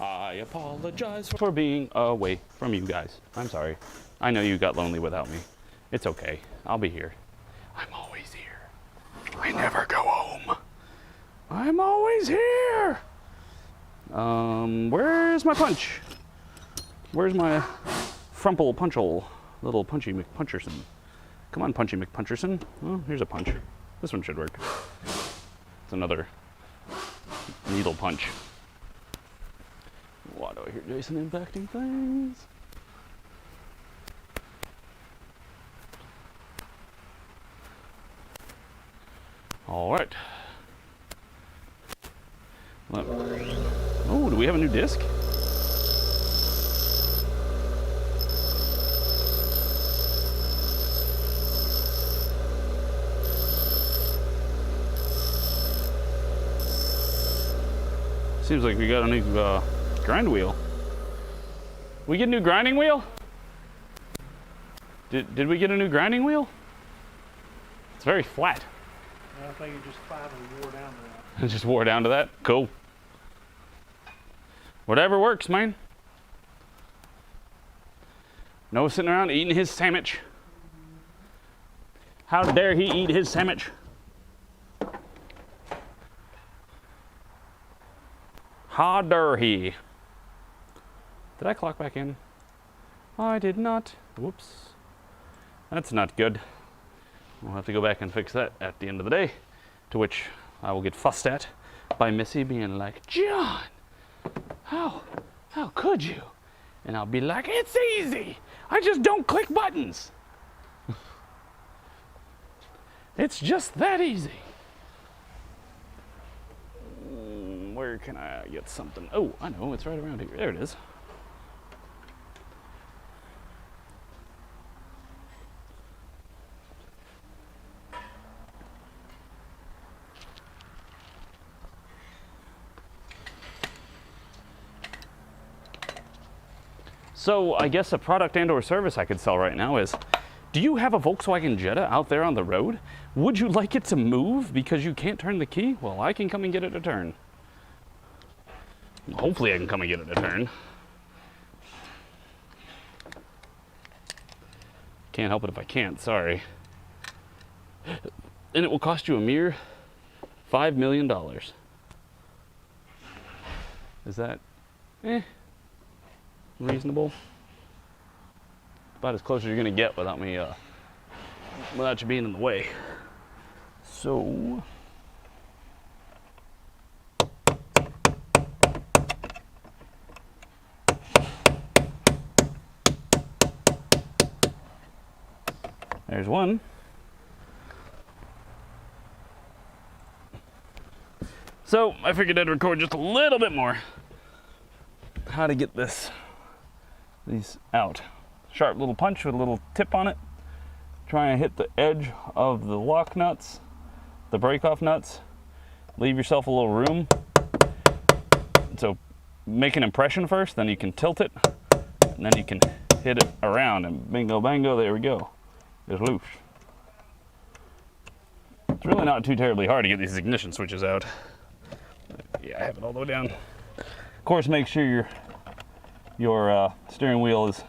I apologize for being away from you guys. I'm sorry. I know you got lonely without me. It's okay. I'll be here. I'm always here. I never go home. I'm always here. Where's my punch? Where's my frumple punchhole? Little punchy McPuncherson. Come on, punchy McPuncherson. Oh, here's a punch. This one should work. It's another needle punch. Why do I hear Jason impacting things? All right. Oh, do we have a new disc? Seems like we got a new grind wheel. We get a new grinding wheel? Did we get a new grinding wheel? It's very flat. I think it just finally wore down to that. It just wore down to that? Cool. Whatever works, man. No sitting around eating his sandwich. How dare he eat his sandwich? How dare he? Did I clock back in? I did not. Whoops. That's not good. We'll have to go back and fix that at the end of the day, to which I will get fussed at by Missy being like, John, how could you? And I'll be like, it's easy. I just don't click buttons. It's just that easy. Where can I get something? Oh, I know, it's right around here. There it is. So I guess a product and or service I could sell right now is, do you have a Volkswagen Jetta out there on the road? Would you like it to move because you can't turn the key? Well, I can come and get it to turn. Hopefully I can come and get it to turn. Can't help it if I can't, sorry. And it will cost you a mere $5 million. Is that, reasonable? About as close as you're gonna get without me, without you being in the way. So, there's one. So I figured I'd record just a little bit more how to get these out. Sharp little punch with a little tip on it. Try and hit the edge of the lock nuts, the break-off nuts. Leave yourself a little room. So make an impression first, then you can tilt it, and then you can hit it around, and bingo bango, there we go. It's loose. It's really not too terribly hard to get these ignition switches out. Yeah, I have it all the way down. Of course, make sure your steering wheel is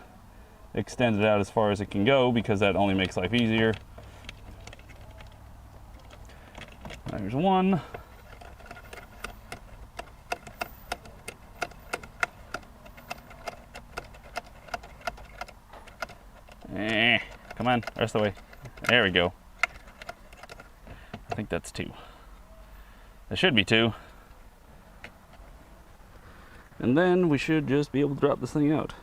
extended out as far as it can go, because that only makes life easier. There's one. Come on, rest of the way. There we go. I think that's two. There should be two. And then we should just be able to drop this thing out.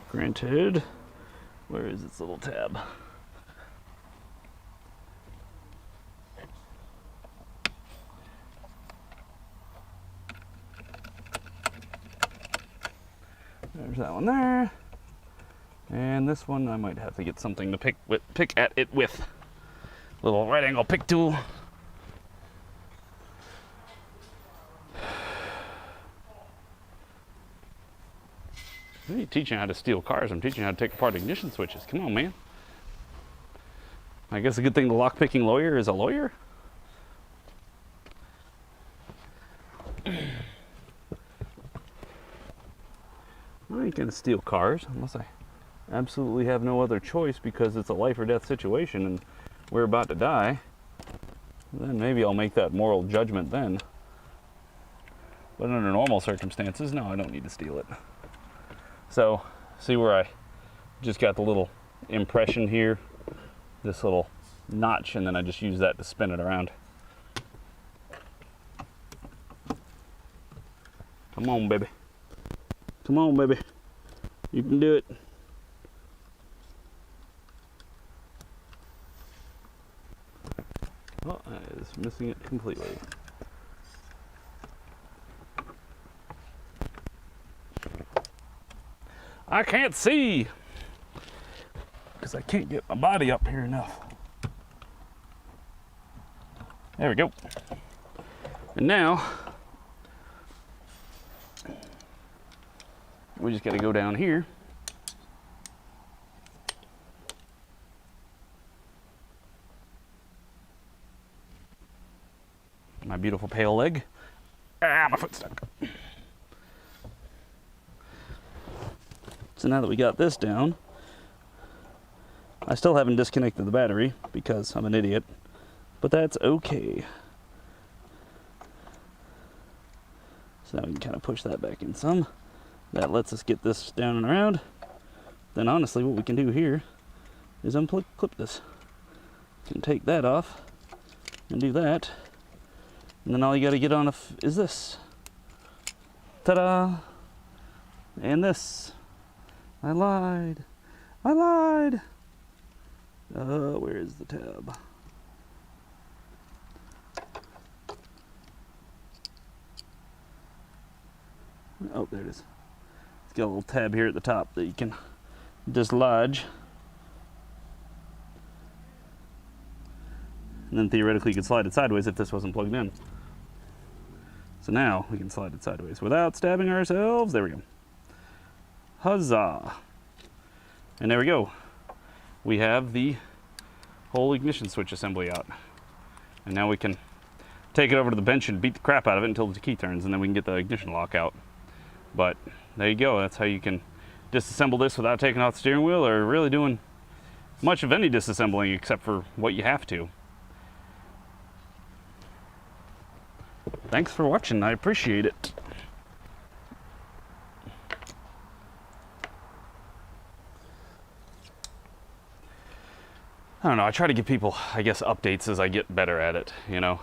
Granted, where is its little tab? There's that one there. And this one I might have to get something to pick at it with. Little right angle pick tool. I ain't teaching how to steal cars, I'm teaching how to take apart ignition switches. Come on, man. I guess a good thing the lock-picking lawyer is a lawyer. I ain't gonna steal cars unless I absolutely have no other choice because it's a life or death situation and we're about to die. Then maybe I'll make that moral judgment then. But under normal circumstances, no, I don't need to steal it. So, see where I just got the little impression here? This little notch, and then I just use that to spin it around. Come on, baby. Come on, baby. You can do it. Oh, I is missing it completely. I can't see because I can't get my body up here enough. There we go. And now we just got to go down here. My beautiful pale leg. Ah, my foot's stuck. So now that we got this down, I still haven't disconnected the battery because I'm an idiot, but that's okay. So now we can kind of push that back in some. That lets us get this down and around. Then honestly, what we can do here is clip this. You can take that off and do that. And then all you gotta get on is this. Ta-da! And this. I lied. I lied. Where is the tab? Oh, there it is. It's got a little tab here at the top that you can dislodge. And then theoretically you could slide it sideways if this wasn't plugged in. So now we can slide it sideways without stabbing ourselves. There we go. Huzzah. And there we go. We have the whole ignition switch assembly out. And now we can take it over to the bench and beat the crap out of it until the key turns, and then we can get the ignition lock out. But there you go. That's how you can disassemble this without taking off the steering wheel or really doing much of any disassembling except for what you have to. Thanks for watching. I appreciate it. I don't know, I try to give people, I guess, updates as I get better at it, you know?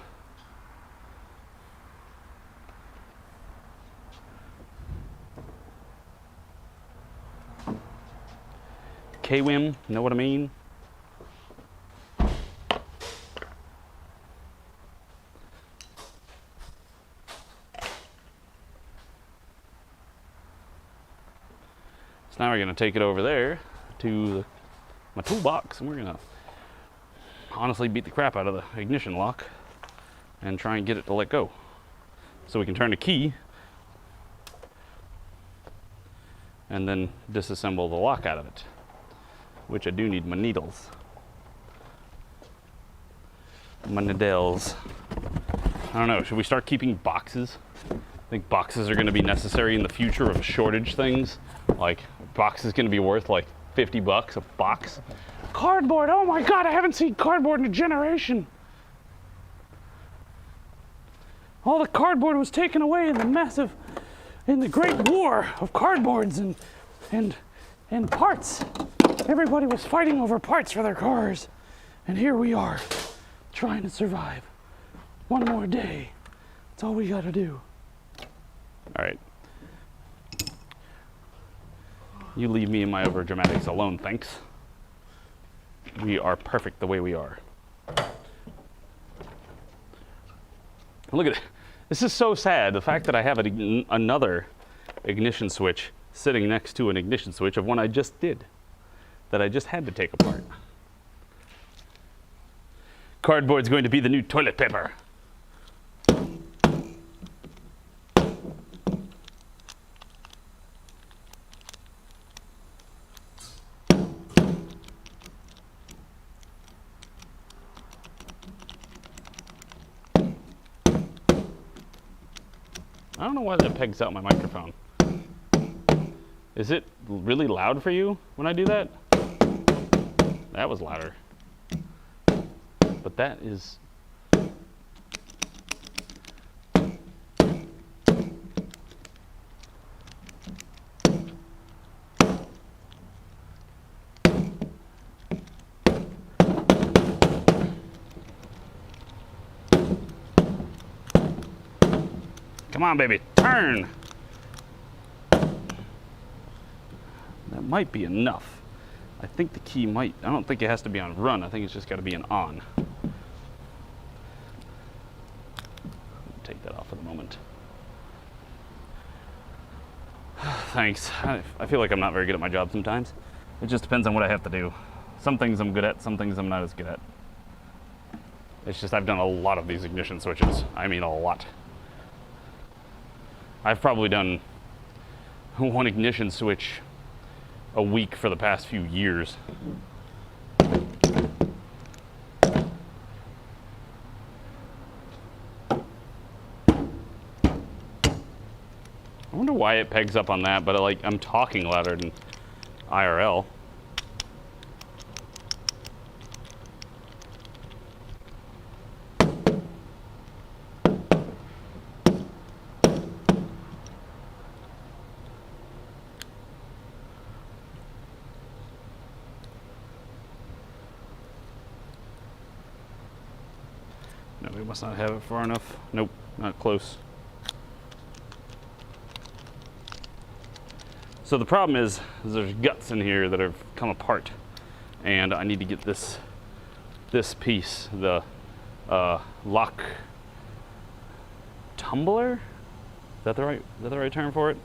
KWIM, know what I mean? So now we're gonna take it over there to my toolbox and we're gonna honestly beat the crap out of the ignition lock and try and get it to let go. So we can turn the key and then disassemble the lock out of it, which I do need my needles. My needles. I don't know, should we start keeping boxes? I think boxes are gonna be necessary in the future of shortage things. Like, box is gonna be worth like 50 bucks a box. Cardboard, oh my God, I haven't seen cardboard in a generation. All the cardboard was taken away in the Great War of cardboards and parts. Everybody was fighting over parts for their cars. And here we are, trying to survive. One more day. That's all we gotta do. All right. You leave me and my overdramatics alone, thanks. We are perfect the way we are. Look at it. This is so sad. The fact that I have another ignition switch sitting next to an ignition switch of one I just did, that I just had to take apart. Cardboard's going to be the new toilet paper. I don't know why that pegs out my microphone. Is it really loud for you when I do that? That was louder. But that is... Come on, baby, turn! That might be enough. I think the key might, I don't think it has to be on run. I think it's just got to be an on. Take that off for the moment. Thanks. I feel like I'm not very good at my job sometimes. It just depends on what I have to do. Some things I'm good at, some things I'm not as good at. It's just I've done a lot of these ignition switches. I mean a lot. I've probably done one ignition switch a week for the past few years. I wonder why it pegs up on that, but I'm talking louder than IRL. No, we must not have it far enough. Nope, not close. So the problem is there's guts in here that have come apart, and I need to get this piece, the lock tumbler. Is that the right term for it?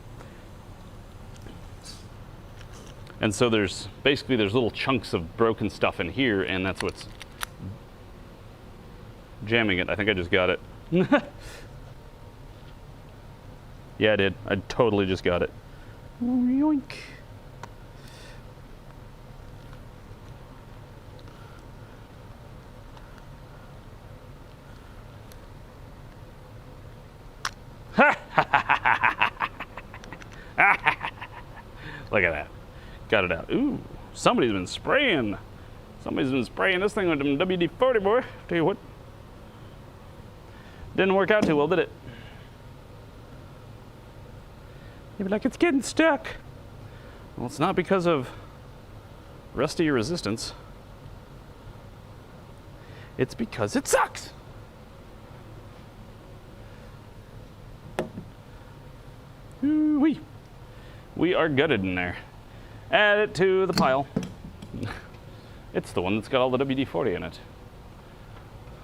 And so there's little chunks of broken stuff in here, and that's what's jamming it. I think I just got it. Yeah, I did. I totally just got it. Yoink. Look at that. Got it out. Ooh, somebody's been spraying. Somebody's been spraying this thing with them WD-40, boy. Tell you what. Didn't work out too well, did it? You'd be like, it's getting stuck. Well, it's not because of rusty resistance. It's because it sucks. Ooh-wee. We are gutted in there. Add it to the pile. It's the one that's got all the WD-40 in it.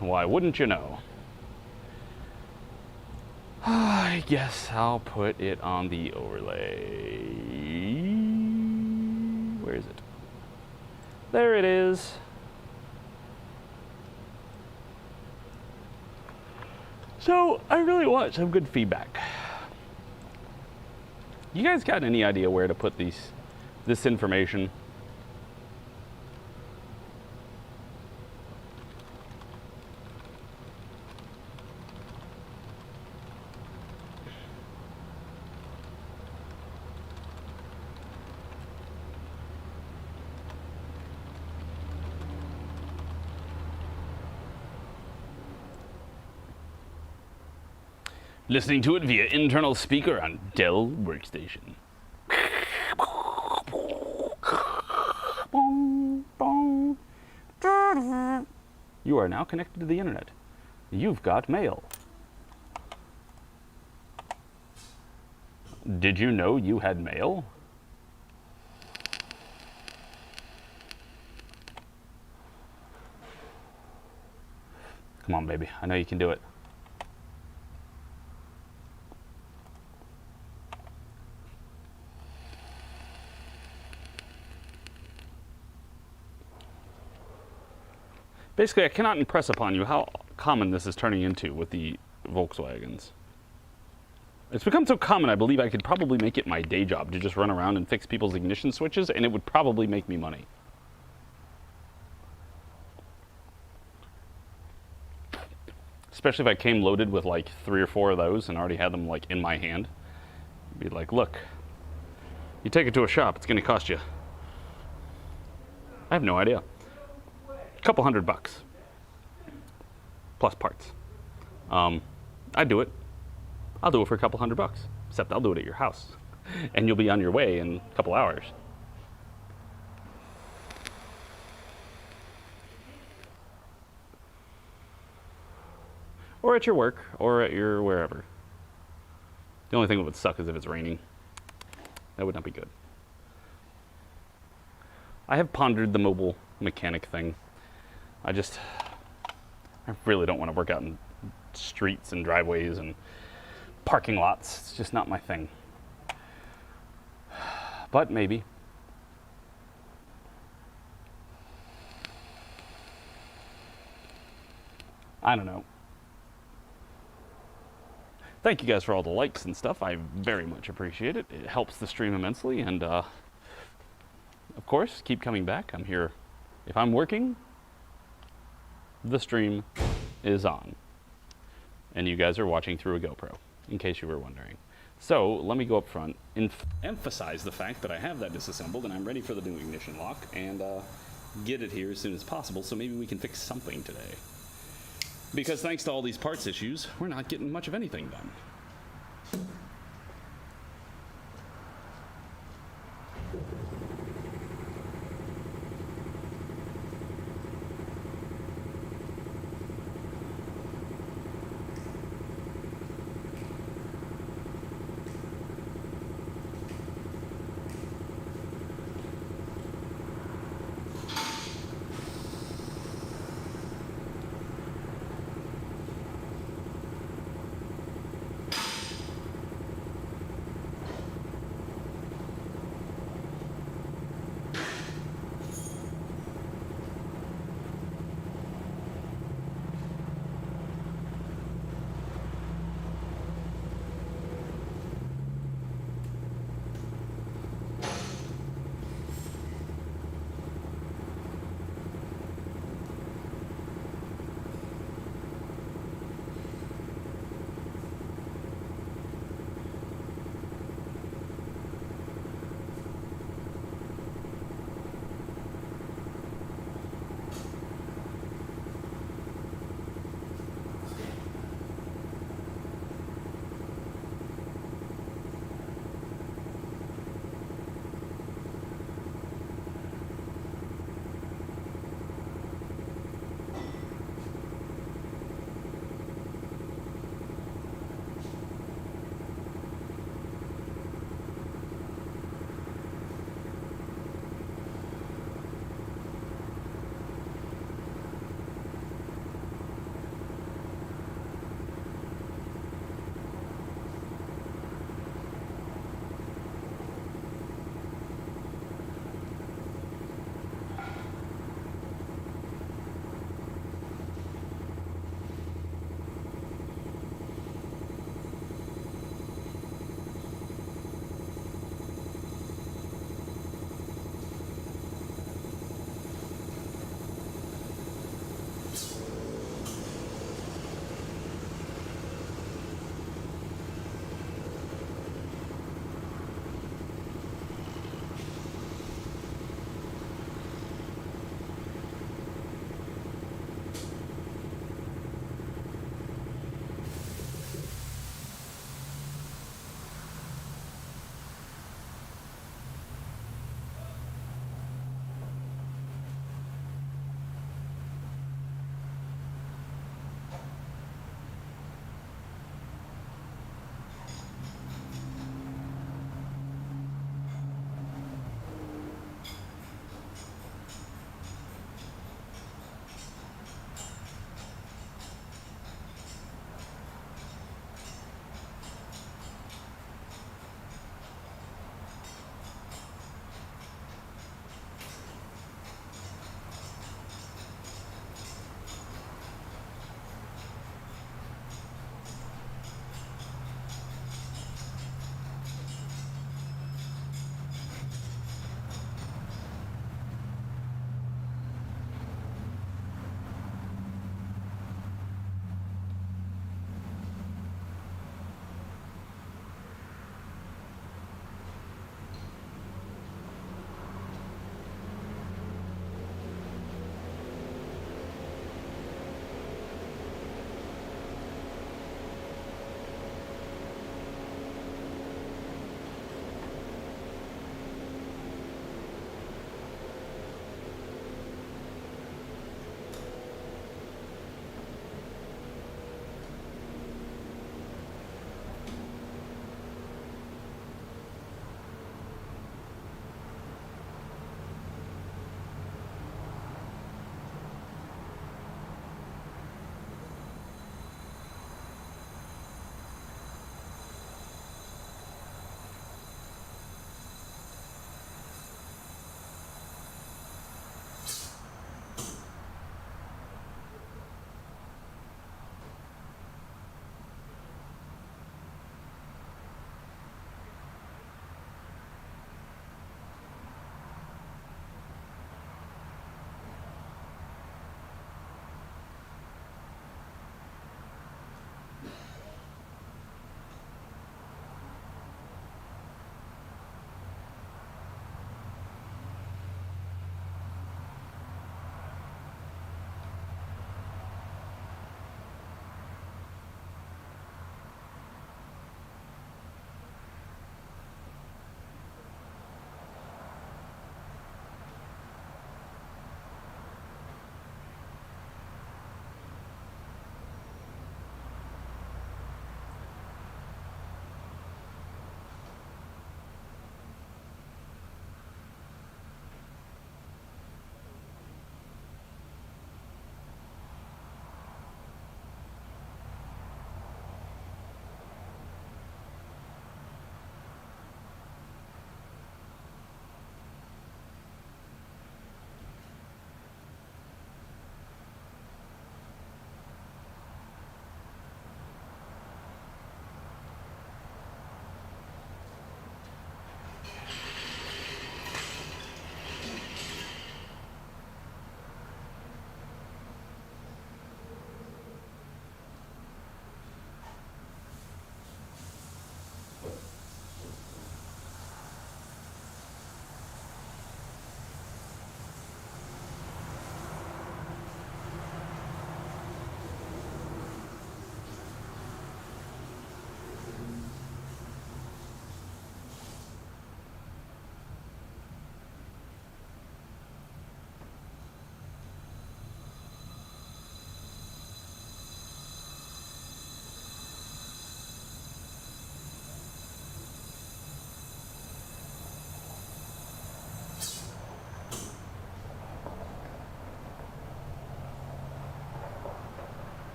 Why wouldn't you know? I guess I'll put it on the overlay. Where is it? There it is. So I really want some good feedback. You guys got any idea where to put this information? Listening to it via internal speaker on Dell Workstation. You are now connected to the internet. You've got mail. Did you know you had mail? Come on, baby. I know you can do it. Basically, I cannot impress upon you how common this is turning into with the Volkswagens. It's become so common, I believe I could probably make it my day job to just run around and fix people's ignition switches, and it would probably make me money. especially if I came loaded with like 3 or 4 of those and already had them like in my hand. Be like, look, you take it to a shop, it's going to cost you, I have no idea, a couple $100 plus parts. I'd do it. I'll do it for a couple $100, except I'll do it at your house and you'll be on your way in a couple hours. Or at your work, or at your wherever. The only thing that would suck is if it's raining. That would not be good. I have pondered the mobile mechanic thing. I really don't want to work out in streets and driveways and parking lots. It's just not my thing. But maybe. I don't know. Thank you guys for all the likes and stuff. I very much appreciate it. It helps the stream immensely. And of course, keep coming back. I'm here. If I'm working, the stream is on. And you guys are watching through a GoPro, in case you were wondering. So let me go up front and emphasize the fact that I have that disassembled and I'm ready for the new ignition lock and get it here as soon as possible so maybe we can fix something today. Because thanks to all these parts issues, we're not getting much of anything done.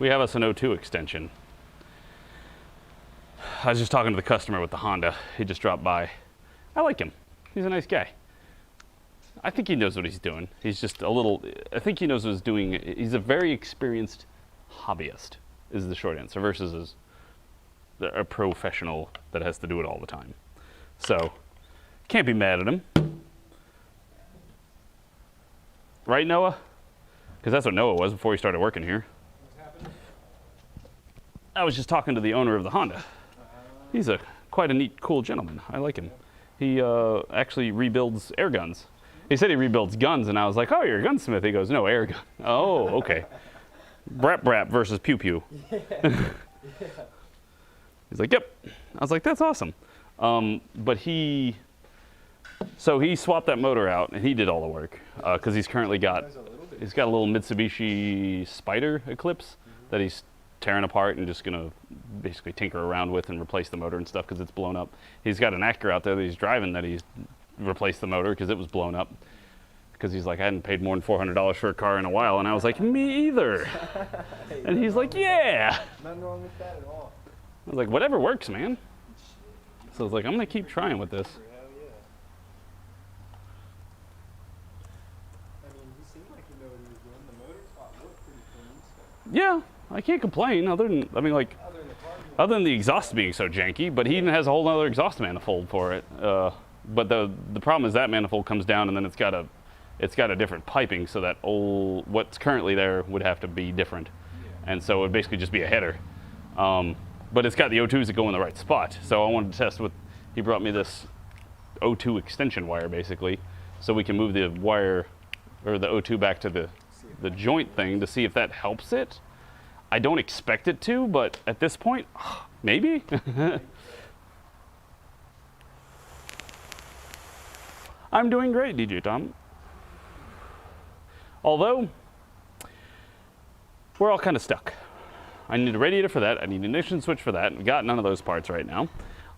we have us an O2 extension. I was just talking to the customer with the Honda. He just dropped by. I like him. He's a nice guy. I think he knows what he's doing. He's just a little, I think he knows what he's doing. He's a very experienced hobbyist, is the short answer, versus a professional that has to do it all the time. So, can't be mad at him. Right, Noah? Because that's what Noah was before he started working here. I was just talking to the owner of the Honda. He's quite a neat, cool gentleman. I like him. He actually rebuilds air guns. He said he rebuilds guns, and I was like, oh, you're a gunsmith. He goes, no, air gun. Oh, okay. Brap brap versus pew pew. He's like, yep. I was like, that's awesome. But he swapped that motor out, and he did all the work because he's currently got a little Mitsubishi Spider Eclipse that he's tearing apart and just gonna basically tinker around with and replace the motor and stuff because it's blown up. He's got an Acura out there that he's driving that he's replaced the motor because it was blown up. Because he's like, I hadn't paid more than $400 for a car in a while, and I was like, me either. And he's like, yeah. Nothing wrong with that at all. I was like, whatever works, man. So I was like, I'm gonna keep trying with this. Hell yeah. I mean, he seemed like he knew what he was doing. The motor spot looked pretty clean. So. Yeah, I can't complain other than, I mean, like, other than the exhaust being so janky, but he even has a whole other exhaust manifold for it. But the problem is that manifold comes down and then it's got a different piping, so that what's currently there would have to be different. And so it would basically just be a header. But it's got the O2s that go in the right spot. So I wanted to test he brought me this O2 extension wire basically, so we can move the wire or the O2 back to the joint thing to see if that helps it. I don't expect it to, but at this point, maybe. I'm doing great, DJ Tom. Although, we're all kind of stuck. I need a radiator for that. I need an ignition switch for that. We got none of those parts right now.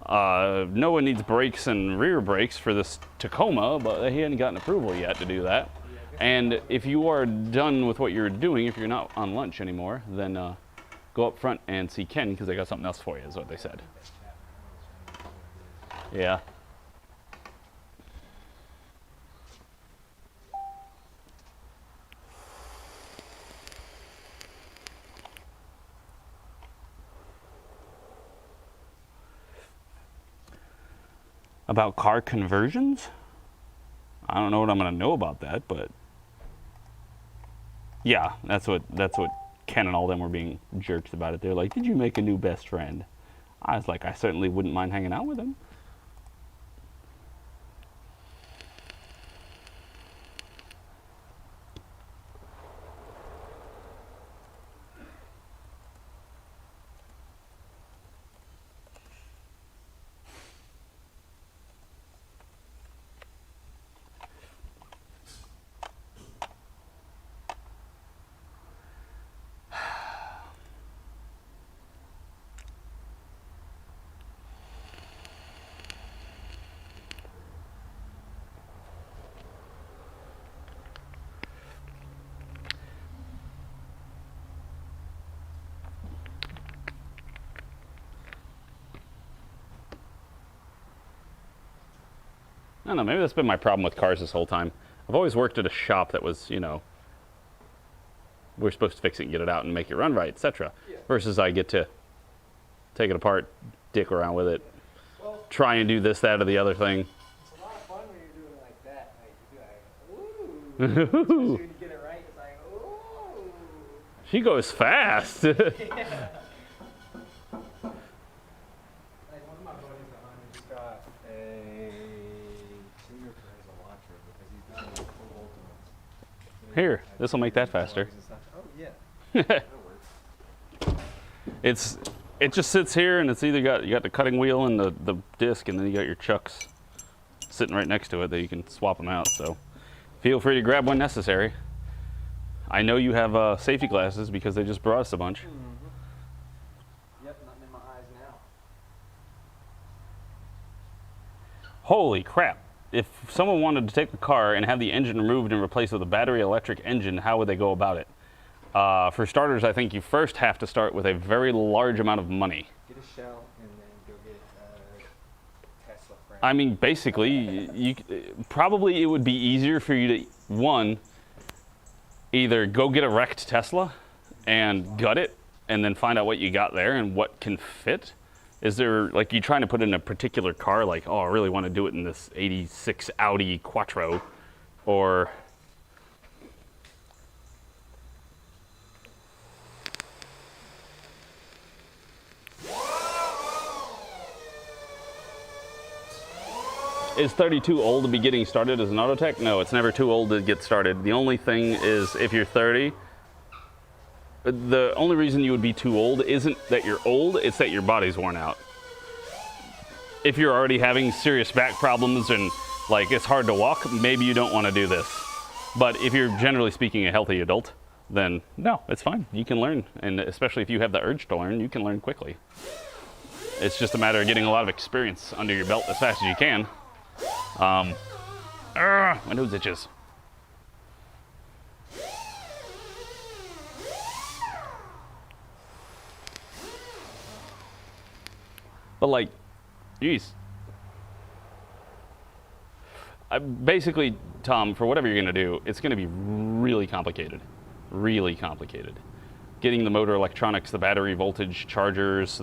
Noah needs brakes and rear brakes for this Tacoma, but he hadn't gotten approval yet to do that. And if you are done with what you're doing, if you're not on lunch anymore, then go up front and see Ken, because they got something else for you, is what they said. Yeah. About car conversions? I don't know what I'm gonna know about that, but yeah, that's what Ken and all them were being jerks about it. They're like, did you make a new best friend? I was like, I certainly wouldn't mind hanging out with him. I don't know, maybe that's been my problem with cars this whole time. I've always worked at a shop that was, we're supposed to fix it and get it out and make it run right, etc. Yeah. Versus I get to take it apart, dick around with it, try and do this, that, or the other thing. It's a lot of fun when you're doing it like that. Like, you do like, ooh. Especially when you get it right, it's like, ooh. She goes fast. Yeah. Like one of my buddies at home just got a tuner for his Elantra because he's done full ultimates. Here, this will make that faster. Oh yeah. That works. It just sits here, and it's either you got the cutting wheel and the disc, and then you got your chucks sitting right next to it that you can swap them out. So feel free to grab when necessary. I know you have safety glasses because they just brought us a bunch. Mm-hmm. Yep, nothing in my eyes now. Holy crap. If someone wanted to take the car and have the engine removed and replaced with a battery electric engine, how would they go about it? For starters, I think you first have to start with a very large amount of money. Get a shell and then go get a Tesla frame. I mean, basically, probably it would be easier for you to, one, either go get a wrecked Tesla and gut it and then find out what you got there and what can fit. Is there, like, you trying to put in a particular car, like, oh, I really want to do it in this 86 Audi Quattro, or... Is 30 too old to be getting started as an auto tech? No, it's never too old to get started. The only thing is, if you're 30, the only reason you would be too old isn't that you're old, it's that your body's worn out. If you're already having serious back problems and like it's hard to walk, maybe you don't want to do this. But if you're generally speaking a healthy adult, then no, it's fine. You can learn, and especially if you have the urge to learn, you can learn quickly. It's just a matter of getting a lot of experience under your belt as fast as you can. My nose itches. But like, geez. Basically, Tom, for whatever you're gonna do, it's gonna be really complicated. Really complicated. Getting the motor electronics, the battery voltage, chargers,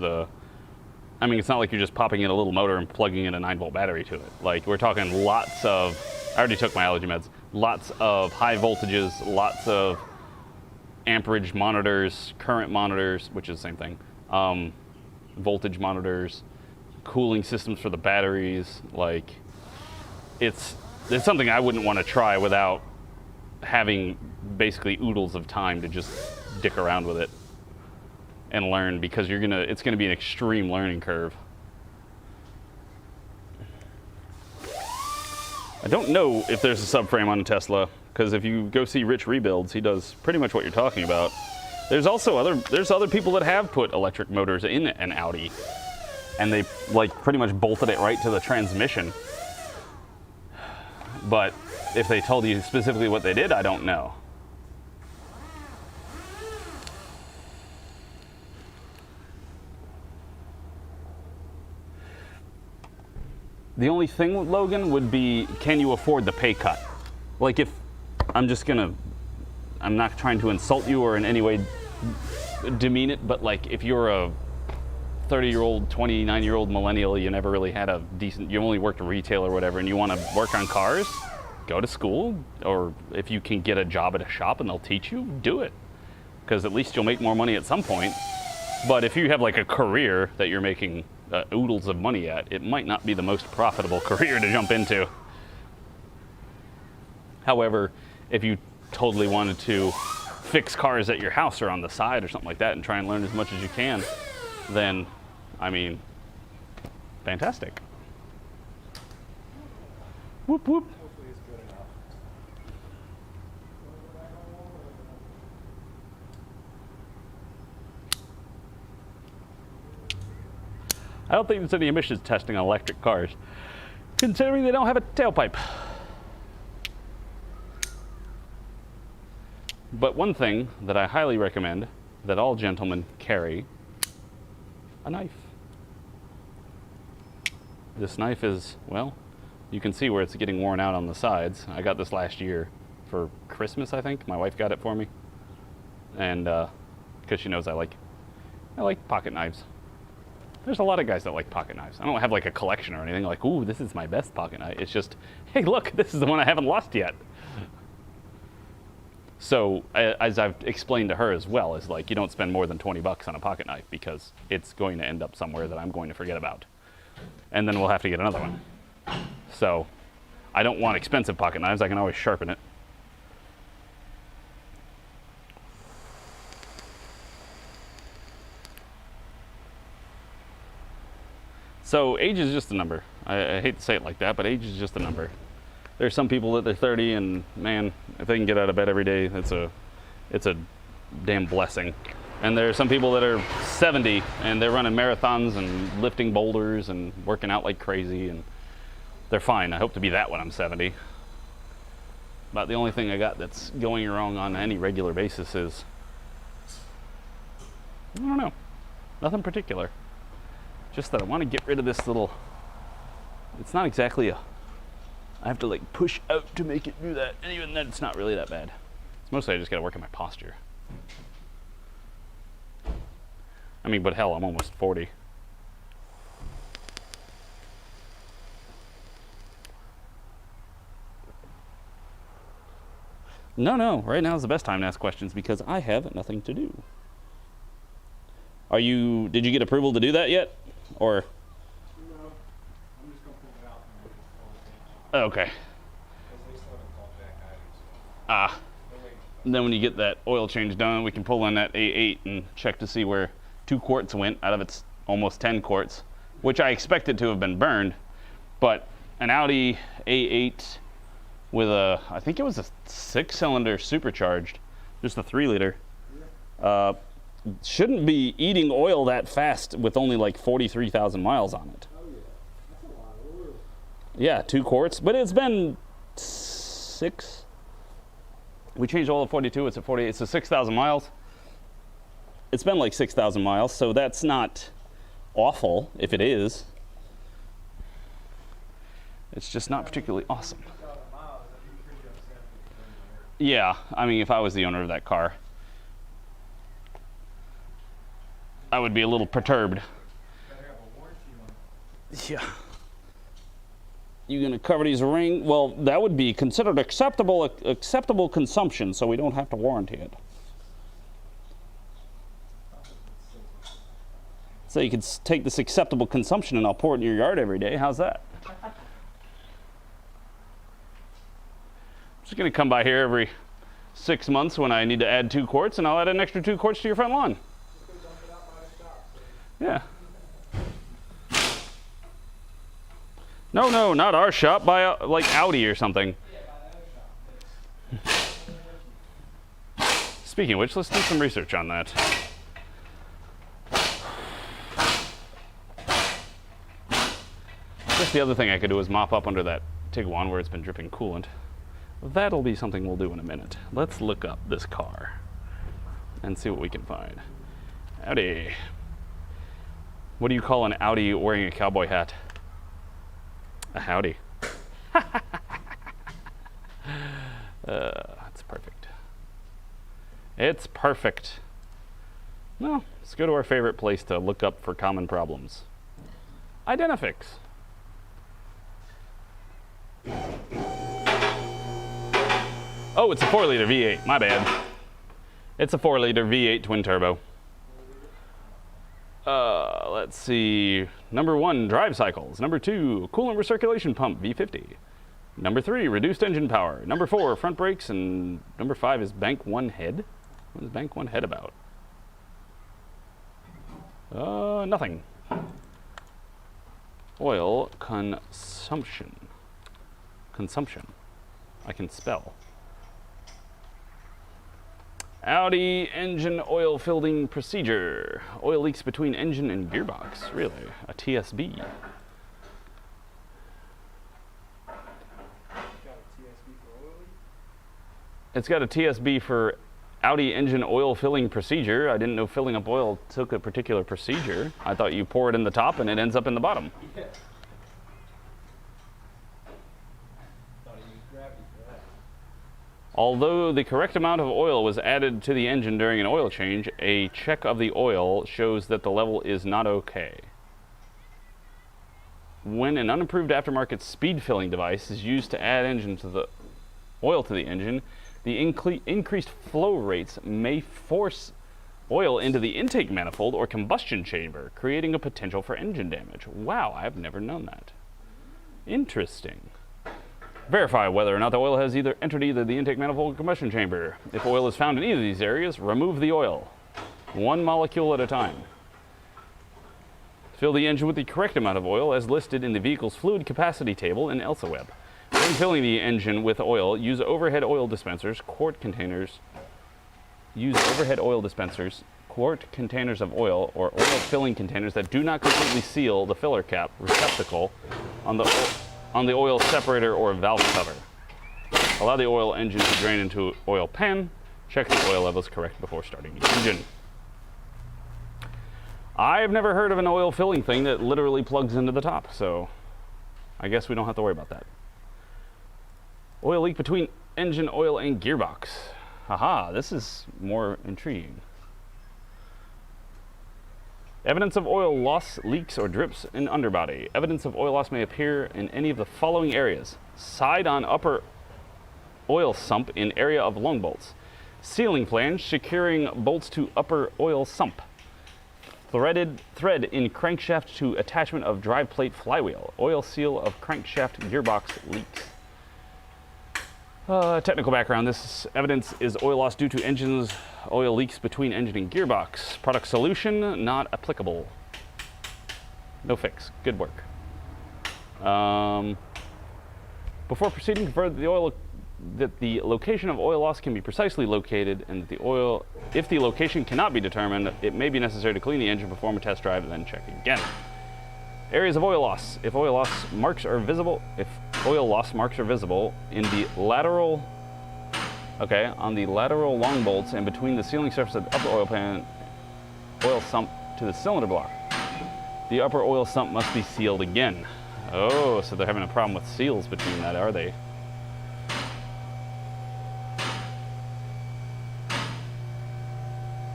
I mean, it's not like you're just popping in a little motor and plugging in a 9-volt battery to it. Like, we're talking lots of, I already took my allergy meds, lots of high voltages, lots of amperage monitors, current monitors, which is the same thing, voltage monitors, cooling systems for the batteries. Like, it's something I wouldn't want to try without having basically oodles of time to just dick around with it and learn, because it's gonna be an extreme learning curve. I don't know if there's a subframe on a Tesla, because if you go see Rich Rebuilds, he does pretty much what you're talking about. There's other people that have put electric motors in an Audi, and they like pretty much bolted it right to the transmission. But if they told you specifically what they did, I don't know. The only thing, Logan, would be, can you afford the pay cut? Like, if I'm not trying to insult you or in any way demean it, but like, if you're a 30-year-old, 29-year-old millennial, you never really had a decent, you only worked retail or whatever, and you want to work on cars, go to school, or if you can get a job at a shop and they'll teach you, do it. Because at least you'll make more money at some point. But if you have like a career that you're making oodles of money at, it might not be the most profitable career to jump into. However, if you totally wanted to fix cars at your house or on the side or something like that and try and learn as much as you can, then, I mean, fantastic. Whoop, whoop. Hopefully it's good enough. I don't think there's any emissions testing on electric cars, considering they don't have a tailpipe. But one thing that I highly recommend that all gentlemen carry, a knife. This knife is, well, you can see where it's getting worn out on the sides. I got this last year for Christmas, I think. My wife got it for me. And because she knows I like pocket knives. There's a lot of guys that like pocket knives. I don't have like a collection or anything like, ooh, this is my best pocket knife. It's just, hey, look, this is the one I haven't lost yet. So as I've explained to her as well, is like, you don't spend more than 20 bucks on a pocket knife because it's going to end up somewhere that I'm going to forget about. And then we'll have to get another one. So I don't want expensive pocket knives. I can always sharpen it. So age is just a number. I hate to say it like that, but age is just a number. There's some people that they're 30 and man, if they can get out of bed every day, it's a damn blessing. And there's some people that are 70 and they're running marathons and lifting boulders and working out like crazy, and they're fine. I hope to be that when I'm 70. About the only thing I got that's going wrong on any regular basis is I don't know. Nothing particular. Just that I want to get rid of this little, it's not exactly a, I have to like push out to make it do that. And even then it's not really that bad. It's mostly I just got to work on my posture. I mean, but hell, I'm almost 40. No, right now is the best time to ask questions because I have nothing to do. Did you get approval to do that yet? Or? No, I'm just gonna pull it out and just call it. Okay. Because they still haven't called back either, so. Ah. They're waiting. And then when you get that oil change done, we can pull in that A8 and check to see where 2 quarts went out of its almost 10 quarts, which I expected to have been burned. But an Audi A8 with I think it was a 6-cylinder supercharged, just a 3-liter, shouldn't be eating oil that fast with only like 43,000 miles on it. Oh yeah, that's a lot of oil. Yeah, 2 quarts, but it's been 6. We changed oil at 42, it's at 48, so 6,000 miles. It's been like 6,000 miles, so that's not awful if it is. It's just not particularly awesome. Yeah, I mean, if I was the owner of that car, I would be a little perturbed. Yeah. You gonna cover these ring? Well, that would be considered acceptable consumption, so we don't have to warranty it. So you could take this acceptable consumption and I'll pour it in your yard every day. How's that? Just gonna come by here every 6 months when I need to add 2 quarts, and I'll add an extra 2 quarts to your front lawn. Yeah. No, not our shop. By like Audi or something. Speaking of which, let's do some research on that. I guess the other thing I could do is mop up under that Tiguan where it's been dripping coolant. That'll be something we'll do in a minute. Let's look up this car and see what we can find. Audi. What do you call an Audi wearing a cowboy hat? A howdy. That's perfect. It's perfect. Well, let's go to our favorite place to look up for common problems. Identifix. Oh, it's a 4-liter V8. My bad. It's a 4-liter V8 twin turbo. Let's see. Number 1, drive cycles. Number 2, coolant recirculation pump, V50. Number 3, reduced engine power. Number 4, front brakes. And number 5 is bank 1 head. What is bank 1 head about? Nothing. Oil consumption. Consumption. I can spell. Audi engine oil filling procedure. Oil leaks between engine and gearbox. Really? A TSB. It's got a TSB for Audi engine oil filling procedure. I didn't know filling up oil took a particular procedure. I thought you pour it in the top and it ends up in the bottom. Yeah. Thought I used gravity for that. Although the correct amount of oil was added to the engine during an oil change, a check of the oil shows that the level is not okay. When an unapproved aftermarket speed filling device is used to add oil to the engine, the increased flow rates may force oil into the intake manifold or combustion chamber, creating a potential for engine damage. Wow, I've never known that. Interesting. Verify whether or not the oil has entered either the intake manifold or combustion chamber. If oil is found in either of these areas, remove the oil, 1 molecule at a time. Fill the engine with the correct amount of oil as listed in the vehicle's fluid capacity table in ElsaWeb. When filling the engine with oil, use overhead oil dispensers, quart containers of oil, or oil filling containers that do not completely seal the filler cap receptacle on the oil separator or valve cover. Allow the oil engine to drain into oil pan. Check the oil levels correct before starting the engine. I've never heard of an oil filling thing that literally plugs into the top, so I guess we don't have to worry about that. Oil leak between engine oil and gearbox. Haha, this is more intriguing. Evidence of oil loss, leaks, or drips in underbody. Evidence of oil loss may appear in any of the following areas. Side on upper oil sump in area of lung bolts. Sealing flange securing bolts to upper oil sump. Thread in crankshaft to attachment of drive plate flywheel. Oil seal of crankshaft gearbox leaks. Technical background. This evidence is oil loss due to engines oil leaks between engine and gearbox. Product solution not applicable. No fix. Good work. Before proceeding, confirm that the location of oil loss can be precisely located, and that if the location cannot be determined, it may be necessary to clean the engine, perform a test drive, and then check again. Areas of oil loss. If oil loss marks are visible in the lateral, on the lateral long bolts and between the sealing surface of the upper oil sump to the cylinder block, the upper oil sump must be sealed again. Oh, so they're having a problem with seals between that, are they?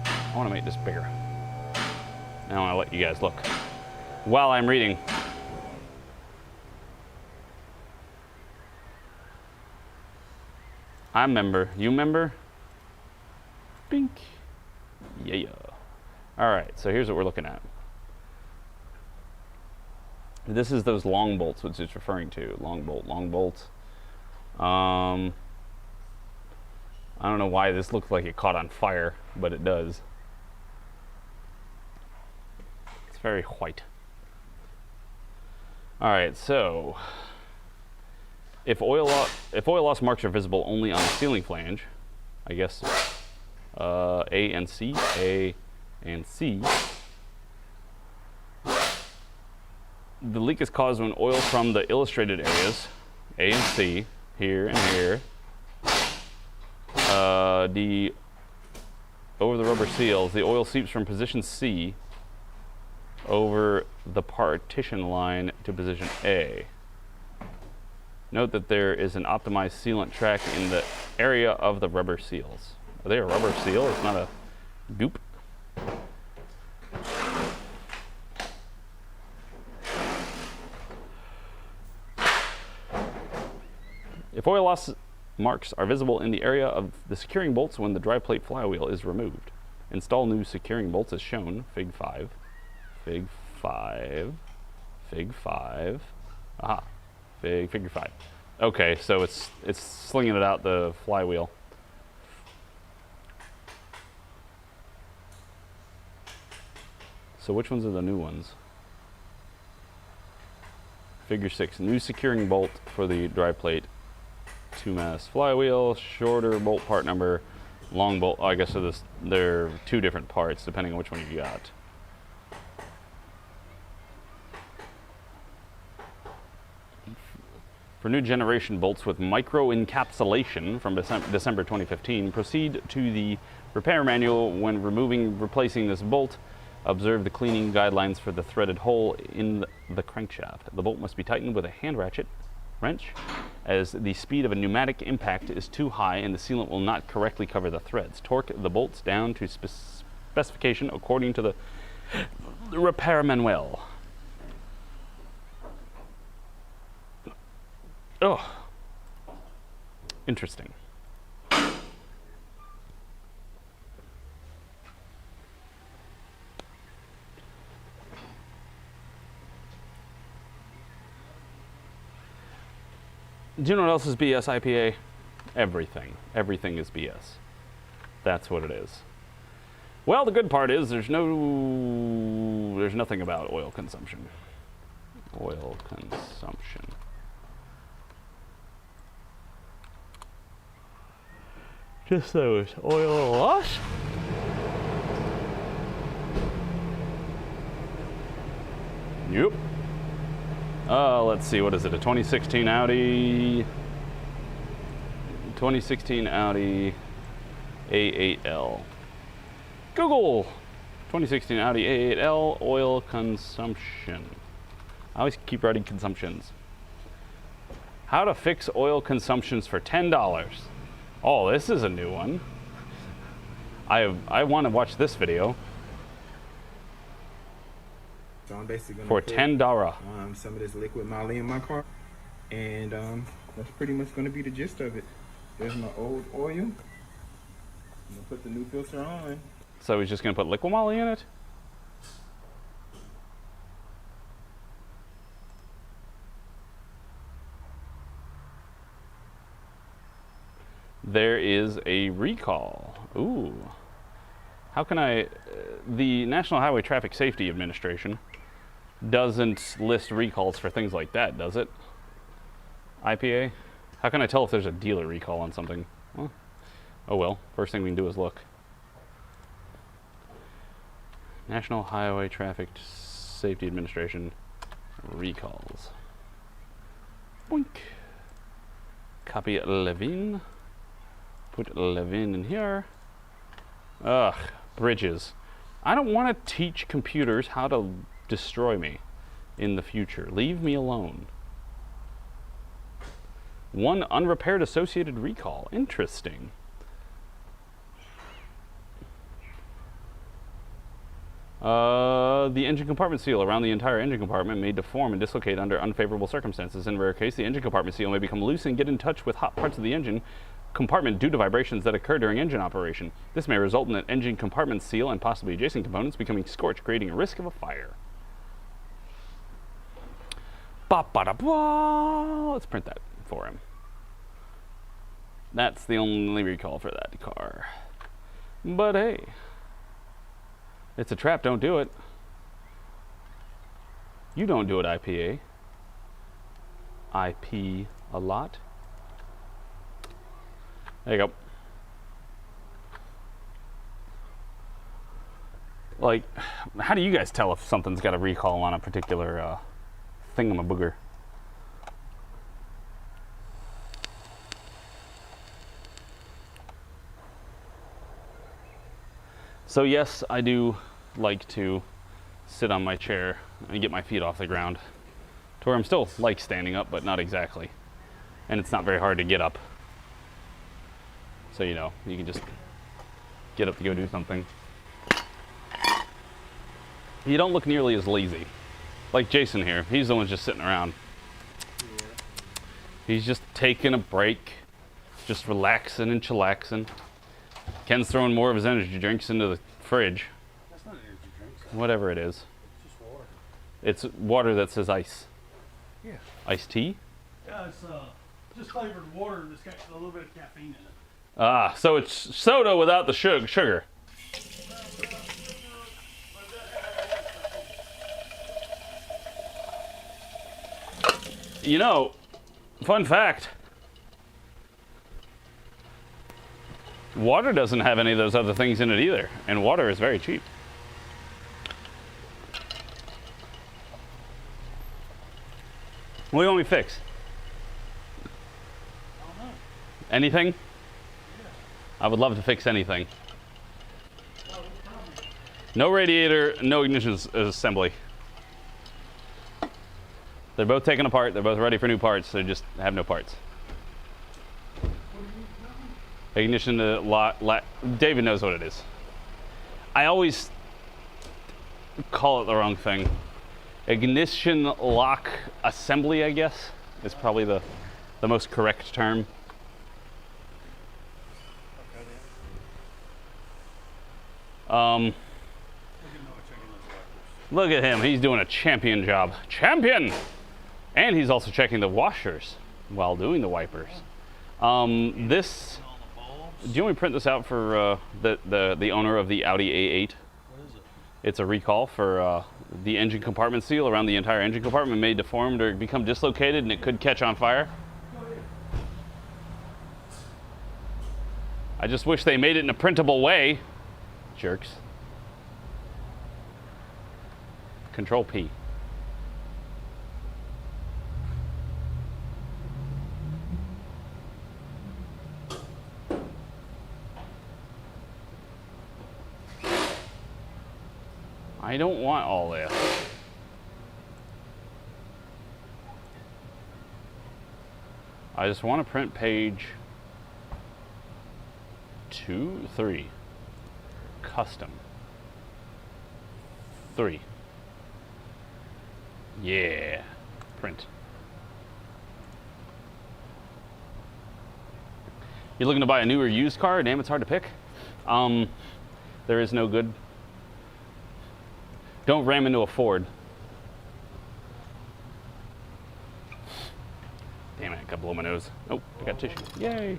I want to make this bigger. I want to let you guys look while I'm reading. I'm member. You member? Bink. Yeah. All right, so here's what we're looking at. This is those long bolts, which it's referring to. Long bolt. I don't know why this looks like it caught on fire, but it does. It's very white. All right, so if oil loss marks are visible only on the sealing flange, I guess A and C, the leak is caused when oil from the illustrated areas, A and C, here and here, over the rubber seals, the oil seeps from position C over the partition line to position A. Note that there is an optimized sealant track in the area of the rubber seals. Are they a rubber seal? It's not a goop. If oil loss marks are visible in the area of the securing bolts when the dry plate flywheel is removed, install new securing bolts as shown, Fig 5. Figure 5. Okay, so it's slinging it out the flywheel. So which ones are the new ones? Figure 6, new securing bolt for the dry plate. 2-mass flywheel, shorter bolt part number, long bolt. Oh, I guess so they're two different parts depending on which one you got. For new generation bolts with micro encapsulation from December 2015, proceed to the repair manual when replacing this bolt. Observe the cleaning guidelines for the threaded hole in the crankshaft. The bolt must be tightened with a hand wrench, as the speed of a pneumatic impact is too high and the sealant will not correctly cover the threads. Torque the bolts down to specification according to the repair manual. Oh, interesting. Do you know what else is BS IPA? Everything. Everything is BS. That's what it is. Well, the good part is there's nothing about oil consumption. Oil consumption. Just those oil loss. Yep. Let's see, what is it? A 2016 Audi A8L. Google 2016 Audi A8L oil consumption. I always keep writing consumptions. How to fix oil consumptions for $10. Oh, this is a new one. I want to watch this video So I'm basically gonna for put, $10. some of this liquid moly in my car, and that's pretty much gonna be the gist of it. There's my old oil. I'm gonna put the new filter on. So he's just gonna put liquid moly in it? There is a recall. Ooh. How can I... the National Highway Traffic Safety Administration doesn't list recalls for things like that, does it? IPA? How can I tell if there's a dealer recall on something? Well, oh well. First thing we can do is look. National Highway Traffic Safety Administration recalls. Boink. Copy Levin. Put Levin in here. Ugh, bridges. I don't want to teach computers how to destroy me in the future. Leave me alone. One unrepaired associated recall. Interesting. The engine compartment seal around the entire engine compartment may deform and dislocate under unfavorable circumstances. In rare case, the engine compartment seal may become loose and get in touch with hot parts of the engine compartment due to vibrations that occur during engine operation. This may result in an engine compartment seal and possibly adjacent components becoming scorched, creating a risk of a fire. Ba-ba-da-ba. Let's print that for him. That's the only recall for that car. But hey, it's a trap, don't do it. You don't do it, IPA. IP a lot. There you go. Like, how do you guys tell if something's got a recall on a particular thingamabooger? So yes, I do like to sit on my chair and get my feet off the ground to where I'm still like standing up, but not exactly. And it's not very hard to get up. So, you know, you can just get up to go do something. You don't look nearly as lazy. Like Jason here, he's the one just sitting around. He's just taking a break, just relaxing and chillaxing. Ken's throwing more of his energy drinks into the fridge. That's not energy drinks. Whatever it is. It's just water. It's water that says ice. Yeah. Iced tea? Yeah, it's just flavored water that's got a little bit of caffeine in it. Ah, so it's soda without the sugar. You know, fun fact, water doesn't have any of those other things in it either, and water is very cheap. What do you want me to fix? I don't know. Anything? Yeah. I would love to fix anything. Oh, what's the problem? No radiator, no ignition assembly. They're both taken apart. They're both ready for new parts. They just have no parts. What do you mean? Ignition to lock. David knows what it is. I always call it the wrong thing. Ignition lock assembly, I guess, is probably the most correct term. Look at him. He's doing a champion job. Champion! And he's also checking the washers while doing the wipers. This, do you want me to print this out for the owner of the Audi A8? What is it? It's a recall for the engine compartment seal around the entire engine compartment may deform or become dislocated, and it could catch on fire. I just wish they made it in a printable way. Jerks. Control P. I don't want all this. I just want to print page 2, 3. Custom. 3. Yeah. Print. You're looking to buy a new or used car? Damn, it's hard to pick. There is no good. Don't ram into a Ford. Damn it, I got blow my nose. Oh, I got tissue. Yay.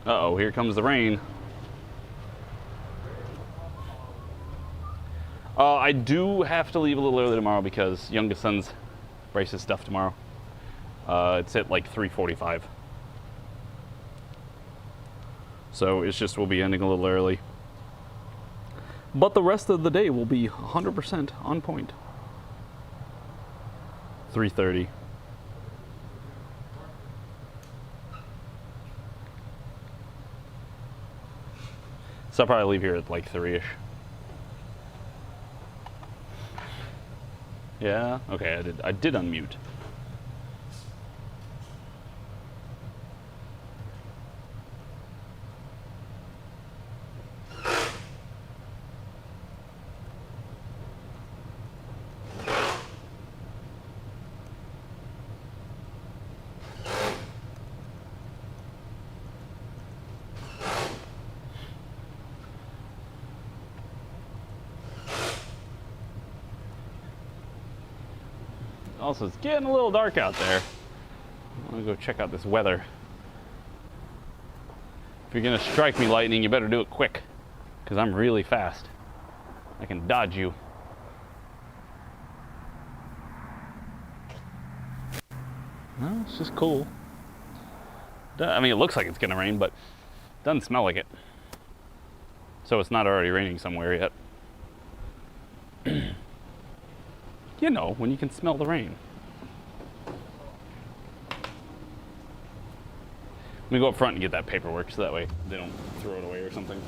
Uh-oh, here comes the rain. I do have to leave a little early tomorrow because youngest son's braces stuff tomorrow. It's at like 3:45. So it's just we'll be ending a little early. But the rest of the day will be 100% on point. 3:30. So I'll probably leave here at like 3-ish. Yeah, okay, I did unmute. Also, it's getting a little dark out there. I'm gonna go check out this weather. If you're gonna strike me, lightning, you better do it quick, because I'm really fast. I can dodge you. No, it's just cool. I mean, it looks like it's gonna rain, but it doesn't smell like it. So it's not already raining somewhere yet. You know, when you can smell the rain. Let me go up front and get that paperwork so that way they don't throw it away or something.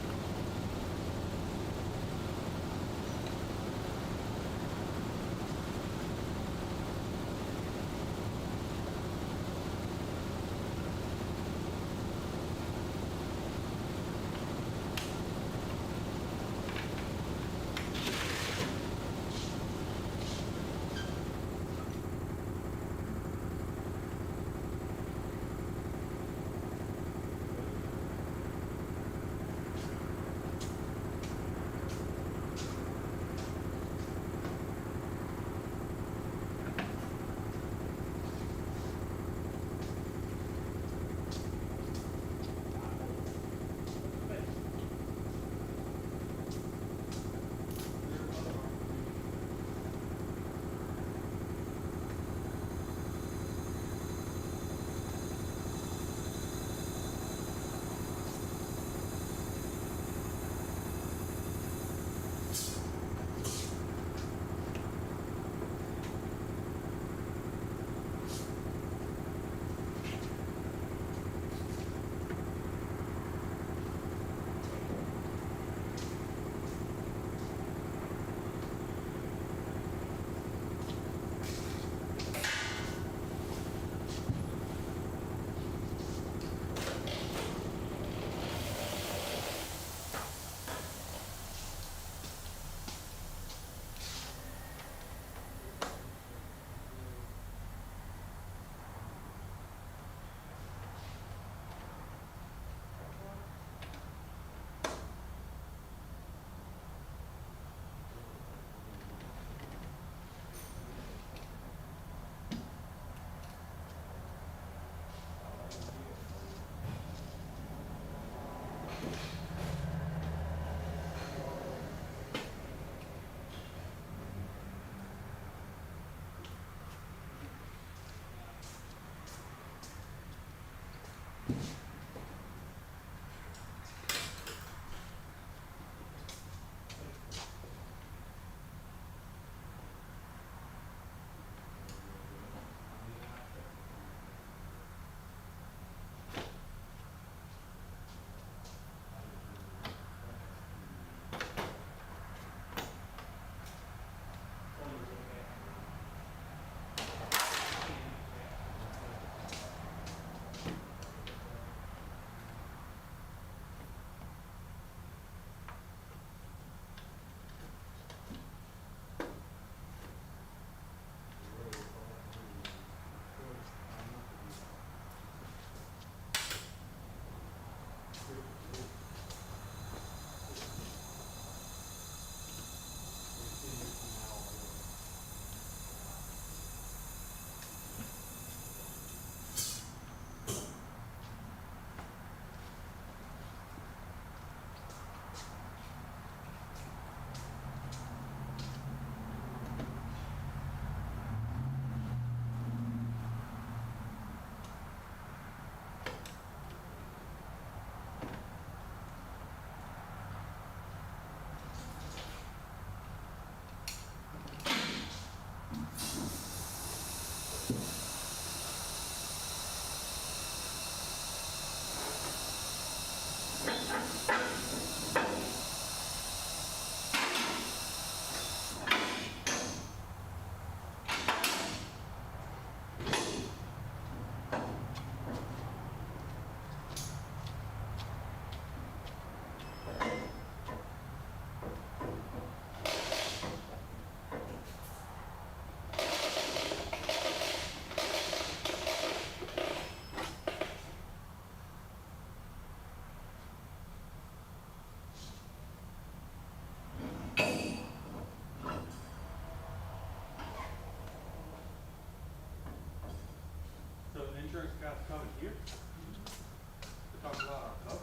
guys coming here to talk about our cover?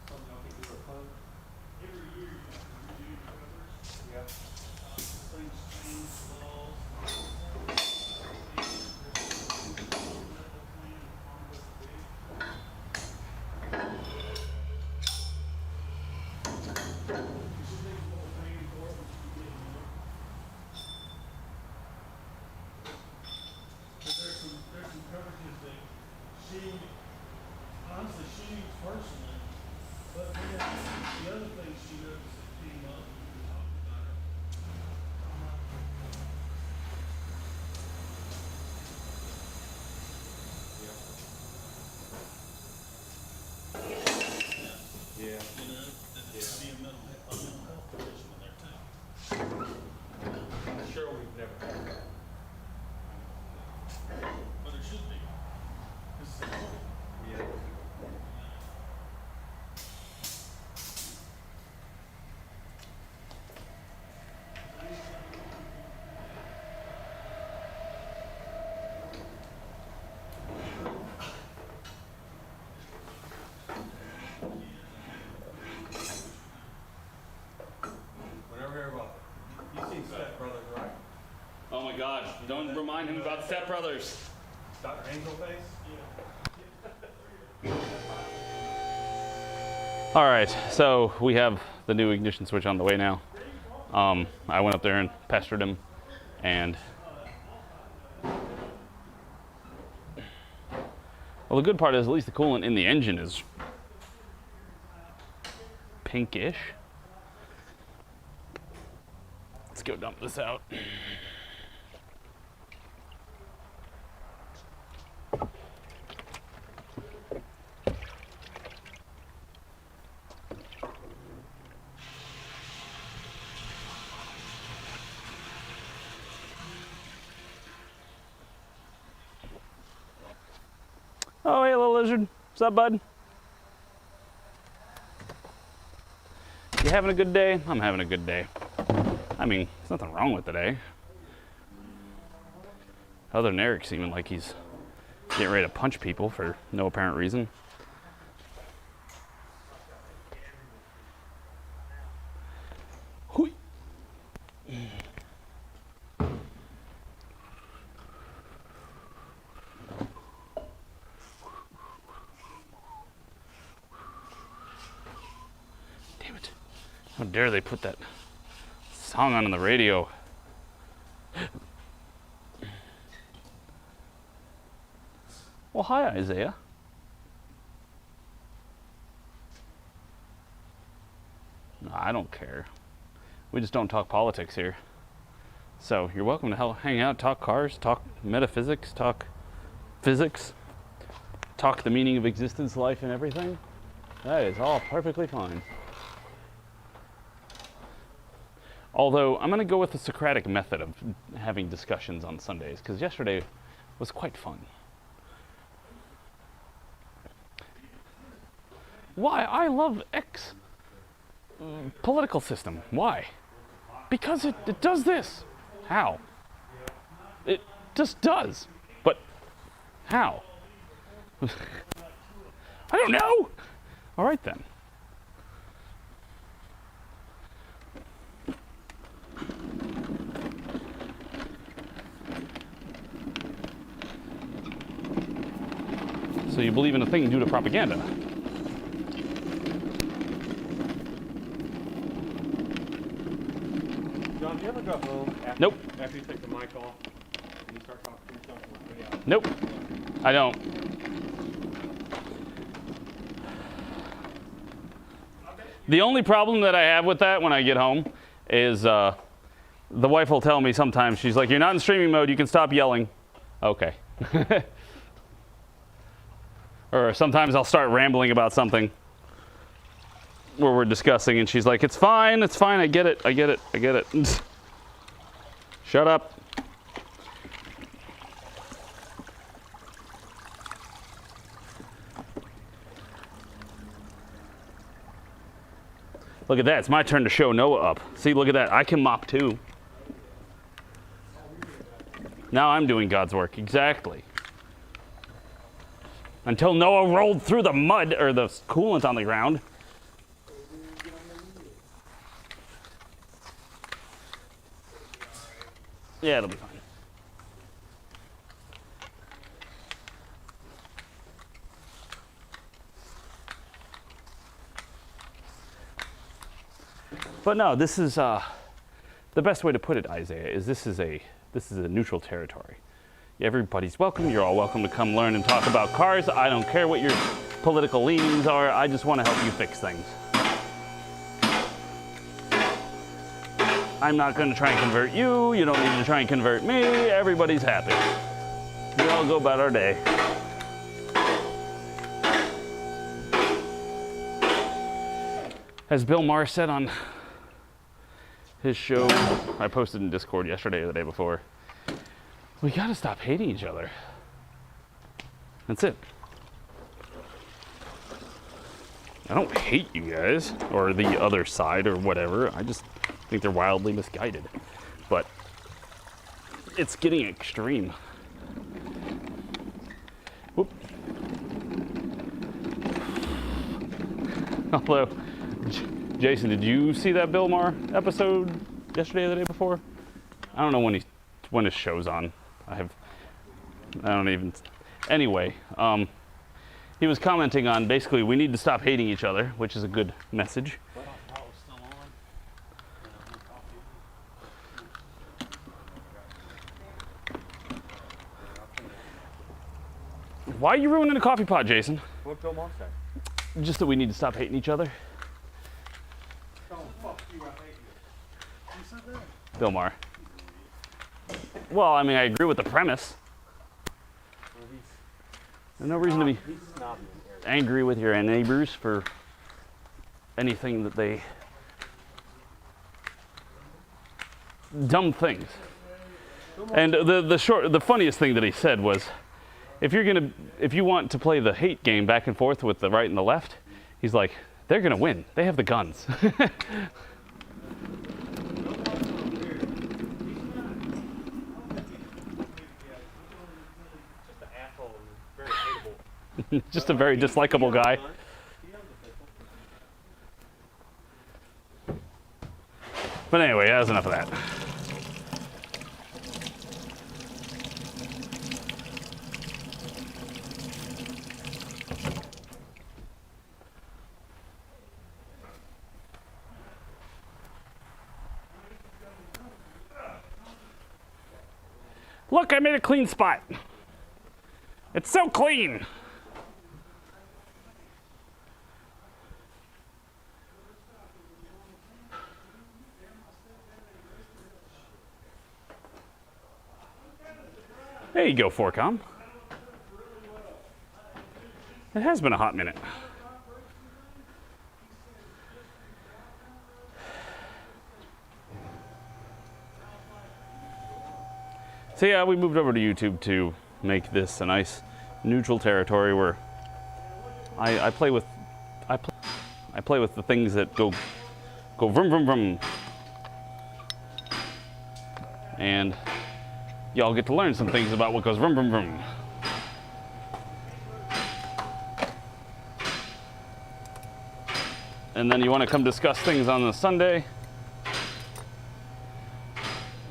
Something y'all think we were close? Every year you have to renew your covers. Yeah. Things change, laws. There's some coverages that she, honestly, she needs personally, but then the other thing she noticed that came up, when we talked about it. Yeah. You know, that there should be a mental health condition in there too. I'm sure we've never had that. But it should be. This is important. Yeah. Whenever you're about, you've seen Step Brothers, right? Oh my God! Don't remind him about Step Brothers. Dr. Angel Face? All right, so we have the new ignition switch on the way now. I went up there and pestered him, and well, the good part is at least the coolant in the engine is pinkish. Let's go dump this out. Oh, hey, little lizard. What's up, bud? You having a good day? I'm having a good day. I mean, there's nothing wrong with today. Other than Eric seeming like he's getting ready to punch people for no apparent reason. Hoi. Damn it. How dare they put that song on the radio. Well, hi, Isaiah. No, I don't care. We just don't talk politics here. So you're welcome to hang out, talk cars, talk metaphysics, talk physics, talk the meaning of existence, life, and everything. That is all perfectly fine. Although I'm going to go with the Socratic method of having discussions on Sundays, because yesterday was quite fun. Why? I love X political system. Why? Because it does this. How? It just does. But how? I don't know. All right then. So you believe in a thing due to propaganda. John, do you ever go home after, Nope. after you take the mic off and you start talking to yourself on the video? Nope. I don't. The only problem that I have with that when I get home is the wife will tell me sometimes, she's like, you're not in streaming mode, you can stop yelling. Okay. Or sometimes I'll start rambling about something where we're discussing and she's like, it's fine, I get it. Shut up. Look at that, it's my turn to show Noah up. See, look at that, I can mop too. Now I'm doing God's work, exactly. until Noah rolled through the mud or the coolant on the ground. Yeah, it'll be fine. But no, this is the best way to put it, Isaiah, is this is a neutral territory. Everybody's welcome. You're all welcome to come learn and talk about cars. I don't care what your political leanings are. I just want to help you fix things. I'm not going to try and convert you. You don't need to try and convert me. Everybody's happy. We all go about our day. As Bill Maher said on his show, I posted in Discord yesterday or the day before, we gotta stop hating each other. That's it. I don't hate you guys or the other side or whatever. I just think they're wildly misguided. But it's getting extreme. Whoop. Although, Jason, did you see that Bill Maher episode yesterday or the day before? I don't know when his show's on. Anyway, he was commenting on basically we need to stop hating each other, which is a good message. Why are you ruining the coffee pot, Jason? What Bill Maher say? Just that we need to stop hating each other. Oh, fuck you, I hate you. Who said that? Bill Maher. Well, I mean, I agree with the premise. There's no reason to be angry with your neighbors for anything that they... dumb things. And the funniest thing that he said was, if you want to play the hate game back and forth with the right and the left, he's like, they're gonna win. They have the guns. Just a very dislikable guy. But anyway, that's enough of that. Look, I made a clean spot. It's so clean. There you go, Forcom. It has been a hot minute. So yeah, we moved over to YouTube to make this a nice neutral territory where I play with the things that go vroom vroom vroom, and y'all get to learn some things about what goes vroom vroom vroom. And then you want to come discuss things on the Sunday,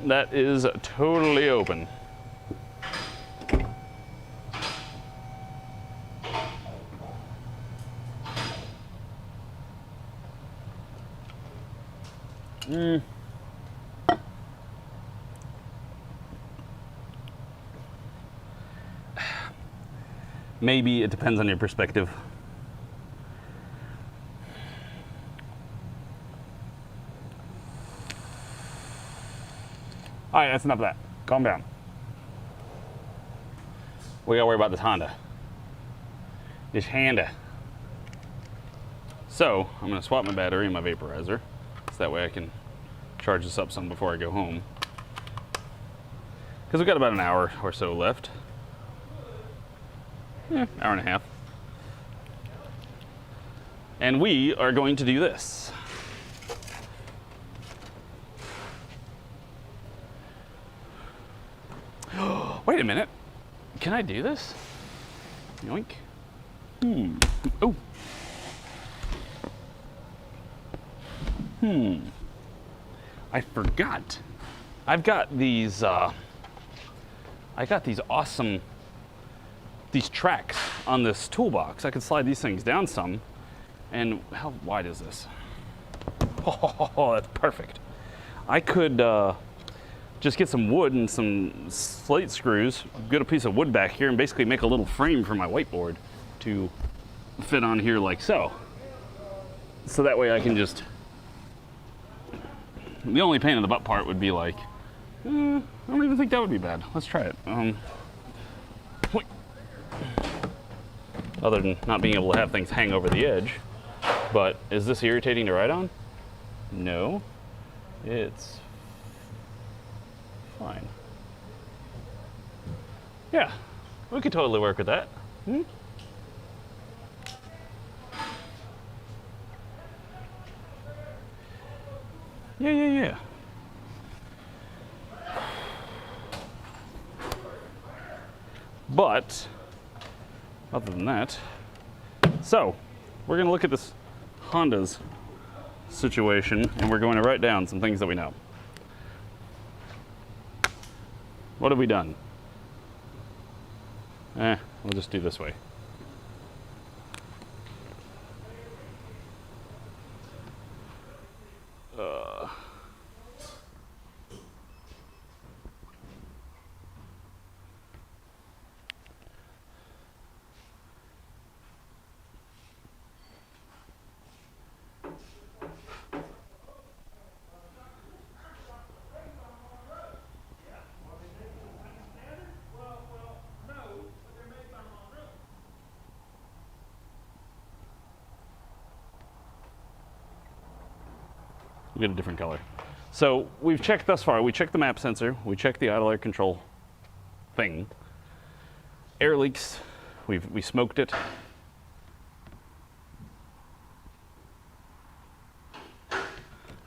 that is totally open. Maybe it depends on your perspective. All right, that's enough of that. Calm down. We gotta worry about this Honda. This Honda. So, I'm gonna swap my battery and my vaporizer, so that way I can charge this up some before I go home. Because we've got about an hour or so left. Yeah, hour and a half. And we are going to do this. Wait a minute. Can I do this? Yoink. Oh. I forgot. I've got these, these tracks on this toolbox. I can slide these things down some. And how wide is this? Oh, that's perfect. I could just get some wood and some slate screws, get a piece of wood back here, and basically make a little frame for my whiteboard to fit on here like so. So that way I can just, the only pain in the butt part would be like, I don't even think that would be bad. Let's try it. Other than not being able to have things hang over the edge. But is this irritating to write on? No, it's fine. Yeah, we could totally work with that. Yeah. But, other than that, so, we're going to look at this Honda's situation, and we're going to write down some things that we know. What have we done? We'll just do this way. We get a different color. So we've checked thus far. We checked the map sensor. We checked the idle air control thing. Air leaks. We smoked it.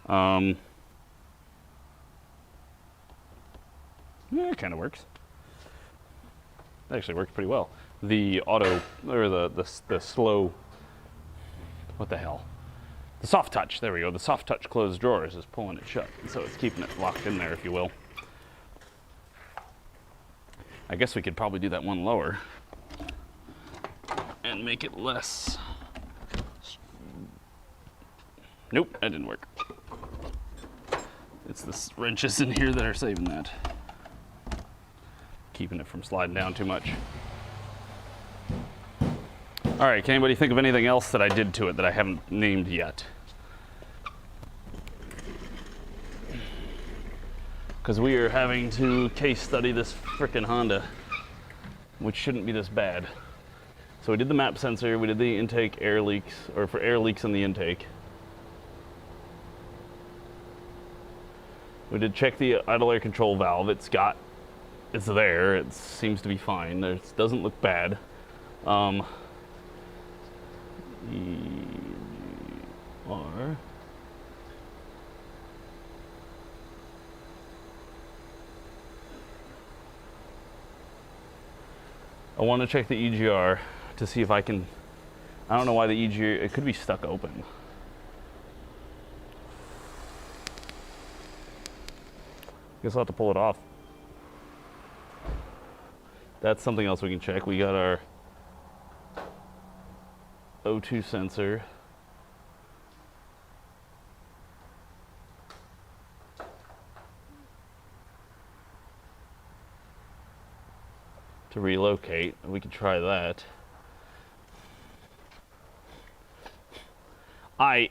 Yeah, it kind of works. It actually works pretty well. The auto, or the slow, what the hell? The soft touch, there we go. The soft touch closed drawers is pulling it shut. So it's keeping it locked in there, if you will. I guess we could probably do that one lower and make it less. Nope, that didn't work. It's the wrenches in here that are saving that. Keeping it from sliding down too much. All right, can anybody think of anything else that I did to it that I haven't named yet? Because we are having to case study this frickin' Honda, which shouldn't be this bad. So we did the map sensor, we did the intake air leaks, or for air leaks in the intake. We did check the idle air control valve. It's there. It seems to be fine. It doesn't look bad. I want to check the EGR to see if I can. I don't know why the EGR. It could be stuck open. Guess I'll have to pull it off. That's something else we can check. We got our O2 sensor. To relocate. We could try that. I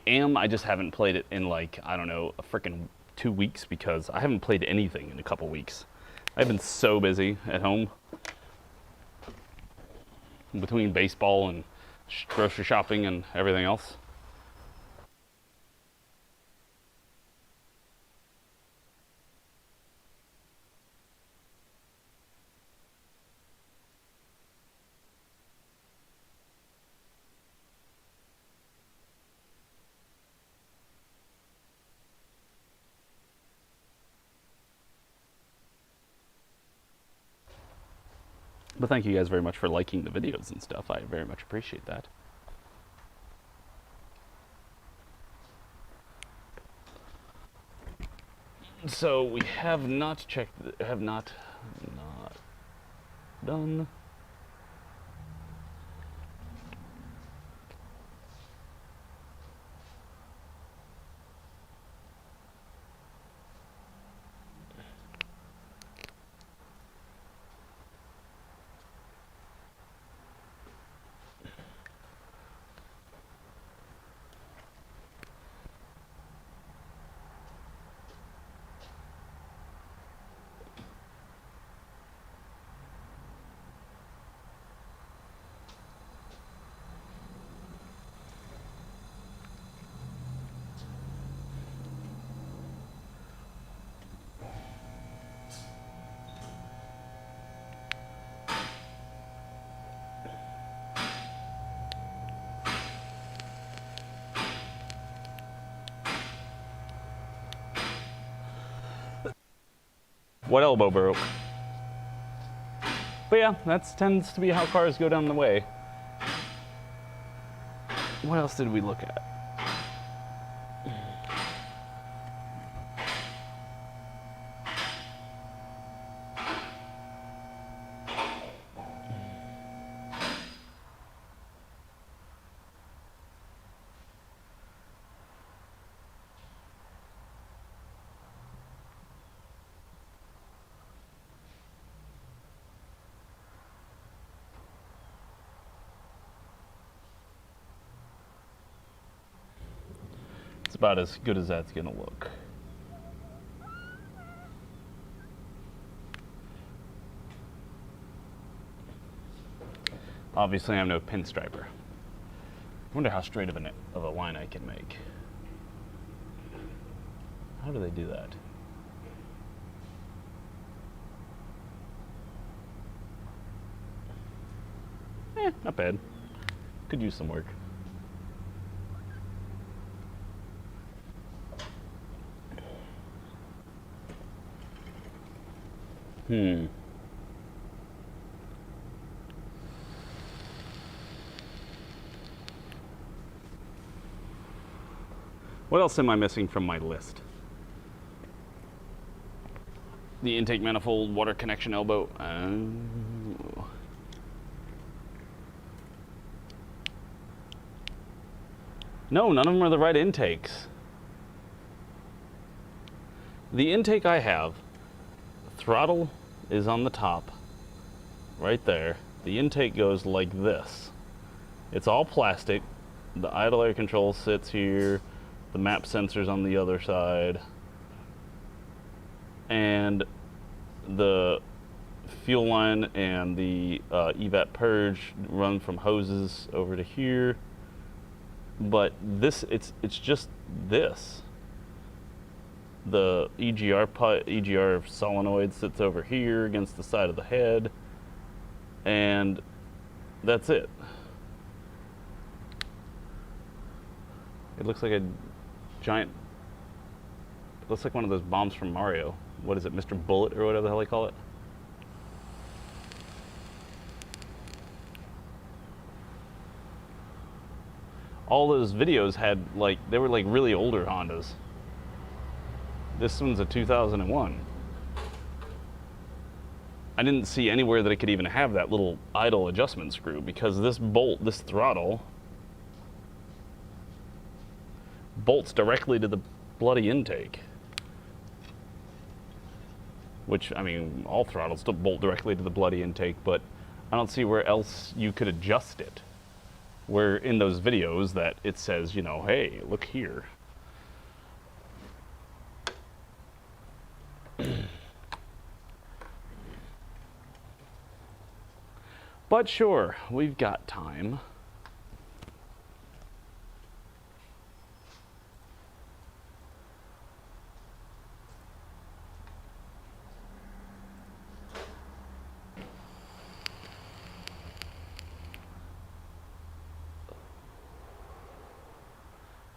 just haven't played it in like, I don't know, a freaking 2 weeks because I haven't played anything in a couple weeks. I've been so busy at home between baseball and grocery shopping and everything else. But thank you guys very much for liking the videos and stuff. I very much appreciate that. So we have not checked, not done. What elbow broke? But yeah, that tends to be how cars go down the way. What else did we look at? It's about as good as that's gonna look. Obviously, I'm no pinstriper. I wonder how straight of a line I can make. How do they do that? Not bad. Could use some work. What else am I missing from my list? The intake manifold, water connection elbow. No, none of them are the right intakes. The intake I have, throttle is on the top, right there. The intake goes like this. It's all plastic. The idle air control sits here. The map sensor's on the other side. And the fuel line and the evap purge run from hoses over to here. But this, it's just this. The EGR solenoid sits over here against the side of the head, and that's it. It looks like a giant, it looks like one of those bombs from Mario. What is it, Mr. Bullet or whatever the hell they call it? All those videos had, like, they were like really older Hondas. This one's a 2001. I didn't see anywhere that it could even have that little idle adjustment screw, because this bolt, this throttle, bolts directly to the bloody intake. Which, I mean, all throttles don't bolt directly to the bloody intake, but I don't see where else you could adjust it. Where in those videos that it says, you know, hey, look here. But sure, we've got time.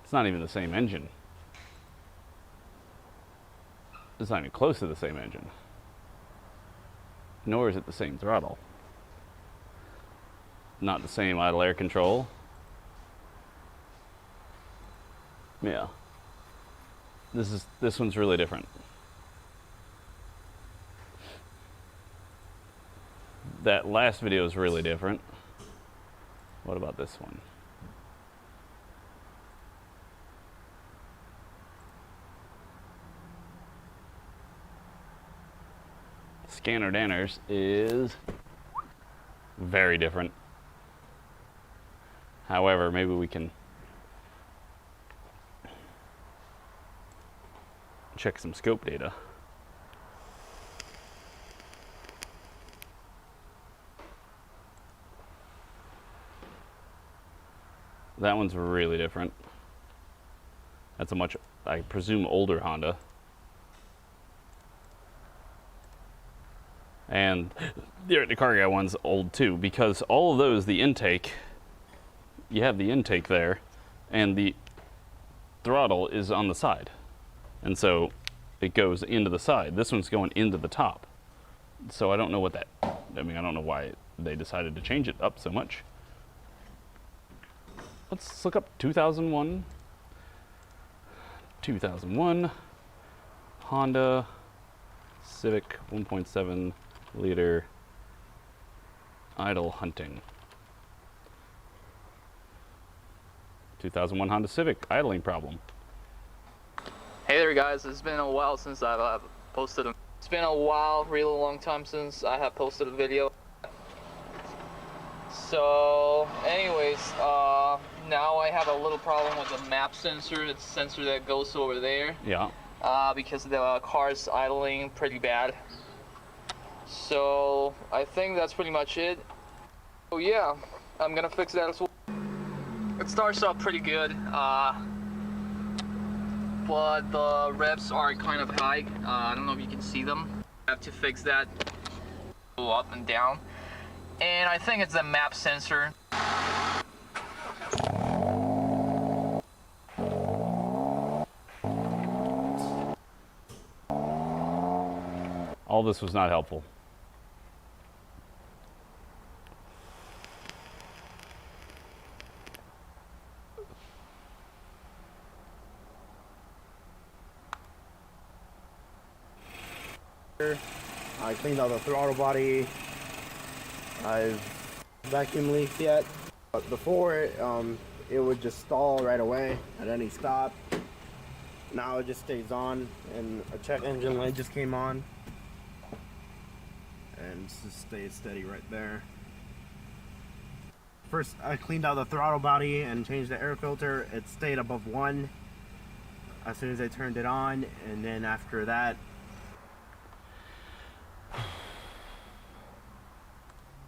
It's not even the same engine. It's not even close to the same engine. Nor is it the same throttle. not the same idle air control. Yeah. This one's really different. That last video is really different. What about this one? Scanner Danners is very different. However, maybe we can check some scope data. That one's really different. That's a much, I presume, older Honda. And the car guy one's old too, because all of those, the intake, you have the intake there, and the throttle is on the side. And so it goes into the side. This one's going into the top. So I don't know what that, I mean, I don't know why they decided to change it up so much. Let's look up 2001 Honda Civic 1.7 liter idle hunting. 2001 Honda Civic idling problem. Hey there guys, it's been a while since I've posted a... It's been a while, really long time since I have posted a video. So, anyways, now I have a little problem with the map sensor. It's a sensor that goes over there. Yeah. Because the car's idling pretty bad. So, I think that's pretty much it. So yeah, I'm gonna fix that as well. It starts off pretty good, but the revs are kind of high. I don't know if you can see them. I have to fix that. Go up and down. And I think it's the map sensor. All this was not helpful. I cleaned out the throttle body. I've vacuum leaked yet. But before it would just stall right away at any stop. Now it just stays on, and a check engine light just came on. And it just stays steady right there. First, I cleaned out the throttle body and changed the air filter. It stayed above 1 as soon as I turned it on, and then after that,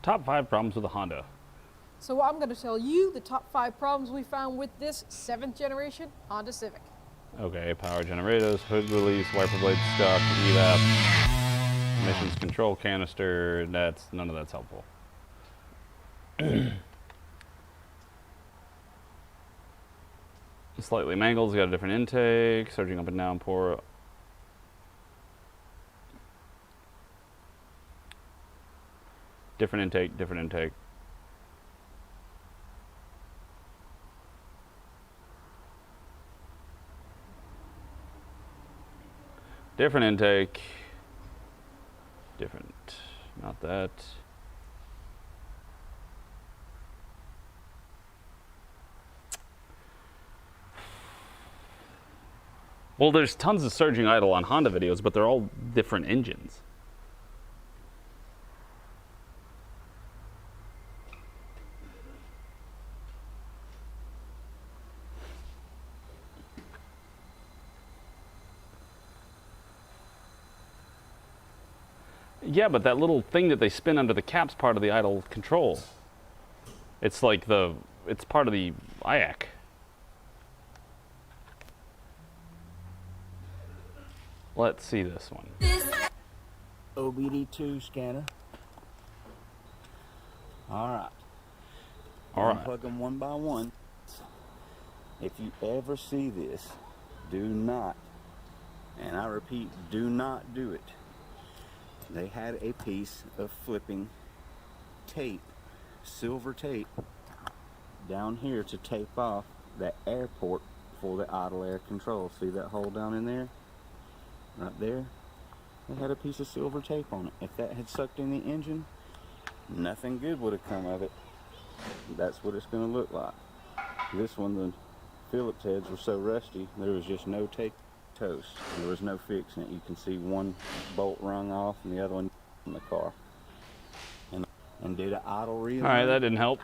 Top 5 problems with a Honda. So I'm going to tell you the top 5 problems we found with this 7th generation Honda Civic. Okay, power generators, hood release, wiper blade stuck, EVAP, emissions control canister. None of that's helpful. Slightly mangled, it's got a different intake, surging up and down, pour. Different intake, different intake. Different intake. Different, not that. Well, there's tons of surging idle on Honda videos, but they're all different engines. Yeah, but that little thing that they spin under the cap's part of the idle control. It's like it's part of the IAC. Let's see this one. OBD2 scanner. All right. Plug them one by one. If you ever see this, do not, and I repeat, do not do it. They had a piece of flipping tape silver tape down here to tape off that air port for the idle air control. See that hole down in there? Right there? It had a piece of silver tape on it. If that had sucked in the engine, nothing good would have come of it. That's what it's going to look like. This one, the Phillips heads were so rusty, there was just no take toast. There was no fixing it. You can see one bolt rung off and the other one in the car. And did an idle real. All right, that didn't help.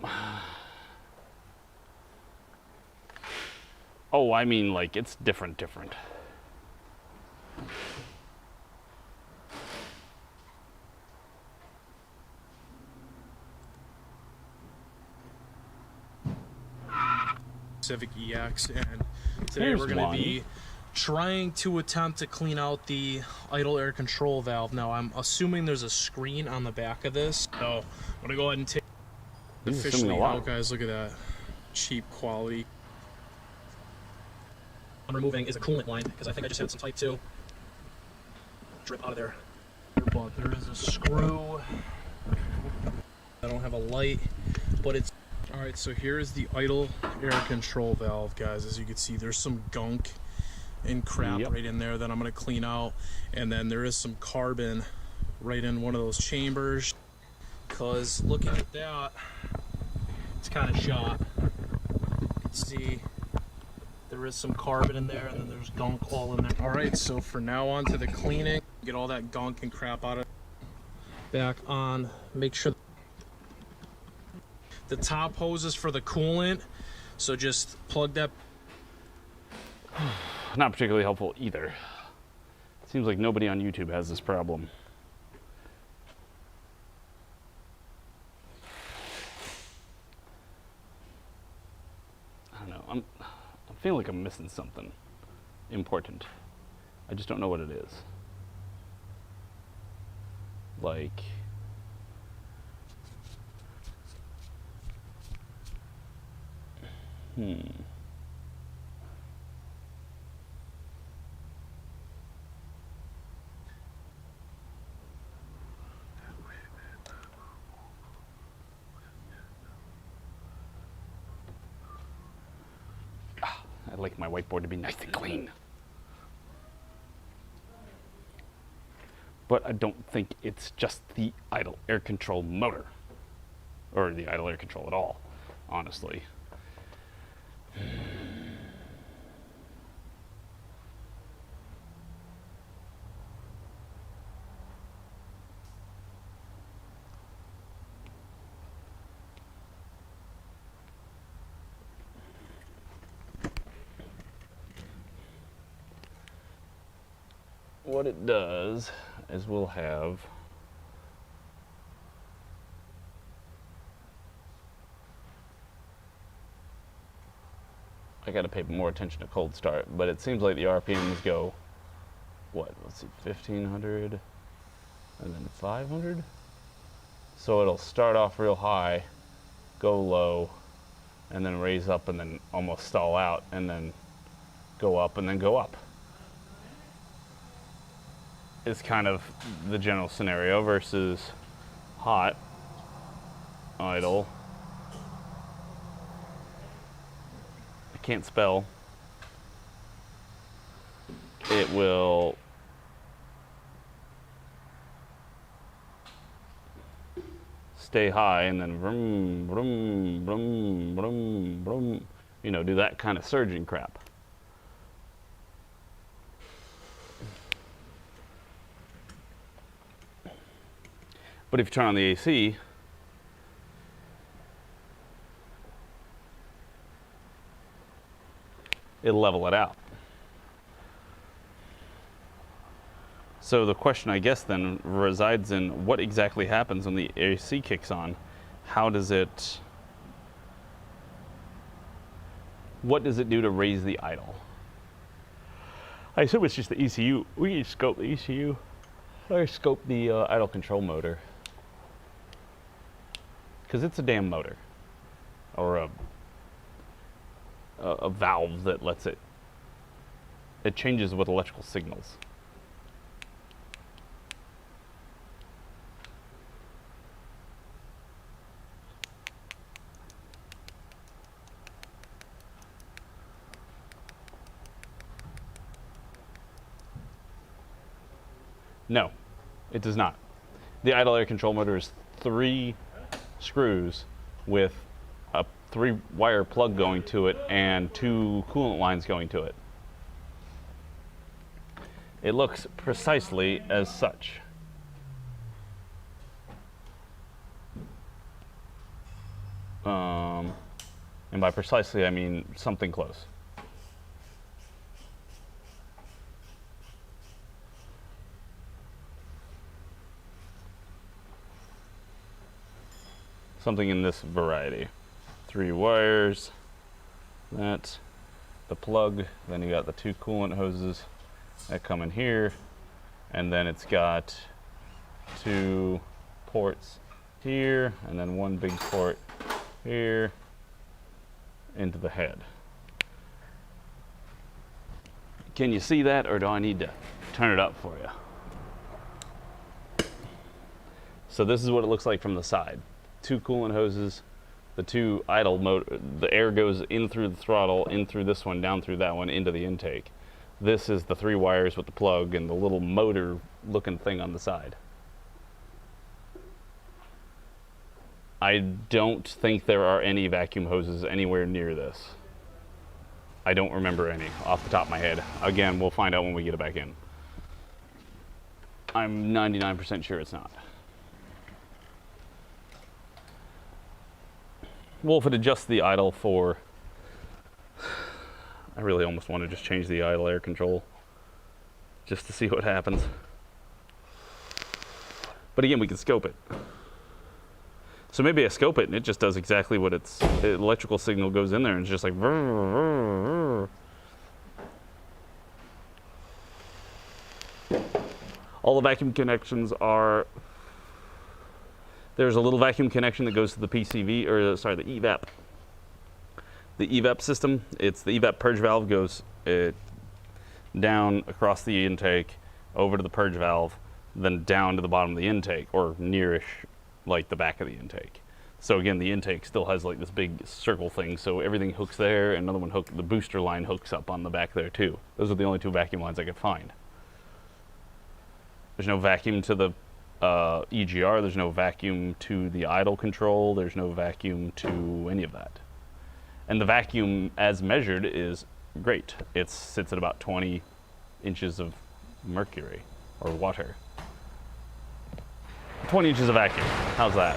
Oh, I mean, like, it's different. Civic EX, and today Here's we're going one. to be trying to attempt to clean out the idle air control valve. Now I'm assuming there's a screen on the back of this, so I'm going to go ahead and take He's officially assuming a lot. out, guys. Look at that cheap quality. I'm removing is a coolant line because I think I just had some type 2 drip out of there. But there is a screw. I don't have a light, but it's alright. So here is the idle air control valve, guys. As you can see, there's some gunk and crap right in there that I'm going to clean out, and then there is some carbon right in one of those chambers, because looking at that, it's kind of shot. You can see there is some carbon in there, and then there's gunk all in there. Alright, so for now on to the cleaning. Get all that gunk and crap out of it. Back on, make sure the top hose is for the coolant, so just plug that. Not particularly helpful either. Seems like nobody on YouTube has this problem. I don't know. I'm feeling like I'm missing something important. I just don't know what it is. Like, I'd like my whiteboard to be nice and clean. But I don't think it's just the idle air control motor. Or the idle air control at all, honestly. What it does is we'll have I gotta pay more attention to cold start, but it seems like the RPMs go, what, let's see, 1500 and then 500? So it'll start off real high, go low, and then raise up and then almost stall out, and then go up and then go up. Is kind of the general scenario versus hot, idle. I can't spell. It will stay high and then vroom, vroom, vroom, vroom, vroom. You know, do that kind of surging crap. But if you turn on the AC, it'll level it out. So the question, I guess, then resides in what exactly happens when the AC kicks on. How does it, what does it do to raise the idle? I assume it's just the ECU. We can scope the ECU or scope the idle control motor. Because it's a damn motor, or a valve that lets it changes with electrical signals. No, it does not. The idle air control motor is 3 screws with a 3-wire plug going to it and 2 coolant lines going to it. It looks precisely as such. And by precisely, I mean something close. Something in this variety. 3 wires, that's the plug, then you got the 2 coolant hoses that come in here, and then it's got 2 ports here, and then 1 big port here into the head. Can you see that, or do I need to turn it up for you? So this is what it looks like from the side. 2 coolant hoses, the 2 idle motor, the air goes in through the throttle, in through this one, down through that one, into the intake. This is the 3 wires with the plug and the little motor looking thing on the side. I don't think there are any vacuum hoses anywhere near this. I don't remember any off the top of my head. Again, we'll find out when we get it back in. I'm 99% sure it's not. Well, if it adjusts the idle for, I really almost want to just change the idle air control just to see what happens. But again, we can scope it. So maybe I scope it and it just does exactly what the electrical signal goes in there and it's just like all the vacuum connections are, there's a little vacuum connection that goes to the PCV, or sorry, the EVAP. The EVAP system, it's the EVAP purge valve goes down across the intake, over to the purge valve, then down to the bottom of the intake, or nearish like the back of the intake. So again, the intake still has like this big circle thing, so everything hooks there, and another one the booster line hooks up on the back there too. Those are the only 2 vacuum lines I could find. There's no vacuum to the EGR, there's no vacuum to the idle control, there's no vacuum to any of that. And the vacuum as measured is great. It sits at about 20 inches of mercury, or water. 20 inches of vacuum, how's that?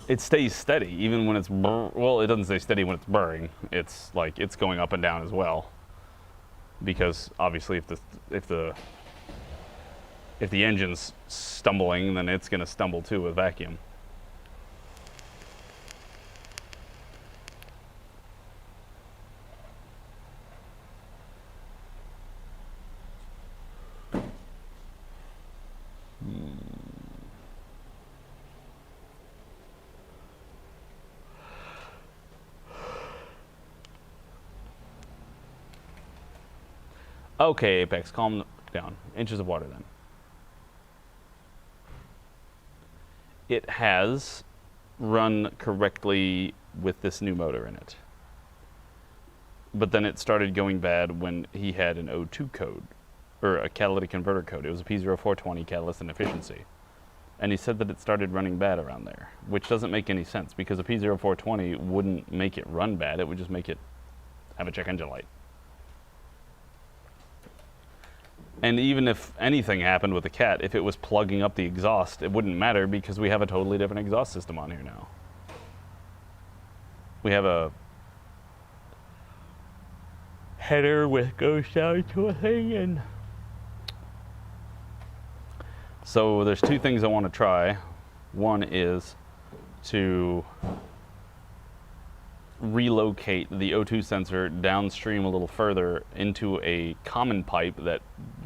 It stays steady even when it's well, it doesn't stay steady when it's burring. It's like it's going up and down as well. Because obviously if the engine's stumbling, then it's going to stumble too with vacuum. Okay, Apex, calm down. Inches of water then. It has run correctly with this new motor in it. But then it started going bad when he had an O2 code, or a catalytic converter code. It was a P0420 catalyst inefficiency. And he said that it started running bad around there, which doesn't make any sense because a P0420 wouldn't make it run bad, it would just make it have a check engine light. And even if anything happened with the cat, if it was plugging up the exhaust, it wouldn't matter because we have a totally different exhaust system on here now. We have a header with goes down to a thing, and so there's 2 things I want to try. One is to relocate the O2 sensor downstream a little further into a common pipe that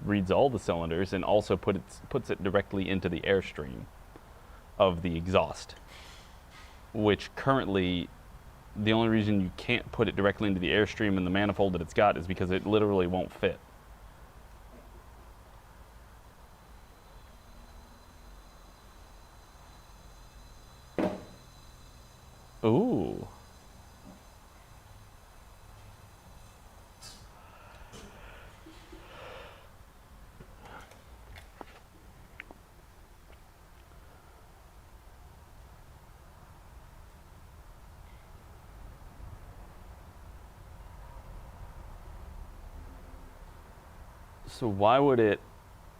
reads all the cylinders and also puts it directly into the airstream of the exhaust, which currently the only reason you can't put it directly into the airstream in the manifold that it's got is because it literally won't fit. Ooh. So why would it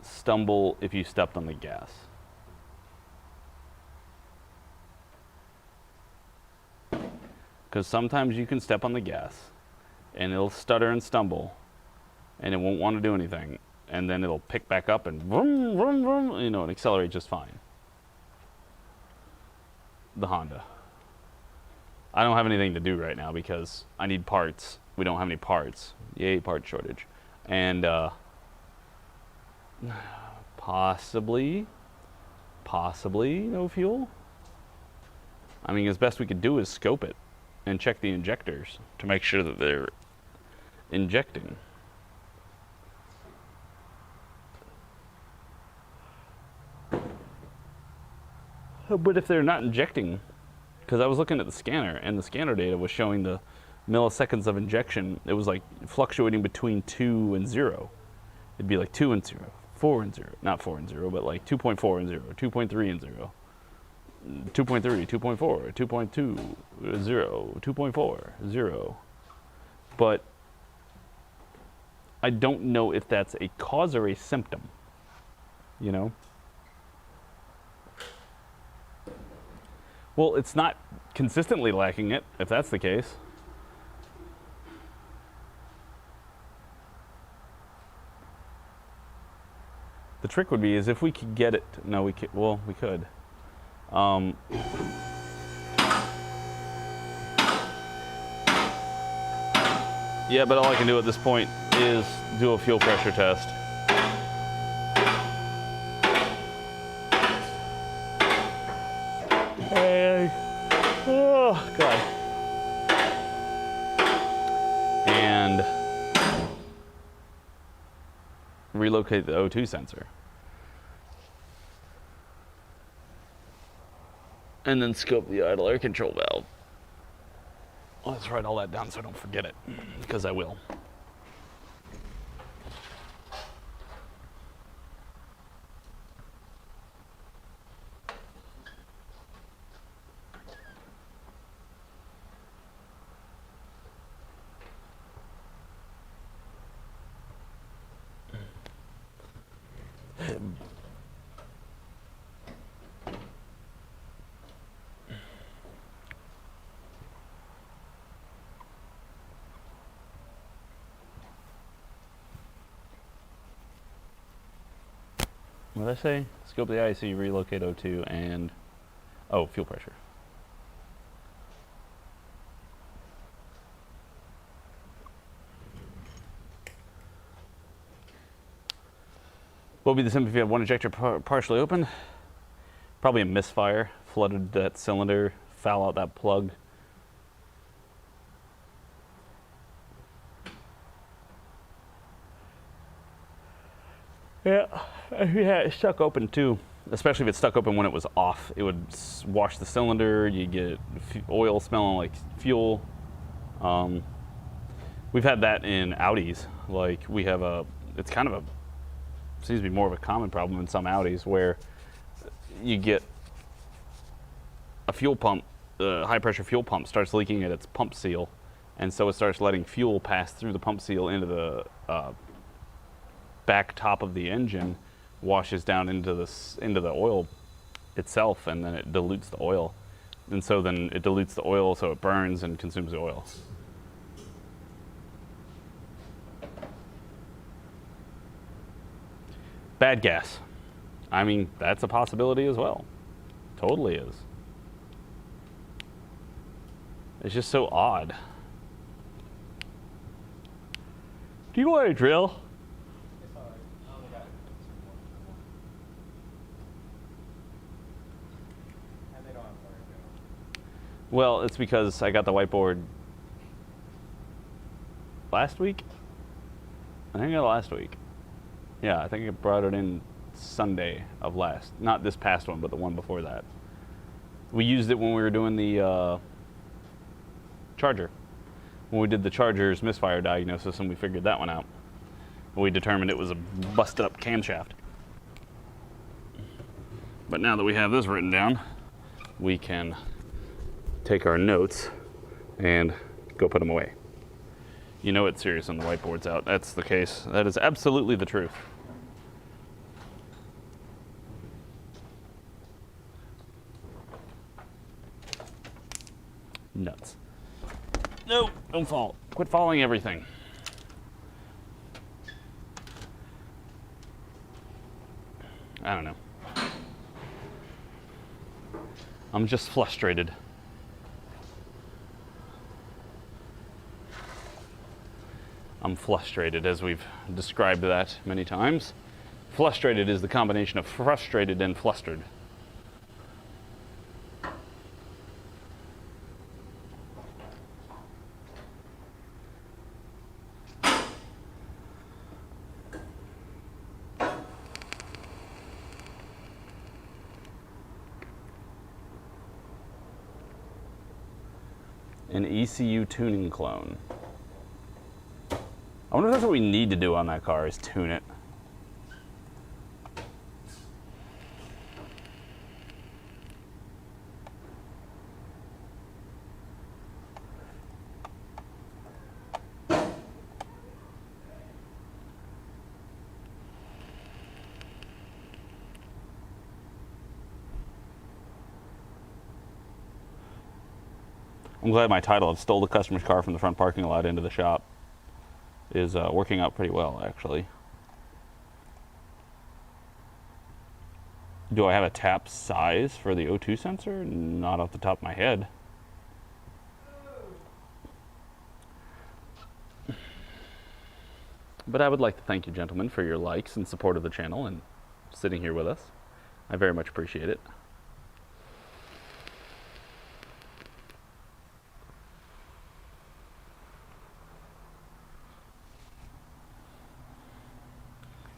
stumble if you stepped on the gas? Because sometimes you can step on the gas and it'll stutter and stumble and it won't want to do anything, and then it'll pick back up and vroom, vroom, vroom, you know, and accelerate just fine. The Honda. I don't have anything to do right now because I need parts. We don't have any parts. Yay, part shortage. And possibly no fuel. I mean, as best we could do is scope it and check the injectors to make sure that they're injecting. But if they're not injecting, because I was looking at the scanner and the scanner data was showing the milliseconds of injection, it was like fluctuating between 2 and 0. It'd be like 2 and 0, 4 and 0, not 4 and 0, but like 2.4 and 0, 2.3 and 0, 2.3, 2.4, 2.2, 0, 2.4, 0. But I don't know if that's a cause or a symptom, you know? Well, it's not consistently lacking it, if that's the case. The trick would be is if we could get it. No, we could. Well, we could. Yeah, but all I can do at this point is do a fuel pressure test. Hey. Oh, God. And relocate the O2 sensor. And then scope the idle air control valve. Let's write all that down so I don't forget it, because I will. What did I say? Scope the IC, relocate O2, and fuel pressure. What would be the symptom if you had one injector partially open? Probably a misfire, flooded that cylinder, foul out that plug. Yeah, it's stuck open too. Especially if it's stuck open when it was off, it would wash the cylinder. You get oil smelling like fuel. We've had that in Audis. Like we have it's kind of seems to be more of a common problem in some Audis where you get a fuel pump, the high pressure fuel pump starts leaking at its pump seal, and so it starts letting fuel pass through the pump seal into the back top of the engine, washes down into the oil itself, and then it dilutes the oil, and so then it dilutes the oil, so it burns and consumes the oil. Bad gas. I mean, that's a possibility as well. Totally is. It's just so odd. Do you want a drill? Well, it's because I got the whiteboard last week. I think I got it last week. Yeah, I think I brought it in Sunday of last. Not this past one, but the one before that. We used it when we were doing the charger. When we did the charger's misfire diagnosis and we figured that one out. We determined it was a busted up camshaft. But now that we have this written down, we can take our notes and go put them away. You know it's serious when the whiteboard's out. That's the case. That is absolutely the truth. Nuts. No, don't fall. Quit following everything. I don't know. I'm just frustrated. I'm frustrated, as we've described that many times. Frustrated is the combination of frustrated and flustered. An ECU tuning clone. I wonder if that's what we need to do on that car, is tune it. I'm glad my title of stole the customer's car from the front parking lot into the shop is working out pretty well, actually. Do I have a tap size for the O2 sensor? Not off the top of my head. But I would like to thank you, gentlemen, for your likes and support of the channel and sitting here with us. I very much appreciate it.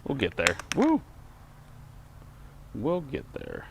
We'll get there. Woo! We'll get there.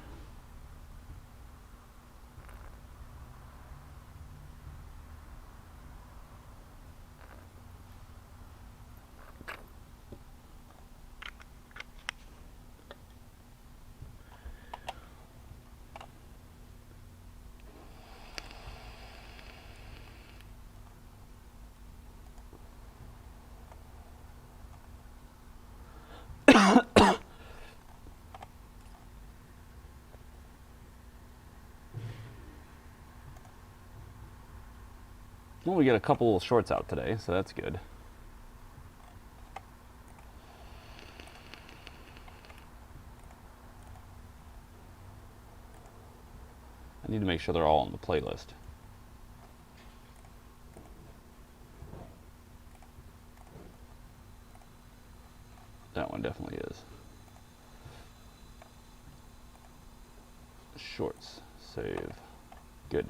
Well, we get a couple little shorts out today, so that's good. I need to make sure they're all on the playlist. That one definitely is. Shorts, save, good.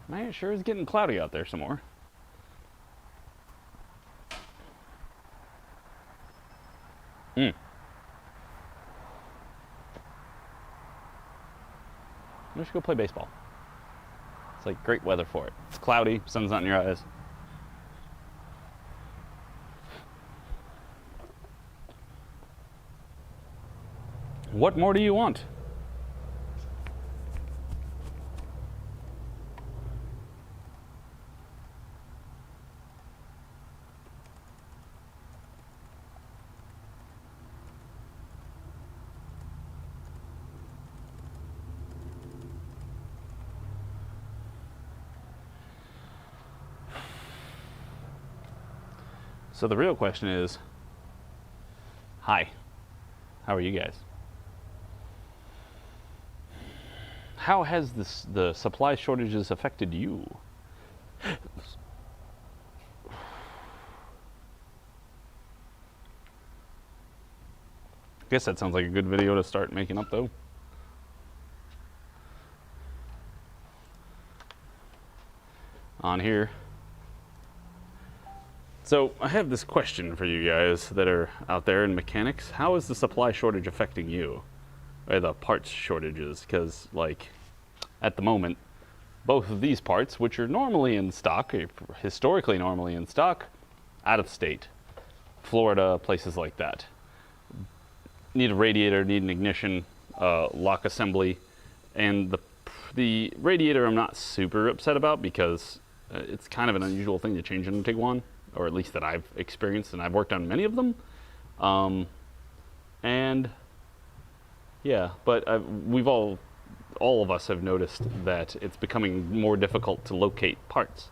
Man, it sure is getting cloudy out there some more. We should go play baseball. It's like great weather for it. It's cloudy, sun's not in your eyes. What more do you want? So the real question is, hi, how are you guys? How has the supply shortages affected you? I guess that sounds like a good video to start making up, though. On here. So I have this question for you guys that are out there in mechanics. How is the supply shortage affecting you? Or the parts shortages? Because, like, at the moment, both of these parts, which are normally in stock, historically normally in stock, out of state. Florida, places like that. Need a radiator, need an ignition, lock assembly, and the radiator I'm not super upset about because it's kind of an unusual thing to change in a Tiguan, or at least that I've experienced, and I've worked on many of them. And yeah, but all of us have noticed that it's becoming more difficult to locate parts.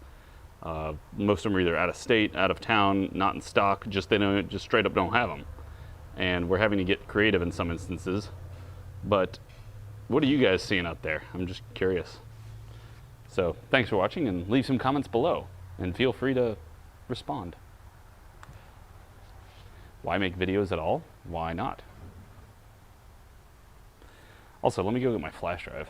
Most of them are either out of state, out of town, not in stock, just straight up don't have them. And we're having to get creative in some instances. But what are you guys seeing out there? I'm just curious. So thanks for watching, and leave some comments below, and feel free to respond. Why make videos at all? Why not? Also, let me go get my flash drive.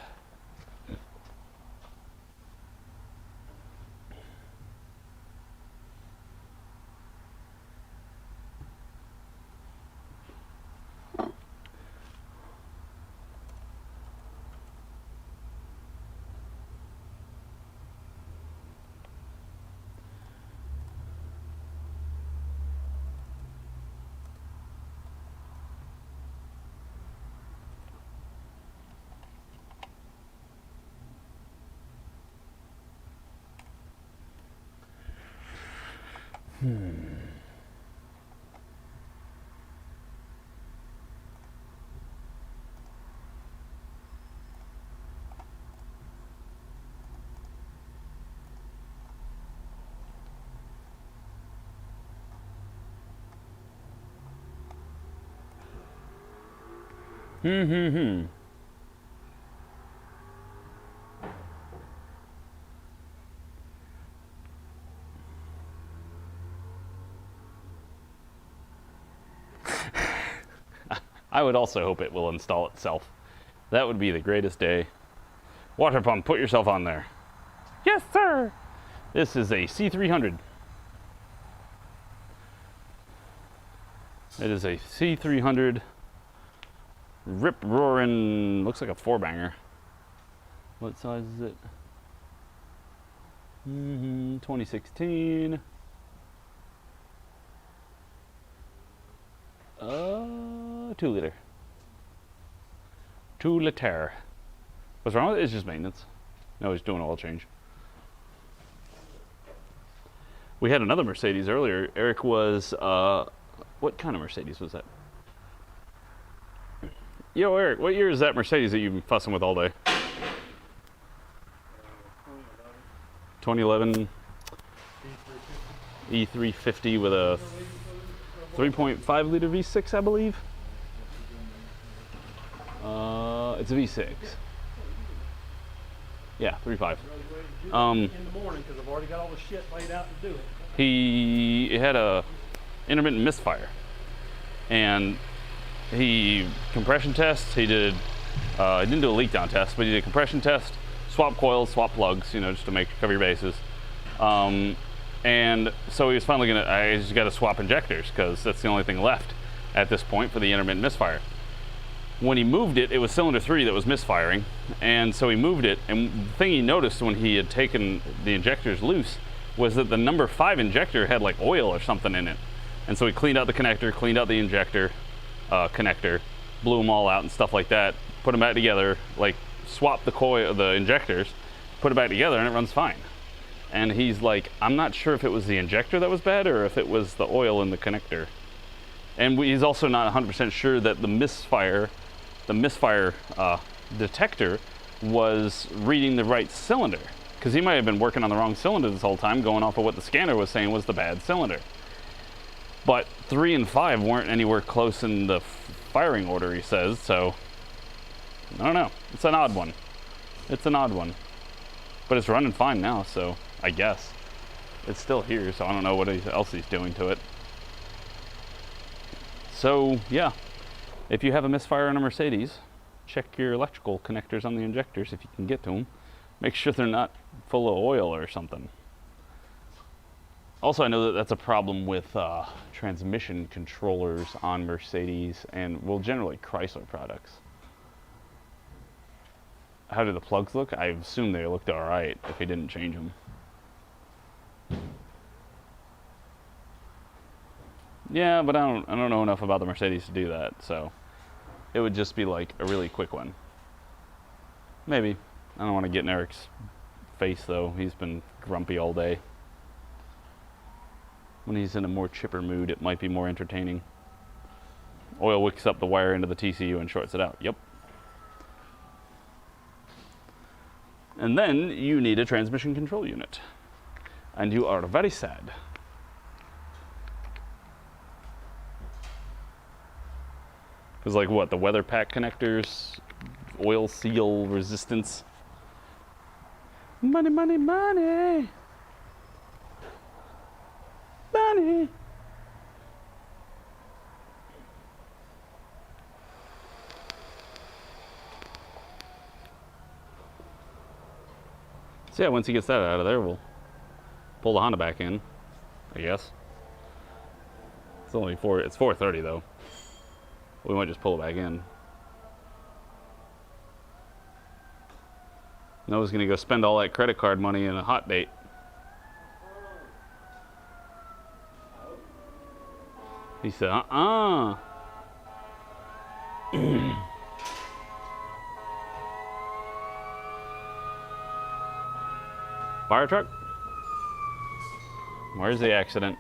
I would also hope it will install itself. That would be the greatest day. Water pump, put yourself on there. Yes, sir! This is a C300. It is a C300 rip-roaring, looks like a 4-banger. What size is it? 2016. 2 liter. 2 liter. What's wrong with it? It's just maintenance. No, he's doing oil change. We had another Mercedes earlier. Eric was, what kind of Mercedes was that? Yo, Eric, what year is that Mercedes that you've been fussing with all day? 2011 E350 with a 3.5 liter V6, I believe. It's a V6. Yeah, 3.5. In the morning, because I've already got all the shit laid out to do it. He had a intermittent misfire, and he compression test. He did. He didn't do a leak down test, but he did a compression test, swap coils, swap plugs, just to cover your bases. And so he was finally I just got to swap injectors because that's the only thing left at this point for the intermittent misfire. When he moved it, it was cylinder 3 that was misfiring, and so he moved it, and the thing he noticed when he had taken the injectors loose was that the number 5 injector had like oil or something in it. And so he cleaned out the connector, cleaned out the injector connector, blew them all out and stuff like that, put them back together, like swapped the injectors, put it back together, and it runs fine. And he's like, I'm not sure if it was the injector that was bad or if it was the oil in the connector. And he's also not 100% sure that the misfire detector was reading the right cylinder, because he might have been working on the wrong cylinder this whole time, going off of what the scanner was saying was the bad cylinder. But 3 and 5 weren't anywhere close in the firing order, he says, so I don't know. It's an odd one. It's an odd one. But it's running fine now, so I guess. It's still here, so I don't know what else he's doing to it. So, yeah. If you have a misfire on a Mercedes, check your electrical connectors on the injectors if you can get to them. Make sure they're not full of oil or something. Also, I know that that's a problem with transmission controllers on Mercedes and, well, generally Chrysler products. how do the plugs look? I assume they looked all right if he didn't change them. Yeah, but I don't know enough about the Mercedes to do that, so it would just be like a really quick one. Maybe. I don't want to get in Eric's face though. He's been grumpy all day. When he's in a more chipper mood, it might be more entertaining. Oil wicks up the wire into the TCU and shorts it out. Yep. And then you need a transmission control unit. And you are very sad. Because like what, the weather pack connectors, oil seal resistance. Money, money, money. Money. So yeah, once he gets that out of there, we'll pull the Honda back in, I guess. It's only it's 4:30 though. We might just pull it back in. Noah's gonna go spend all that credit card money in a hot date. He said, Fire truck? Where's the accident?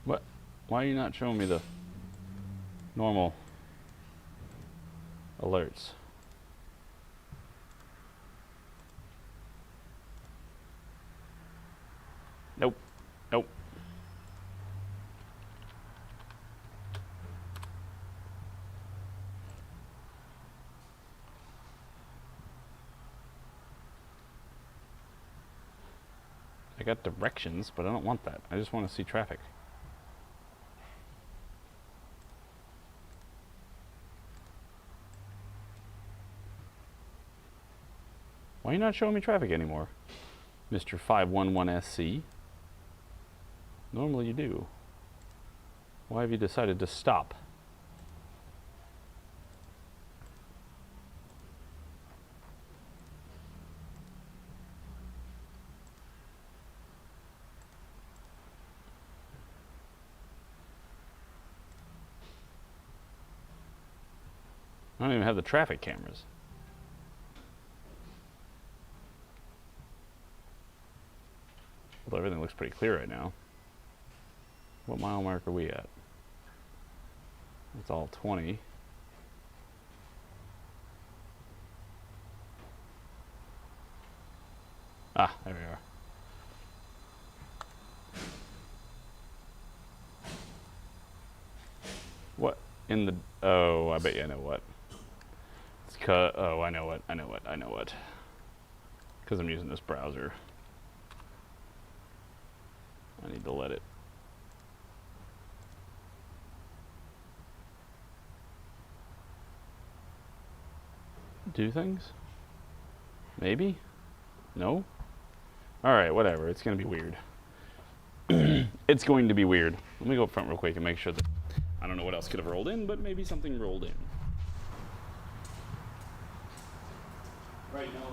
What? Why are you not showing me the normal alerts? Nope. Nope. I got directions, but I don't want that. I just want to see traffic. Why are you not showing me traffic anymore, Mr. 511SC? Normally you do. Why have you decided to stop? I don't even have the traffic cameras. Although everything looks pretty clear right now. What mile mark are we at? It's all 20. Ah, there we are. What in the... Oh, I bet you I know what. It's oh, I know what. Because I'm using this browser. I need to let it. Do things? Maybe? No? Alright, whatever. It's going to be weird. It's going to be weird. Let me go up front real quick and make sure that... I don't know what else could have rolled in, but maybe something rolled in. Right now.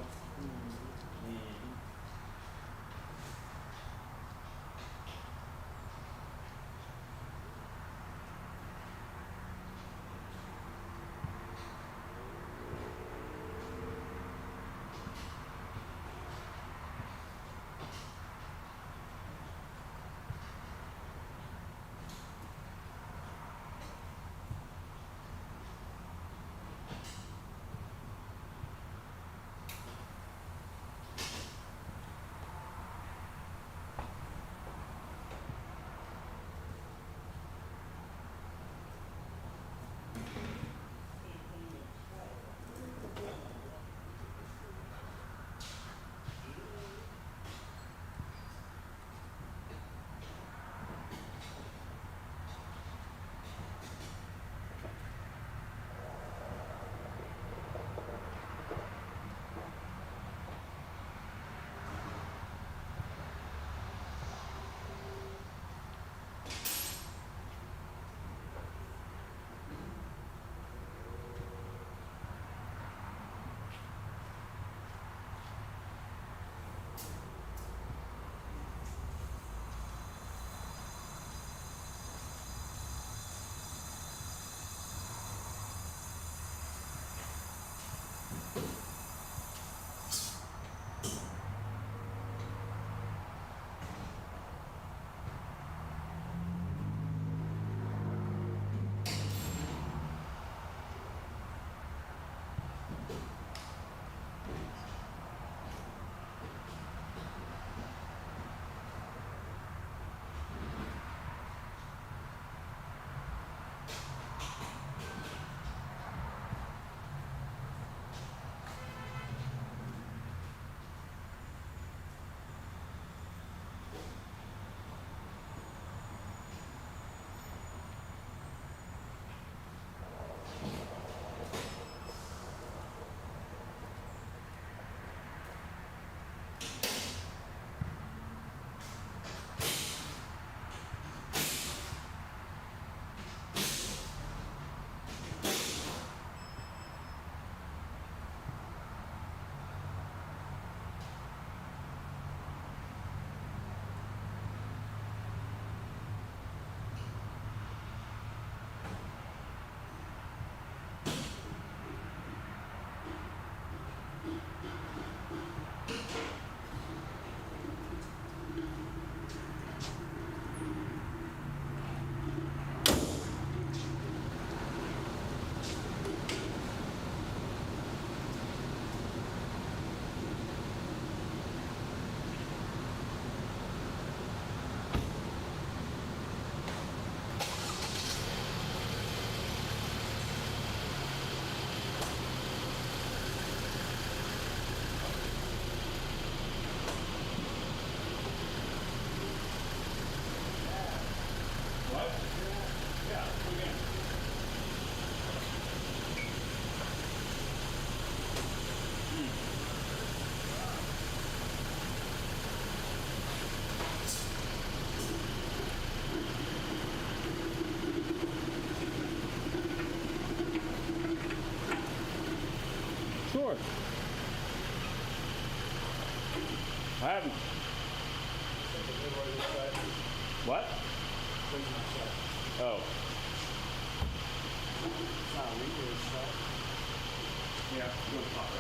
I haven't. What? Oh. Yeah, go pop it.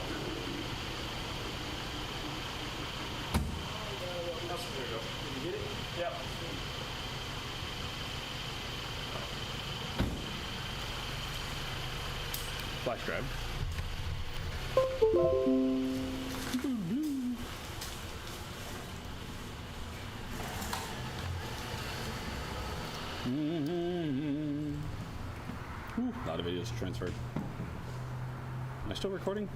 There you go. Did you get it? Yep. Flash drive. Ooh, a lot of videos transferred. Am I still recording?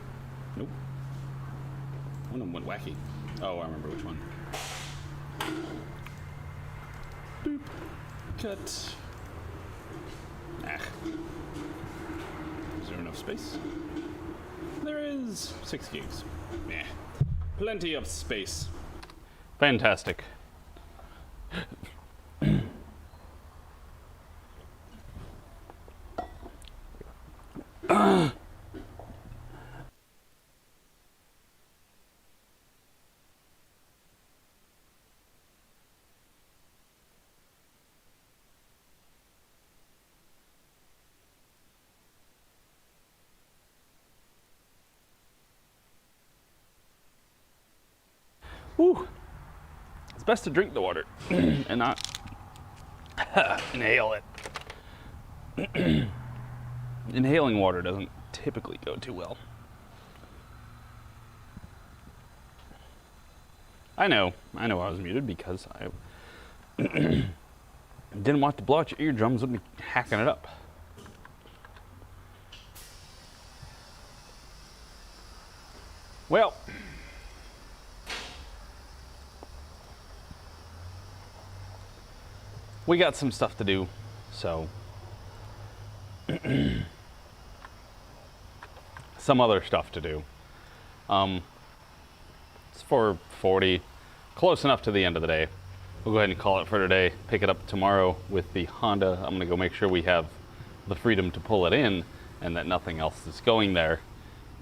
Nope. One of them went wacky. Oh, I remember which one. Boop. Cut. Ah. Is there enough space? There is 6 gigs. Yeah. Plenty of space. Fantastic. Woo. It's best to drink the water and not inhale it. Inhaling water doesn't typically go too well. I know I was muted because I didn't want to blow out your eardrums with me hacking it up. Well, we got some stuff to do, so some other stuff to do. It's 4:40, close enough to the end of the day. We'll go ahead and call it for today. Pick it up tomorrow with the Honda. I'm gonna go make sure we have the freedom to pull it in and that nothing else is going there.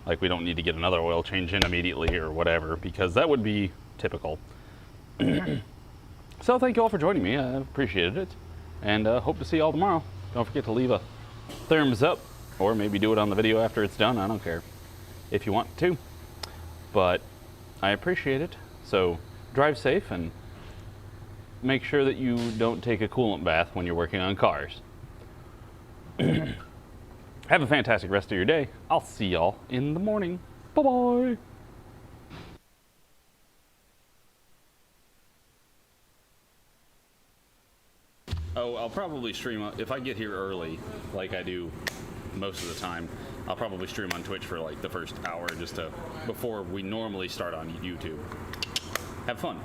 Like we don't need to get another oil change in immediately or whatever, because that would be typical. So thank you all for joining me. I appreciated it, and hope to see you all tomorrow. Don't forget to leave a thumbs up, or maybe do it on the video after it's done. I don't care if you want to, but I appreciate it. So drive safe and make sure that you don't take a coolant bath when you're working on cars. Have a fantastic rest of your day. I'll see y'all in the morning. Bye-bye. Oh, I'll probably stream, if I get here early, like I do most of the time, I'll probably stream on Twitch for like the first hour just to, before we normally start on YouTube. Have fun.